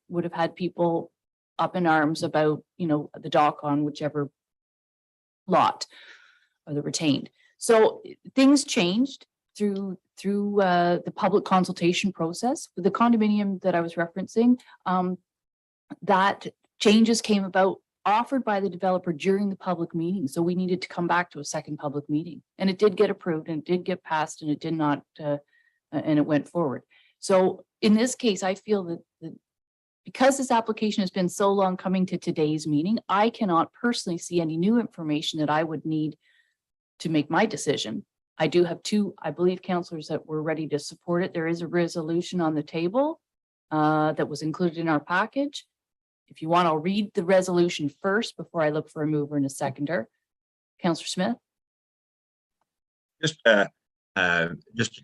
would have had people up in arms about, you know, the dock on whichever lot or the retained. So things changed through the public consultation process. With the condominium that I was referencing, that changes came about offered by the developer during the public meeting. So we needed to come back to a second public meeting, and it did get approved and it did get passed, and it did not, and it went forward. So in this case, I feel that because this application has been so long coming to today's meeting, I cannot personally see any new information that I would need to make my decision. I do have 2, I believe, councillors that were ready to support it. There is a resolution on the table that was included in our package. If you want, I'll read the resolution first before I look for a mover and a seconder. Councillor Smith? Just a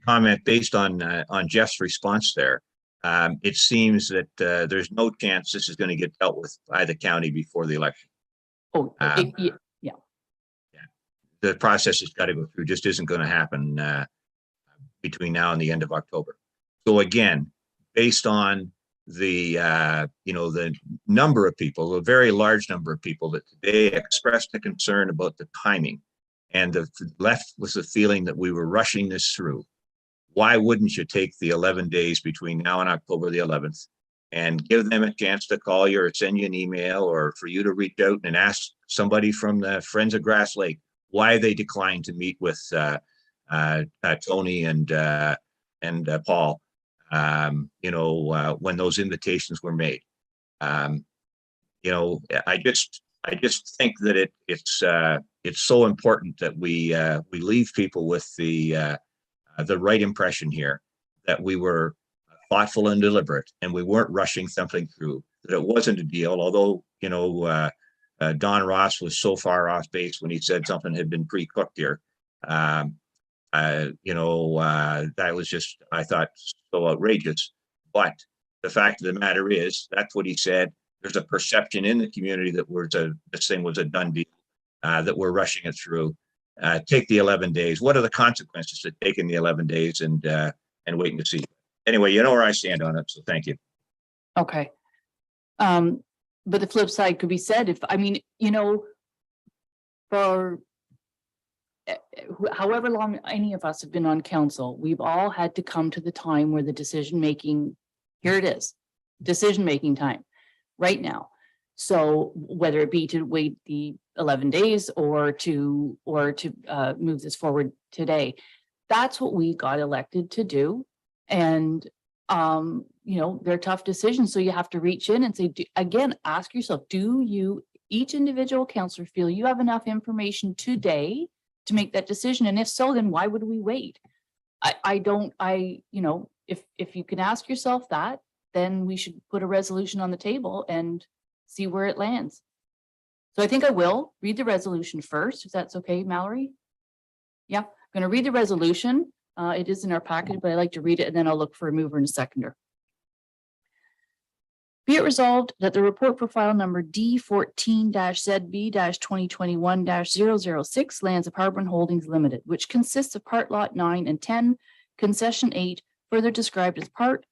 comment based on Jeff's response there. It seems that there's no chance this is going to get dealt with by the county before the election. Oh, yeah. The process has got to go through, just isn't going to happen between now and the end of October. So again, based on the the number of people, a very large number of people that today expressed a concern about the timing, and left with the feeling that we were rushing this through, why wouldn't you take the 11 days between now and October the 11th and give them a chance to call you or send you an email, or for you to reach out and ask somebody from the Friends of Grass Lake why they declined to meet with Tony and Paul, when those invitations were made. I just think that it's so important that we leave people with the right impression here, that we were thoughtful and deliberate, and we weren't rushing something through, that it wasn't a deal. Although, Don Ross was so far off base when he said something had been pre-cooked here. That was just, I thought, so outrageous. But the fact of the matter is, that's what he said. There's a perception in the community that this thing was a done deal, that we're rushing it through. Take the 11 days. What are the consequences of taking the 11 days and waiting to see? Anyway, you know where I stand on it, so thank you. Okay. But the flip side could be said, for however long any of us have been on council, we've all had to come to the time where the decision-making Here it is, decision-making time right now. So whether it be to wait the 11 days or to move this forward today, that's what we got elected to do. And you know, they're tough decisions. So you have to reach in and say, again, ask yourself, do you, each individual counselor, feel you have enough information today to make that decision? And if so, then why would we wait? You know, if you can ask yourself that, then we should put a resolution on the table and see where it lands. So I think I will read the resolution first, if that's okay, Mallory. Yeah, I'm going to read the resolution. It is in our packet, but I like to read it and then I'll look for a mover and a seconder. Be it resolved that the report for file number D14-ZB-2021-006 lands of Harbin Holdings Limited, which consists of part lot 9 and 10, concession 8, further described as parts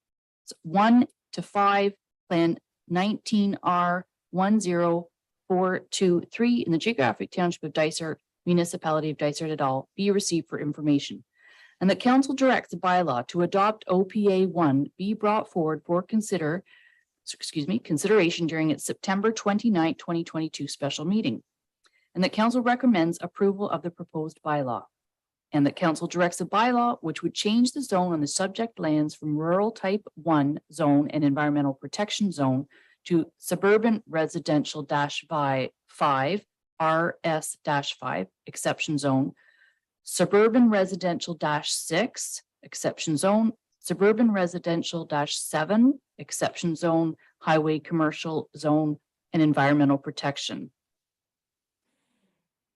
1 to 5, plan 19R10423 in the geographic township of Dysart, municipality of Dysart et al. Be received for information. And that council directs the bylaw to adopt OPA 1 be brought forward for consideration during its September 29, 2022 special meeting. And that council recommends approval of the proposed bylaw. And that council directs a bylaw which would change the zone on the subject lands from rural type 1 zone and environmental protection zone to suburban residential -5 RS-5 exception zone, suburban residential -6 exception zone, suburban residential -7 exception zone, highway commercial zone, and environmental protection.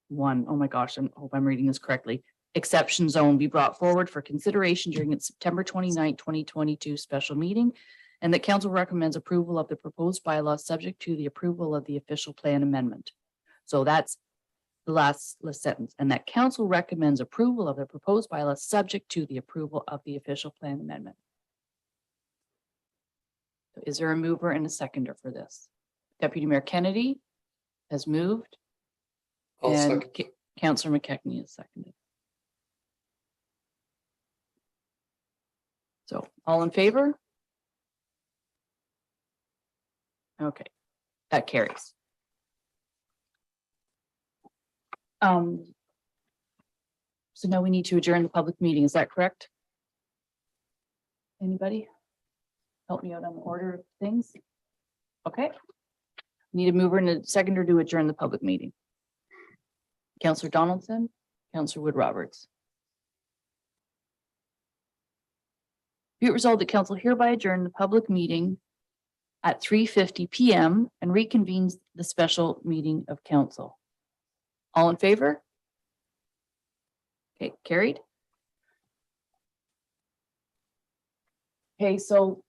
1, oh my gosh, I hope I'm reading this correctly. Exception zone be brought forward for consideration during its September 29, 2022 special meeting, and that council recommends approval of the proposed bylaw subject to the approval of the official plan amendment. So that's the last sentence, and that council recommends approval of the proposed bylaw subject to the approval of the official plan amendment. So is there a mover and a seconder for this? Deputy Mayor Kennedy has moved. And Councillor McKechnie is seconded. So all in favor? Okay, that carries. So now we need to adjourn the public meeting. Is that correct? Anybody help me out on the order of things? Okay. Need a mover and a seconder to adjourn the public meeting. Councillor Donaldson, Councillor Wood Roberts. Be it resolved that council hereby adjourn the public meeting at 3:50 p.m. and reconvenes the special meeting of council. All in favor? Okay, carried. Okay, so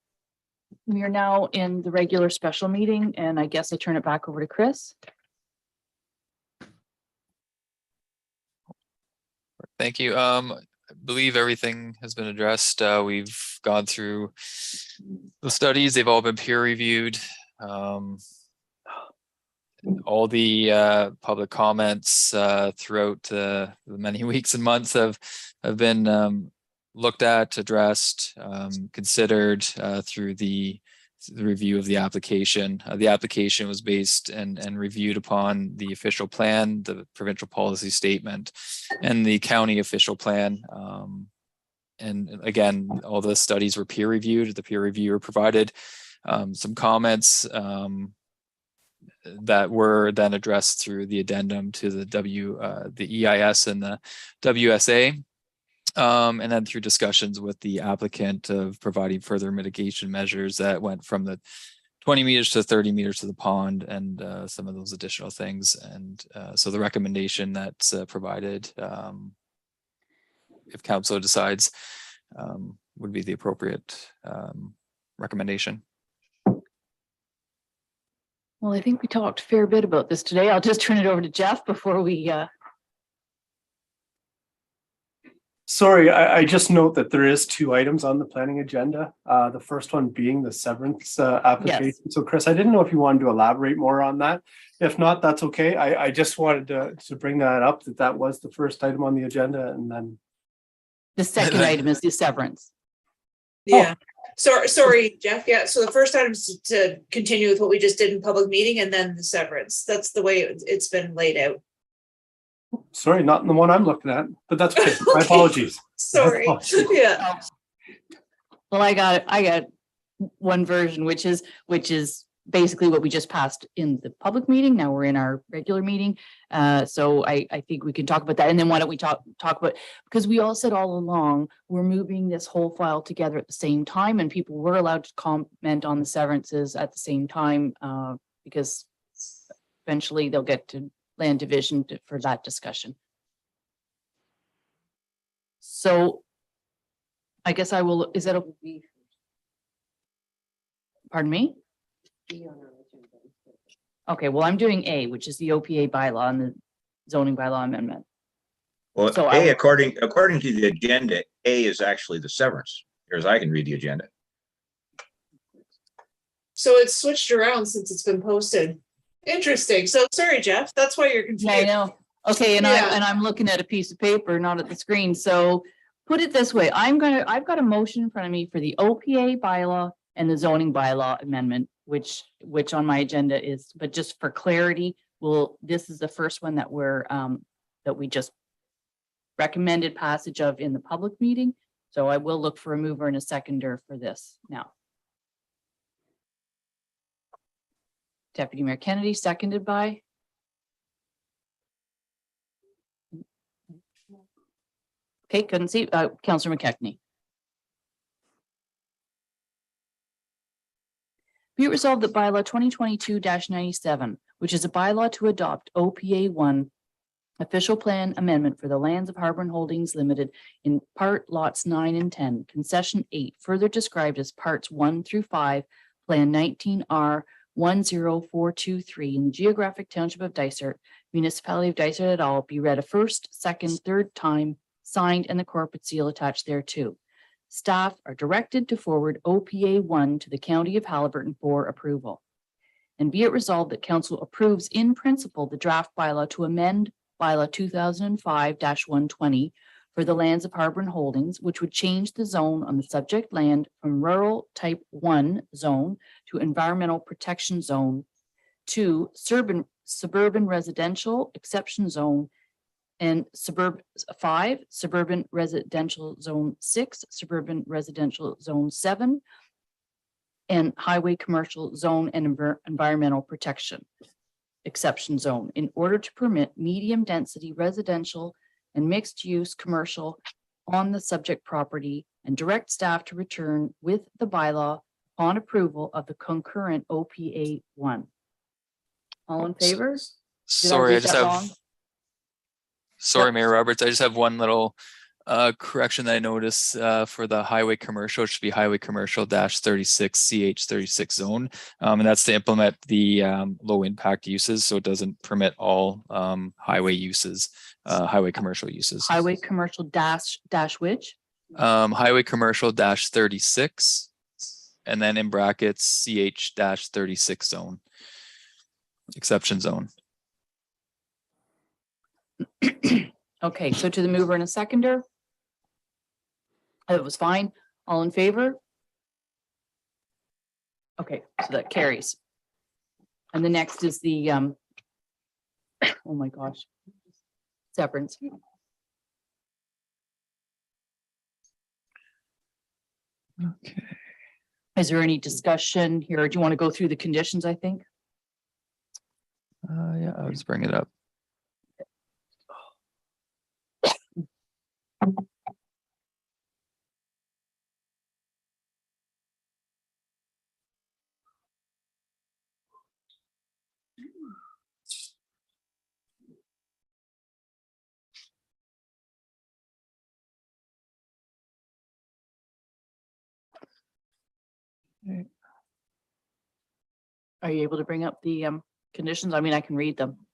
we are now in the regular special meeting, and I guess I turn it back over to Chris. Thank you. I believe everything has been addressed. We've gone through the studies. They've all been peer reviewed. All the public comments throughout the many weeks and months have been looked at, addressed, considered through the review of the application. The application was based and reviewed upon the official plan, the provincial policy statement, and the county official plan. And again, all the studies were peer reviewed. The peer reviewer provided some comments that were then addressed through the addendum to the EIS and the WSA. And then through discussions with the applicant of providing further mitigation measures that went from the 20 meters to 30 meters to the pond and some of those additional things. And so the recommendation that's provided, if council decides, would be the appropriate recommendation. Well, I think we talked a fair bit about this today. I'll just turn it over to Jeff before we Sorry, I just note that there is 2 items on the planning agenda. The first one being the severance application. Yes. So Chris, I didn't know if you wanted to elaborate more on that. If not, that's okay. I just wanted to bring that up, that was the first item on the agenda, and then the second item is the severance. Yeah. Sorry, Jeff. Yeah, so the first item is to continue with what we just did in public meeting and then the severance. That's the way it's been laid out. Sorry, not in the one I'm looking at, but that's okay. My apologies. Sorry. My apologies. Yeah. Well, I got one version, which is basically what we just passed in the public meeting. Now we're in our regular meeting. So I think we can talk about that. And then why don't we talk about, because we all said all along, we're moving this whole file together at the same time, and people were allowed to comment on the severances at the same time, because eventually they'll get to land division for that discussion. So I guess I will, is that a, pardon me? Okay, well, I'm doing A, which is the OPA bylaw and the zoning bylaw amendment. Well, So A, according to the agenda, A is actually the severance, as I can read the agenda. So it's switched around since it's been posted. Interesting. So sorry, Jeff, that's why you're confused. Yeah, I know. Okay, and Yeah. I'm looking at a piece of paper, not at the screen. So put it this way, I've got a motion in front of me for the OPA bylaw and the zoning bylaw amendment, which on my agenda is, but just for clarity, this is the first one that that we just recommended passage of in the public meeting. So I will look for a mover and a seconder for this now. Deputy Mayor Kennedy, seconded by? Okay, couldn't see, Councillor McKechnie. Be it resolved that bylaw 2022-97, which is a bylaw to adopt OPA 1 official plan amendment for the lands of Harborne Holdings Limited in part lots 9 and 10, concession 8, further described as parts 1 through 5, plan 19R 10423 in the geographic township of Dysart, municipality of Dysart et al. Be read a first, second, third time, signed, and the corporate seal attached thereto. Staff are directed to forward OPA 1 to the County of Haliburton for approval. And be it resolved that Council approves in principle the draft bylaw to amend bylaw 2005-120 for the lands of Harborne Holdings, which would change the zone on the subject land from rural type 1 zone to environmental protection zone to suburban residential exception zone and suburban 5, suburban residential zone 6, suburban residential zone 7, and highway commercial zone and environmental protection exception zone in order to permit medium density residential and mixed use commercial on the subject property, and direct staff to return with the bylaw on approval of the concurrent OPA 1. All in favor? Sorry, Sorry, Mayor Roberts, I just have one little correction that I noticed for the highway commercial. It should be highway commercial -36 CH 36 zone. And that's to implement the low impact uses. So it doesn't permit all highway uses, highway commercial uses. Highway commercial dash which? Highway commercial -36 and then in brackets CH -36 zone, exception zone. Okay, so to the mover and a seconder. It was fine. All in favor? Okay, so that carries. And the next is the, oh my gosh, severance. Okay. Is there any discussion here? Do you want to go through the conditions, I think? Yeah, I'll just bring it up. Are you able to bring up the conditions? I mean, I can read them.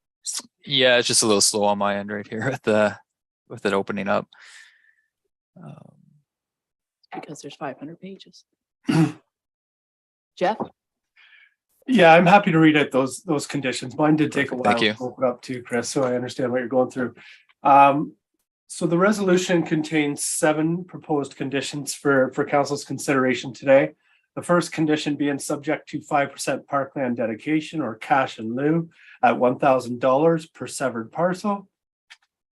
Yeah, it's just a little slow on my end right here with it opening up. Because there's 500 pages. Jeff? Yeah, I'm happy to read out those conditions. Mine did take a while Thank you. to open up too, Chris, so I understand what you're going through. So the resolution contains 7 proposed conditions for council's consideration today. The first condition being subject to 5% parkland dedication or cash in lieu at $1,000 per severed parcel.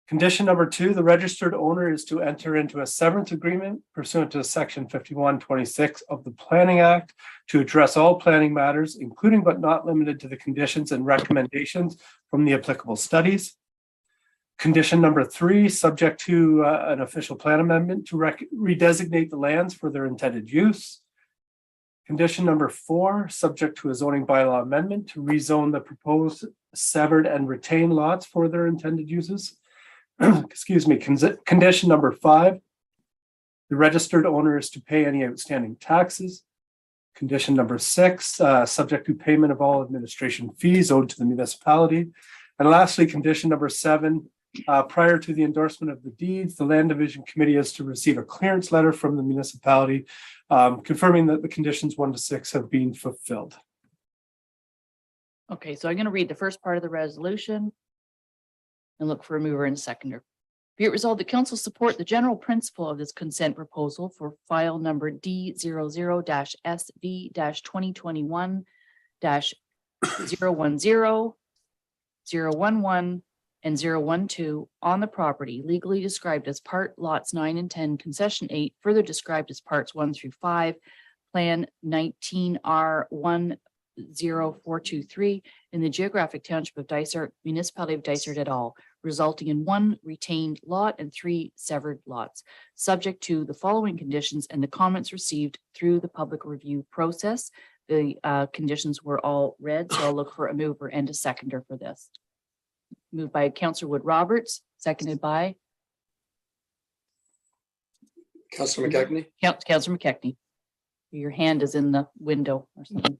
Condition number 2, the registered owner is to enter into a severance agreement pursuant to section 5126 of the Planning Act to address all planning matters, including but not limited to the conditions and recommendations from the applicable studies. Condition number 3, subject to an official plan amendment to redesignate the lands for their intended use. Condition number 4, subject to a zoning bylaw amendment to rezone the proposed severed and retained lots for their intended uses. Excuse me. Condition number 5, the registered owner is to pay any outstanding taxes. Condition number 6, subject to payment of all administration fees owed to the municipality. And lastly, condition number 7, prior to the endorsement of the deeds, the Land Division Committee is to receive a clearance letter from the municipality confirming that the conditions 1 to 6 have been fulfilled. Okay, so I'm going to read the first part of the resolution and look for a mover and a seconder. Be it resolved that council support the general principle of this consent proposal for file number D00-SV-2021-010, 011, and 012 on the property legally described as part lots 9 and 10, concession 8, further described as parts 1 through 5, plan 19R10423 in the geographic township of Dysart, municipality of Dysart et al., resulting in 1 retained lot and 3 severed lots, subject to the following conditions and the comments received through the public review process. The conditions were all read, so I'll look for a mover and a seconder for this. Moved by Councillor Wood Roberts, seconded by Councillor McKechnie. Councillor McKechnie. Your hand is in the window or something.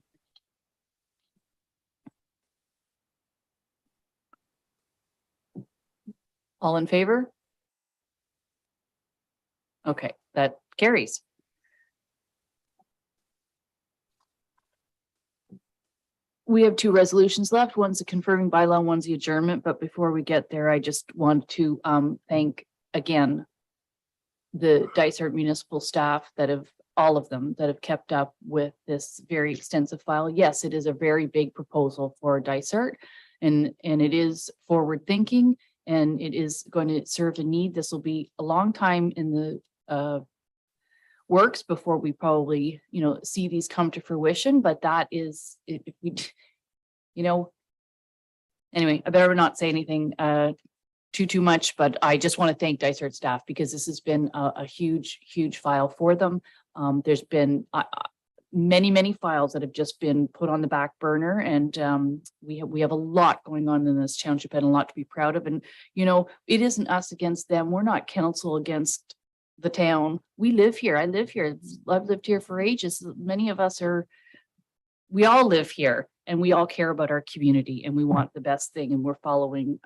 All in favor? Okay, that carries. We have 2 resolutions left. One's the confirming bylaw, one's the adjournment. But before we get there, I just want to thank again the Dysart municipal staff that have, all of them, that have kept up with this very extensive file. Yes, it is a very big proposal for Dysart, and it is forward thinking, and it is going to serve a need. This will be a long time in the works before we probably, see these come to fruition, but that is, if we, anyway, I better not say anything too much, but I just want to thank Dysart staff because this has been a huge file for them. There's been many files that have just been put on the back burner, and we have a lot going on in this township and a lot to be proud of. And, it isn't us against them. We're not council against the town. We live here. I live here. I've lived here for ages. Many of us we all live here, and we all care about our community, and we want the best thing, and we're following,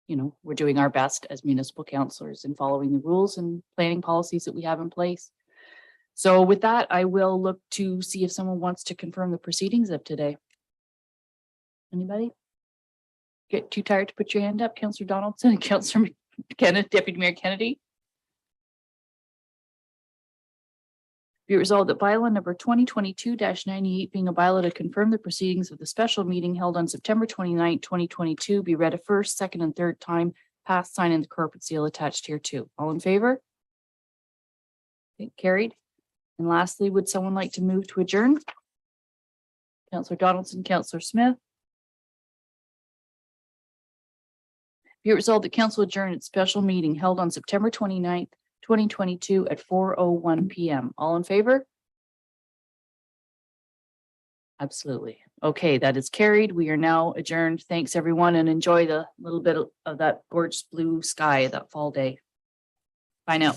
we're doing our best as municipal councillors and following the rules and planning policies that we have in place. So with that, I will look to see if someone wants to confirm the proceedings of today. Anybody? Get too tired to put your hand up? Councillor Donaldson and Councillor Kenneth, Deputy Mayor Kennedy. Be it resolved that bylaw number 2022-98 being a bylaw to confirm the proceedings of the special meeting held on September 29, 2022 be read a first, second, and third time, passed, signed, and the corporate seal attached here too. All in favor? Okay, carried. And lastly, would someone like to move to adjourn? Councillor Donaldson, Councillor Smith. Be it resolved that council adjourn its special meeting held on September 29th, 2022 at 4:01 p.m. All in favor? Absolutely. Okay, that is carried. We are now adjourned. Thanks, everyone, and enjoy the little bit of that gorgeous blue sky that fall day. Bye now.